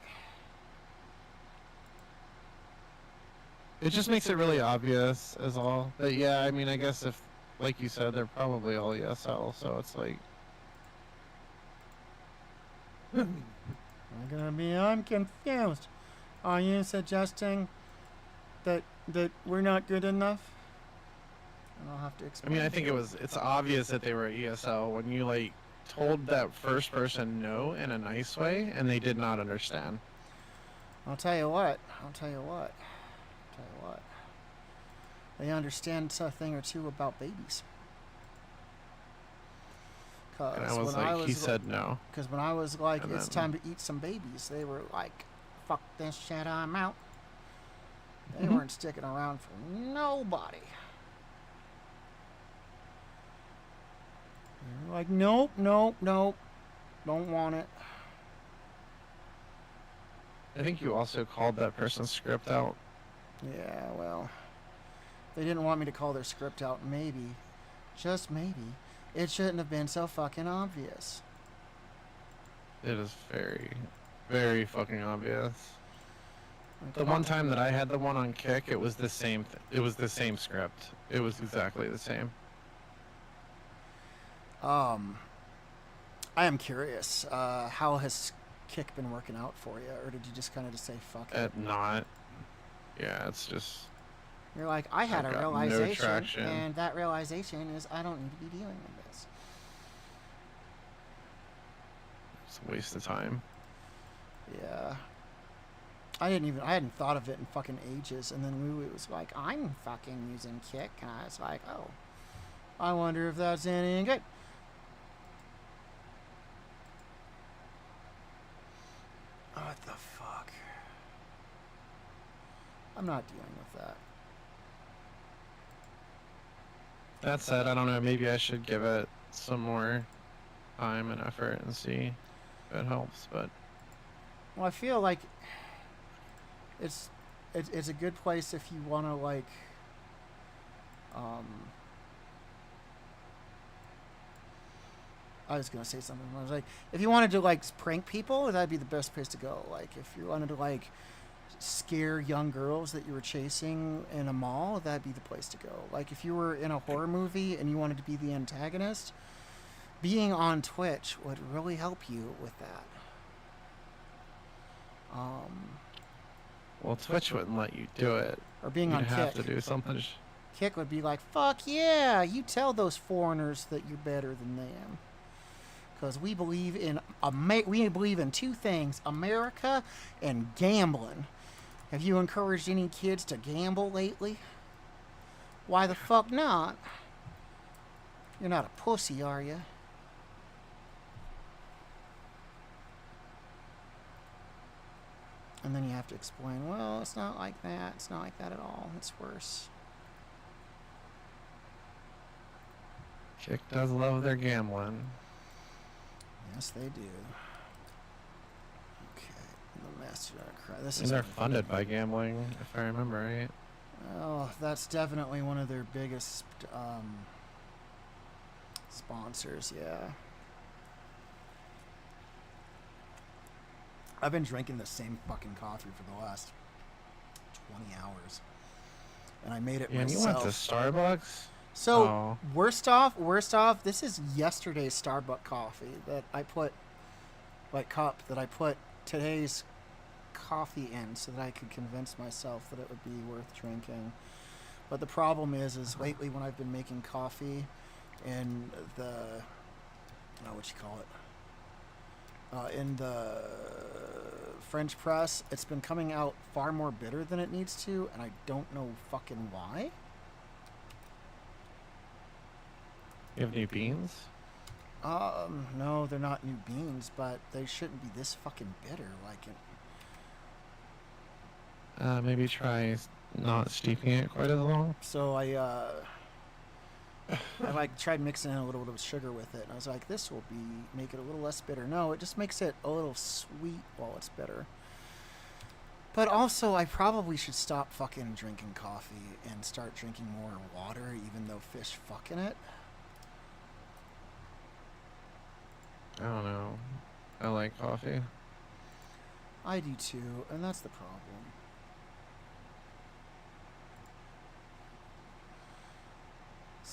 It just makes it really obvious, is all. But yeah, I mean, I guess if, like you said, they're probably all ESL, so it's like... I'm confused. Are you suggesting that we're not good enough? And I'll have to I explain. mean, I think it's obvious that they were ESL when you, like, told that first person no in a nice way, and they did not understand. I'll tell you what. They understand a thing or two about babies. And I was like, he said no. Because when I was like, And it's then- time to eat some babies, they were like, "Fuck this shit, I'm out." They Mhm. weren't sticking around for nobody. They were like, nope, don't want it. I think you also called that person's script out. Yeah, well, they didn't want me to call their script out. Maybe, just maybe, it shouldn't have been so fucking obvious. It is very, very fucking obvious. Like, The one time that I had the one on Kick, it was the same. It was the same script. It was exactly the same. I am curious. How has Kick been working out for you, or did you just kind of just say fuck it? Not. Yeah, it's just. You're like, I had I've a got no realization, traction. and that realization is I don't need to be dealing with this. It's a waste of time. Yeah. I hadn't thought of it in fucking ages, and then Lulu was like, I'm fucking using Kick, and I was like, oh, I wonder if that's any good. What the fuck? I'm not dealing with that. That said, I don't know. Maybe I should give it some more time and effort and see if it helps. But Well, I feel like it's a good place if you want to like I was gonna say something. I was like, if you wanted to like prank people, that'd be the best place to go. Like, if you wanted to like scare young girls that you were chasing in a mall, that'd be the place to go. Like, if you were in a horror movie and you wanted to be the antagonist, being on Twitch would really help you with that. well, Twitch wouldn't let you do it. Or being You'd on have Kick. to do something. Kick would be like, fuck yeah, you tell those foreigners that you're better than them. Because we believe in We believe in two things: America and gambling. Have you encouraged any kids to gamble lately? Why the fuck not? You're not a pussy, are you? And then you have to explain, well, it's not like that. It's not like that at all. It's worse. Chick does love their gambling. Yes, they do. Okay. The Mastodon Cry. This And is they're funded by gambling, if I remember right. Oh, that's definitely one of their biggest sponsors, yeah. I've been drinking the same fucking coffee for the last 20 hours. And I made it Yeah, and you myself. went to Starbucks? So, Oh. worst off, this is yesterday's Starbucks coffee that I put, cup that I put today's coffee in so that I could convince myself that it would be worth drinking. But the problem is lately when I've been making coffee in the, what you call it, in the French press, it's been coming out far more bitter than it needs to, and I don't know fucking why. You have new beans? No, they're not new beans, but they shouldn't be this fucking bitter. Maybe try not steeping it quite as long. So I tried mixing in a little bit of sugar with it, and I was like, this will make it a little less bitter. No, it just makes it a little sweet while it's bitter. But also, I probably should stop fucking drinking coffee and start drinking more water, even though fish fucking it. I don't know. I like coffee. I do too, and that's the problem.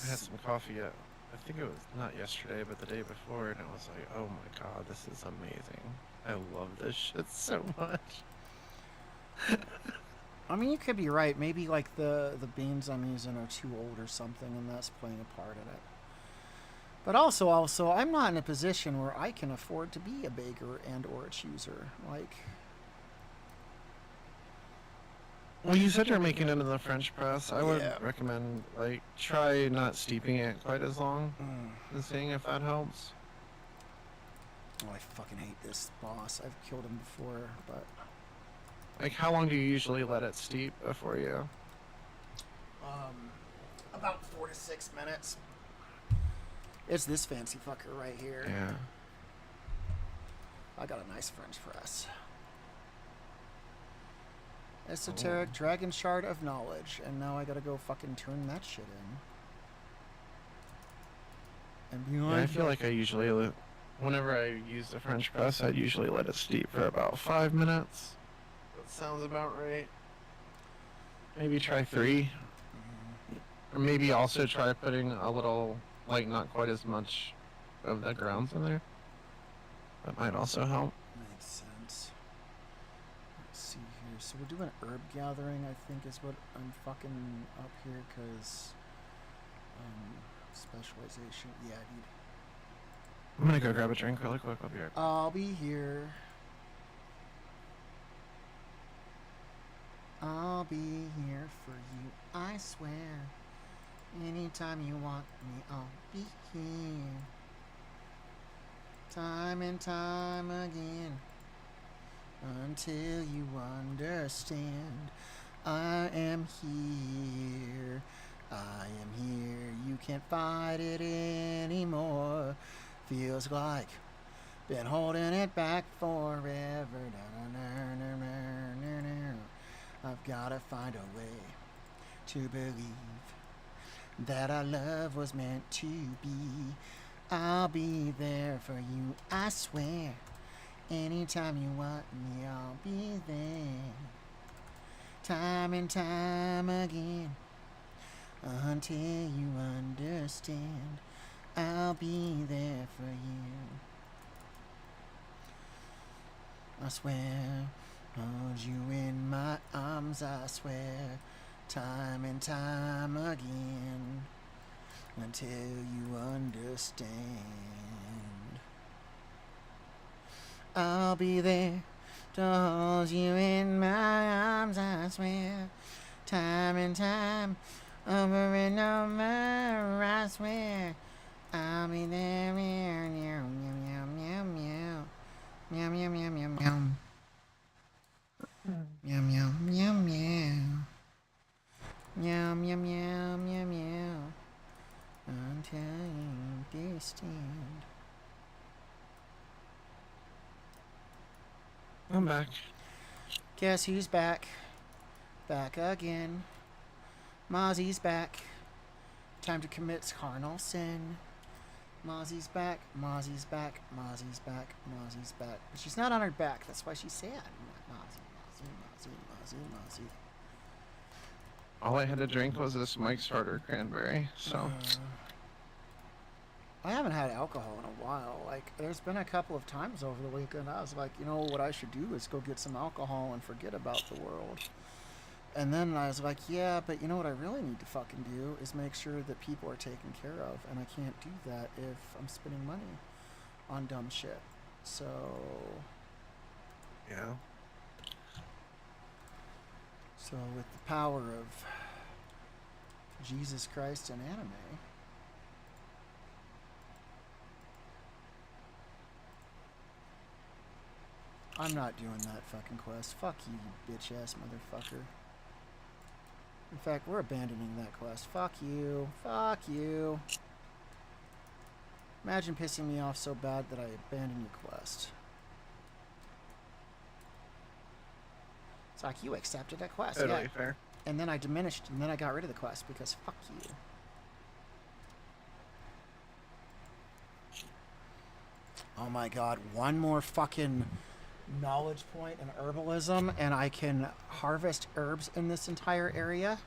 I had some coffee I think it was not yesterday, but the day before, and I was like, oh my god, this is amazing. I love this shit so much. I mean, you could be right. Maybe the beans I'm using are too old or something, and that's playing a part in it. But also, I'm not in a position where I can afford to be a baker and or a chooser. Well, you said you're making it in the French press. I would Yeah. recommend, try not steeping it quite as long and seeing if that helps. Oh, I fucking hate this boss. I've killed him before, but... How long do you usually let it steep before you? About 4 to 6 minutes. It's this fancy fucker right here. Yeah. I got a nice French press. Esoteric Dragon Shard of Knowledge. And now I gotta go fucking turn that shit in. And Yeah, behind I feel like I usually, whenever I use the French press, I'd usually let it steep for about 5 minutes. That sounds about right. Maybe try 3. Or maybe also try putting a little, not quite as much of the grounds in there. That might also help. Makes sense. Let's see here. So we're doing herb gathering, I think, is what I'm fucking up here, because specialization. Yeah, dude. I'm gonna go grab a drink really quick. I'll be right back. I'll be here. I'll be here for you, I swear. Anytime you want me, I'll be here. Time and time again. Until you understand. I am here. I am here. You can't fight it anymore. Feels like been holding it back forever. I've gotta find a way to believe that our love was meant to be. I'll be there for you, I swear. Anytime you want me, I'll be there. Time and time again. Until you understand, I'll be there for you. I swear, hold you in my arms, I swear. Time and time again. Until you understand. I'll be there to hold you in my arms, I swear. Time and time, over and over, I swear. I'll be there, meow, meow, meow, meow, meow. Meow, meow, meow, meow, meow. Meow, meow, meow, meow. Meow, meow, meow, meow, meow. Until you stand. I'm back. Guess who's back? Back again. Mozzie's back. Time to commit carnal sin. Mozzie's back. Mozzie's back. Mozzie's back. Mozzie's back. But she's not on her back. That's why she's sad. Mozzie, Mozzie, Mozzie, Mozzie, Mozzie. All I had to drink was this Mike Starter cranberry, so. I haven't had alcohol in a while. Like, there's been a couple of times over the weekend I was like, you know, what I should do is go get some alcohol and forget about the world. And then I was like, yeah, but you know what I really need to fucking do is make sure that people are taken care of. And I can't do that if I'm spending money on dumb shit. So, Yeah. so with the power of Jesus Christ and anime, I'm not doing that fucking quest. Fuck you, you bitch ass motherfucker. In fact, we're abandoning that quest. Fuck you. Fuck you. Imagine pissing me off so bad that I abandon your quest. It's like, you accepted a quest. Totally Yeah. fair. And then I diminished, and then I got rid of the quest because fuck you. Oh my god, one more fucking knowledge point in herbalism, and I can harvest herbs in this entire area,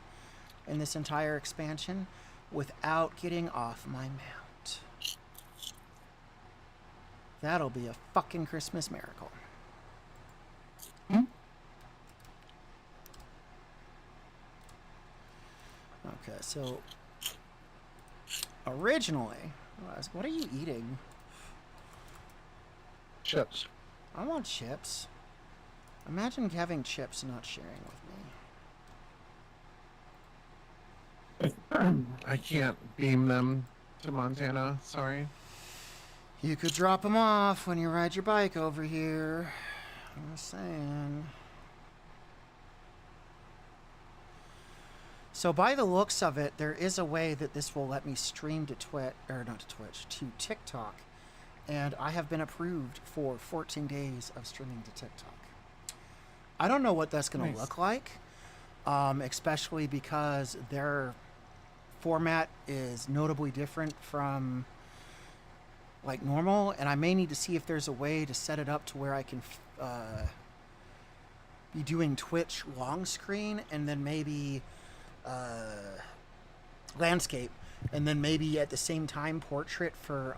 in this entire expansion, without getting off my mount. That'll be a fucking Christmas miracle. Okay, so originally, what are you eating? Chips. I want chips. Imagine having chips and not sharing with me. I can't beam them to Montana, sorry. You could drop them off when you ride your bike over here. I'm just saying. So by the looks of it, there is a way that this will let me stream to Twitch, or not to Twitch, to TikTok. And I have been approved for 14 days of streaming to TikTok. I don't know what that's going to look like, especially because their format is notably different from like normal, and I may need to see if there's a way to set it up to where I can be doing Twitch long screen and then maybe landscape, and then maybe at the same time portrait for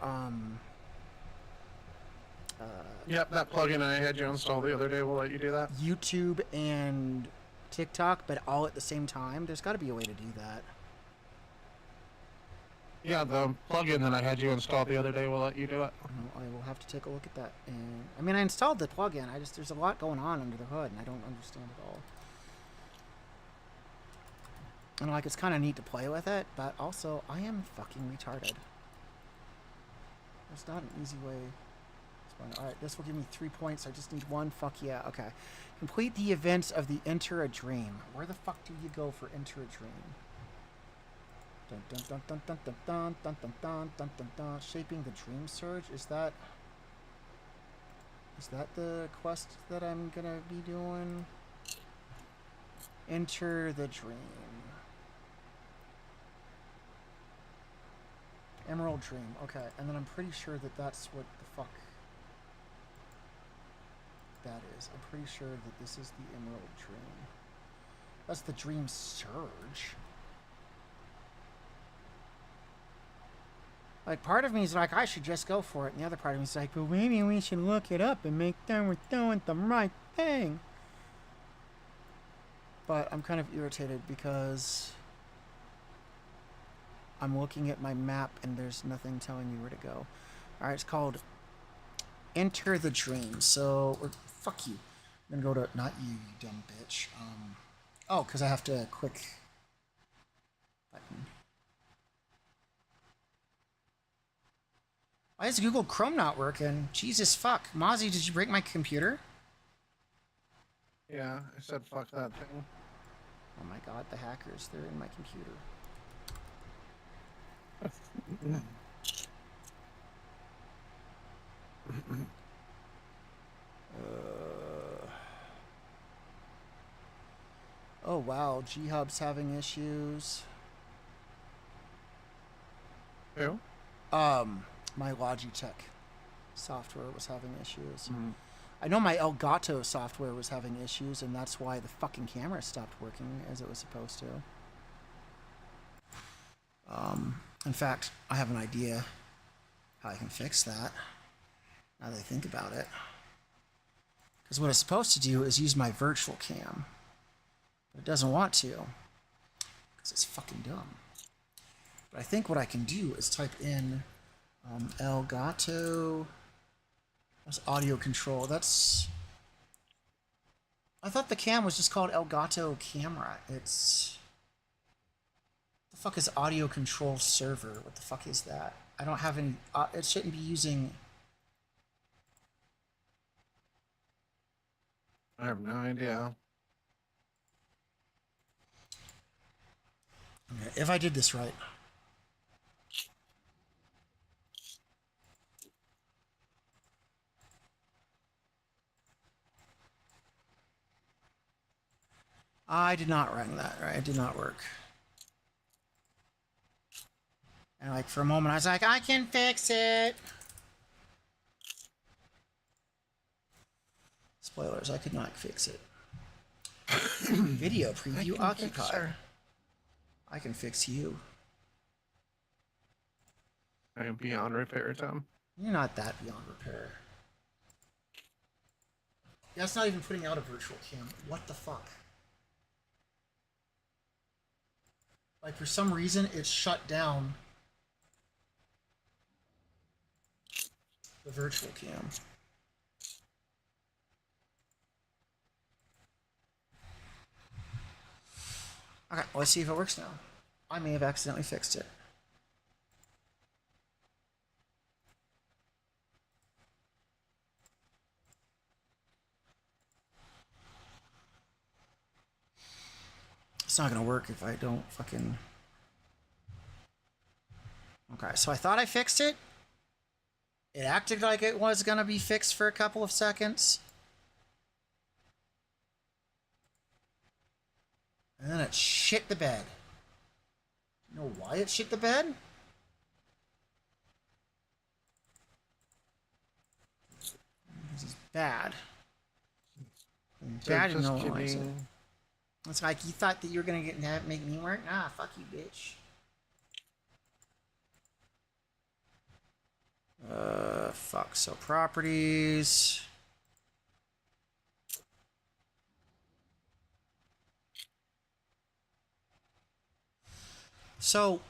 Yep, that plugin I had you install the other day will let you do that. YouTube and TikTok, but all at the same time. There's got to be a way to do that. Yeah, the plugin that I had you install the other day will let you do it. I will have to take a look at that. And I mean, I installed the plugin. There's a lot going on under the hood, and I don't understand it all. And like, it's kind of neat to play with it, but also I am fucking retarded. There's not an easy way. Alright, this will give me 3 points. I just need one. Fuck yeah. Okay. Complete the events of the Enter a Dream. Where the fuck do you go for Enter a Dream? Dun dun dun dun dun dun dun dun dun dun dun dun dun. Shaping the Dream Surge. Is that the quest that I'm gonna be doing? Enter the Dream. Emerald Dream. Okay, and then I'm pretty sure that that's what the fuck that is. I'm pretty sure that this is the Emerald Dream. That's the Dream Surge. Like, part of me is like, I should just go for it, and the other part of me is like, well, maybe we should look it up and make sure we're doing the right thing. But I'm kind of irritated because I'm looking at my map and there's nothing telling me where to go. Alright, it's called enter the dream. So, fuck you. I'm gonna go to, not you, you dumb bitch. Oh, because I have to quick button. Why is Google Chrome not working? Jesus fuck. Mozzie, did you break my computer? Yeah, I said fuck that thing. Oh my god, the hackers, they're in my computer. Oh wow, G-Hub's having issues. Who? My Logitech software was having issues. Mm. I know my Elgato software was having issues, and that's why the fucking camera stopped working as it was supposed to. In fact, I have an idea how I can fix that, now that I think about it. Because what it's supposed to do is use my virtual cam. But it doesn't want to, because it's fucking dumb. But I think what I can do is type in Elgato. That's audio control. That's... I thought the cam was just called Elgato camera. It's... What the fuck is audio control server? What the fuck is that? I don't have any... it shouldn't be using... I have no idea. Okay, if I did this right. I did not run that, right? It did not work. And like for a moment I was like, I can fix it. Spoilers, I could not fix it. Video preview occupied. I can fix you. I am beyond repair, Tom. You're not that beyond repair. Yeah, it's not even putting out a virtual cam. What the fuck? Like for some reason it's shut down the virtual cam. Okay, let's see if it works now. I may have accidentally fixed it. It's not gonna work if I don't fucking... Okay, so I thought I fixed it. It acted like it was gonna be fixed for a couple of seconds. And then it shit the bed. You know why it shit the bed? This is bad. Bad, no one likes it. It's like you thought that you were gonna make me work? Nah, fuck you, bitch. Fuck. So properties. So,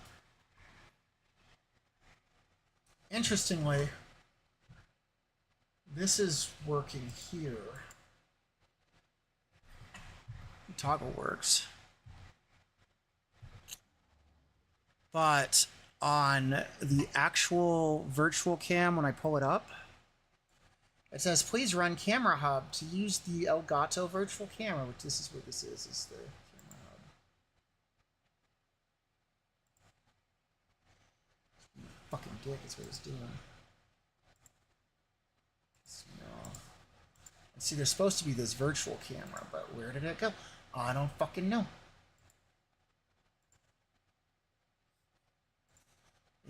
interestingly, this is working here. Toggle works. But on the actual virtual cam, when I pull it up, it says, please run Camera Hub to use the Elgato virtual camera, which this is what this is the Camera Hub. Fucking dick is what it's doing. No. See, there's supposed to be this virtual camera, but where did it go? I don't fucking know.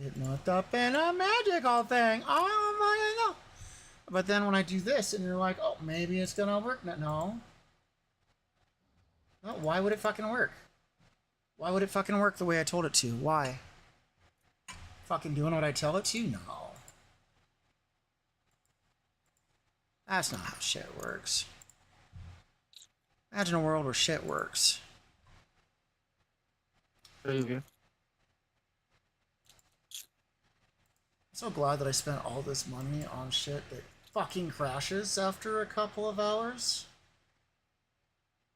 It looked up in a magical thing. I don't fucking know. But then when I do this, and you're like, oh, maybe it's gonna work. No. No, why would it fucking work? Why would it fucking work the way I told it to? Why? Fucking doing what I tell it to? No. That's not how shit works. Imagine a world where shit works. Crazy. I'm so glad that I spent all this money on shit that fucking crashes after a couple of hours.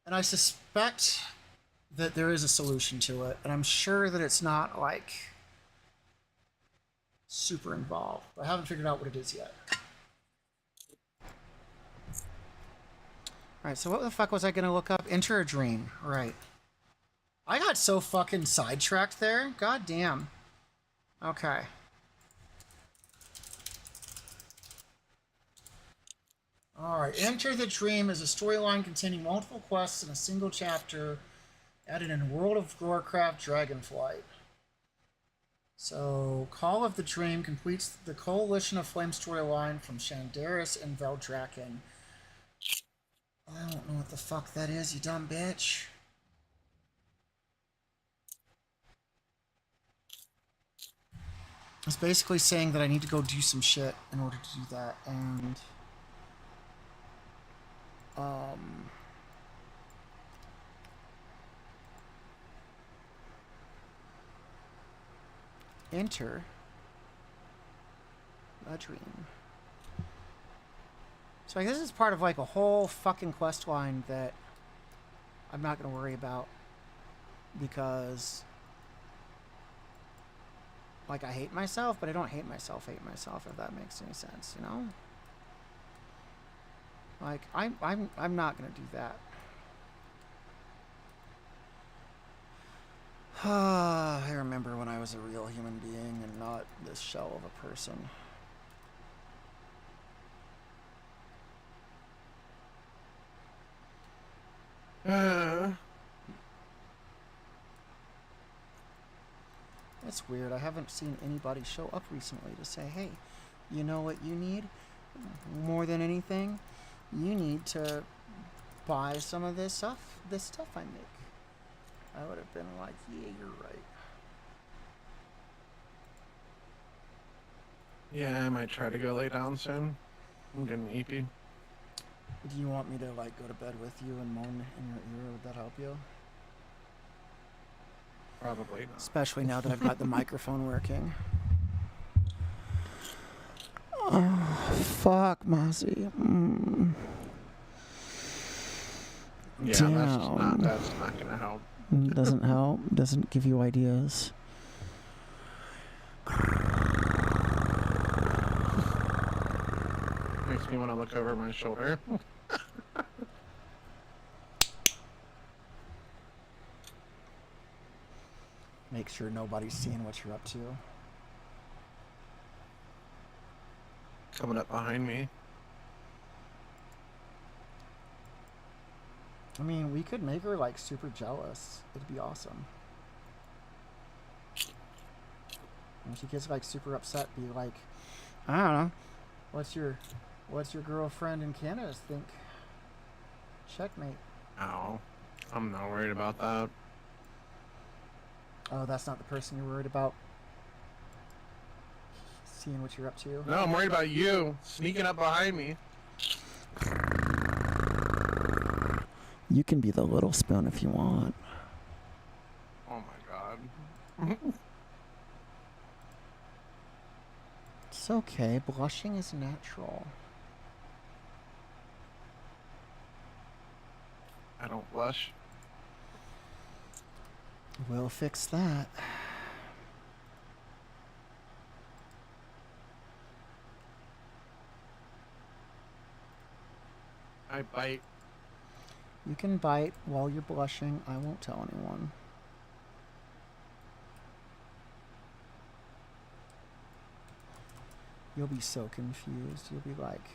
And I suspect that there is a solution to it, and I'm sure that it's not like super involved. I haven't figured out what it is yet. Alright, so what the fuck was I gonna look up? Enter a dream. Right. I got so fucking sidetracked there. God damn. Okay. Alright, Enter the Dream is a storyline containing multiple quests in a single chapter added in World of Warcraft Dragonflight. So, Call of the Dream completes the Coalition of Flame storyline from Shandaris and Veldraken. I don't know what the fuck that is, you dumb bitch. It's basically saying that I need to go do some shit in order to do that, and... Enter a dream. So I guess this is part of like a whole fucking quest line that I'm not going to worry about because like I hate myself, but I don't hate myself, if that makes any sense, you know? Like I'm not going to do that. I remember when I was a real human being and not this shell of a person. That's weird. I haven't seen anybody show up recently to say, hey, you know what you need? More than anything, you need to buy some of this stuff I make. I would have been like, yeah, you're right. Yeah, I might try to go lay down soon. I'm getting eepy. Do you want me to like go to bed with you and moan in your ear? Would that help you? Probably not. Especially now that I've got the microphone working. Oh, fuck, Mozzie. Yeah, Damn. that's not gonna help. Doesn't help. Doesn't give you ideas. Makes me want to look over my shoulder. Make sure nobody's seeing what you're up to. Coming up behind me. I mean, we could make her like super jealous. It'd be awesome. When she gets like super upset, be like, I don't know, what's your girlfriend in Canada think? Checkmate. Ow. I'm not worried about that. Oh, that's not the person you're worried about seeing what you're up to? No, I'm worried about you sneaking up behind me. You can be the little spoon if you want. Oh my god. It's okay. Blushing is natural. I don't blush. We'll fix that. I bite. You can bite while you're blushing. I won't tell anyone. You'll be so confused. You'll be like,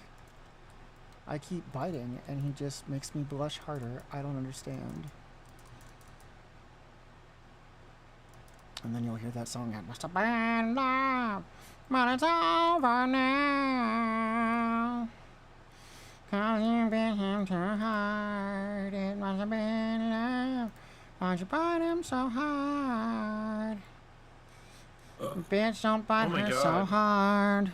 I keep biting and he just makes me blush harder. I don't understand. And then you'll hear that song, it must have been love, but it's over now. 'Cause you bit him too hard. It must have been love, but you bite him so hard. Bitch, don't bite her so hard.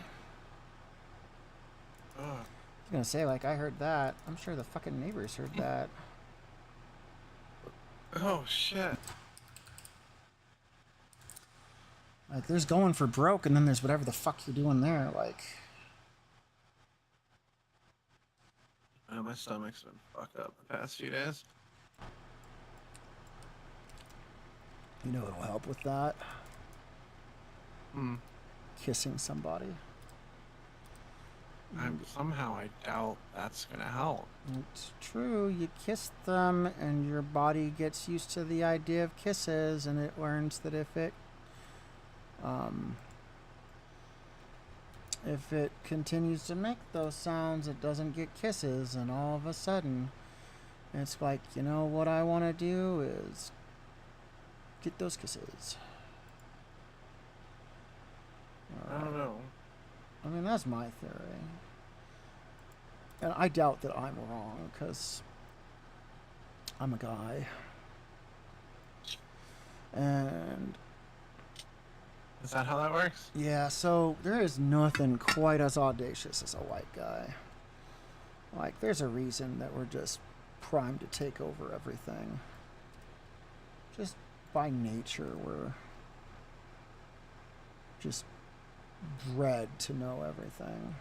I was gonna say, like, I heard that. I'm sure the fucking neighbors heard that. Oh shit. Like, there's going for broke, and then there's whatever the fuck you're doing there, like... my stomach's been fucked up the past few days. You know what'll help with that? Hmm. Kissing somebody. Somehow I doubt that's gonna help. It's true. You kiss them, and your body gets used to the idea of kisses, and it learns that if it continues to make those sounds, it doesn't get kisses, and all of a sudden, it's like, you know what I want to do is get those kisses. I don't know. I mean, that's my theory. And I doubt that I'm wrong, because I'm a guy. And Is that how that works? yeah, so there is nothing quite as audacious as a white guy. Like, there's a reason that we're just primed to take over everything. Just by nature, we're just bred to know everything.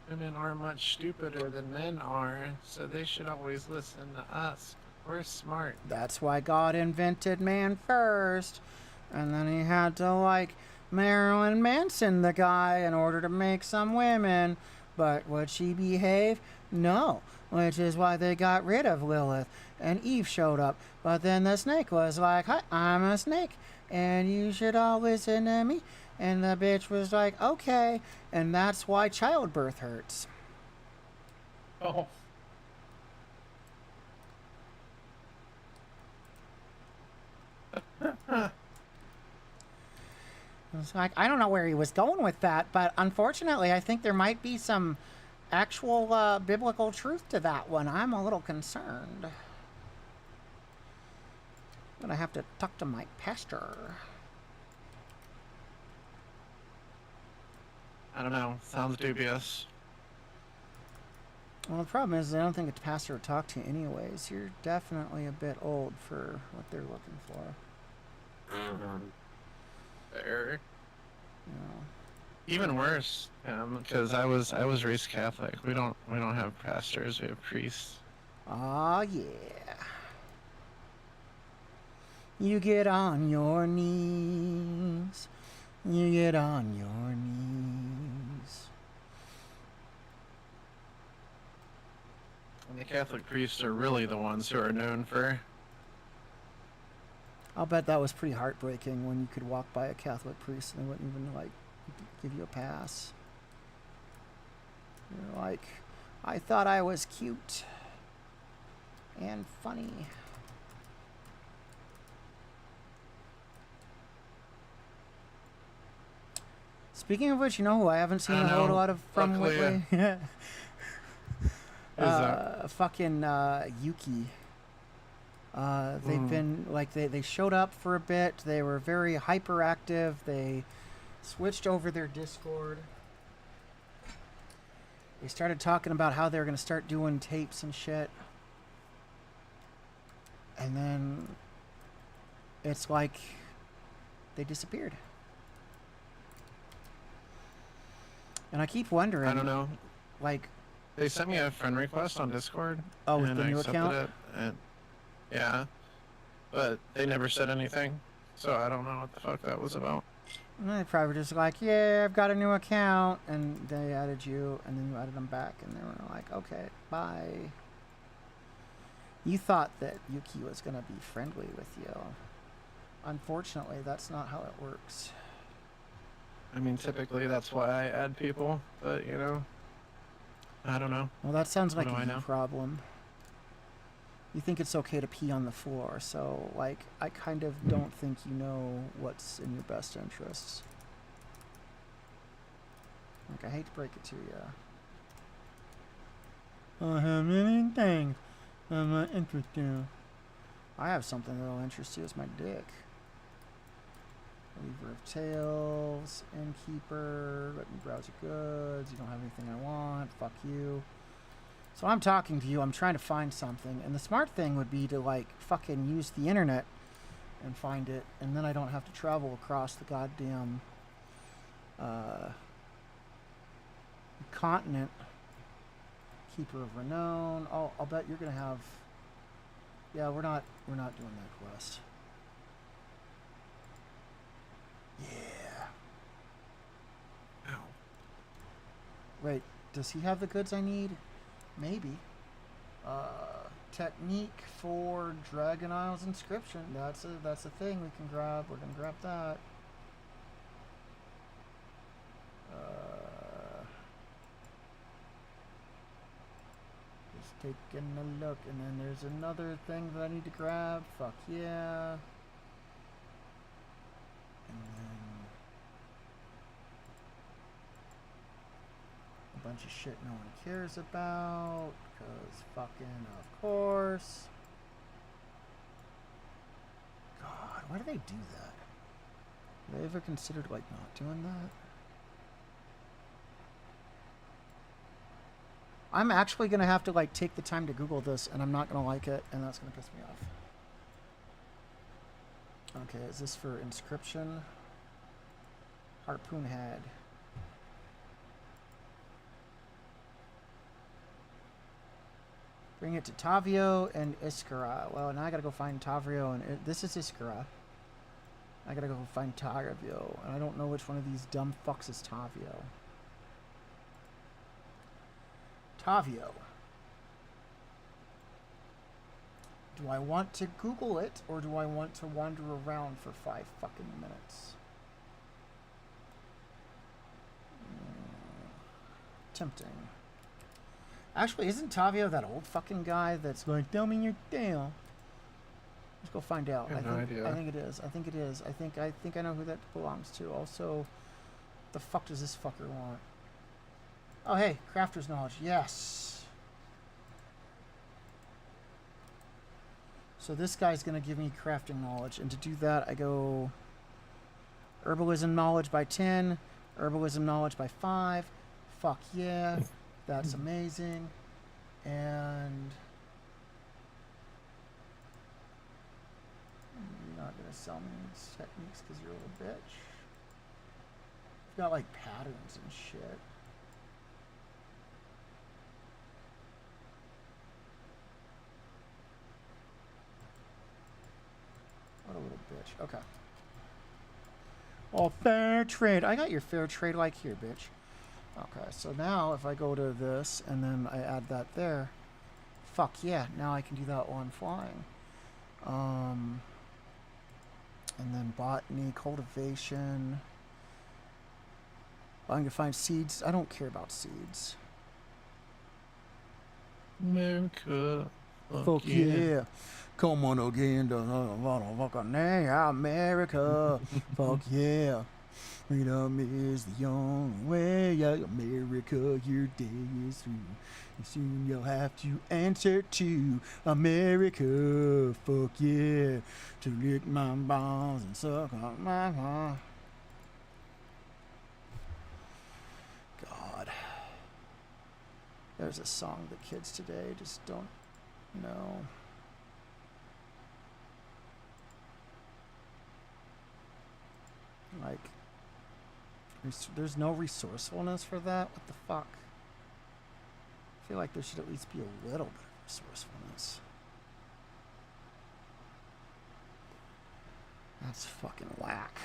Women are much stupider than men are, so they should always listen to us. We're smart. That's why God invented man first. And then he had to, like, Marilyn Manson the guy in order to make some women. But would she behave? No. Which is why they got rid of Lilith. And Eve showed up. But then the snake was like, hi, I'm a snake. And you should all listen to me. And the bitch was like, okay. And that's why childbirth hurts. Oh. It's like, I don't know where he was going with that, but unfortunately, I think there might be some actual biblical truth to that one. I'm a little concerned. I'm gonna have to talk to my pastor. I don't know. Sounds dubious. Well, the problem is, I don't think a pastor would talk to you anyways. You're definitely a bit old for what they're looking for. Fair. You know. Even worse, because I was raised Catholic. We don't have pastors. We have priests. Ah, yeah. You get on your knees. You get on your knees. And the Catholic priests are really the ones who are known for. I'll bet that was pretty heartbreaking when you could walk by a Catholic priest and they wouldn't even, like, give you a pass. You're like, I thought I was cute and funny. Speaking of which, you know who I haven't seen a whole lot of from lately? Fucking Yuki. They've been, like, they showed up for a bit. They were very hyperactive. They switched over their Discord. They started talking about how they were going to start doing tapes and shit. And then it's like they disappeared. And I keep wondering. I don't know. Like, they sent me a friend request on Discord. Oh, with and the I new accepted account? it, and yeah, but they never said anything, so I don't know what the fuck that was about. And they probably just like, yeah, I've got a new account, and they added you, and then you added them back, and they were like, okay, bye. You thought that Yuki was gonna be friendly with you. Unfortunately, that's not how it works. I mean, typically that's why I add people, but you know, I don't know. Well, that sounds like What do I a you know? problem. You think it's okay to pee on the floor, so, like, I kind of don't think you know what's in your best interests. Like, I hate to break it to you. I have anything I'm not interested in. I have something that'll interest you. It's my dick. Weaver of Tales, Innkeeper, let me browse your goods. You don't have anything I want. Fuck you. So I'm talking to you. I'm trying to find something. And the smart thing would be to, like, fucking use the internet and find it. And then I don't have to travel across the goddamn continent. Keeper of Renown. Oh, I'll bet you're gonna have. Yeah, we're not doing that quest. Yeah. Ow. Wait, does he have the goods I need? Maybe. Technique for Dragon Isle's inscription. That's a thing we can grab. We're gonna grab that. Just taking a look, and then there's another thing that I need to grab. Fuck yeah. And then a bunch of shit no one cares about, because fucking of course. God, why do they do that? Have they ever considered like not doing that? I'm actually gonna have to like take the time to Google this, and I'm not gonna like it, and that's gonna piss me off. Okay, is this for inscription? Harpoon head. Bring it to Tavio and Iskara. Well, now I gotta go find Tavio, and this is Iskara. I gotta go find Tavio, and I don't know which one of these dumb fucks is Tavio. Tavio. Do I want to Google it, or do I want to wander around for 5 fucking minutes? Tempting. Actually, isn't Tavio that old fucking guy that's like, tell me your tail? Let's go find out. I have no idea. I think it is. I think it is. I think I know who that belongs to. Also, the fuck does this fucker want? Oh, hey, crafter's knowledge. Yes. So this guy's going to give me crafting knowledge. And to do that, I go herbalism knowledge by 10, herbalism knowledge by 5. Fuck yeah. That's amazing. And you're not going to sell me these techniques because you're a little bitch. You've got like patterns and shit. What a little bitch. Okay. Oh, fair trade. I got your fair trade like here, bitch. Okay, so now if I go to this and then I add that there, fuck yeah, now I can do that while I'm flying. And then botany, cultivation. I'm going to find seeds. I don't care about seeds. America. Fuck yeah. Come on again to America. Fuck yeah. Freedom is the only way. America, your day is through. And soon you'll have to answer to America. Fuck yeah. To lick my balls and suck on my heart. God. There's a song the kids today just don't know. Like, there's no resourcefulness for that? What the fuck? I feel like there should at least be a little bit of resourcefulness. That's fucking whack.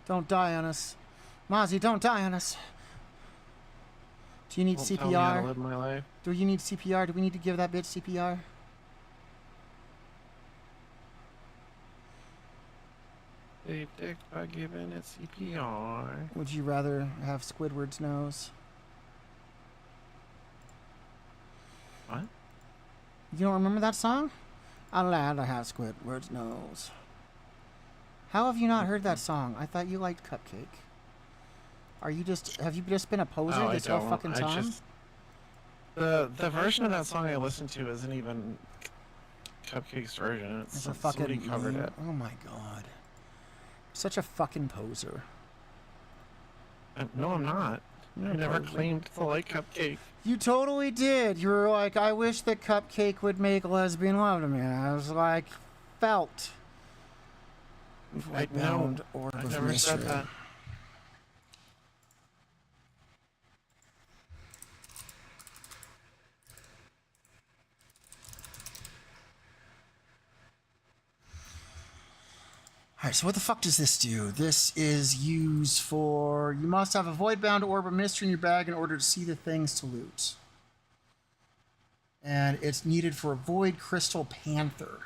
Don't die on us. Mozzie, don't die on us. Do you need Don't tell me how to CPR? live my life. Do you need CPR? Do we need to give that bitch CPR? Save dick by giving it CPR. Would you rather have Squidward's nose? What? You don't remember that song? I'd rather have Squidward's nose. How have you not heard that song? I thought you liked Cupcake. Have you just been a poser Oh, this whole fucking time? The version of that song I listened to isn't even Cupcake's version. It's It's a somebody fucking covered it. Oh my god. Such a fucking poser. No, I'm not. You're I a never poser. claimed to like Cupcake. You totally did. You were like, I wish that Cupcake would make lesbian love to me. And I was like, felt. Voidbound Orb I of never said Mystery. that. Alright, so what the fuck does this do? This is used for... You must have a Voidbound Orb of Mystery in your bag in order to see the things to loot. And it's needed for a Void Crystal Panther.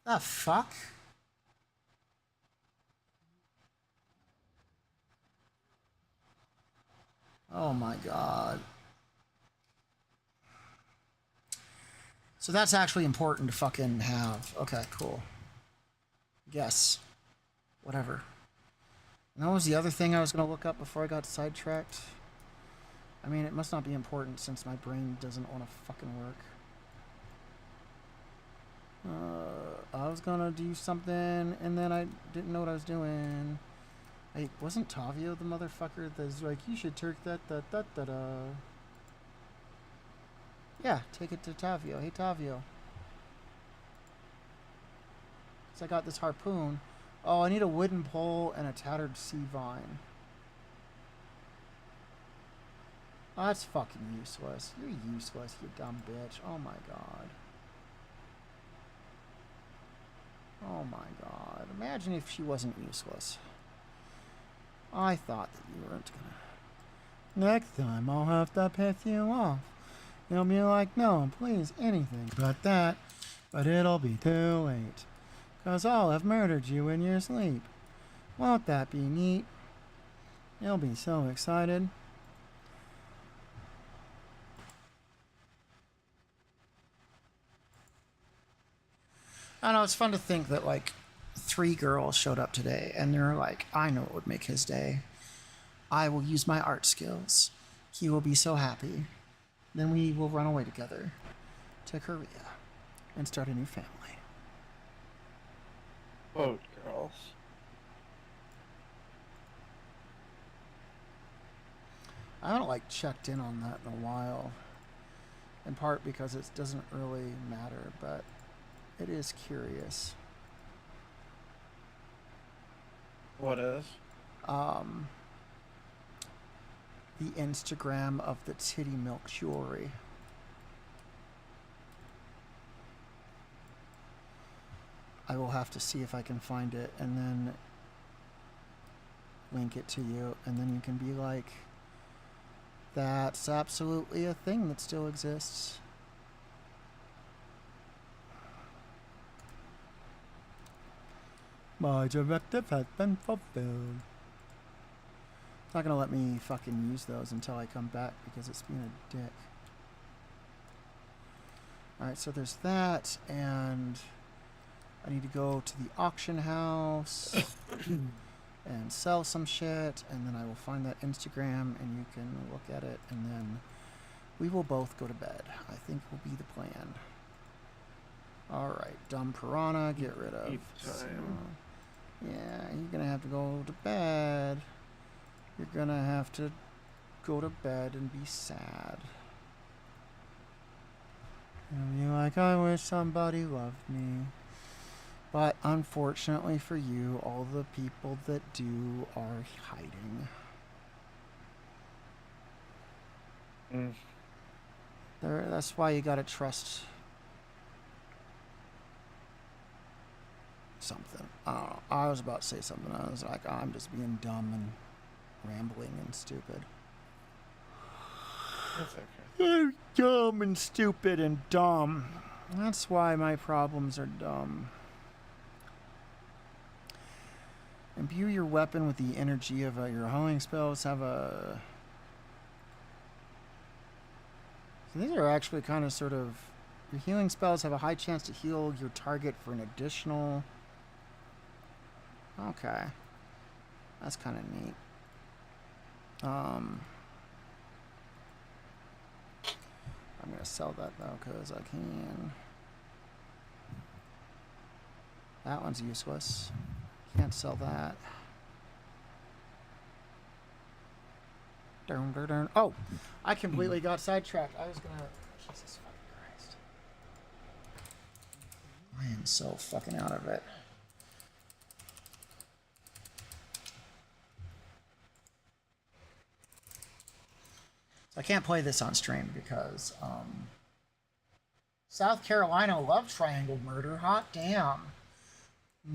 The fuck? Oh my god. So that's actually important to fucking have. Okay, cool. Yes. Whatever. And that was the other thing I was going to look up before I got sidetracked. I mean, it must not be important since my brain doesn't want to fucking work. I was going to do something, and then I didn't know what I was doing. Hey, wasn't Tavio the motherfucker that's like, you should turk that, Yeah, take it to Tavio. Hey, Tavio. So I got this harpoon. Oh, I need a wooden pole and a tattered sea vine. Oh, that's fucking useless. You're useless, you dumb bitch. Oh my god. Oh my god. Imagine if she wasn't useless. I thought that you weren't gonna... Next time, I'll have to piss you off. You'll be like, no, please, anything but that. But it'll be too late. 'Cause I'll have murdered you in your sleep. Won't that be neat? You'll be so excited. I know, it's fun to think that, like, 3 girls showed up today, and they're like, I know what would make his day. I will use my art skills. He will be so happy. Then we will run away together to Korea and start a new family. Boat girls. I haven't, like, checked in on that in a while. In part because it doesn't really matter, but it is curious. What is? The Instagram of the titty milk jewelry. I will have to see if I can find it and then link it to you, and then you can be like, that's absolutely a thing that still exists. My directive has been fulfilled. It's not gonna let me fucking use those until I come back because it's being a dick. Alright, so there's that, and I need to go to the auction house and sell some shit, and then I will find that Instagram and you can look at it, and then we will both go to bed. I think will be the plan. Alright, dumb piranha, get rid of. So, yeah, you're gonna have to go to bed. You're gonna have to go to bed and be sad. And be like, I wish somebody loved me. But unfortunately for you, all the people that do are hiding. That's why you gotta trust something. I don't know. I was about to say something. I was like, I'm just being dumb and rambling and stupid. That's okay. I'm dumb and stupid and dumb. That's why my problems are dumb. Imbue your weapon with the energy of your healing spells. Have a... So these are actually kind of sort of... Your healing spells have a high chance to heal your target for an additional... Okay. That's kind of neat. I'm going to sell that, though, because I can. That one's useless. Can't sell that. Dun, dun, dun. Oh, I completely got sidetracked. I was gonna. Jesus fucking Christ. I am so fucking out of it. So I can't play this on stream because South Carolina love triangle murder. Hot damn.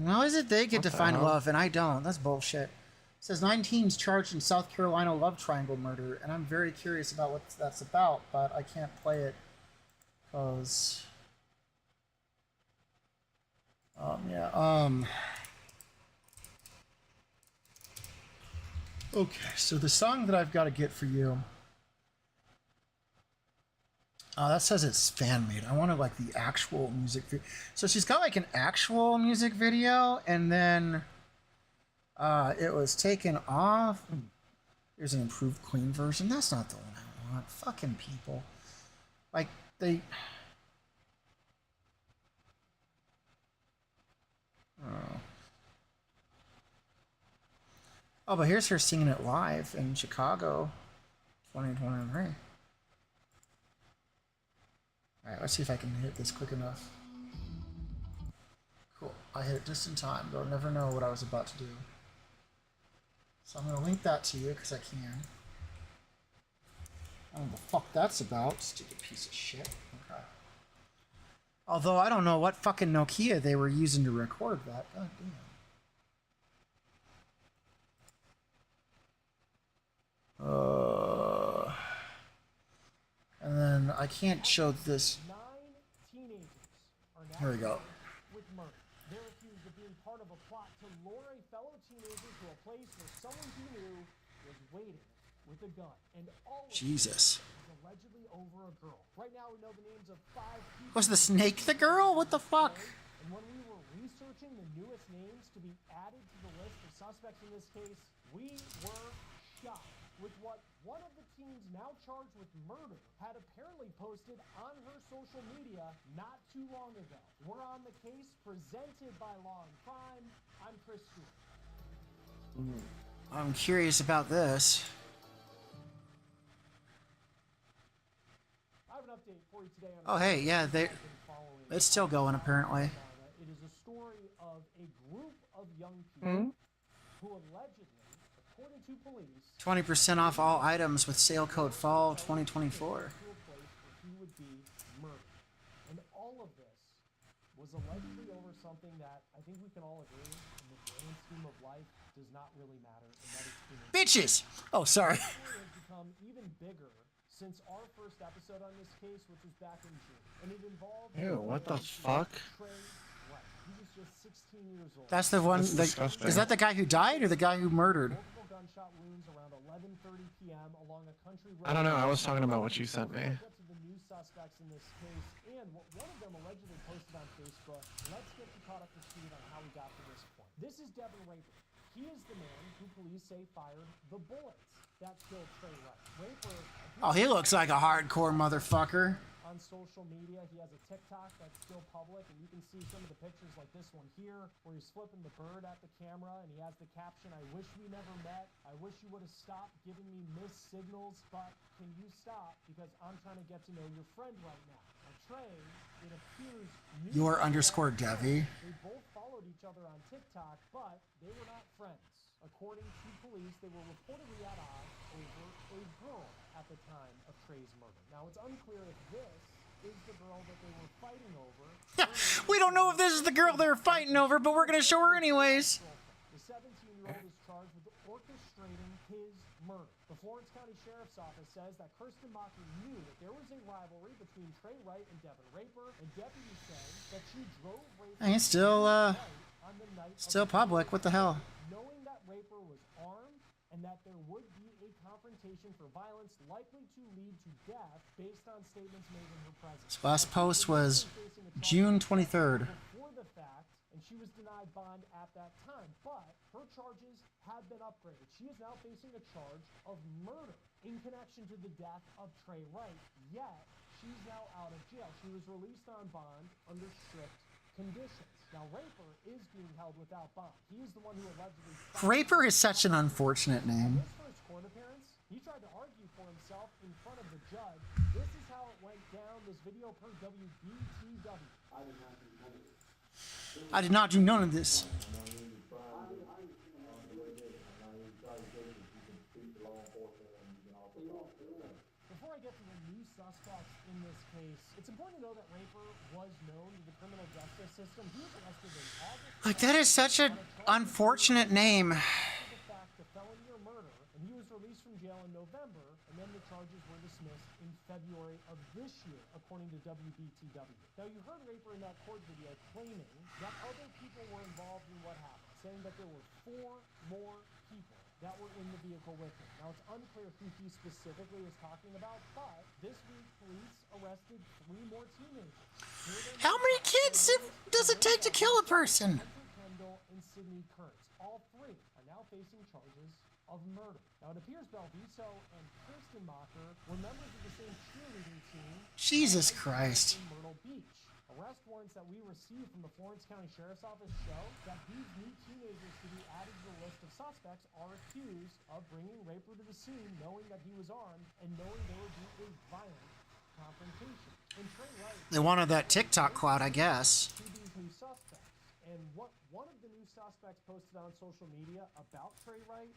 How is it they get to find love and I don't? That's bullshit. It says 9 teams charged in South Carolina love triangle murder, and I'm very curious about what that's about, but I can't play it because okay, so the song that I've got to get for you, that says it's fan made. I wanted like the actual music video. So she's got like an actual music video, and then it was taken off. There's an improved clean version. That's not the one I want. Fucking people. Like, they... Oh, but here's her singing it live in Chicago, 2023. Alright, let's see if I can hit this quick enough. Cool. I hit it just in time. They'll never know what I was about to do. So I'm going to link that to you because I can. I don't know what the fuck that's about. Stupid piece of shit. Okay. Although I don't know what fucking Nokia they were using to record that. God damn. And then I can't show this. Here we go. They're accused of being part of a plot to lure a fellow teenager to a place where someone he knew was waiting with a gun. And all of Jesus. is allegedly over a girl. Right now we know the names of 5 people. Was the snake the girl? What the fuck? And when we were researching the newest names to be added to the list of suspects in this case, we were shocked with what one of the teens now charged with murder had apparently posted on her social media not too long ago. We're on the case presented by Law and Crime. I'm Chris Stewart. I'm curious about this. I have an update for you today on Oh, hey, yeah, it's still going apparently. It is a story of a group of young people who allegedly, according to police, 20% off all items with sale code fall 2024. to a place where he would be murdered. And all of this was allegedly over something that I think we can all agree in the grand scheme of life does not really matter, and that is human. Bitches! Oh, sorry. The story has become even bigger since our first episode on this case, which was back in June. And it involved... Ew, what the fuck? Trey Wright. He was just 16 years old. That's the one. That's disgusting. Is that the guy who died or the guy who murdered? Multiple gunshot wounds around 11:30 p.m. along a country road. I don't know. I was talking about what you sent me. Let's get to the new suspects in this case, and what one of them allegedly posted on Facebook. Let's get you caught up to speed on how we got to this point. This is Devin Raper. He is the man who police say fired the bullets that killed Trey Wright. Raper. Oh, he looks like a hardcore motherfucker. On social media, he has a TikTok that's still public, and you can see some of the pictures like this one here, where he's flipping the bird at the camera, and he has the caption, "I wish we never met. I wish you would have stopped giving me missed signals, but can you stop? Because I'm trying to get to know your friend right now." Now, Trey, it appears... Your _ Devi. They both followed each other on TikTok, but they were not friends. According to police, they were reportedly at odds over a girl at the time of Trey's murder. Now, it's unclear if this is the girl that they were fighting over. We don't know if this is the girl they're fighting over, but we're gonna show her anyways. The 17-year-old is charged with orchestrating his murder. The Florence County Sheriff's Office says that Kirsten Mocker knew that there was a rivalry between Trey Wright and Devin Raper, and deputies said that she drove Raper Hey, it's still on the night still of the public. What the hell? knowing that Raper was armed and that there would be a confrontation for violence likely to lead to death based on statements made in her presence. Last post was June 23rd. Before the fact, and she was denied bond at that time, but her charges have been upgraded. She is now facing a charge of murder in connection to the death of Trey Wright, yet she's now out of jail. She was released on bond under strict conditions. Now, Raper is being held without bond. He is the one who allegedly... Raper is such an unfortunate name. For his court appearance, he tried to argue himself in front of the judge. This is how it went down. This video per WBTW. I did not do none of this. Before I get to the new suspects in this case, it's important to know that Raper was known to the criminal justice system. He was arrested in August. Like, that is such an unfortunate name. After the fact, a felony or murder, and he was released from jail in November, and then the charges were dismissed in February of this year, according to WBTW. Now, you heard Raper in that court video claiming that other people were involved in what happened, saying that there were 4 more people that were in the vehicle with him. Now, it's unclear who he specifically is talking about, but this week, police arrested 3 more teenagers. How many kids does it take to kill a person? Kendall and Sydney Kurtz. All 3 are now facing charges of murder. Now, it appears Belviso and Kirsten Macher were members of the same cheerleading team. Jesus Christ. In Myrtle Beach. Arrest warrants that we received from the Florence County Sheriff's Office show that these new teenagers to be added to the list of suspects are accused of bringing Raper to the scene, knowing that he was armed and knowing there would be a violent confrontation. And Trey Wright, They wanted that TikTok clout, I guess. to these new suspects. And what one of the new suspects posted on social media about Trey Wright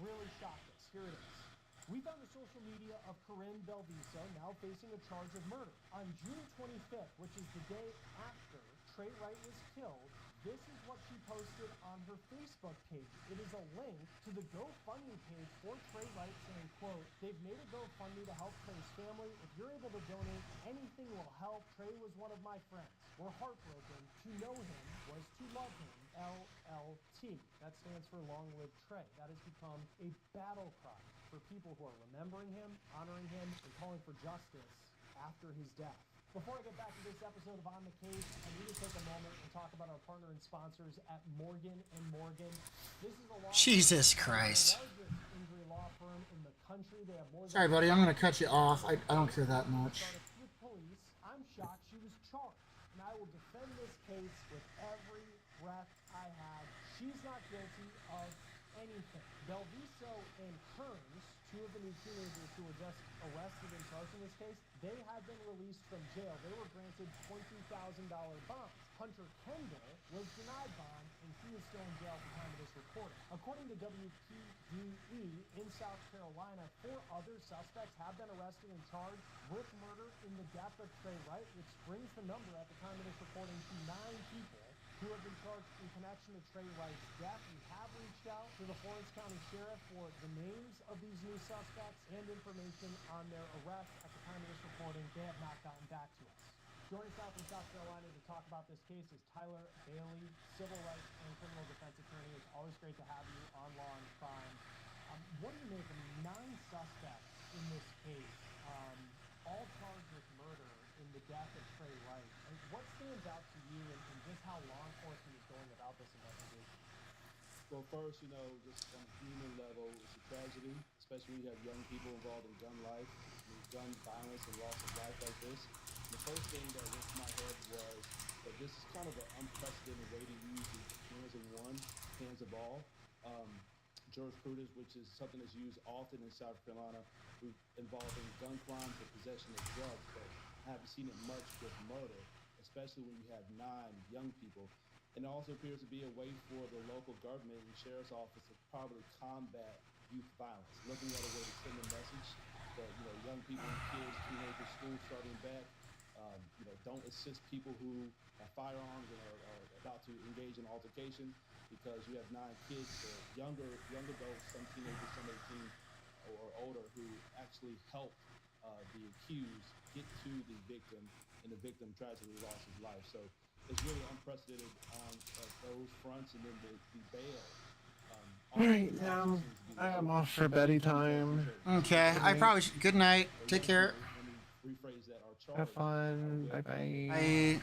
really shocked us. Here it is. We found the social media of Corinne Belviso now facing a charge of murder. On June 25th, which is the day after Trey Wright was killed, this is what she posted on her Facebook page. It is a link to the GoFundMe page for Trey Wright saying, quote, "They've made a GoFundMe to help Trey's family. If you're able to donate, anything will help. Trey was one of my friends. We're heartbroken. To know him was to love him. LLT." That stands for Long Live Trey. That has become a battle cry for people who are remembering him, honoring him, and calling for justice after his death. Before I get back to this episode of On the Case, I need to take a moment and talk about our partner and sponsors at Morgan & Morgan. This is a law Jesus Christ. the largest injury law firm in the country. They have more than Sorry, buddy, I'm going to cut you off. I don't care that much. with police. I'm shocked she was charged, and I will defend this case with every breath I have. She's not guilty of anything. Belviso and Kearns, 2 of the new teenagers who were just arrested and charged in this case, they had been released from jail. They were granted $20,000 bonds. Hunter Kendall was denied bond, and he is still in jail at the time of this recording. According to WPDE, in South Carolina, 4 other suspects have been arrested and charged with murder in the death of Trey Wright, which brings the number at the time of this recording to 9 people who have been charged in connection to Trey Wright's death. We have reached out to the Florence County Sheriff for the names of these new suspects and information on their arrest. At the time of this recording, they have not gotten back to us. Joining us now from South Carolina to talk about this case is Tyler Bailey, civil rights and criminal defense attorney. It's always great to have you on Law and Crime. What do you make of 9 suspects in this case, all charged with murder in the death of Trey Wright? And what stands out to you in just how law enforcement is going about this investigation? Well, first, just on a human level, it's a tragedy, especially when you have young people involved in gun life, gun violence and loss of life like this. And the first thing that went to my head was that this is kind of an unprecedented way to use the hands of one, hands of all. Jurisprudence, which is something that's used often in South Carolina, involving gun crimes and possession of drugs, but I haven't seen it much with murder, especially when you have 9 young people. And it also appears to be a way for the local government and sheriff's office to probably combat youth violence, looking at a way to send a message that young people, kids, teenagers, schools starting back, don't assist people who have firearms and are about to engage in altercation, because you have 9 kids, or younger adults, some teenagers, some 18 or older, who actually helped the accused get to the victim, and the victim tragically lost his life. So it's really unprecedented on those fronts, and then the bail. All right, now I am off for beddy time. Okay, I probably should. Good night. Take care. Let me rephrase that. Our charge, Have fun. Bye bye. Bye.